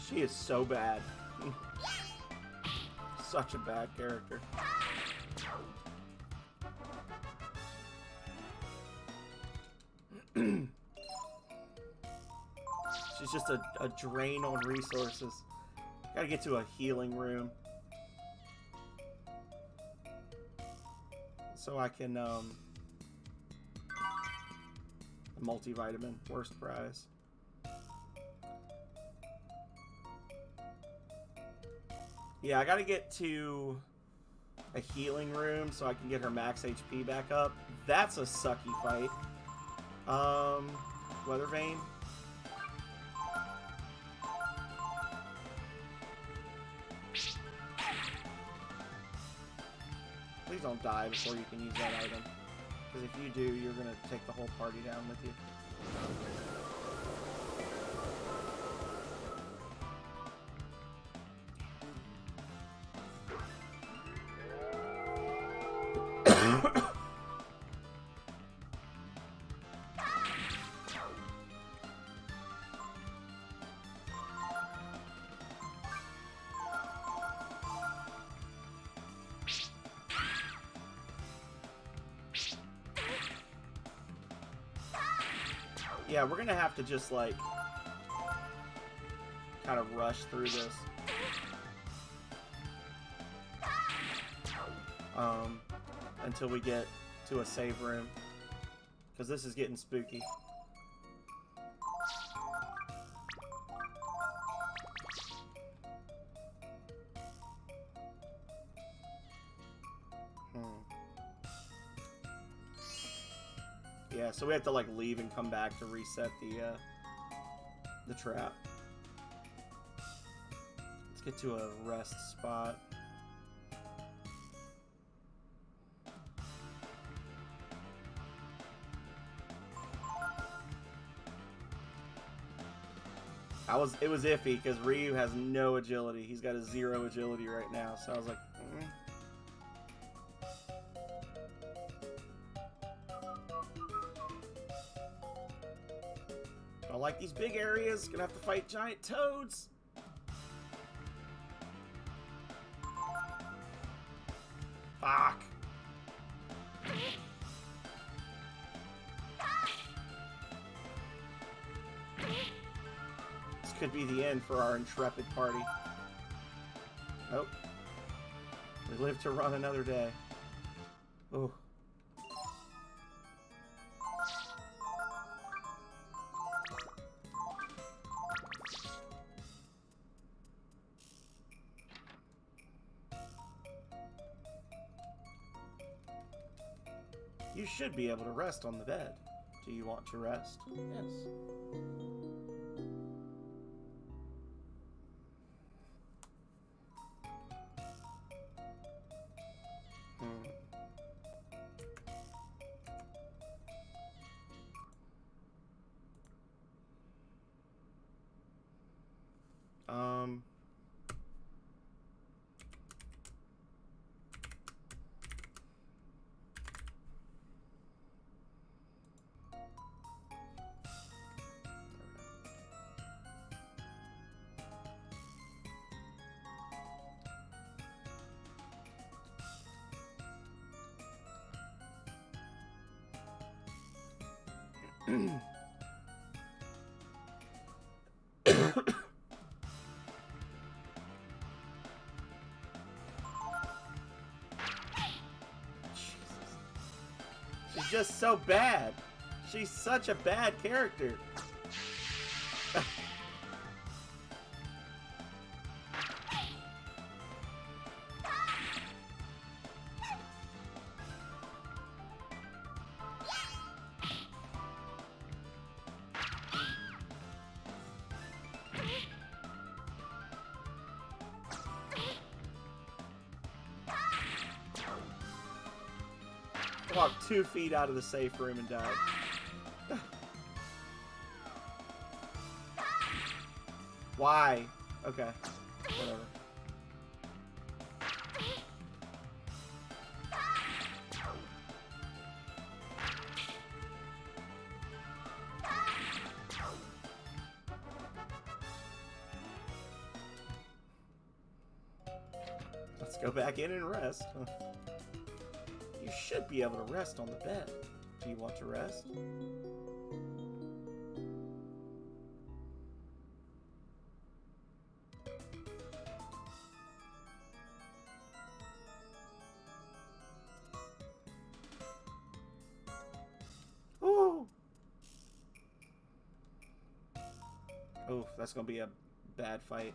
She is so bad. Such a bad character. She's just a drain on resources. Gotta get to a healing room. So I can, multivitamin, worst prize. Yeah, I gotta get to a healing room so I can get her max HP back up. That's a sucky fight. Weather Vane. Please don't die before you can use that item. Because if you do, you're gonna take the whole party down with you. Yeah, we're gonna have to just, like, kind of rush through this. Until we get to a save room. Because this is getting spooky. Yeah, so we have to like leave and come back to reset the trap. Let's get to a rest spot. It was iffy because Ryu has no agility. He's got a 0 agility right now, so I was like, I don't like these big areas. Gonna have to fight giant toads. Fuck. This could be the end for our intrepid party. Nope. We live to run another day. Oh. You should be able to rest on the bed. Do you want to rest? Yes. She's just so bad. She's such a bad character. Walked 2 feet out of the safe room and died. Why? Okay. Whatever. Let's go back in and rest. You should be able to rest on the bed. Do you want to rest? Ooh. Oof, that's gonna be a bad fight.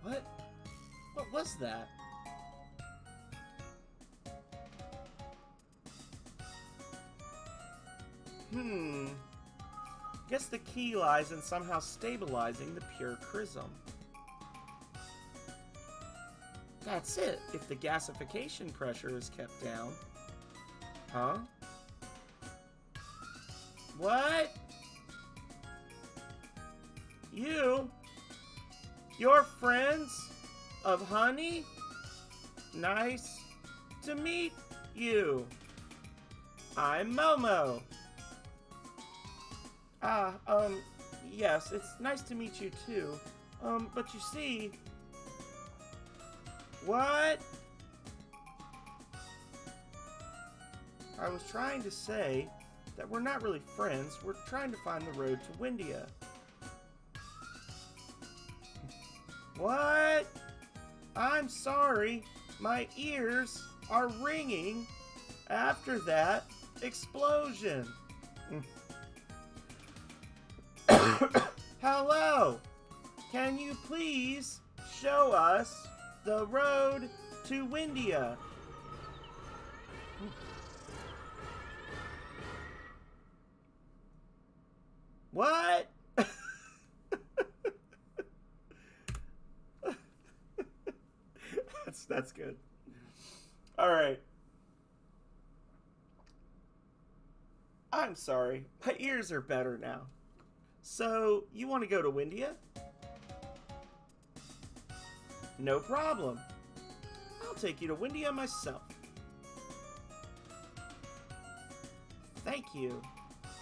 What? What was that? Guess the key lies in somehow stabilizing the pure chrism. That's it, if the gasification pressure is kept down. Huh? What? You're friends of Honey? Nice to meet you. I'm Momo. Yes, it's nice to meet you too. But you see... What? I was trying to say that we're not really friends. We're trying to find the road to Windia. What? I'm sorry. My ears are ringing after that explosion. Hello. Can you please show us the road to Windia? What? That's good. All right. I'm sorry. My ears are better now. So, you want to go to Windia? No problem. I'll take you to Windia myself. Thank you.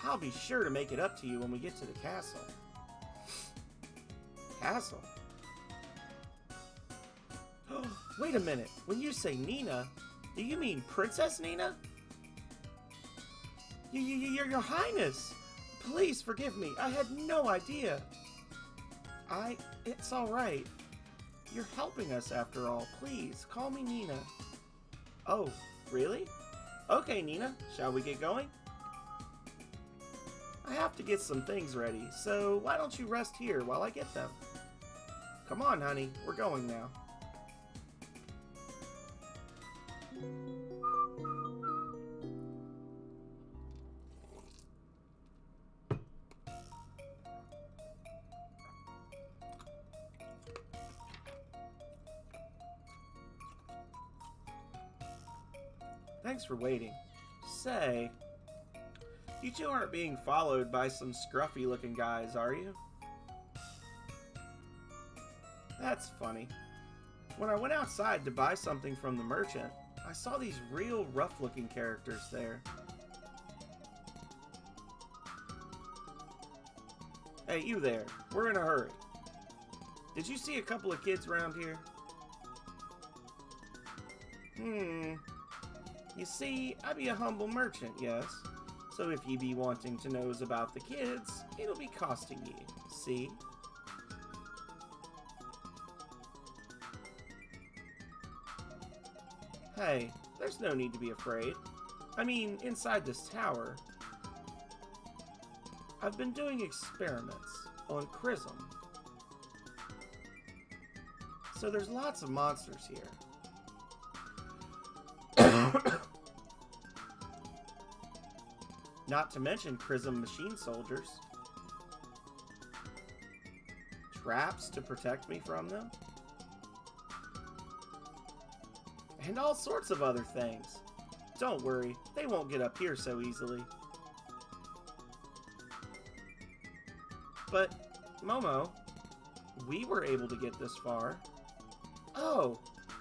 I'll be sure to make it up to you when we get to the castle. Castle? Wait a minute. When you say Nina, do you mean Princess Nina? Your Highness! Please forgive me. I had no idea. It's alright. You're helping us after all. Please, call me Nina. Oh, really? Okay, Nina. Shall we get going? I have to get some things ready, so why don't you rest here while I get them? Come on, honey. We're going now. Thanks for waiting. Say, you two aren't being followed by some scruffy-looking guys, are you? That's funny. When I went outside to buy something from the merchant, I saw these real rough-looking characters there. Hey, you there. We're in a hurry. Did you see a couple of kids around here? You see, I be a humble merchant, yes. So if ye be wanting to knows about the kids, it'll be costing ye, see? Hey, there's no need to be afraid. I mean, inside this tower, I've been doing experiments on Chrism. So there's lots of monsters here. Not to mention Chrism machine soldiers. Traps to protect me from them. And all sorts of other things. Don't worry, they won't get up here so easily. But, Momo, we were able to get this far. Oh,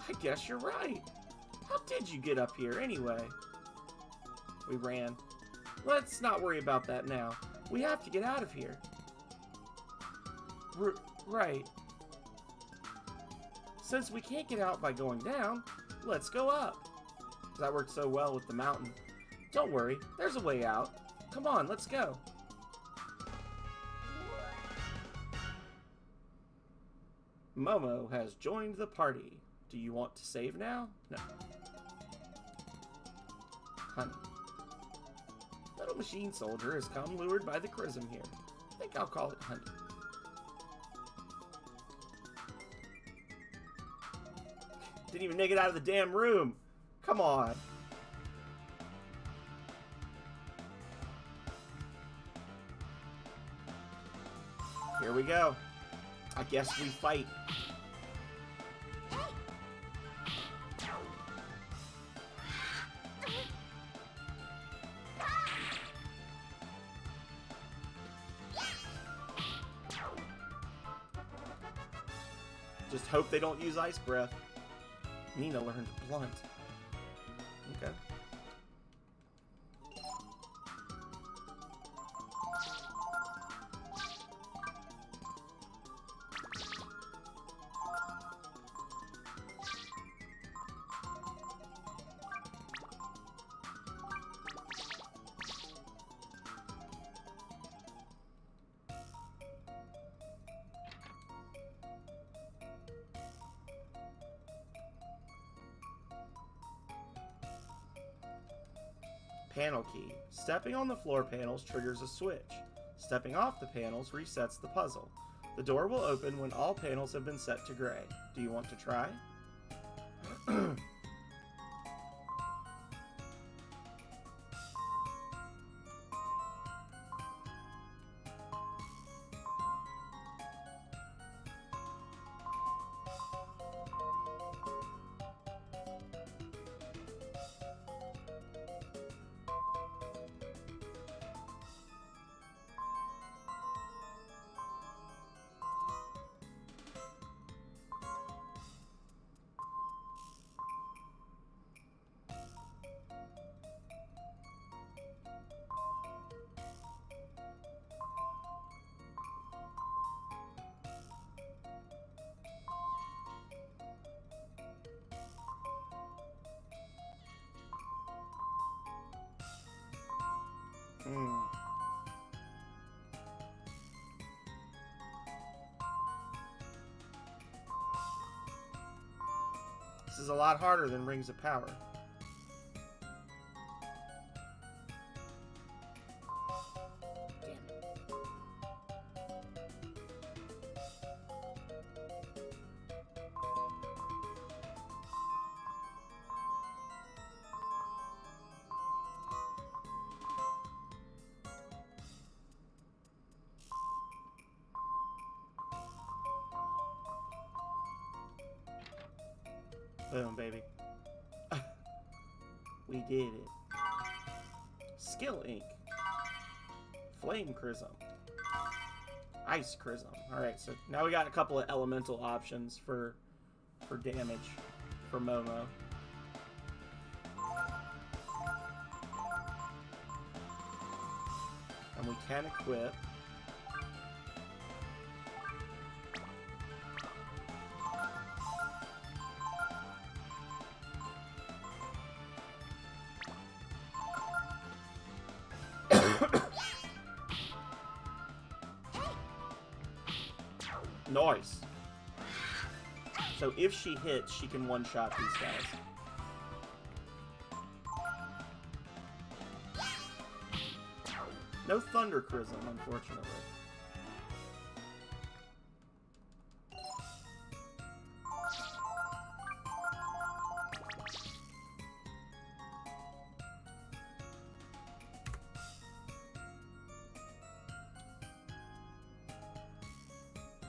I guess you're right. How did you get up here anyway? We ran. Let's not worry about that now. We have to get out of here. Right. Since we can't get out by going down, let's go up. That worked so well with the mountain. Don't worry, there's a way out. Come on, let's go. Momo has joined the party. Do you want to save now? No. Honey. Little machine soldier has come lured by the Chrism here. I think I'll call it Honey. Didn't even make it out of the damn room. Come on. Here we go. I guess we fight. Just hope they don't use ice breath. Nina learned blunt. Okay. Panel key. Stepping on the floor panels triggers a switch. Stepping off the panels resets the puzzle. The door will open when all panels have been set to gray. Do you want to try? This is a lot harder than Rings of Power. Damn it. Boom, baby. We did it. Skill Ink. Flame Chrism. Ice Chrism. Alright, so now we got a couple of elemental options for damage for Momo. And we can equip Nice. So if she hits, she can one-shot these guys. No Thunder Chrism, unfortunately.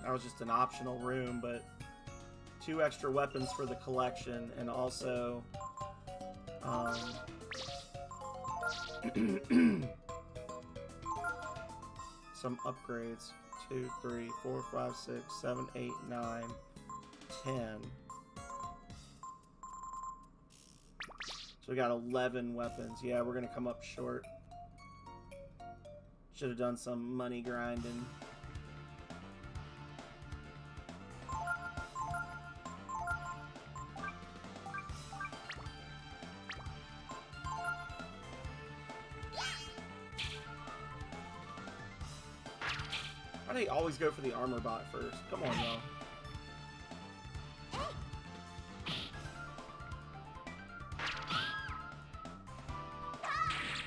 That was just an optional room, but 2 extra weapons for the collection, and also some upgrades. 2, 3, 4, 5, 6, 7, 8, 9, 10. So we got 11 weapons. Yeah, we're gonna come up short. Should have done some money grinding. Why do they always go for the armor bot first? Come on, though.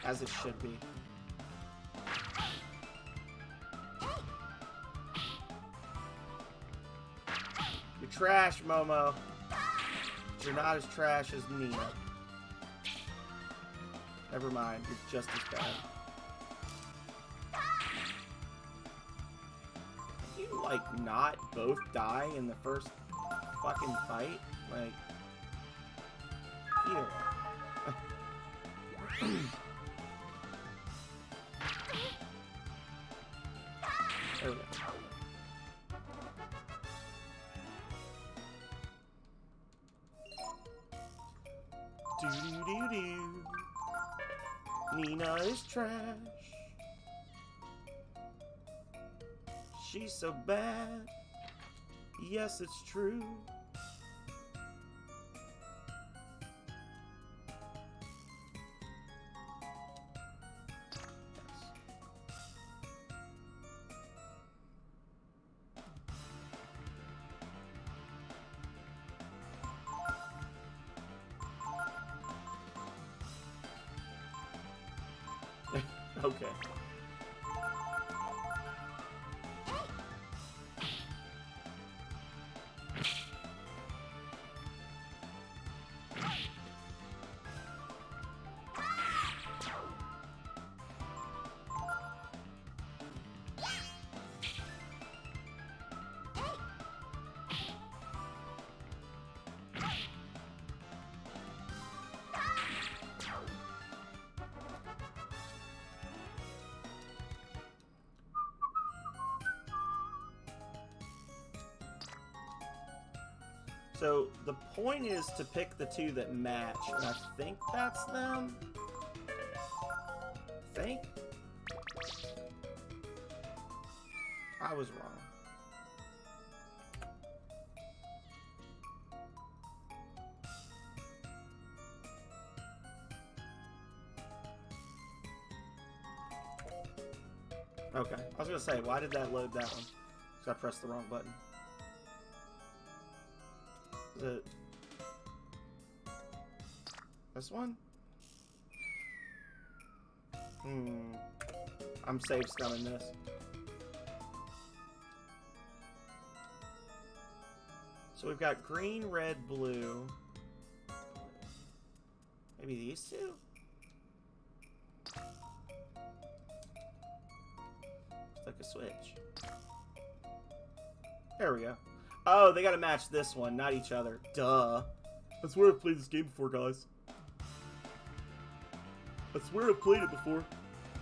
As it should be. You're trash, Momo. But you're not as trash as Nina. Never mind, you're just as bad. You, like, not both die in the first fucking fight? Like, here. There we go. Do-do-do-do. Nina is trash. She's so bad. Yes, it's true. Okay. So the point is to pick the two that match, and I think that's them. I think. I was wrong. Okay, I was gonna say, why did that load that one? Because I pressed the wrong button. Is it this one? I'm safe scumming this. So we've got green, red, blue. Maybe these two? It's like a switch. There we go. Oh, they gotta match this one, not each other. Duh. I swear I've played this game before, guys. I swear I've played it before.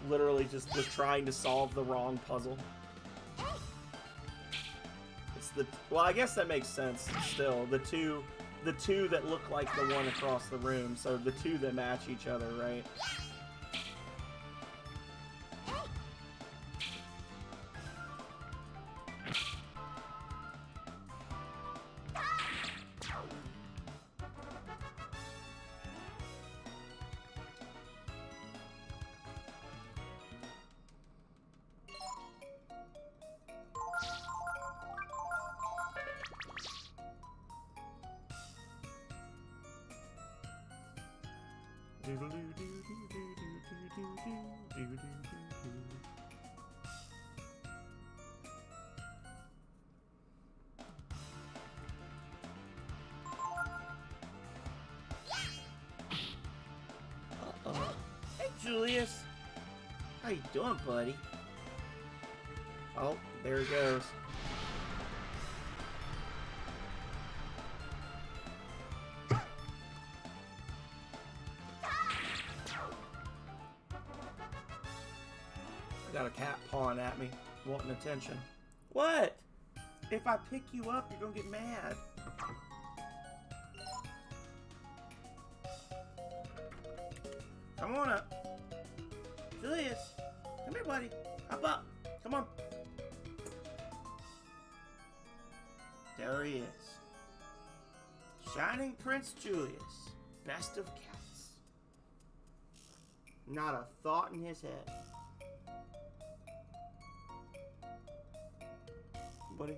Literally just was trying to solve the wrong puzzle. It's the... Well, I guess that makes sense still. The two that look like the one across the room. So the two that match each other, right? Hey, Julius. How you doing, buddy? Oh, there he goes. Got a cat pawing at me, wanting attention. What? If I pick you up, you're gonna get mad. Come on up. Julius, come here, buddy. Hop up. Come on. There he is. Shining Prince Julius. Best of cats. Not a thought in his head. Buddy.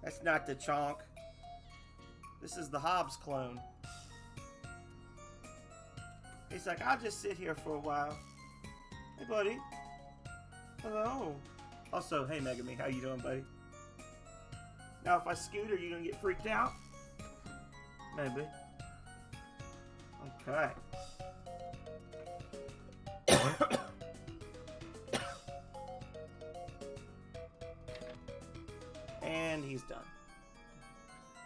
That's not the Chonk. This is the Hobbs clone. He's like, I'll just sit here for a while. Hey, buddy. Hello. Also, hey, Megami, how you doing, buddy? Now, if I scoot, are you gonna get freaked out? Maybe. Okay. And he's done.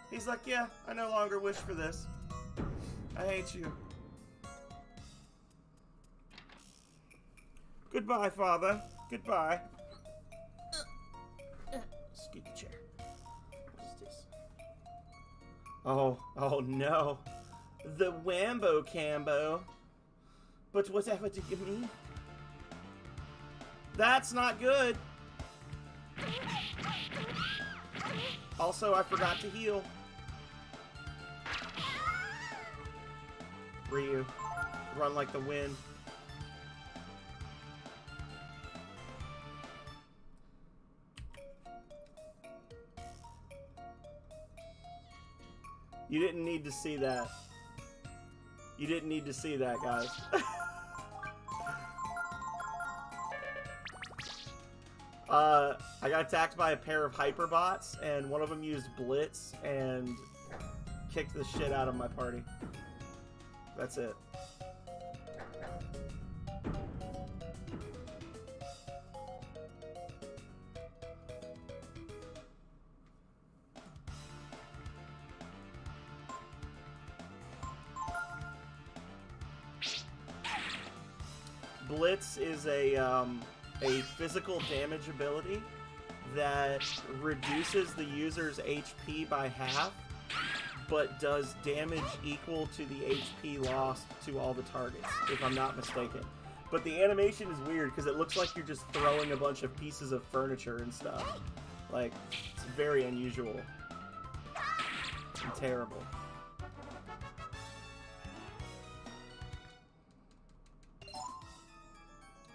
He's like, yeah, I no longer wish for this. I hate you. Goodbye, Father. Goodbye. Scoot the chair. What is this? Oh no. The Wambo Cambo. But whatever do you mean? That's not good. Also, I forgot to heal. Ryu, run like the wind. You didn't need to see that. You didn't need to see that, guys. I got attacked by a pair of hyperbots, and one of them used Blitz and kicked the shit out of my party. That's it. Blitz is a physical damage ability that reduces the user's HP by half, but does damage equal to the HP lost to all the targets, if I'm not mistaken. But the animation is weird because it looks like you're just throwing a bunch of pieces of furniture and stuff. Like, it's very unusual and terrible.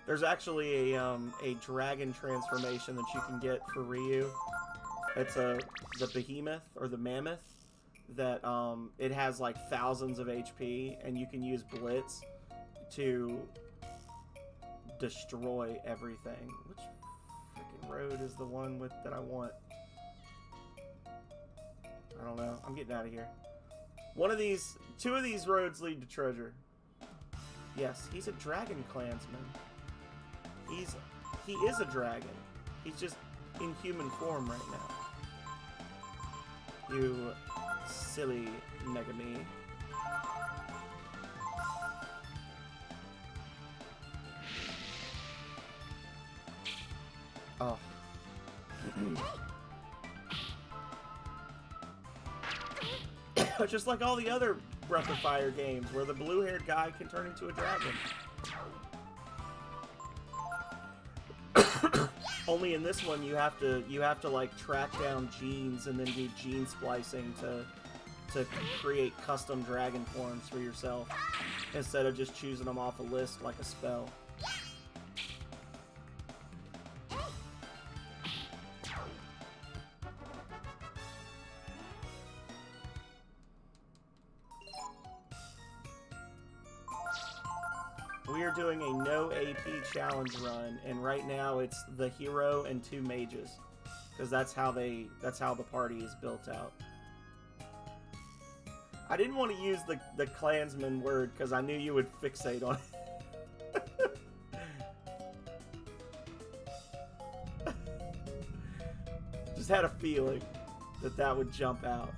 There's actually a dragon transformation that you can get for Ryu. It's the behemoth or the mammoth that it has like thousands of HP, and you can use Blitz to destroy everything. Which freaking road is the one with that I want? I don't know. I'm getting out of here. Two of these roads lead to treasure. Yes, he's a dragon clansman. He is a dragon. He's just in human form right now. You silly Megami. Oh. Just like all the other Breath of Fire games where the blue-haired guy can turn into a dragon. Only in this one you have to like track down genes and then do gene splicing to create custom dragon forms for yourself instead of just choosing them off a list like a spell. We are doing a no AP challenge run, and right now it's the hero and 2 mages, because that's how the party is built out. I didn't want to use the clansman word because I knew you would fixate on it. Just had a feeling that would jump out.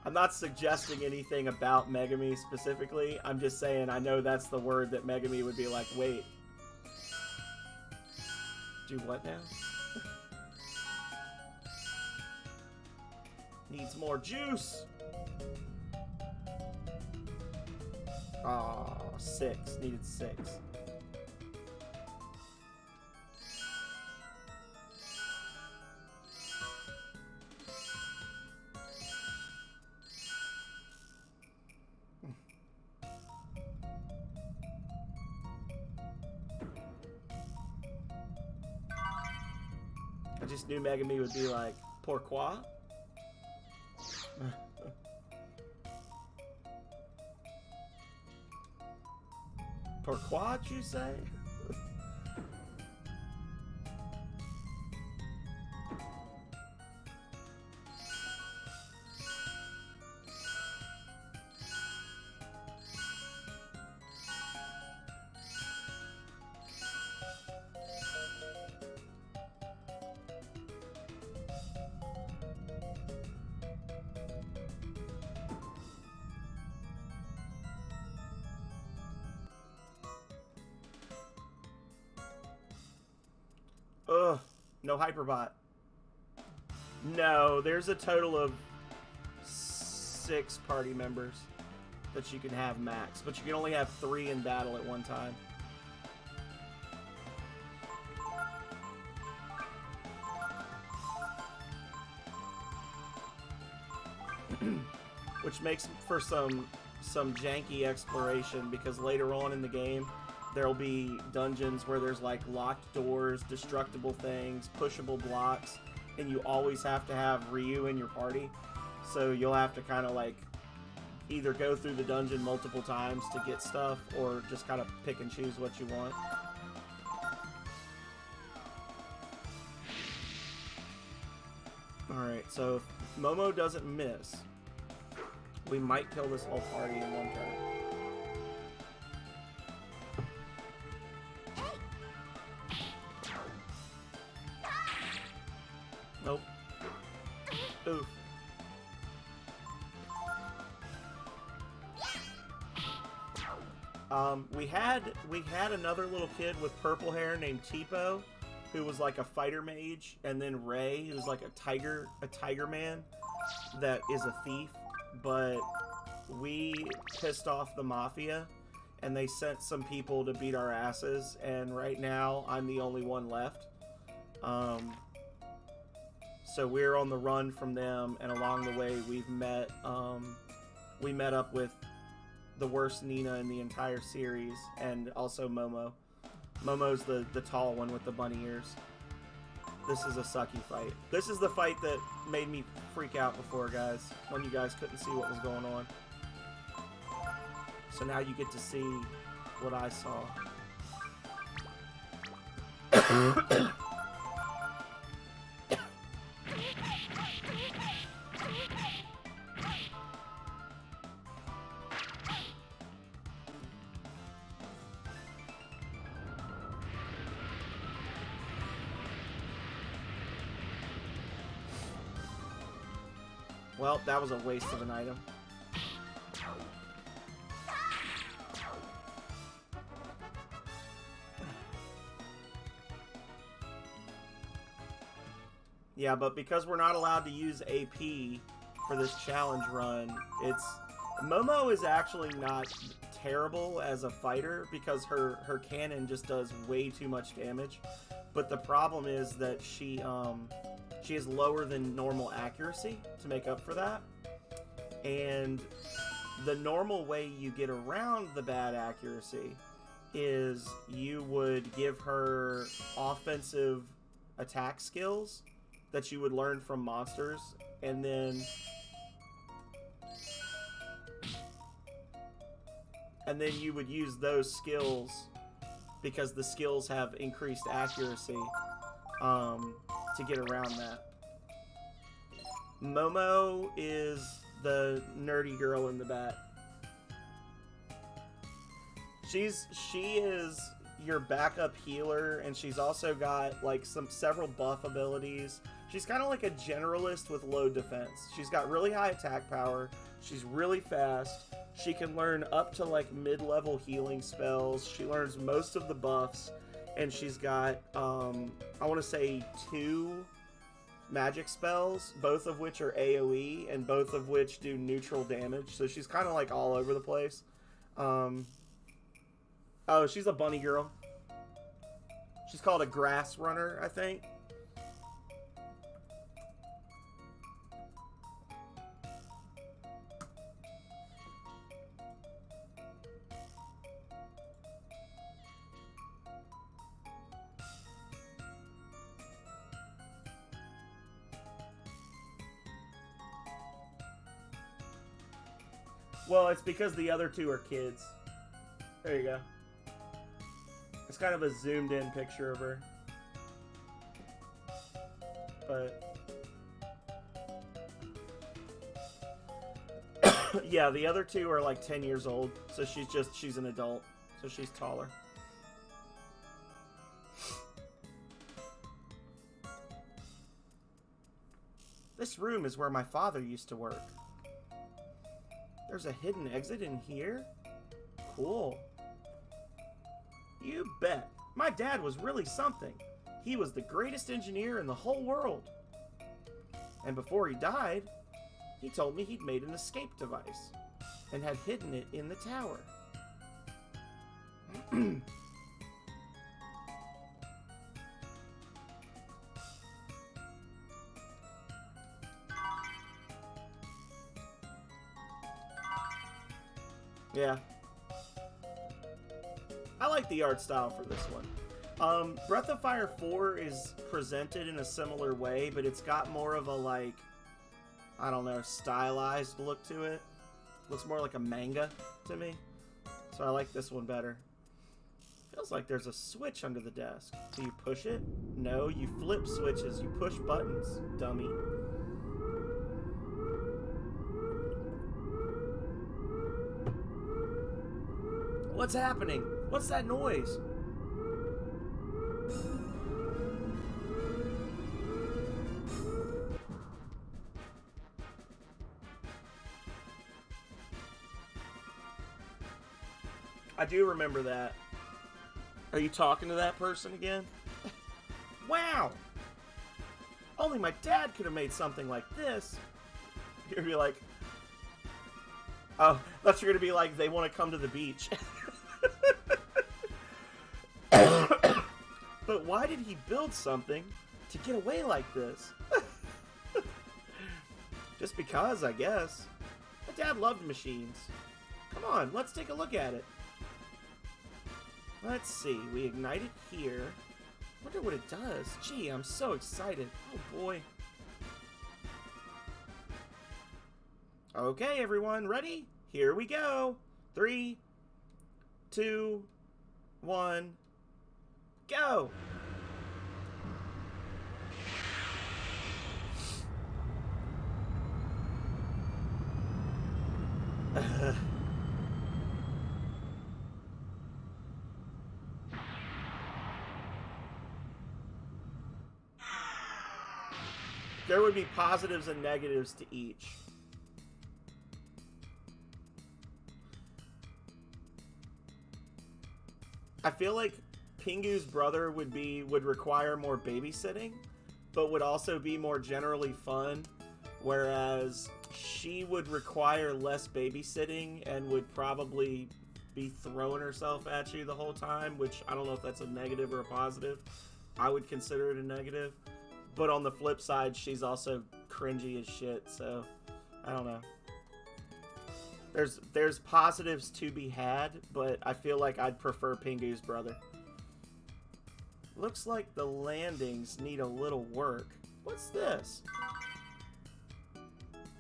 I'm not suggesting anything about Megami specifically. I'm just saying I know that's the word that Megami would be like, wait. Do what now? Needs more juice. Aw, 6. Needed 6. I just knew Megami would be like, pourquoi? Pourquoi, you say? Ugh, no Hyperbot. No, there's a total of 6 6 party members that you can have max, but you can only have 3 in battle at one time. Which makes for some janky exploration, because later on in the game there'll be dungeons where there's like locked doors, destructible things, pushable blocks, and you always have to have Ryu in your party. So you'll have to kind of like either go through the dungeon multiple times to get stuff, or just kind of pick and choose what you want. Alright, so if Momo doesn't miss, we might kill this whole party in one turn. Nope. Oof. We had another little kid with purple hair named Tipo, who was like a fighter mage, and then Ray, who's like a tiger man that is a thief. But we pissed off the mafia, and they sent some people to beat our asses, and right now I'm the only one left. So we're on the run from them, and along the way we met up with the worst Nina in the entire series, and also Momo. Momo's the tall one with the bunny ears. This is a sucky fight. This is the fight that made me freak out before, guys, when you guys couldn't see what was going on. So now you get to see what I saw. Well, that was a waste of an item. Yeah, but because we're not allowed to use AP for this challenge run, Momo is actually not terrible as a fighter, because her cannon just does way too much damage. But the problem is that she has lower than normal accuracy to make up for that. And the normal way you get around the bad accuracy is you would give her offensive attack skills that you would learn from monsters, and then you would use those skills, because the skills have increased accuracy, to get around that. Momo is the nerdy girl in the back. She is your backup healer, and she's also got like several buff abilities. She's kind of like a generalist with low defense. She's got really high attack power. She's really fast. She can learn up to like mid-level healing spells. She learns most of the buffs, and she's got I want to say 2 magic spells, both of which are AoE, and both of which do neutral damage. So she's kind of like all over the place. Oh, she's a bunny girl. She's called a grass runner, I think. Well, it's because the other 2 are kids. There you go. It's kind of a zoomed in picture of her. But yeah, the other 2 are like 10 years old, so she's an adult, so she's taller. This room is where my father used to work. There's a hidden exit in here? Cool. You bet. My dad was really something. He was the greatest engineer in the whole world. And before he died, He told me he'd made an escape device and had hidden it in the tower. Yeah. I like the art style for this one. Breath of Fire 4 is presented in a similar way, but it's got more of a, like, I don't know, stylized look to it. Looks more like a manga to me. So I like this one better. Feels like there's a switch under the desk. Do you push it? No, you flip switches. You push buttons, dummy. What's happening? What's that noise? I do remember that. Are you talking to that person again? Wow! Only my dad could have made something like this. You'd be like, oh, I thought you were going to be like, they want to come to the beach. But why did he build something to get away like this? Just because, I guess. My dad loved machines. Come on, let's take a look at it. Let's see, we ignite it here. Wonder what it does. Gee, I'm so excited. Oh boy. Okay, everyone, ready? Here we go. 3, 2, 1, go! There would be positives and negatives to each. I feel like Pingu's brother would require more babysitting, but would also be more generally fun, whereas she would require less babysitting and would probably be throwing herself at you the whole time, which I don't know if that's a negative or a positive. I would consider it a negative. But on the flip side, she's also cringy as shit, so I don't know. There's positives to be had, but I feel like I'd prefer Pingu's brother. Looks like the landings need a little work. What's this?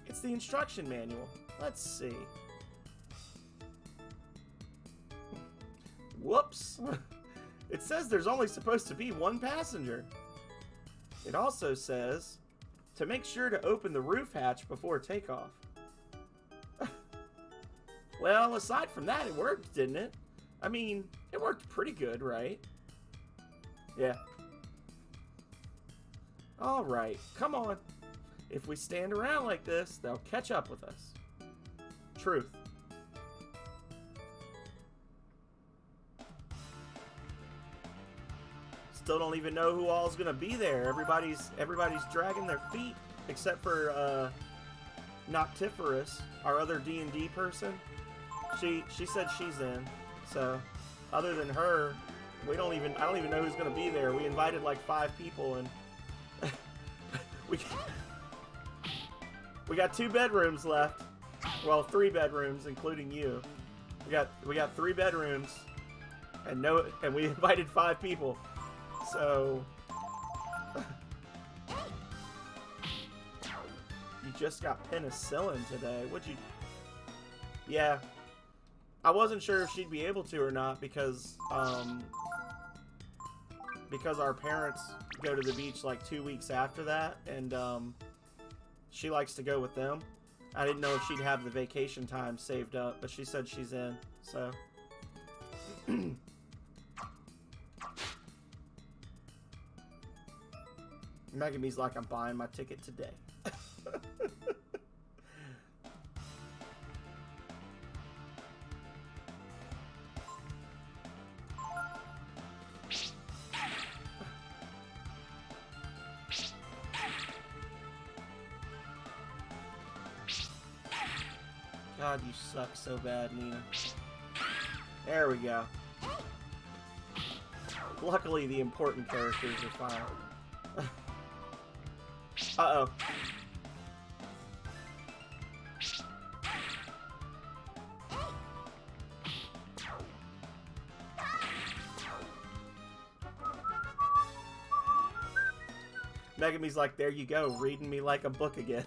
It's the instruction manual. Let's see. Whoops. It says there's only supposed to be one passenger. It also says to make sure to open the roof hatch before takeoff. Well, aside from that, it worked, didn't it? I mean, it worked pretty good, right? Yeah. Alright, come on. If we stand around like this, they'll catch up with us. Truth. Still don't even know who all's gonna be there. Everybody's dragging their feet, except for Noctiferous, our other D&D person. She said she's in. So, other than her, I don't even know who's gonna be there. We invited like 5 people, and we got 2 bedrooms left. Well, 3 bedrooms, including you. We got 3 bedrooms, and we invited 5 people. So, you just got penicillin today. Would you? Yeah, I wasn't sure if she'd be able to or not because our parents go to the beach like 2 weeks after that, and she likes to go with them. I didn't know if she'd have the vacation time saved up, but she said she's in. So. Megumi's like, I'm buying my ticket today. God, you suck so bad, Nina. There we go. Luckily, the important characters are fine. Uh-oh. Megumi's like, there you go, reading me like a book again.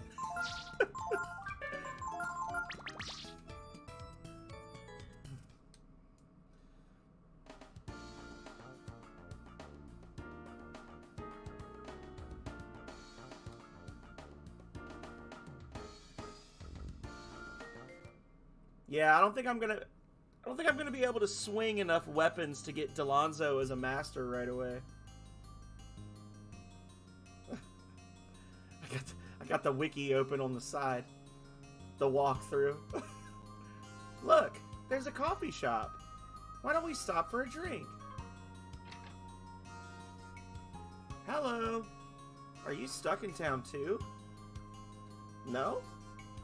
Yeah, I don't think I'm gonna be able to swing enough weapons to get Delonzo as a master right away. I got the wiki open on the side. The walkthrough. Look, there's a coffee shop. Why don't we stop for a drink? Hello. Are you stuck in town too? No?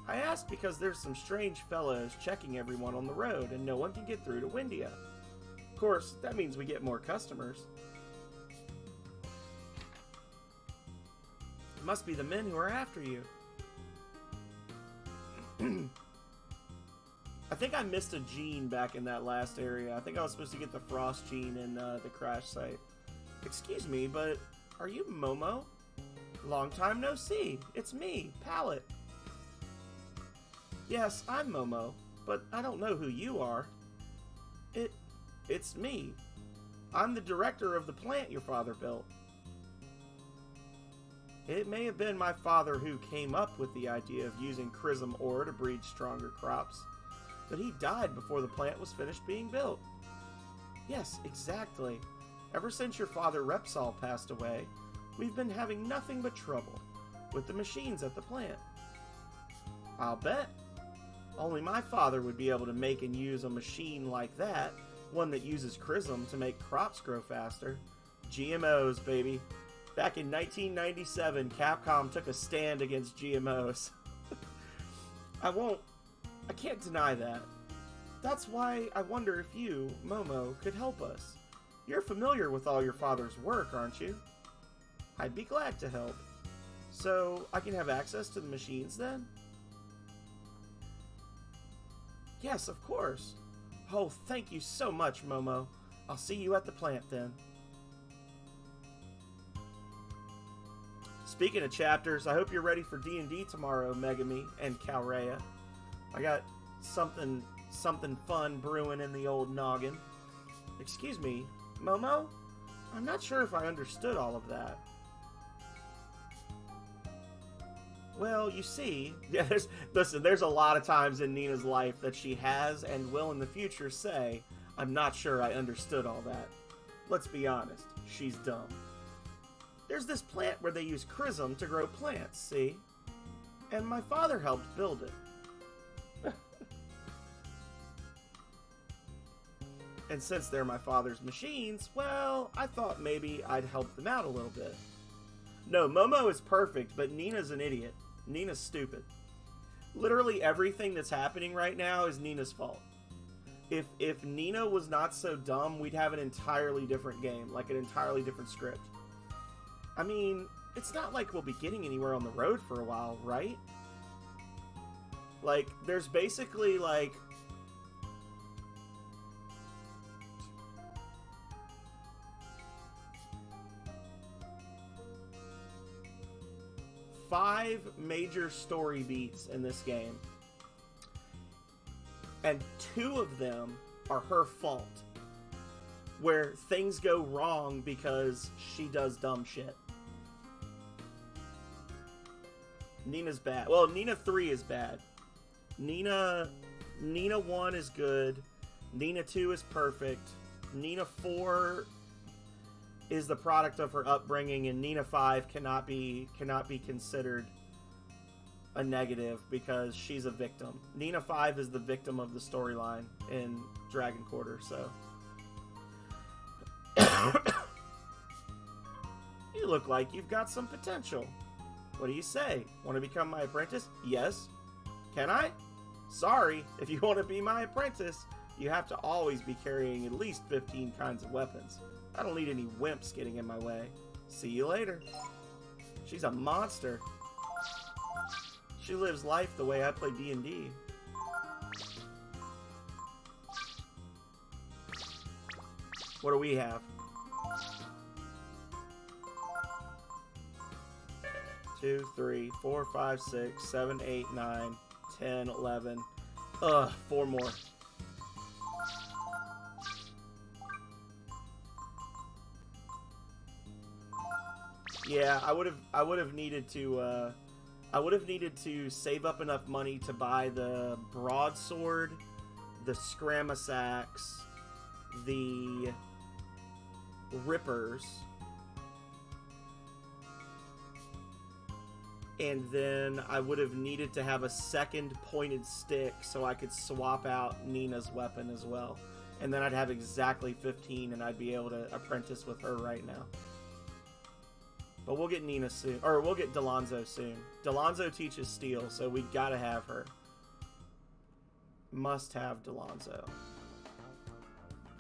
I asked because there's some strange fellows checking everyone on the road and no one can get through to Windia. Of course, that means we get more customers. It must be the men who are after you. I think I missed a gene back in that last area. I think I was supposed to get the frost gene in the crash site. Excuse me, but are you Momo? Long time no see. It's me, Pallet. Yes, I'm Momo, but I don't know who you are. It's me. I'm the director of the plant your father built. It may have been my father who came up with the idea of using Chrism ore to breed stronger crops, but he died before the plant was finished being built. Yes, exactly. Ever since your father Repsol passed away, we've been having nothing but trouble with the machines at the plant. I'll bet. Only my father would be able to make and use a machine like that, one that uses Chrism to make crops grow faster. GMOs, baby. Back in 1997, Capcom took a stand against GMOs. I can't deny that. That's why I wonder if you, Momo, could help us. You're familiar with all your father's work, aren't you? I'd be glad to help. So, I can have access to the machines then? Yes, of course. Oh, thank you so much, Momo. I'll see you at the plant then. Speaking of chapters, I hope you're ready for D&D tomorrow, Megami and Calrea. I got something fun brewing in the old noggin. Excuse me, Momo? I'm not sure if I understood all of that. Well, you see, yeah, there's a lot of times in Nina's life that she has and will in the future say, I'm not sure I understood all that. Let's be honest, she's dumb. There's this plant where they use Chrism to grow plants, see? And my father helped build it. And since they're my father's machines, well, I thought maybe I'd help them out a little bit. No, Momo is perfect, but Nina's an idiot. Nina's stupid. Literally everything that's happening right now is Nina's fault. If Nina was not so dumb, we'd have an entirely different game, like an entirely different script. I mean, it's not like we'll be getting anywhere on the road for a while, right? Like, there's basically, like... five major story beats in this game. And 2 of them are her fault. Where things go wrong because she does dumb shit. Nina's bad. Well, Nina 3 is bad. Nina 1 is good. Nina 2 is perfect. Nina 4 is the product of her upbringing, and Nina 5 cannot be considered a negative because she's a victim. Nina 5 is the victim of the storyline in Dragon Quarter, so... You look like you've got some potential. What do you say? Want to become my apprentice? Yes. Can I? Sorry, if you want to be my apprentice, you have to always be carrying at least 15 kinds of weapons. I don't need any wimps getting in my way. See you later. She's a monster. She lives life the way I play D&D. What do we have? 2, 3, 4, 5, 6, 7, 8, 9, 10, 11. Ugh, 4 more. Yeah, I would have needed to save up enough money to buy the broadsword, the Scramasax, the rippers, and then I would have needed to have a second pointed stick so I could swap out Nina's weapon as well. And then I'd have exactly 15 and I'd be able to apprentice with her right now. But we'll get Nina soon, or we'll get Delonzo soon. Delonzo teaches steel, so we gotta have her. Must have Delonzo.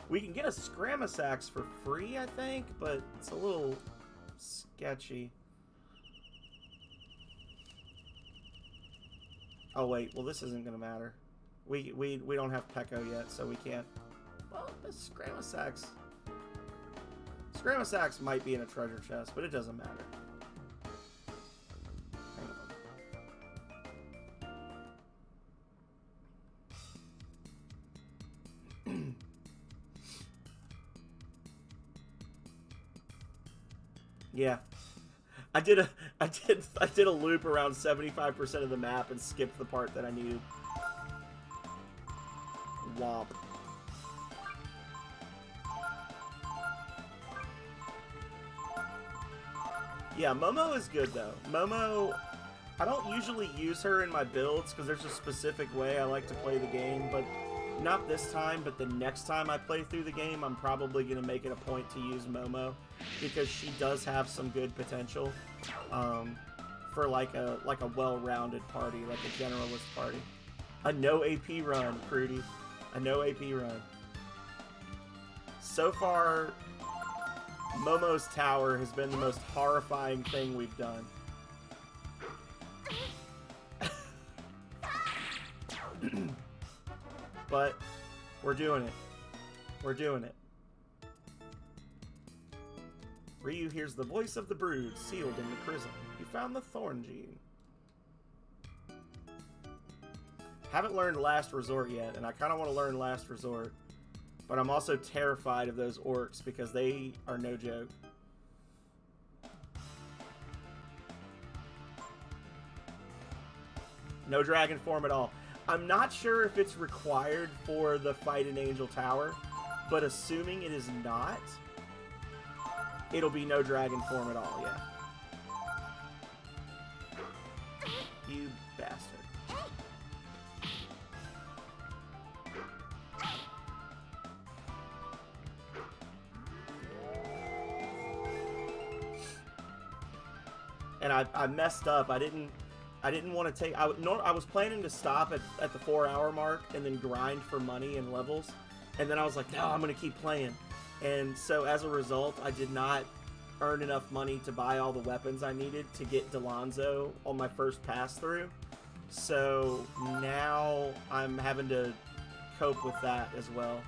We can get a Scramasax for free, I think, but it's a little sketchy. Oh wait, well this isn't gonna matter. We don't have Peko yet, so we can't. Well, the Scramasax. Scramasax might be in a treasure chest, but it doesn't matter. Hang on. Yeah. I did a loop around 75% of the map and skipped the part that I needed. Womp. Yeah, Momo is good though. Momo, I don't usually use her in my builds because there's a specific way I like to play the game, but not this time, but the next time I play through the game, I'm probably going to make it a point to use Momo because she does have some good potential for like a well-rounded party, like a generalist party. A no AP run, Prudy. A no AP run. So far, Momo's tower has been the most horrifying thing we've done. But we're doing it. We're doing it. Ryu hears the voice of the brood sealed in the prison. You found the Thorn Gene. Haven't learned Last Resort yet, and I kind of want to learn Last Resort. But I'm also terrified of those orcs because they are no joke. No dragon form at all. I'm not sure if it's required for the fight in Angel Tower, but assuming it is not, it'll be no dragon form at all, yeah. You bastard. And I messed up. I didn't want to take. I was planning to stop at the 4-hour mark and then grind for money and levels, and then I was like, no, I'm gonna keep playing. And so as a result, I did not earn enough money to buy all the weapons I needed to get Delonzo on my first pass through. So now I'm having to cope with that as well,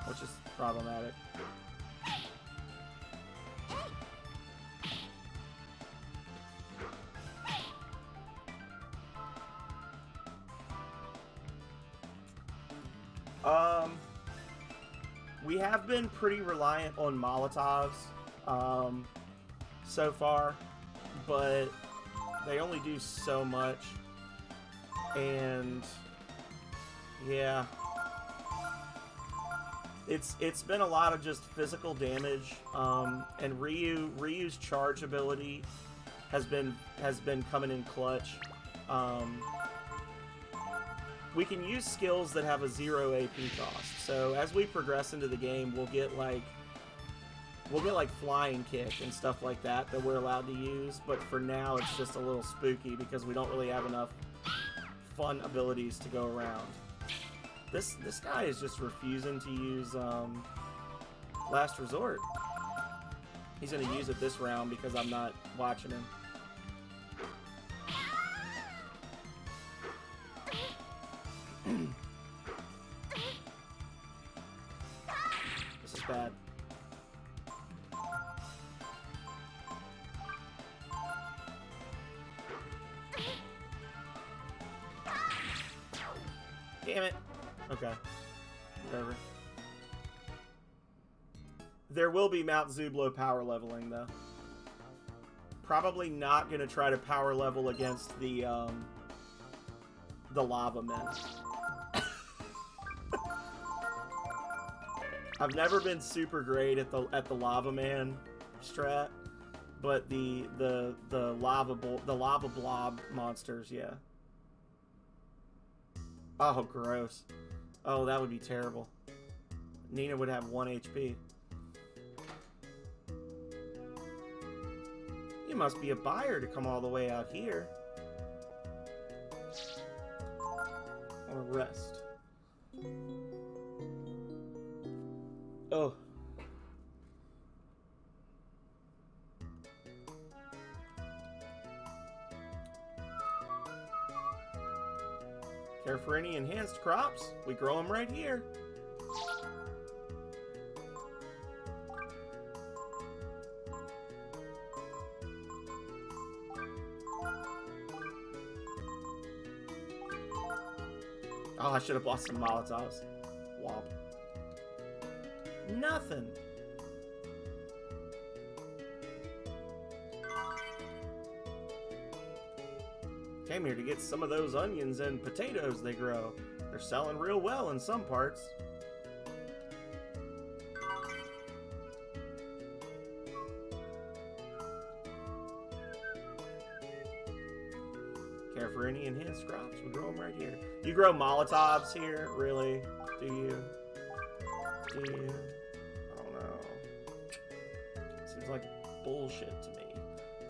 which is problematic. We have been pretty reliant on Molotovs so far, but they only do so much, and yeah, it's been a lot of just physical damage, and Ryu's charge ability has been coming in clutch. We can use skills that have a 0 AP cost. So as we progress into the game, we'll get like flying kick and stuff like that we're allowed to use. But for now, it's just a little spooky because we don't really have enough fun abilities to go around. This guy is just refusing to use Last Resort. He's gonna use it this round because I'm not watching him. This is bad. Damn it. Okay. Whatever. There will be Mount Zublo power leveling, though. Probably not gonna try to power level against the lava men. I've never been super great at the lava man strat, but the lava blob monsters, yeah. Oh, gross. Oh, that would be terrible. Nina would have 1 HP. You must be a buyer to come all the way out here. I want to rest. Oh. Care for any enhanced crops? We grow them right here. Oh, I should have bought some Molotovs. Womp. Nothing. Came here to get some of those onions and potatoes they grow. They're selling real well in some parts. Care for any enhanced crops? We grow them right here. You grow Molotovs here? Really? Do you? Do you? I don't know. Seems like bullshit to me.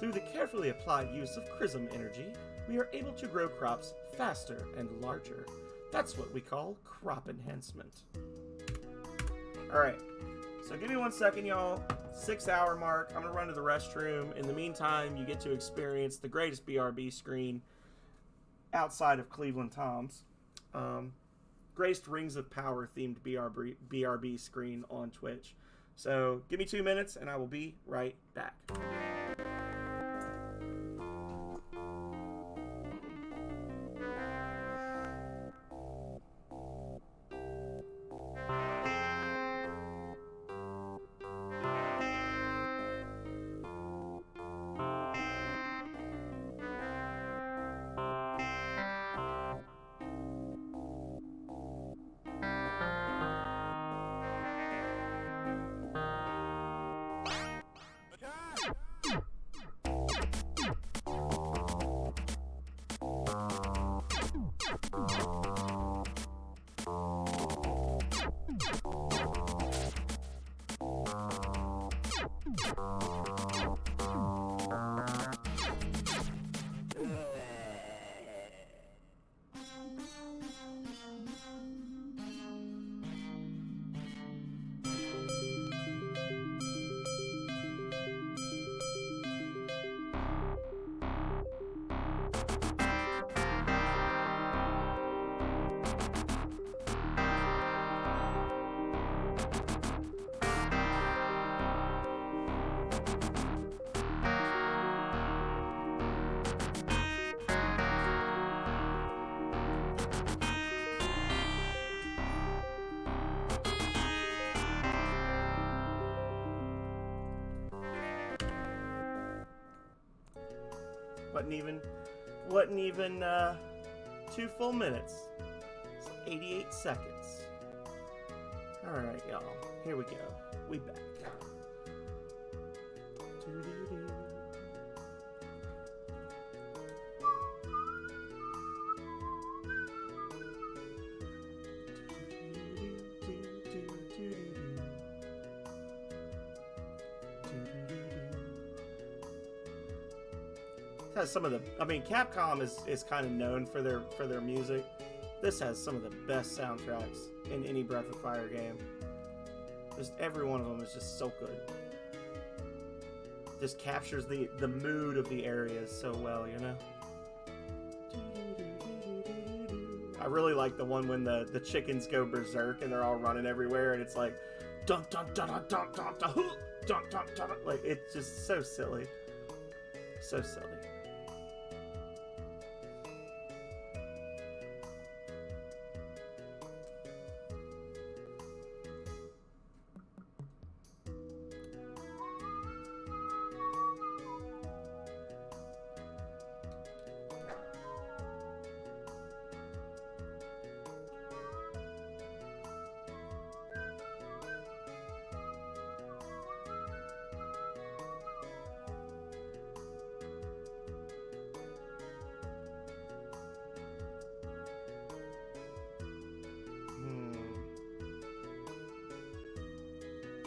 Through the carefully applied use of Chrism energy, we are able to grow crops faster and larger. That's what we call crop enhancement. Alright, so give me 1 second, y'all. 6-hour mark. I'm going to run to the restroom. In the meantime, you get to experience the greatest BRB screen outside of Cleveland Tom's. Greatest Rings of Power themed BRB screen on Twitch. So give me 2 minutes and I will be right back. Wasn't even 2 full minutes. It's 88 seconds. Alright, y'all. Here we go. We back. Doo-doo-doo. has some of the. I mean, Capcom is kind of known for their music. This has some of the best soundtracks in any Breath of Fire game. Just every one of them is just so good. Just captures the mood of the areas so well, you know. I really like the one when the chickens go berserk and they're all running everywhere, and it's like dun dun dun dun dun dun dun dun dun dun dun. Like, it's just so silly, so silly.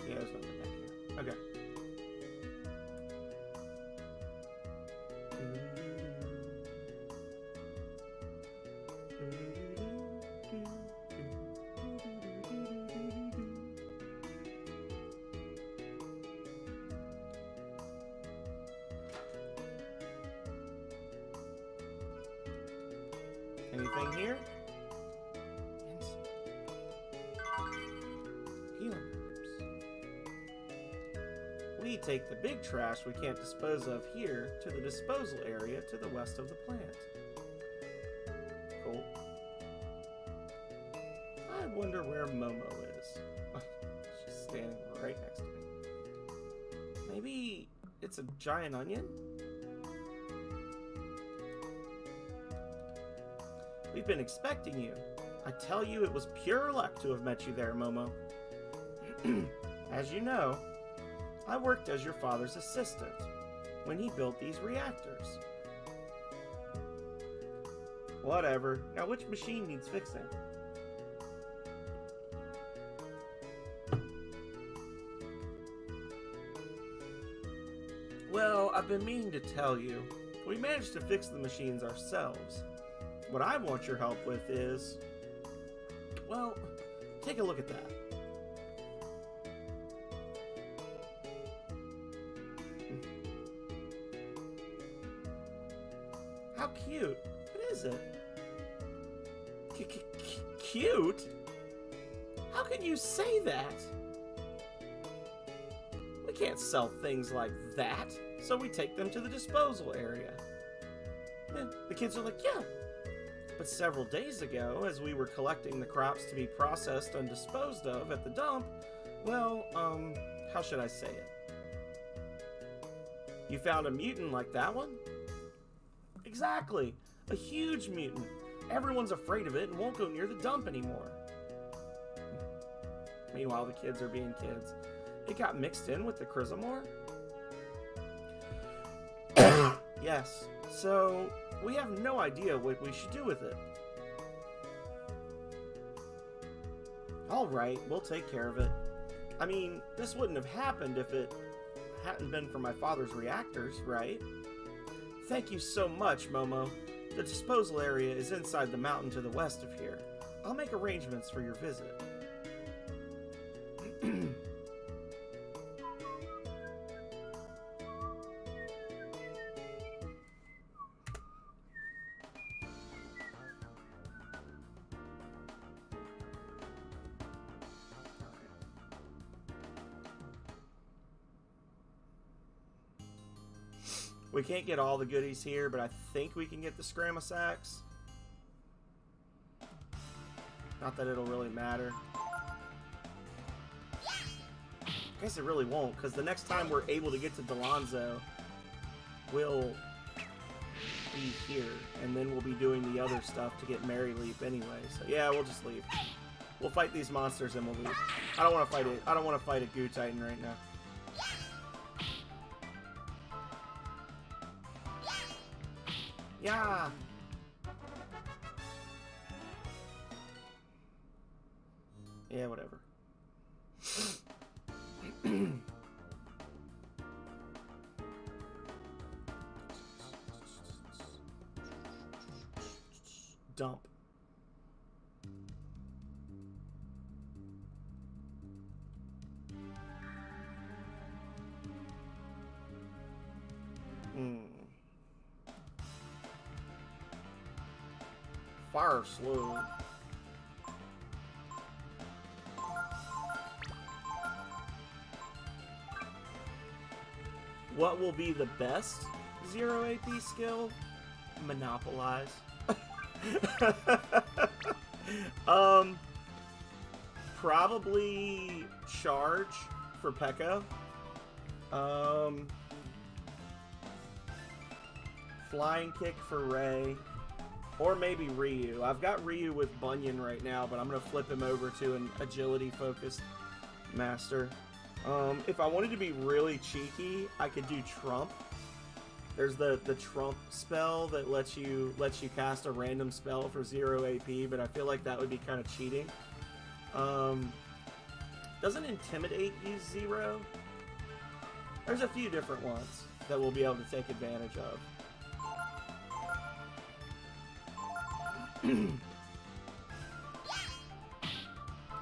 Yeah, there's nothing back here. Okay. Anything here? Healing herbs. We take the big trash we can't dispose of here to the disposal area to the west of the plant. Cool. I wonder where Momo is. She's standing right next to me. Maybe it's a giant onion? We've been expecting you. I tell you, it was pure luck to have met you there, Momo. As you know, I worked as your father's assistant when he built these reactors. Whatever. Now, which machine needs fixing? Well, I've been meaning to tell you. We managed to fix the machines ourselves. What I want your help with is... well, take a look at that. How cute. What is it? Cute? How can you say that? We can't sell things like that, so we take them to the disposal area. The kids are like, yeah. But several days ago, as we were collecting the crops to be processed and disposed of at the dump, well, how should I say it? You found a mutant like that one? Exactly. A huge mutant. Everyone's afraid of it and won't go near the dump anymore. Meanwhile, the kids are being kids. It got mixed in with the Chrysomore? Yes. So, we have no idea what we should do with it. Alright, we'll take care of it. I mean, this wouldn't have happened if it hadn't been for my father's reactors, right? Thank you so much, Momo. The disposal area is inside the mountain to the west of here. I'll make arrangements for your visit. We can't get all the goodies here, but I think we can get the Scramma Sacks. Not that it'll really matter. I guess it really won't, because the next time we're able to get to Delonzo, we'll be here, and then we'll be doing the other stuff to get Mary Leap anyway. So yeah, we'll just leave. We'll fight these monsters and we'll leave. I don't want to fight it. I don't want to fight a Goo Titan right now. Yeah. Yeah, whatever. Stump. Fire Slug. What will be the best 0 AP skill? Monopolize. Probably Charge for Pekka. Flying Kick for Ray. Or maybe Ryu. I've got Ryu with Bunyan right now, but I'm going to flip him over to an agility-focused master. If I wanted to be really cheeky, I could do Trump. There's the Trump spell that lets you cast a random spell for 0 AP, but I feel like that would be kind of cheating. Doesn't Intimidate use 0? There's a few different ones that we'll be able to take advantage of.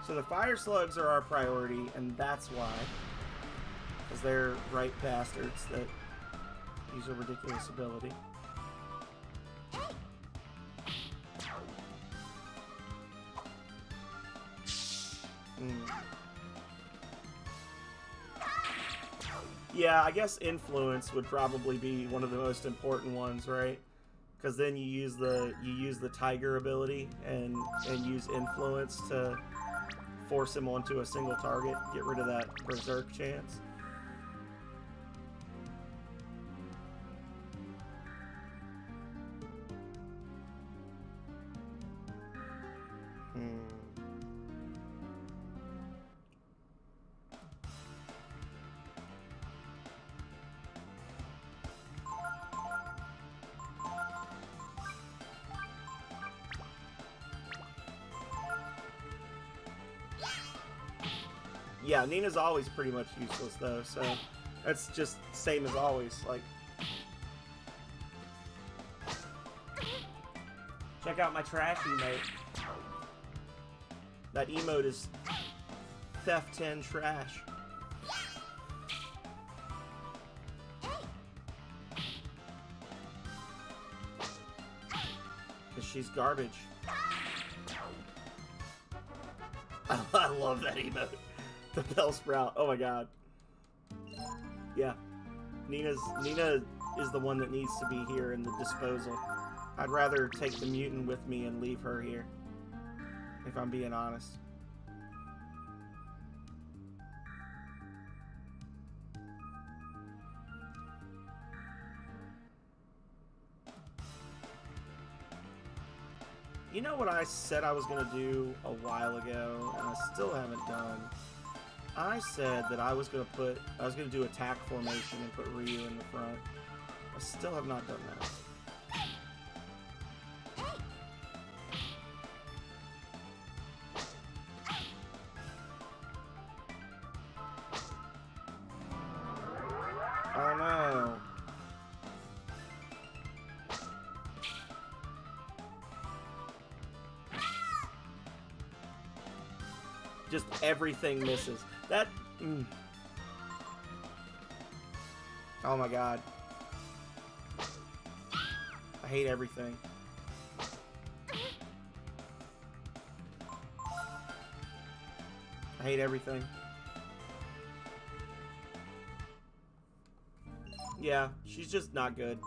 So the Fire Slugs are our priority, and that's why. Because they're right bastards that use a ridiculous ability. Yeah, I guess Influence would probably be one of the most important ones, right? Because then you use the Tiger ability and use Influence to force him onto a single target, get rid of that Berserk chance. Yeah, Nina's always pretty much useless though, so that's just same as always. Like, check out my trash emote. That emote is Theft 10 trash. Cause she's garbage. I love that emote. The Bellsprout. Oh my god. Yeah. Nina is the one that needs to be here in the disposal. I'd rather take the mutant with me and leave her here, if I'm being honest. You know what I said I was going to do a while ago, and I still haven't done? I said that I was going to do attack formation and put Ryu in the front. I still have not done that. Oh no. Just everything misses. That... Oh my god. I hate everything. I hate everything. Yeah, she's just not good.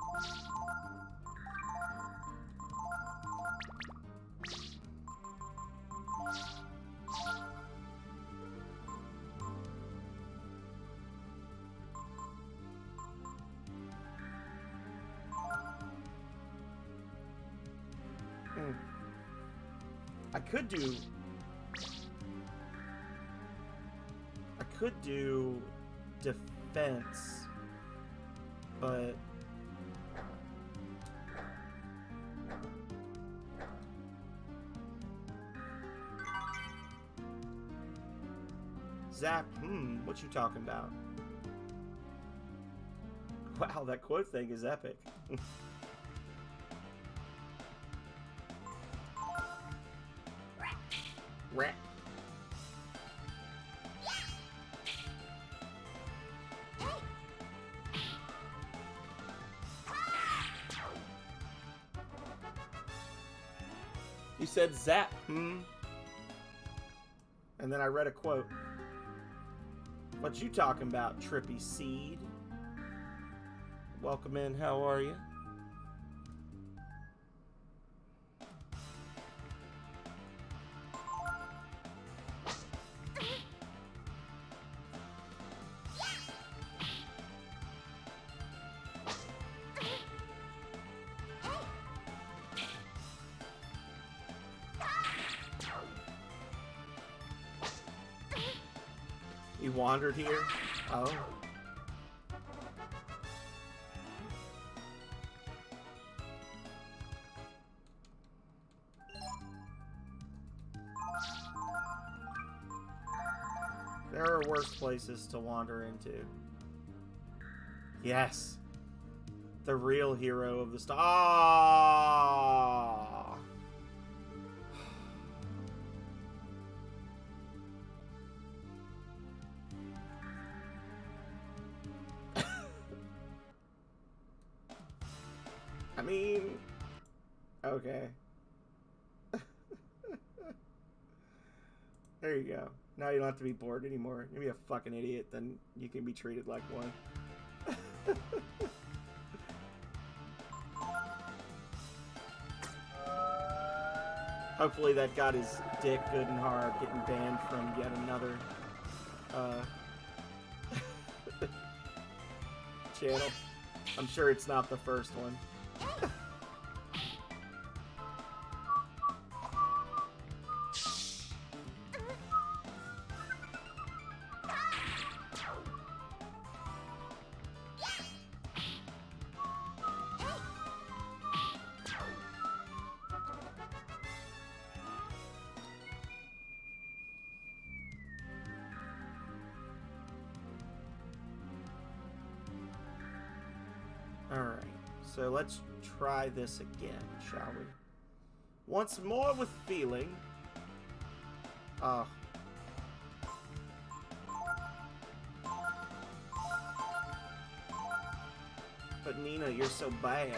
I could do defense, but Zap, what you talking about? Wow, that quote thing is epic. Rat. You said zap, And then I read a quote. What you talking about, Trippy Seed? Welcome in, how are you? You wandered here? Oh. There are worse places to wander into. Yes. The real hero of the star. I mean, okay. There you go. Now you don't have to be bored anymore. You'll be a fucking idiot, then you can be treated like one. Hopefully that got his dick good and hard, getting banned from yet another channel. I'm sure it's not the first one. Alright, so let's try this again, shall we? Once more with feeling. But Nina, you're so bad.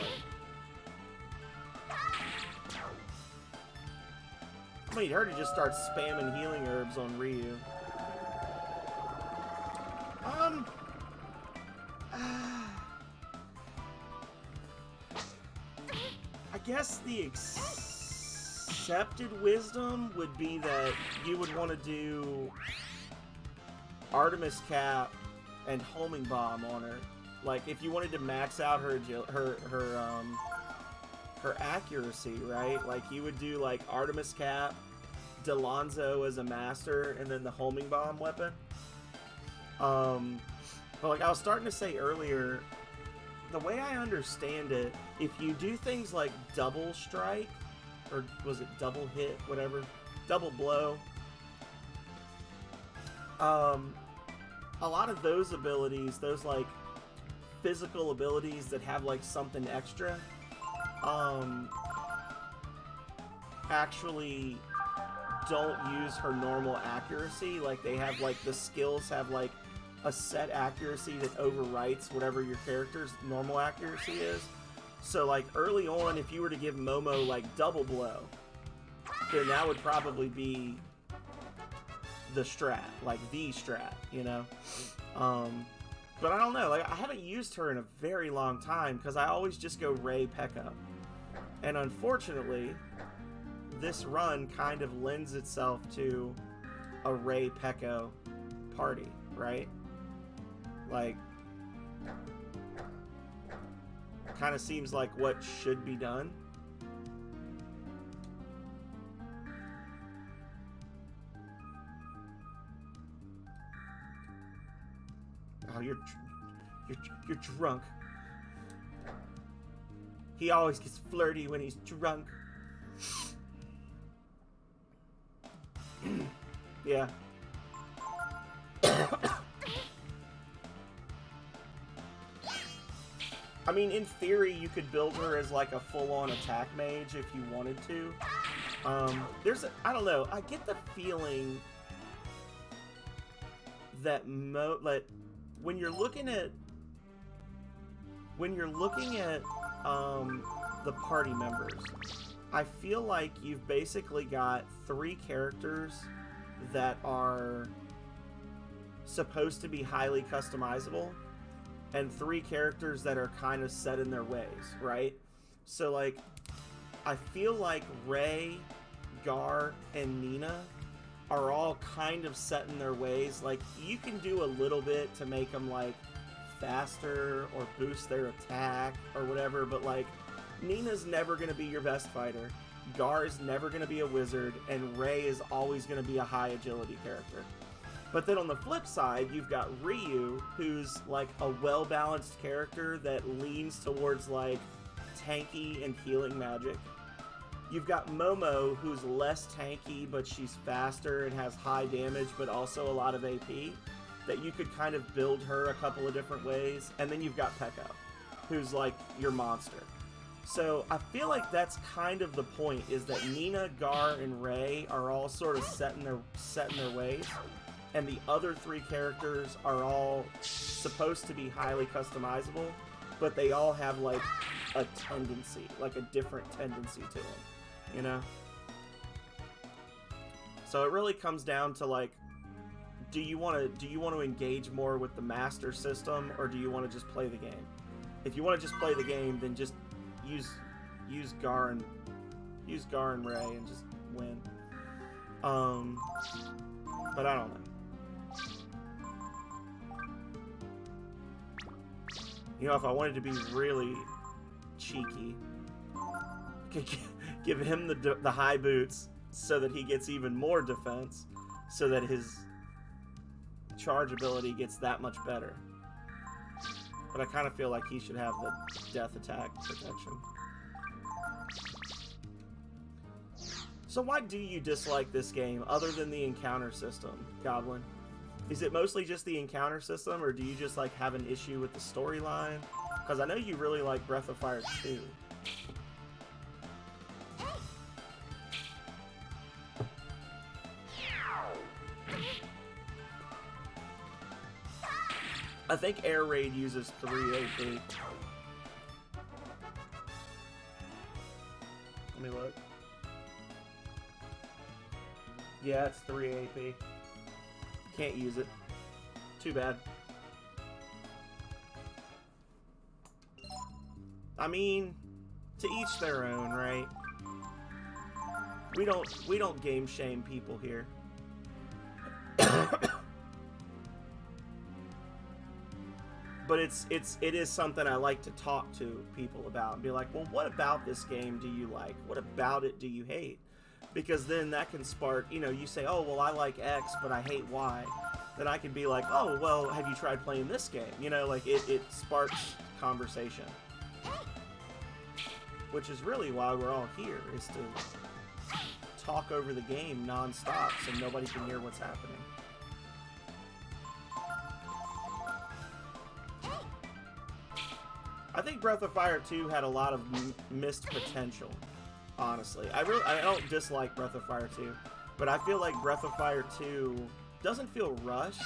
I mean, her to just start spamming healing herbs on Ryu. I guess the accepted wisdom would be that you would want to do Artemis Cap and Homing Bomb on her. Like, if you wanted to max out her accuracy, right? Like, you would do, like, Artemis Cap, Delonzo as a master, and then the Homing Bomb weapon. But, like I was starting to say earlier, the way I understand it, if you do things like double strike, or was it double hit, whatever, double blow, a lot of those abilities, those, like, physical abilities that have, like, something extra, actually don't use her normal accuracy. Like, they have, like, the skills have, like, a set accuracy that overwrites whatever your character's normal accuracy is. So, like, early on, if you were to give Momo, like, double blow, then that would probably be the strat, like, the strat, you know? But I don't know, like, I haven't used her in a very long time, because I always just go Ray Pekka. And unfortunately, this run kind of lends itself to a Ray Pekka party, right? Like, kind of seems like what should be done. Oh, you're drunk. He always gets flirty when he's drunk. Yeah. I mean, in theory, you could build her as, like, a full-on attack mage if you wanted to. I don't know. I get the feeling that when you're looking at the party members, I feel like you've basically got 3 characters that are supposed to be highly customizable, and 3 characters that are kind of set in their ways, right? So, like, I feel like Ray, Gar, and Nina are all kind of set in their ways. Like, you can do a little bit to make them, like, faster or boost their attack or whatever, but, like, Nina's never going to be your best fighter, Gar is never going to be a wizard, and Ray is always going to be a high agility character. But then on the flip side, you've got Ryu, who's like a well-balanced character that leans towards like tanky and healing magic. You've got Momo, who's less tanky, but she's faster and has high damage, but also a lot of AP, that you could kind of build her a couple of different ways. And then you've got Pekka, who's like your monster. So I feel like that's kind of the point, is that Nina, Gar, and Ray are all sort of set in their ways, and the other 3 characters are all supposed to be highly customizable, but they all have like a tendency, like a different tendency to them, you know? So it really comes down to like, do you want to engage more with the master system, or do you want to just play the game? If you want to just play the game, then just use Gar and Ray and just win. But I don't know. You know, if I wanted to be really cheeky, give him the high boots so that he gets even more defense, so that his charge ability gets that much better. But I kind of feel like he should have the death attack protection. So why do you dislike this game, other than the encounter system, Goblin? Is it mostly just the encounter system, or do you just like have an issue with the storyline? Because I know you really like Breath of Fire 2. I think Air Raid uses 3 AP. Let me look. Yeah, it's 3 AP. Can't use it. Too bad. I mean, to each their own, right? We don't game shame people here. But it is something I like to talk to people about and be like, well, what about this game do you like? What about it do you hate? Because then that can spark, you know, you say, oh, well, I like X, but I hate Y. Then I can be like, oh, well, have you tried playing this game? You know, like, it sparks conversation. Which is really why we're all here, is to talk over the game non-stop so nobody can hear what's happening. I think Breath of Fire 2 had a lot of missed potential, honestly. I don't dislike Breath of Fire 2, but I feel like Breath of Fire 2 doesn't feel rushed.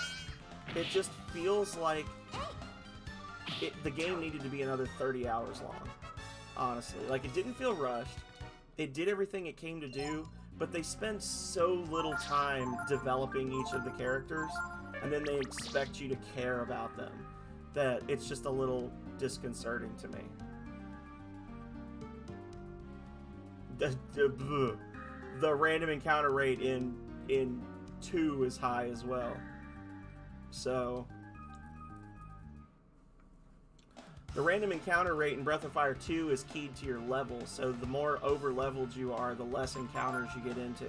It just feels like the game needed to be another 30 hours long, honestly. Like, it didn't feel rushed. It did everything it came to do, but they spend so little time developing each of the characters, and then they expect you to care about them, that it's just a little disconcerting to me. The random encounter rate in 2 is high as well. So the random encounter rate in Breath of Fire 2 is keyed to your level, so the more over-leveled you are, the less encounters you get into.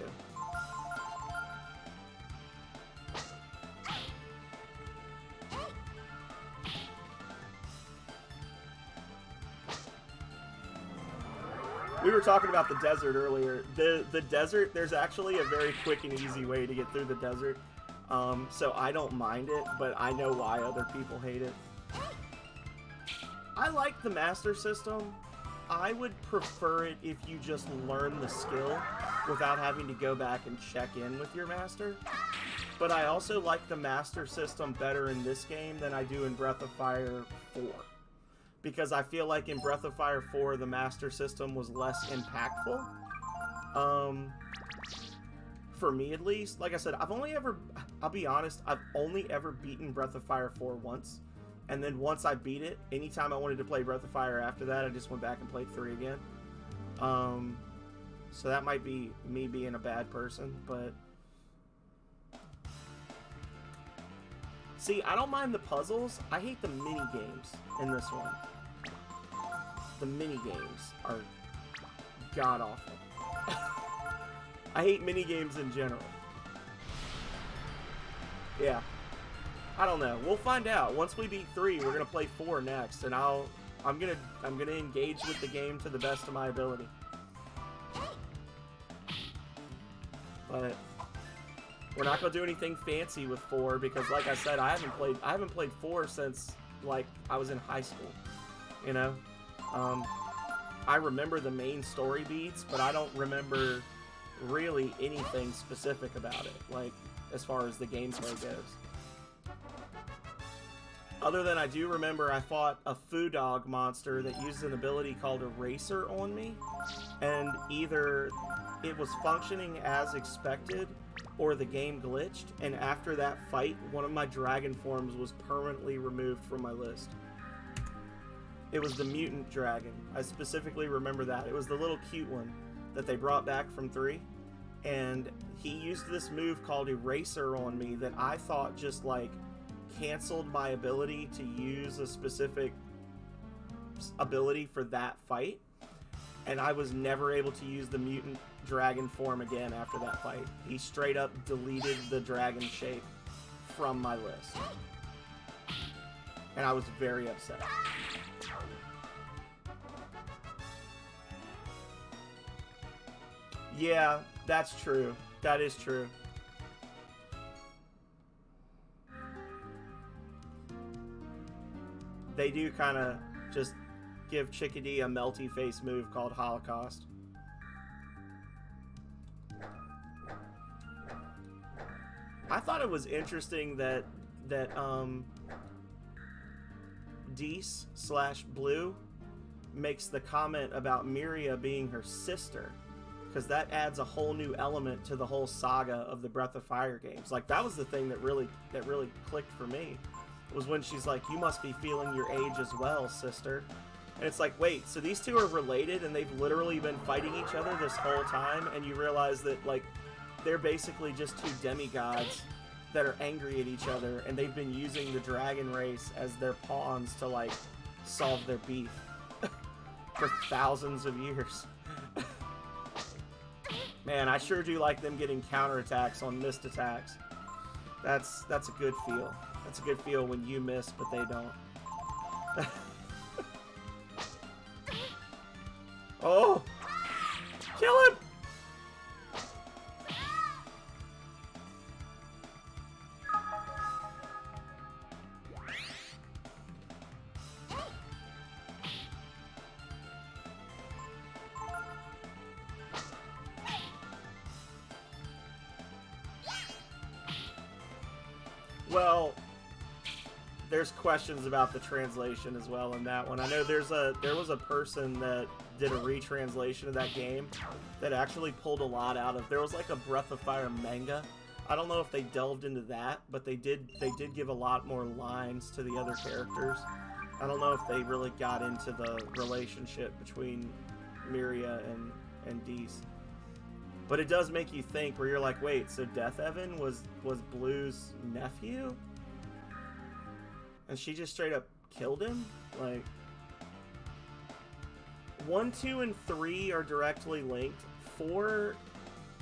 We were talking about the desert earlier. The desert, there's actually a very quick and easy way to get through the desert. So I don't mind it, but I know why other people hate it. I like the master system. I would prefer it if you just learn the skill without having to go back and check in with your master. But I also like the master system better in this game than I do in Breath of Fire 4. Because I feel like in Breath of Fire 4, the master system was less impactful. For me at least. Like I said, I'll be honest, I've only ever beaten Breath of Fire 4 once. And then once I beat it, anytime I wanted to play Breath of Fire after that, I just went back and played 3 again. So that might be me being a bad person, but... See, I don't mind the puzzles. I hate the mini-games in this one. The mini-games are god-awful. I hate mini-games in general. Yeah. I don't know. We'll find out. Once we beat 3, we're gonna play 4 next, and I'm gonna engage with the game to the best of my ability. But we're not gonna do anything fancy with 4 because, like I said, I haven't played 4 since like I was in high school. You know, I remember the main story beats, but I don't remember really anything specific about it, like as far as the gameplay goes. Other than I do remember I fought a Foo Dog monster that used an ability called Eraser on me, and either it was functioning as expected or the game glitched, and after that fight, one of my dragon forms was permanently removed from my list. It was the mutant dragon. I specifically remember that. It was the little cute one that they brought back from 3, and he used this move called Eraser on me that I thought just like canceled my ability to use a specific ability for that fight, and I was never able to use the mutant dragon form again after that fight. He straight up deleted the dragon shape from my list, and I was very upset. Yeah, that's true. That is true. They do kind of just give Chickadee a melty face move called Holocaust. I thought it was interesting that Dees/Blue makes the comment about Miria being her sister, because that adds a whole new element to the whole saga of the Breath of Fire games. Like, that was the thing that really clicked for me, was when she's like, "You must be feeling your age as well, sister." And it's like, wait, so these two are related and they've literally been fighting each other this whole time, and you realize that, like, they're basically just two demigods that are angry at each other, and they've been using the dragon race as their pawns to, like, solve their beef for thousands of years. Man, I sure do like them getting counterattacks on missed attacks. That's a good feel. That's a good feel when you miss, but they don't. Oh! Kill him! Well, there's questions about the translation as well in that one. I know there was a person that did a retranslation of that game that actually pulled a lot out of. There was like a Breath of Fire manga. I don't know if they delved into that, but they did give a lot more lines to the other characters. I don't know if they really got into the relationship between Miria and Dees. But it does make you think, where you're like, wait, so Death Evan was Blue's nephew? And she just straight up killed him? Like, 1, 2, and 3 are directly linked. 4,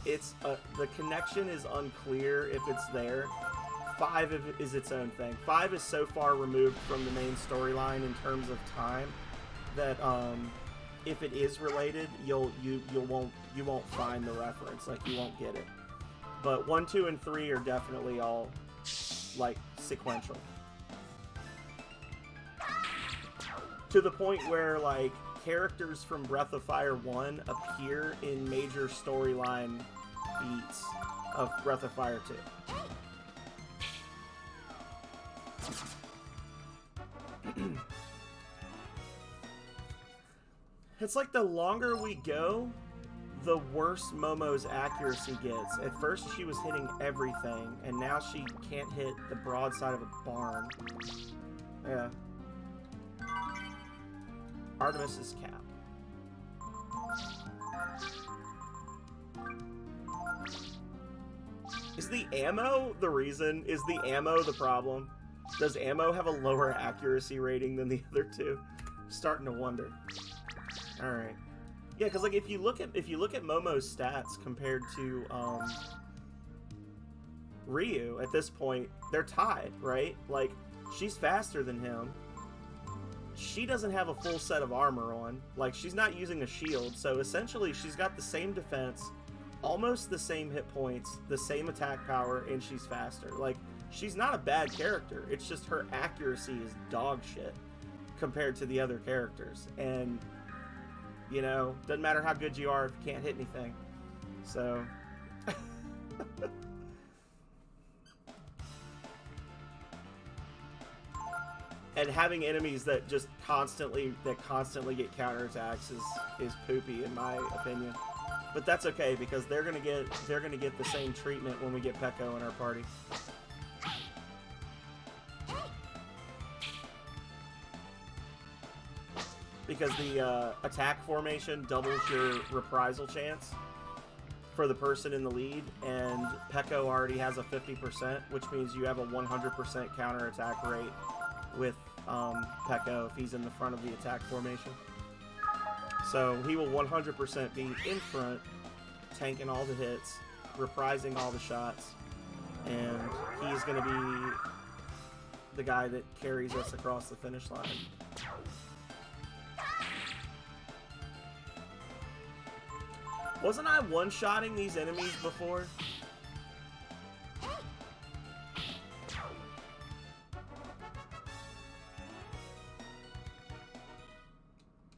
the connection is unclear if it's there. 5 is its own thing. 5 is so far removed from the main storyline in terms of time that if it is related, you won't find the reference. Like, you won't get it. But 1, 2, and 3 are definitely all like sequential. To the point where, like, characters from Breath of Fire 1 appear in major storyline beats of Breath of Fire 2. It's like the longer we go, the worse Momo's accuracy gets. At first she was hitting everything, and now she can't hit the broadside of a barn. Yeah. Artemis's cap. Is the ammo the reason? Is the ammo the problem? Does ammo have a lower accuracy rating than the other two? I'm starting to wonder. All right. Yeah, because like if you look at Momo's stats compared to Ryu at this point, they're tied, right? Like she's faster than him. She doesn't have a full set of armor on. Like she's not using a shield, so essentially she's got the same defense, almost the same hit points, the same attack power, and she's faster. Like she's not a bad character. It's just her accuracy is dog shit compared to the other characters. And you know, doesn't matter how good you are if you can't hit anything. So and having enemies that just constantly get counterattacks is poopy in my opinion. But that's okay because they're gonna get the same treatment when we get Peko in our party. Because the attack formation doubles your reprisal chance for the person in the lead, and Peko already has a 50%, which means you have a 100% counterattack rate with Peko if he's in the front of the attack formation. So he will 100% be in front, tanking all the hits, reprising all the shots, and he's going to be the guy that carries us across the finish line. Wasn't I one-shotting these enemies before?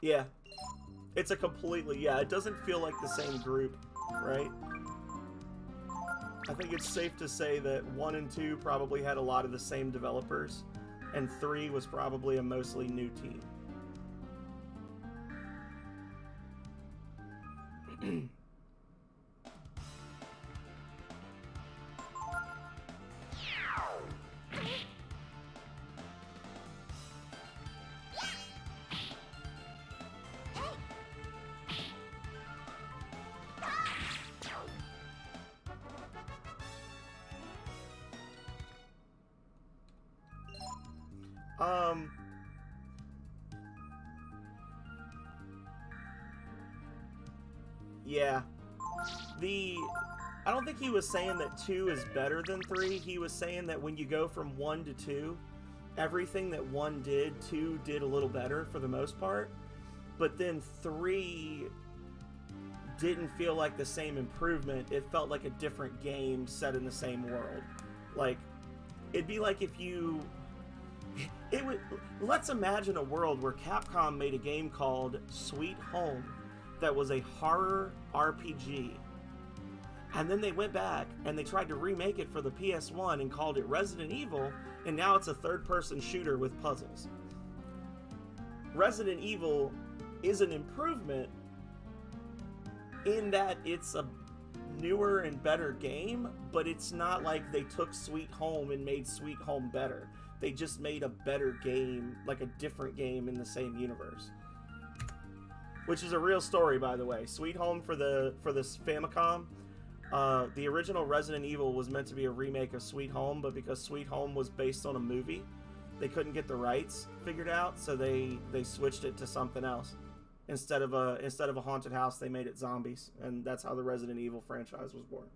Yeah. It's a completely... Yeah, it doesn't feel like the same group, right? I think it's safe to say that 1 and 2 probably had a lot of the same developers, and 3 was probably a mostly new team. Yeah. I don't think he was saying that 2 is better than 3. He was saying that when you go from 1 to 2, everything that 1 did, 2 did a little better for the most part. But then 3 didn't feel like the same improvement. It felt like a different game set in the same world. Like, it'd be like if you... Let's imagine a world where Capcom made a game called Sweet Home that was a horror RPG. And then they went back and they tried to remake it for the PS1 and called it Resident Evil, and now it's a third-person shooter with puzzles. Resident Evil is an improvement in that it's a newer and better game, but it's not like they took Sweet Home and made Sweet Home better. They just made a better game, like a different game in the same universe. Which is a real story, by the way. Sweet Home for this Famicom. The original Resident Evil was meant to be a remake of Sweet Home, but because Sweet Home was based on a movie, they couldn't get the rights figured out, so they switched it to something else. Instead of a haunted house, they made it zombies, and that's how the Resident Evil franchise was born.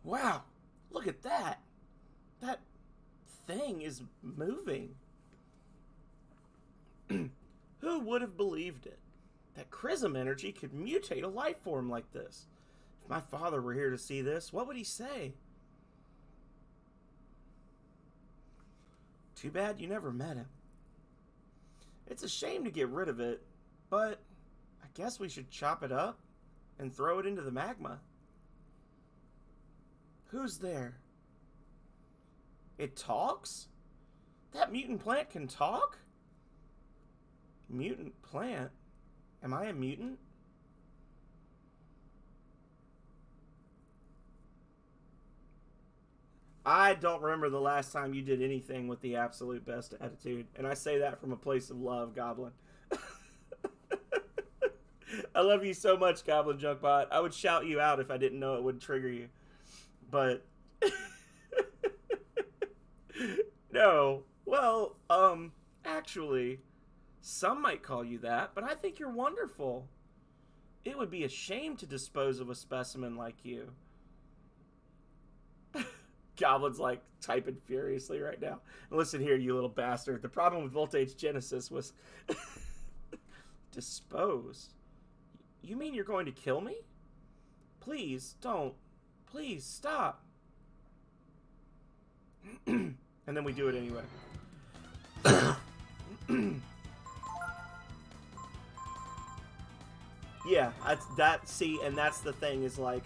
Wow, look at that. That thing is moving. Who would have believed it? That Chrism energy could mutate a life form like this. If my father were here to see this, what would he say? Too bad you never met him. It's a shame to get rid of it, but I guess we should chop it up and throw it into the magma. Who's there? It talks? That mutant plant can talk? Mutant plant? Am I a mutant? I don't remember the last time you did anything with the absolute best attitude. And I say that from a place of love, Goblin. I love you so much, Goblin Junkbot. I would shout you out if I didn't know it would trigger you. But... no. Well, actually, some might call you that, but I think you're wonderful. It would be a shame to dispose of a specimen like you. Goblin's like typing furiously right now. Listen here, you little bastard. The problem with Voltage Genesis was dispose. You mean you're going to kill me? Please don't. Please stop. And then we do it anyway. Yeah, see, and that's the thing is like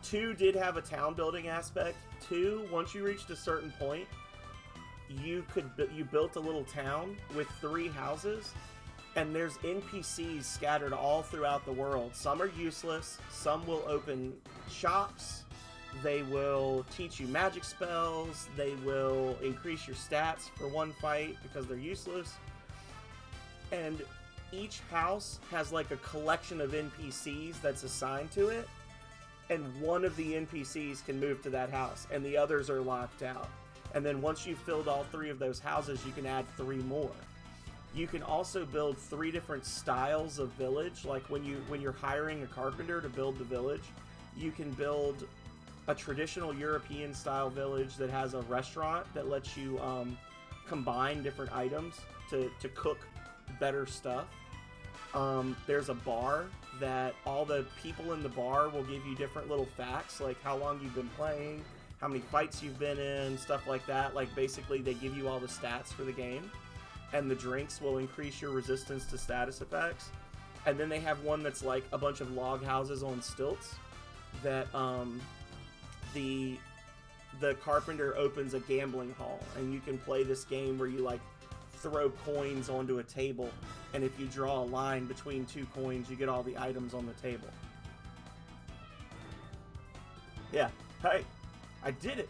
2 did have a town building aspect. 2, once you reached a certain point, you built a little town with 3 houses, and there's NPCs scattered all throughout the world. Some are useless, some will open shops, they will teach you magic spells, they will increase your stats for one fight because they're useless. And each house has like a collection of NPCs that's assigned to it. And one of the NPCs can move to that house, and the others are locked out. And then once you've filled all 3 of those houses, you can add 3 more. You can also build 3 different styles of village. Like when you're hiring a carpenter to build the village, you can build a traditional European style village that has a restaurant that lets you combine different items to cook better stuff. There's a bar that all the people in the bar will give you different little facts, like how long you've been playing, how many fights you've been in, stuff like that. Like basically they give you all the stats for the game, and the drinks will increase your resistance to status effects. And then they have one that's like a bunch of log houses on stilts that the carpenter opens a gambling hall, and you can play this game where you like throw coins onto a table, and if you draw a line between 2 coins, you get all the items on the table. Yeah, hey, I did it.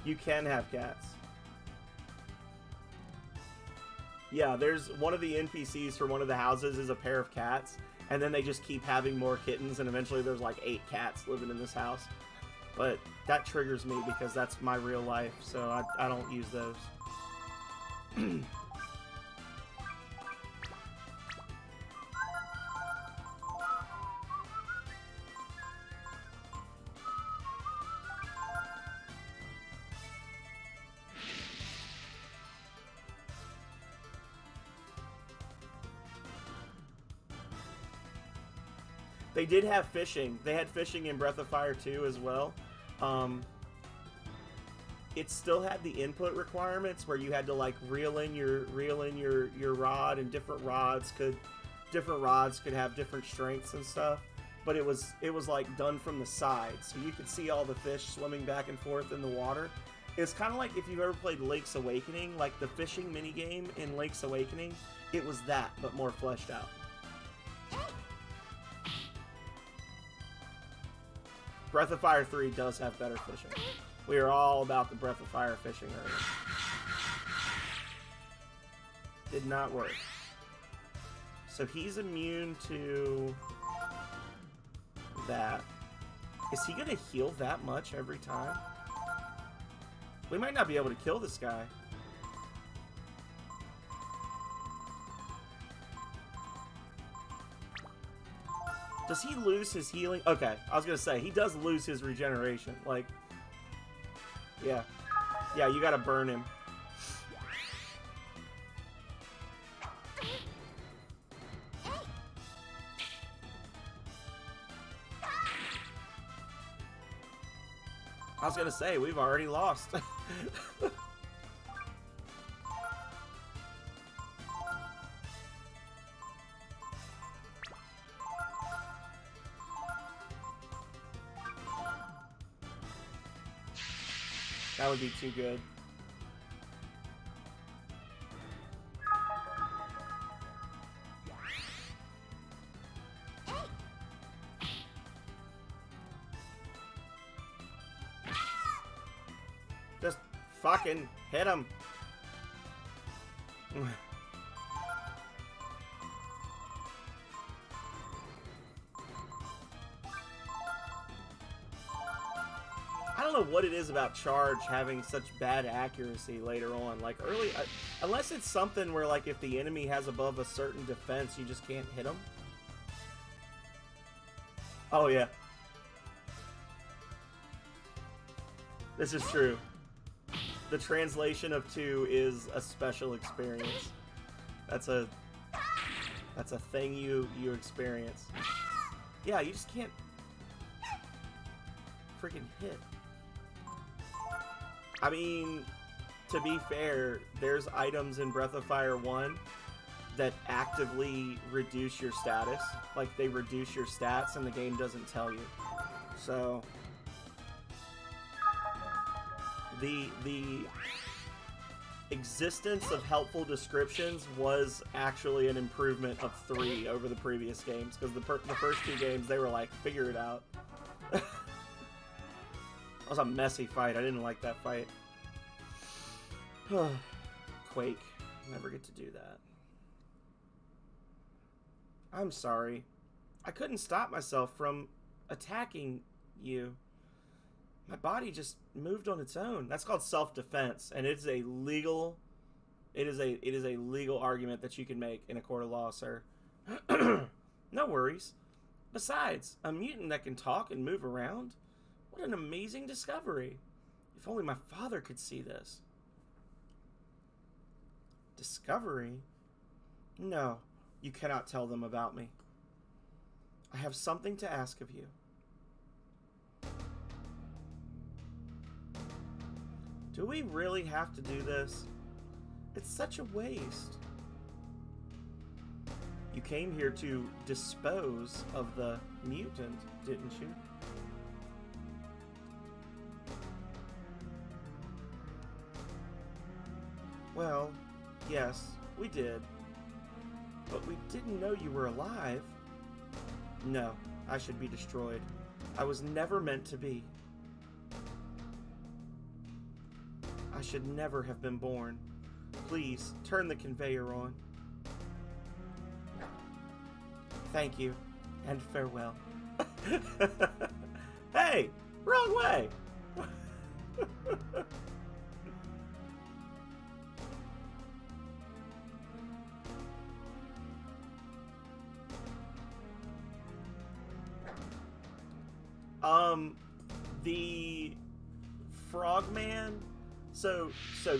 You can have cats. Yeah, there's one of the NPCs for one of the houses is a pair of cats, and then they just keep having more kittens, and eventually there's like 8 cats living in this house. But that triggers me because that's my real life, so I don't use those. They did have fishing. They had fishing in Breath of Fire 2 as well. It still had the input requirements where you had to like reel in your rod, and different rods could have different strengths and stuff. But it was like done from the side, so you could see all the fish swimming back and forth in the water. It's kind of like if you've ever played Link's Awakening, like the fishing minigame in Link's Awakening. It was that, but more fleshed out. Breath of Fire 3 does have better fishing. We are all about the Breath of Fire fishing earlier. Did not work. So he's immune to that. Is he going to heal that much every time? We might not be able to kill this guy. Does he lose his healing? Okay, I was gonna say, he does lose his regeneration. Like, yeah. Yeah, you gotta burn him. I was gonna say, we've already lost. That would be too good. Just fucking hit him. I don't know what it is about Charge having such bad accuracy later on. Like early, unless it's something where like if the enemy has above a certain defense, you just can't hit them. Oh yeah. This is true. The translation of 2 is a special experience. That's a thing you experience. Yeah, you just can't freaking hit. I mean, to be fair, there's items in Breath of Fire 1 that actively reduce your status. Like, they reduce your stats and the game doesn't tell you. So, the existence of helpful descriptions was actually an improvement of 3 over the previous games. Because the first 2 games, they were like, figure it out. That was a messy fight. I didn't like that fight. Quake. Never get to do that. I'm sorry. I couldn't stop myself from attacking you. My body just moved on its own. That's called self-defense, and it's a legal. It is a legal argument that you can make in a court of law, sir. No worries. Besides, a mutant that can talk and move around. What an amazing discovery. If only my father could see this. Discovery? No, you cannot tell them about me. I have something to ask of you. Do we really have to do this? It's such a waste. You came here to dispose of the mutant, didn't you? Well, yes, we did. But we didn't know you were alive. No, I should be destroyed. I was never meant to be. I should never have been born. Please, turn the conveyor on. Thank you, and farewell. Hey, wrong way! The Frogman. So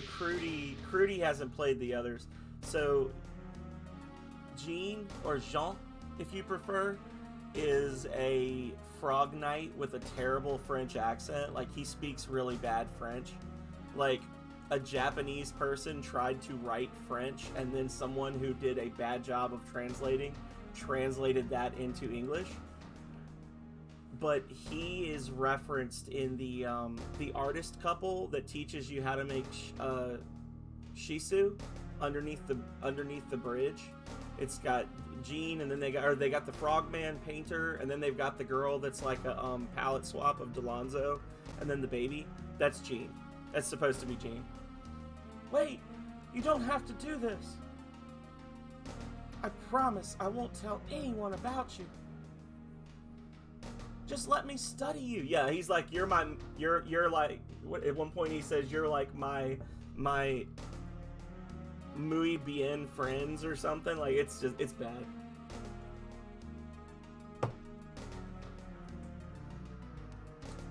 Crudy hasn't played the others. So Jean, or Jean, if you prefer, is a frog knight with a terrible French accent. Like, he speaks really bad French. Like, a Japanese person tried to write French, and then someone who did a bad job of translated that into English. But he is referenced in the artist couple that teaches you how to make shisu underneath the bridge. It's got Jean, and then they got the Frogman painter, and then they've got the girl that's like a palette swap of Delonzo, and then the baby. That's Jean. That's supposed to be Jean. Wait, you don't have to do this. I promise I won't tell anyone about you. Just let me study you. Yeah, he's like, you're like, what, at one point he says, you're like my muy bien friends or something. Like, it's bad.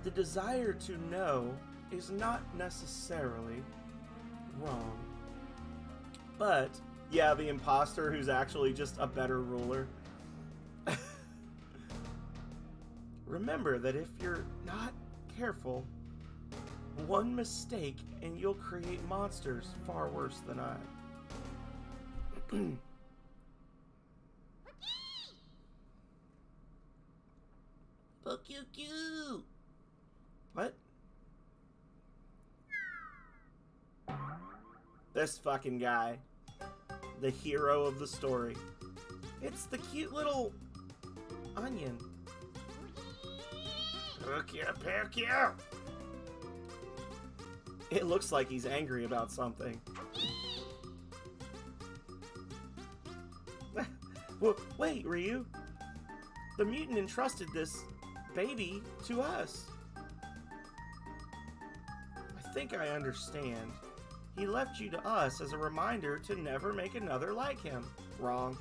The desire to know is not necessarily wrong. But, yeah, the imposter who's actually just a better ruler. Remember that if you're not careful, One mistake and you'll create monsters far worse than I. Pokey. What? This fucking guy. The hero of the story. It's the cute little onion. Pokey. It looks like he's angry about something. Well, wait, Ryu. The mutant entrusted this baby to us. I think I understand. He left you to us as a reminder to never make another like him. Wrong.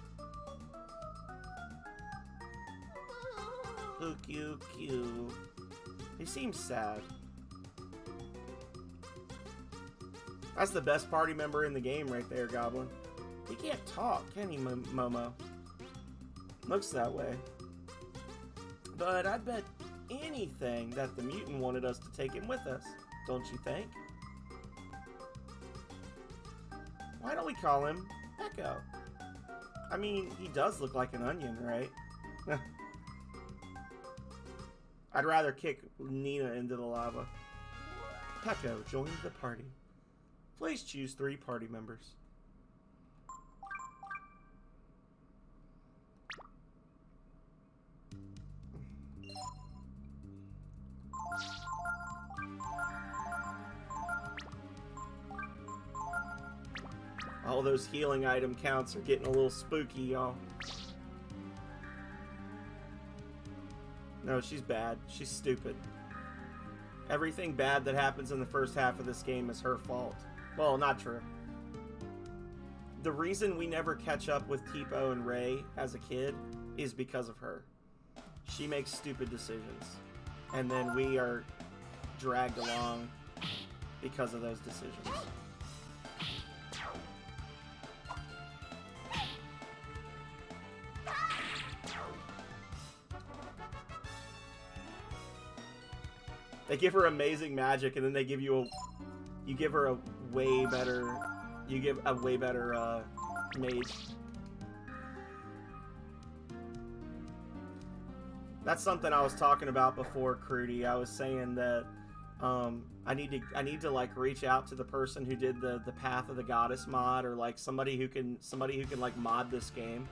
Cute. He seems sad. That's the best party member in the game right there, Goblin. He can't talk, can he, Momo? Looks that way. But I'd bet anything that the mutant wanted us to take him with us, don't you think? Why don't we call him Echo? I mean, he does look like an onion, right? I'd rather kick Nina into the lava. Pecco joins the party. Please choose 3 party members. All those healing item counts are getting a little spooky, y'all. No, she's bad. She's stupid. Everything bad that happens in the first half of this game is her fault. Well, not true. The reason we never catch up with Teepo and Ray as a kid is because of her. She makes stupid decisions. And then we are dragged along because of those decisions. They give her amazing magic, and then they give you you give her a way better mage. That's something I was talking about before, Crudy. I was saying that I need to like reach out to the person who did the Path of the Goddess mod, or like somebody who can like mod this game,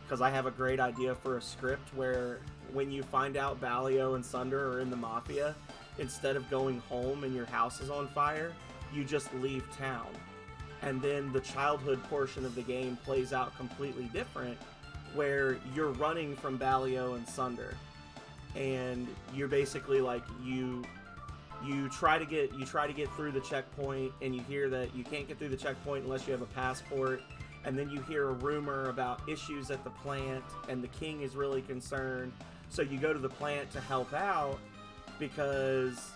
because I have a great idea for a script where when you find out Balio and Sunder are in the Mafia, instead of going home and your house is on fire, you just leave town. And then the childhood portion of the game plays out completely different, where you're running from Balio and Sunder. And you're basically like, you try to get through the checkpoint, and you hear that you can't get through the checkpoint unless you have a passport. And then you hear a rumor about issues at the plant, and the king is really concerned. So you go to the plant to help out, because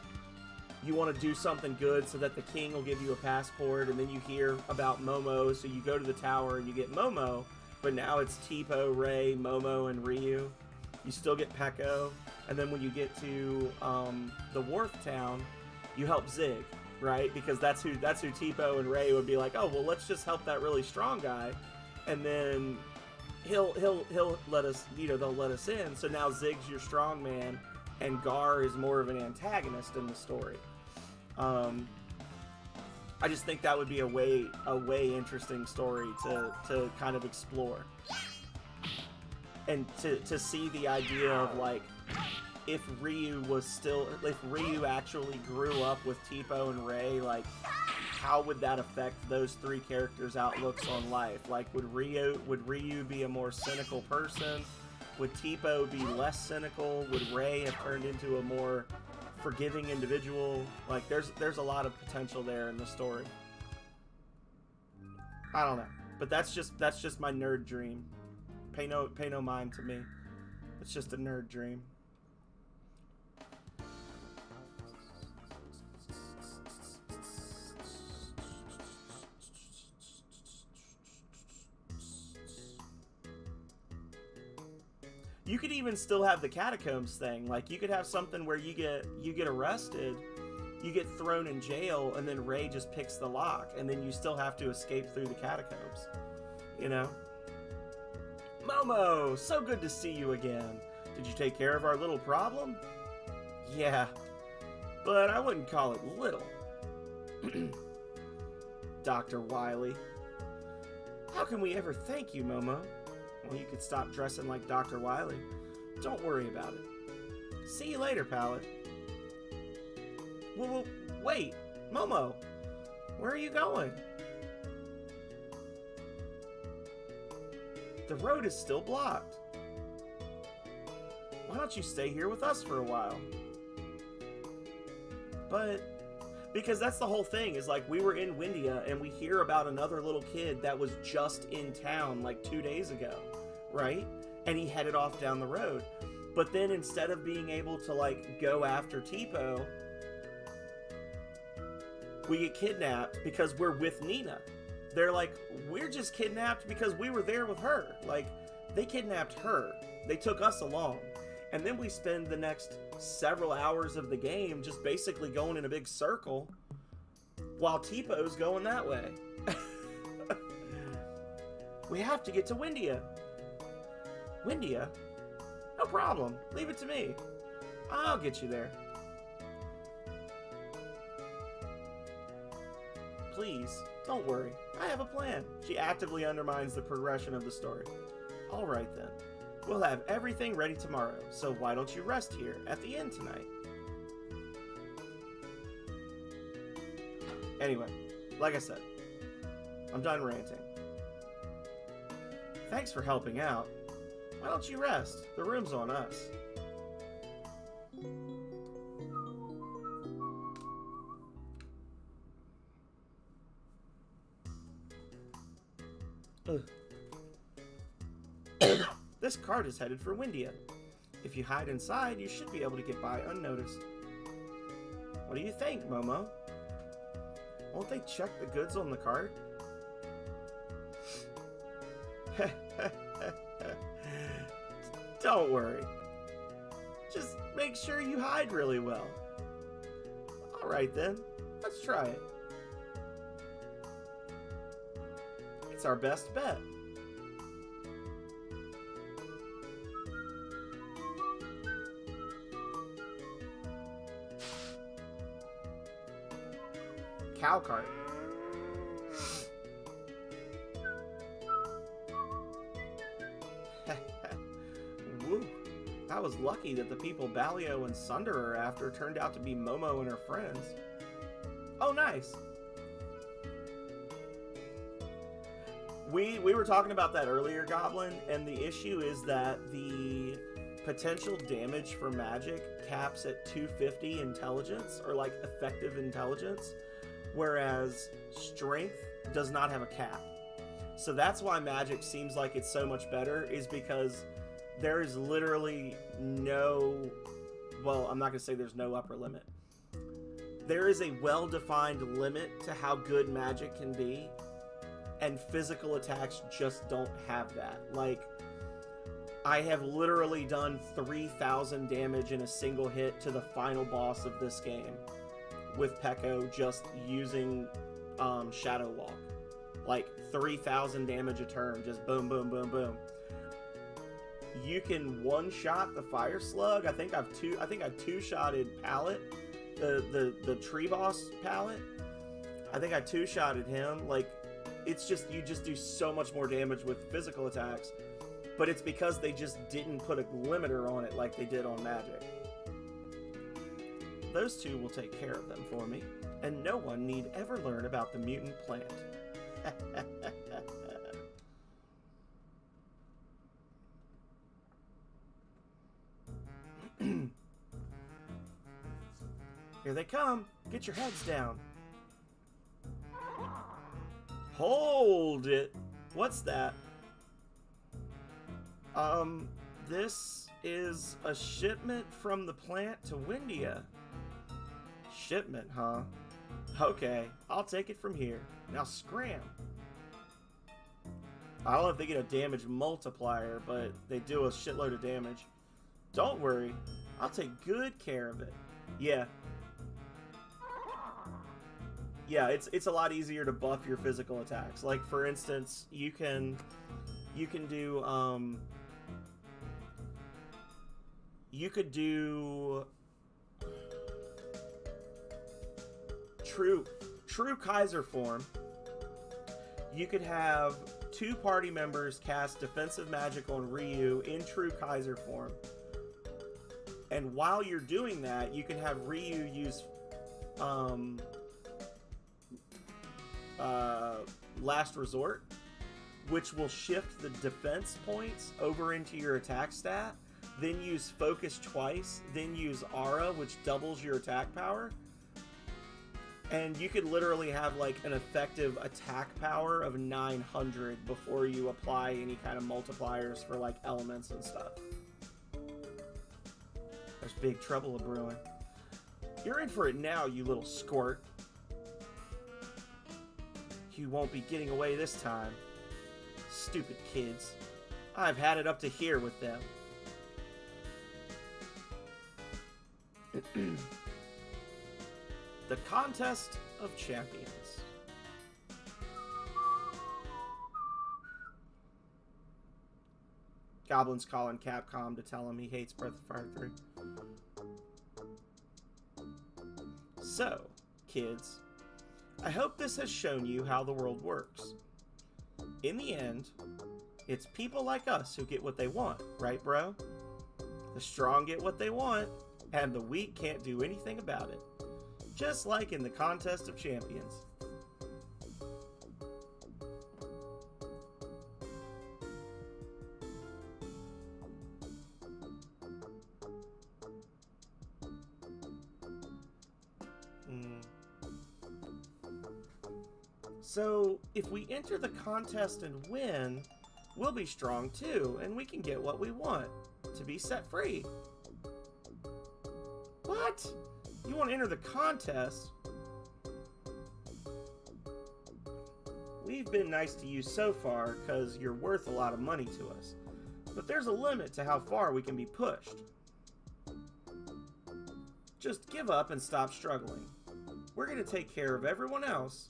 you want to do something good so that the king will give you a passport. And then you hear about Momo, so you go to the tower and you get Momo, but now it's Teepo, Ray, Momo, and Ryu. You still get Pecco, and then when you get to the Wharf Town, you help Zig, right? Because that's who Teepo and Ray would be like, oh, well, let's just help that really strong guy, and then he'll let us, they'll let us in. So now Zig's your strong man, and Gar is more of an antagonist in the story. I just think that would be a way interesting story to kind of explore, and to see the idea of like, if Ryu actually grew up with Teepo and Ray, like how would that affect those 3 characters' outlooks on life? Like, would Ryu be a more cynical person? Would Teepo be less cynical? Would Ray have turned into a more forgiving individual? Like, there's a lot of potential there in the story. I don't know, but that's just my nerd dream. Pay no mind to me. It's just a nerd dream. You could even still have the catacombs thing. Like, you could have something where you get arrested, you get thrown in jail, and then Ray just picks the lock, and then you still have to escape through the catacombs. You know? Momo, so good to see you again. Did you take care of our little problem? Yeah, but I wouldn't call it little. Dr. Wily. How can we ever thank you, Momo? Well, you could stop dressing like Dr. Wily. Don't worry about it. See you later, Pallet. Whoa, wait, Momo, where are you going? The road is still blocked. Why don't you stay here with us for a while? But, because that's the whole thing, is like we were in Windia and we hear about another little kid that was just in town like 2 days ago, right? And he headed off down the road. But then instead of being able to like go after Tipo, we get kidnapped because we're with Nina. They're like, we're just kidnapped because we were there with her. Like, they kidnapped her. They took us along. And then we spend the next several hours of the game just basically going in a big circle while Tipo's going that way. We have to get to Windia. Windia? No problem. Leave it to me. I'll get you there. Please, don't worry. I have a plan. She actively undermines the progression of the story. All right then. We'll have everything ready tomorrow, so why don't you rest here at the inn tonight? Anyway, like I said, I'm done ranting. Thanks for helping out. Why don't you rest? The room's on us. This cart is headed for Windia. If you hide inside, you should be able to get by unnoticed. What do you think, Momo? Won't they check the goods on the cart? Don't worry. Just make sure you hide really well. Alright then, let's try it. It's our best bet. Cow cart. Woo. I was lucky that the people Balio and Sunder are after turned out to be Momo and her friends. Oh, nice. We were talking about that earlier, Goblin, and the issue is that the potential damage for magic caps at 250 intelligence, or like effective intelligence, whereas strength does not have a cap. So that's why magic seems like it's so much better, is because there is literally no, well, I'm not going to say there's no upper limit. There is a well-defined limit to how good magic can be, and physical attacks just don't have that. Like, I have literally done 3,000 damage in a single hit to the final boss of this game with Peko just using Shadow Walk. Like 3,000 damage a turn, just boom, boom, boom, boom. You can one-shot the Fire Slug. I think I've two-shotted Pallet, the tree boss Pallet. I think I two-shotted him. Like, it's just, you just do so much more damage with physical attacks, but it's because they just didn't put a limiter on it like they did on magic. Those two will take care of them for me, and no one need ever learn about the mutant plant. Here they come. Get your heads down. Hold it. What's that? This is a shipment from the plant to Windia. Shipment, huh? Okay, I'll take it from here. Now scram. I don't know if they get a damage multiplier, but they do a shitload of damage. Don't worry, I'll take good care of it. Yeah. Yeah, it's a lot easier to buff your physical attacks. Like for instance, you can do you could do true Kaiser form. You could have 2 party members cast defensive magic on Ryu in true Kaiser form. And while you're doing that, you can have Ryu use Last Resort, which will shift the defense points over into your attack stat, then use Focus twice, then use Aura, which doubles your attack power. And you could literally have like an effective attack power of 900 before you apply any kind of multipliers for like elements and stuff. There's big trouble a brewing. You're in for it now, you little squirt. You won't be getting away this time. Stupid kids. I've had it up to here with them. The Contest of Champions. Goblin's calling Capcom to tell him he hates Breath of Fire 3. So, kids, I hope this has shown you how the world works. In the end, it's people like us who get what they want, right, bro? The strong get what they want, and the weak can't do anything about it. Just like in the Contest of Champions. So, if we enter the contest and win, we'll be strong too, and we can get what we want, to be set free. What? You want to enter the contest? We've been nice to you so far, because you're worth a lot of money to us. But there's a limit to how far we can be pushed. Just give up and stop struggling. We're going to take care of everyone else.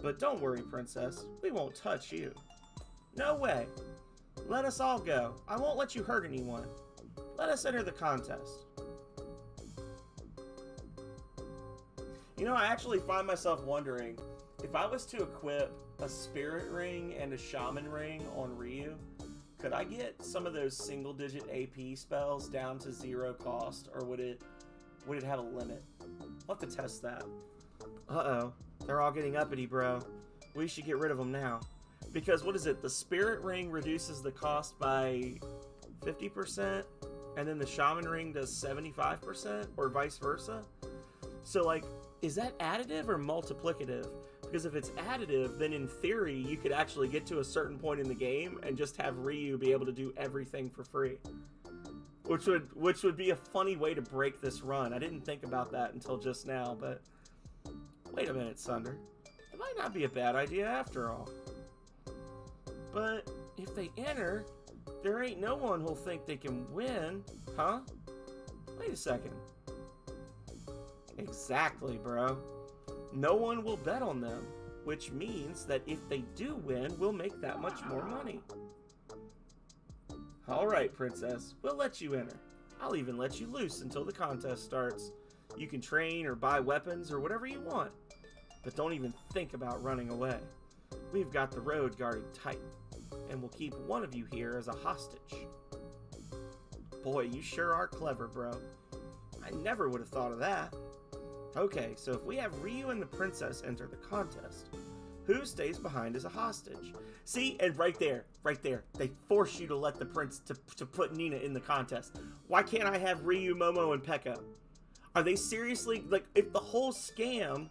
But don't worry, Princess. We won't touch you. No way. Let us all go. I won't let you hurt anyone. Let us enter the contest. You know, I actually find myself wondering, if I was to equip a Spirit Ring and a Shaman Ring on Ryu, could I get some of those single-digit AP spells down to 0 cost, or would it have a limit? I'll have to test that. Uh-oh. They're all getting uppity, bro. We should get rid of them now. Because, what is it? The Spirit Ring reduces the cost by 50%, and then the Shaman Ring does 75%, or vice versa? So, like, is that additive or multiplicative? Because if it's additive, then in theory, you could actually get to a certain point in the game and just have Ryu be able to do everything for free. Which would be a funny way to break this run. I didn't think about that until just now, but... Wait a minute, Sunder. It might not be a bad idea after all. But if they enter, there ain't no one who'll think they can win, huh? Wait a second. Exactly, bro. No one will bet on them, which means that if they do win, we'll make that much more money. Alright, Princess. We'll let you enter. I'll even let you loose until the contest starts. You can train or buy weapons or whatever you want. But don't even think about running away. We've got the road guarded tight, and we'll keep one of you here as a hostage. Boy, you sure are clever, bro. I never would have thought of that. Okay, so if we have Ryu and the princess enter the contest, who stays behind as a hostage? See, and right there, they force you to let the prince to put Nina in the contest. Why can't I have Ryu, Momo, and Pekka? Are they seriously, like, if the whole scam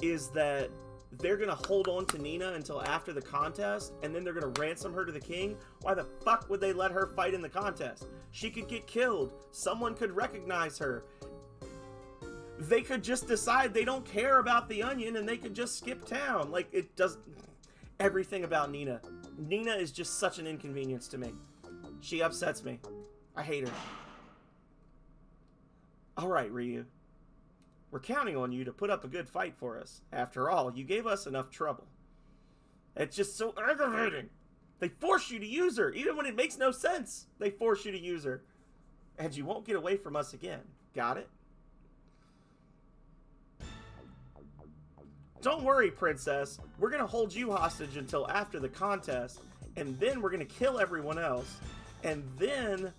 is that they're gonna hold on to Nina until after the contest, and then they're gonna ransom her to the king, why the fuck would they let her fight in the contest? She could get killed. Someone could recognize her. They could just decide they don't care about the onion, and they could just skip town. Like, it does everything about Nina. Nina is just such an inconvenience to me. She upsets me. I hate her. Alright, Ryu. We're counting on you to put up a good fight for us. After all, you gave us enough trouble. It's just so aggravating. They force you to use her. Even when it makes no sense, they force you to use her. And you won't get away from us again. Got it? Don't worry, princess. We're going to hold you hostage until after the contest. And then we're going to kill everyone else. And then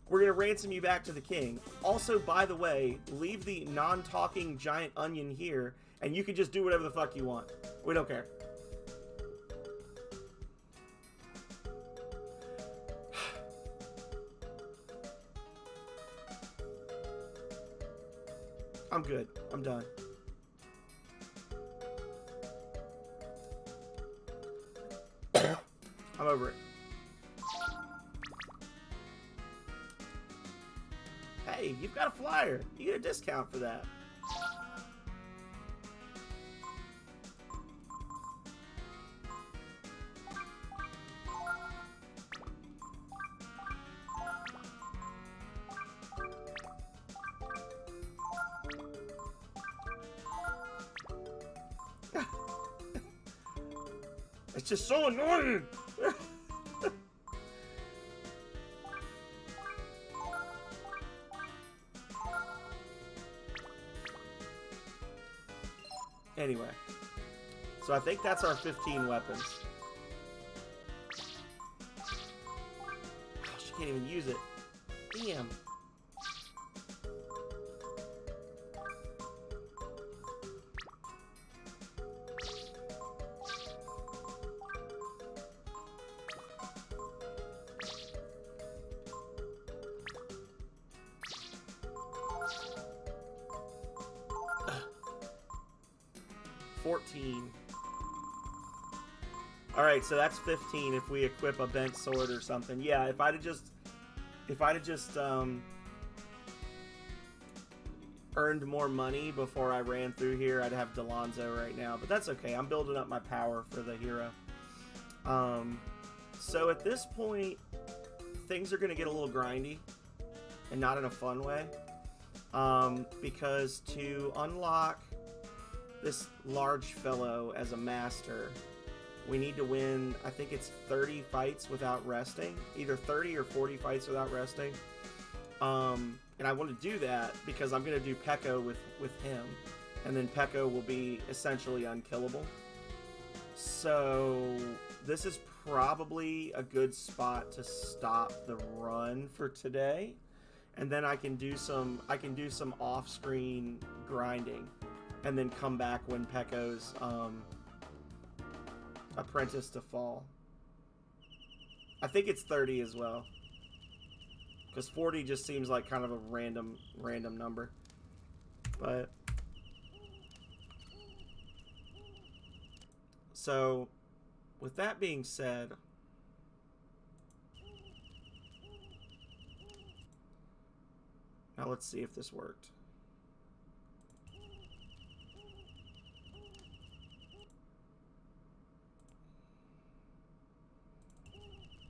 we're going to ransom you back to the king. Also, by the way, leave the non-talking giant onion here. And you can just do whatever the fuck you want. We don't care. I'm good. I'm done. I'm over it. Hey, you've got a flyer. You get a discount for that. It's just so annoying. Anyway, so I think that's our 15 weapons. Oh, she can't even use it. Damn. Alright, so that's 15 if we equip a bent sword or something. Yeah, if I'd have just earned more money before I ran through here, I'd have Delonzo right now. But that's okay. I'm building up my power for the hero. So at this point, things are going to get a little grindy. And not in a fun way. Because to unlock this large fellow as a master, we need to win, I think it's 30 fights without resting. Either 30 or 40 fights without resting. And I want to do that because I'm going to do Peko with him. And then Peko will be essentially unkillable. So this is probably a good spot to stop the run for today. And then I can do some off-screen grinding. And then come back when Peko's apprentice to fall. I think it's 30 as well. Because 40 just seems like kind of a random number. But so with that being said, now let's see if this worked.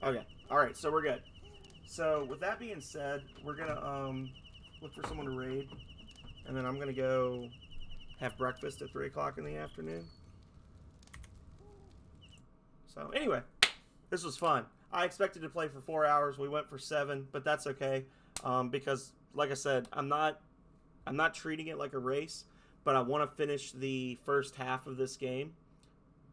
Okay, alright, so we're good. So, with that being said, we're gonna, look for someone to raid. And then I'm gonna go have breakfast at 3 o'clock in the afternoon. So, anyway, this was fun. I expected to play for 4 hours. We went for 7, but that's okay. Because, like I said, I'm not treating it like a race, but I want to finish the first half of this game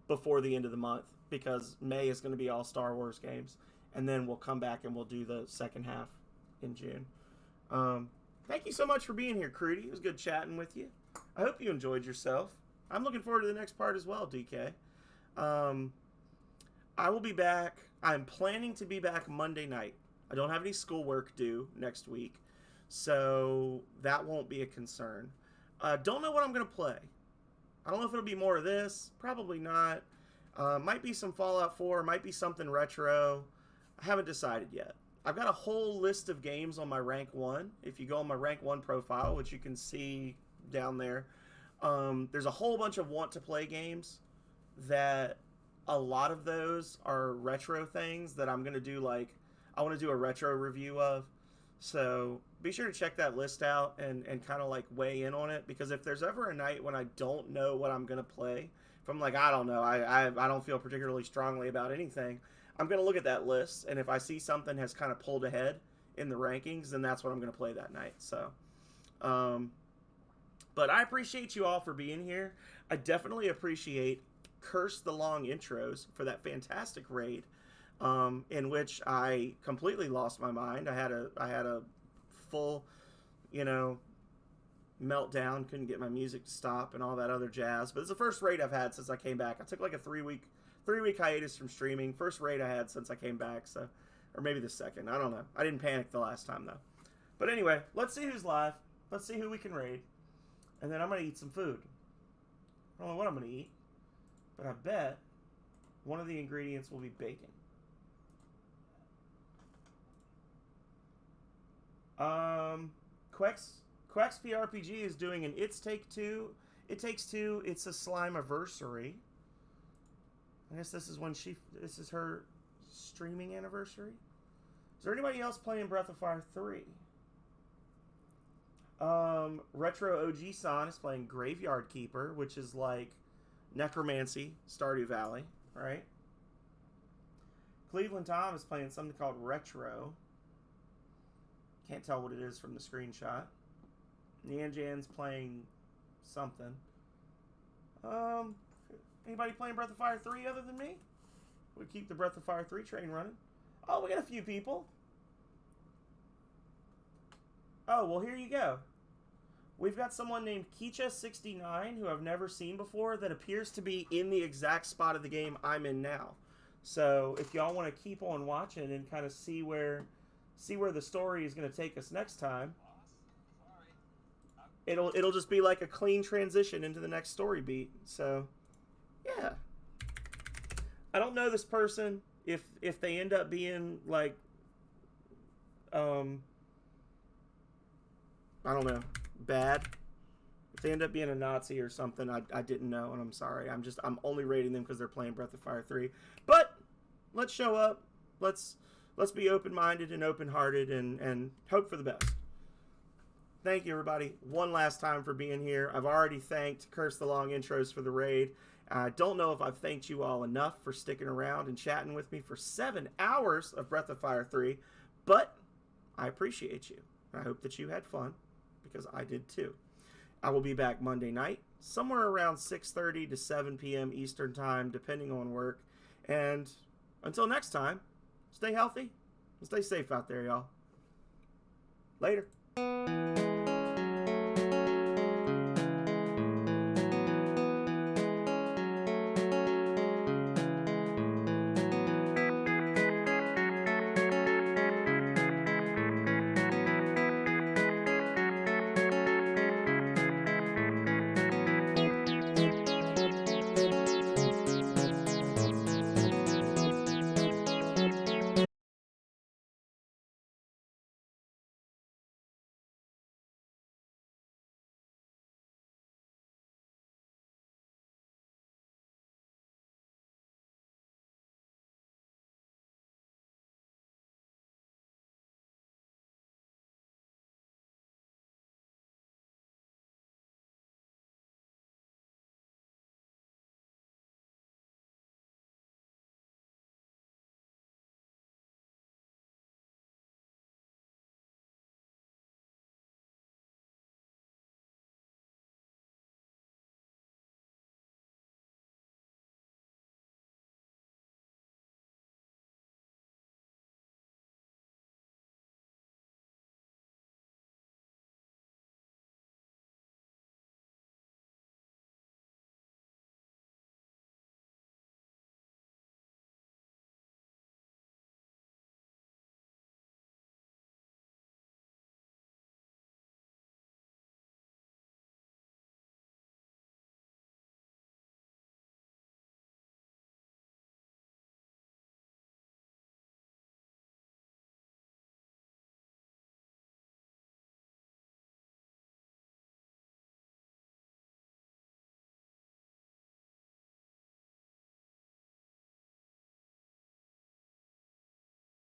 before the end of the month. Because May is going to be all Star Wars games. And then we'll come back and we'll do the second half in June. Thank you so much for being here, Crudy. It was good chatting with you. I hope you enjoyed yourself. I'm looking forward to the next part as well, DK. I will be back. I'm planning to be back Monday night. I don't have any schoolwork due next week. So that won't be a concern. Don't know what I'm going to play. I don't know if it'll be more of this. Probably not. Might be some Fallout 4, might be something retro. I haven't decided yet. I've got a whole list of games on my rank 1. If you go on my rank 1 profile, which you can see down there, there's a whole bunch of want to play games that a lot of those are retro things that I'm going to do, like, I want to do a retro review of. So be sure to check that list out and kind of like weigh in on it, because if there's ever a night when I don't know what I'm gonna play, if I'm like, I don't know, I don't feel particularly strongly about anything, I'm gonna look at that list, and if I see something has kind of pulled ahead in the rankings, then that's what I'm gonna play that night. So, but I appreciate you all for being here. I definitely appreciate Curse the Long Intros for that fantastic raid, in which I completely lost my mind. I had a full, meltdown. Couldn't get my music to stop and all that other jazz. But it's the first raid I've had since I came back. I took like a 3-week hiatus from streaming. First raid I had since I came back. So, or maybe the second. I don't know. I didn't panic the last time though. But anyway, let's see who's live. Let's see who we can raid. And then I'm going to eat some food. I don't know what I'm going to eat, but I bet one of the ingredients will be bacon. Quex PRPG is doing an It Takes Two, It's a Slime-iversary. I guess this is her streaming anniversary. Is there anybody else playing Breath of Fire 3? Retro OG-san is playing Graveyard Keeper, which is like Necromancy, Stardew Valley, right? Cleveland Tom is playing something called Retro. Can't tell what it is from the screenshot. Nianjan's playing something. Anybody playing Breath of Fire 3 other than me? We keep the Breath of Fire 3 train running. Oh, we got a few people. Oh, well, here you go. We've got someone named Kicha69 who I've never seen before that appears to be in the exact spot of the game I'm in now. So if y'all want to keep on watching and kind of see where the story is going to take us next time, it'll just be like a clean transition into the next story beat. So, yeah. I don't know this person. If they end up being like, I don't know, bad. If they end up being a Nazi or something, I didn't know, and I'm sorry. I'm only rating them because they're playing Breath of Fire 3. But let's show up. Let's be open-minded and open-hearted and hope for the best. Thank you, everybody, one last time for being here. I've already thanked Curse the Long Intros for the raid. I don't know if I've thanked you all enough for sticking around and chatting with me for 7 hours of Breath of Fire 3, but I appreciate you. I hope that you had fun, because I did too. I will be back Monday night, somewhere around 6:30 to 7 p.m. Eastern Time, depending on work. And until next time, stay healthy and stay safe out there, y'all. Later.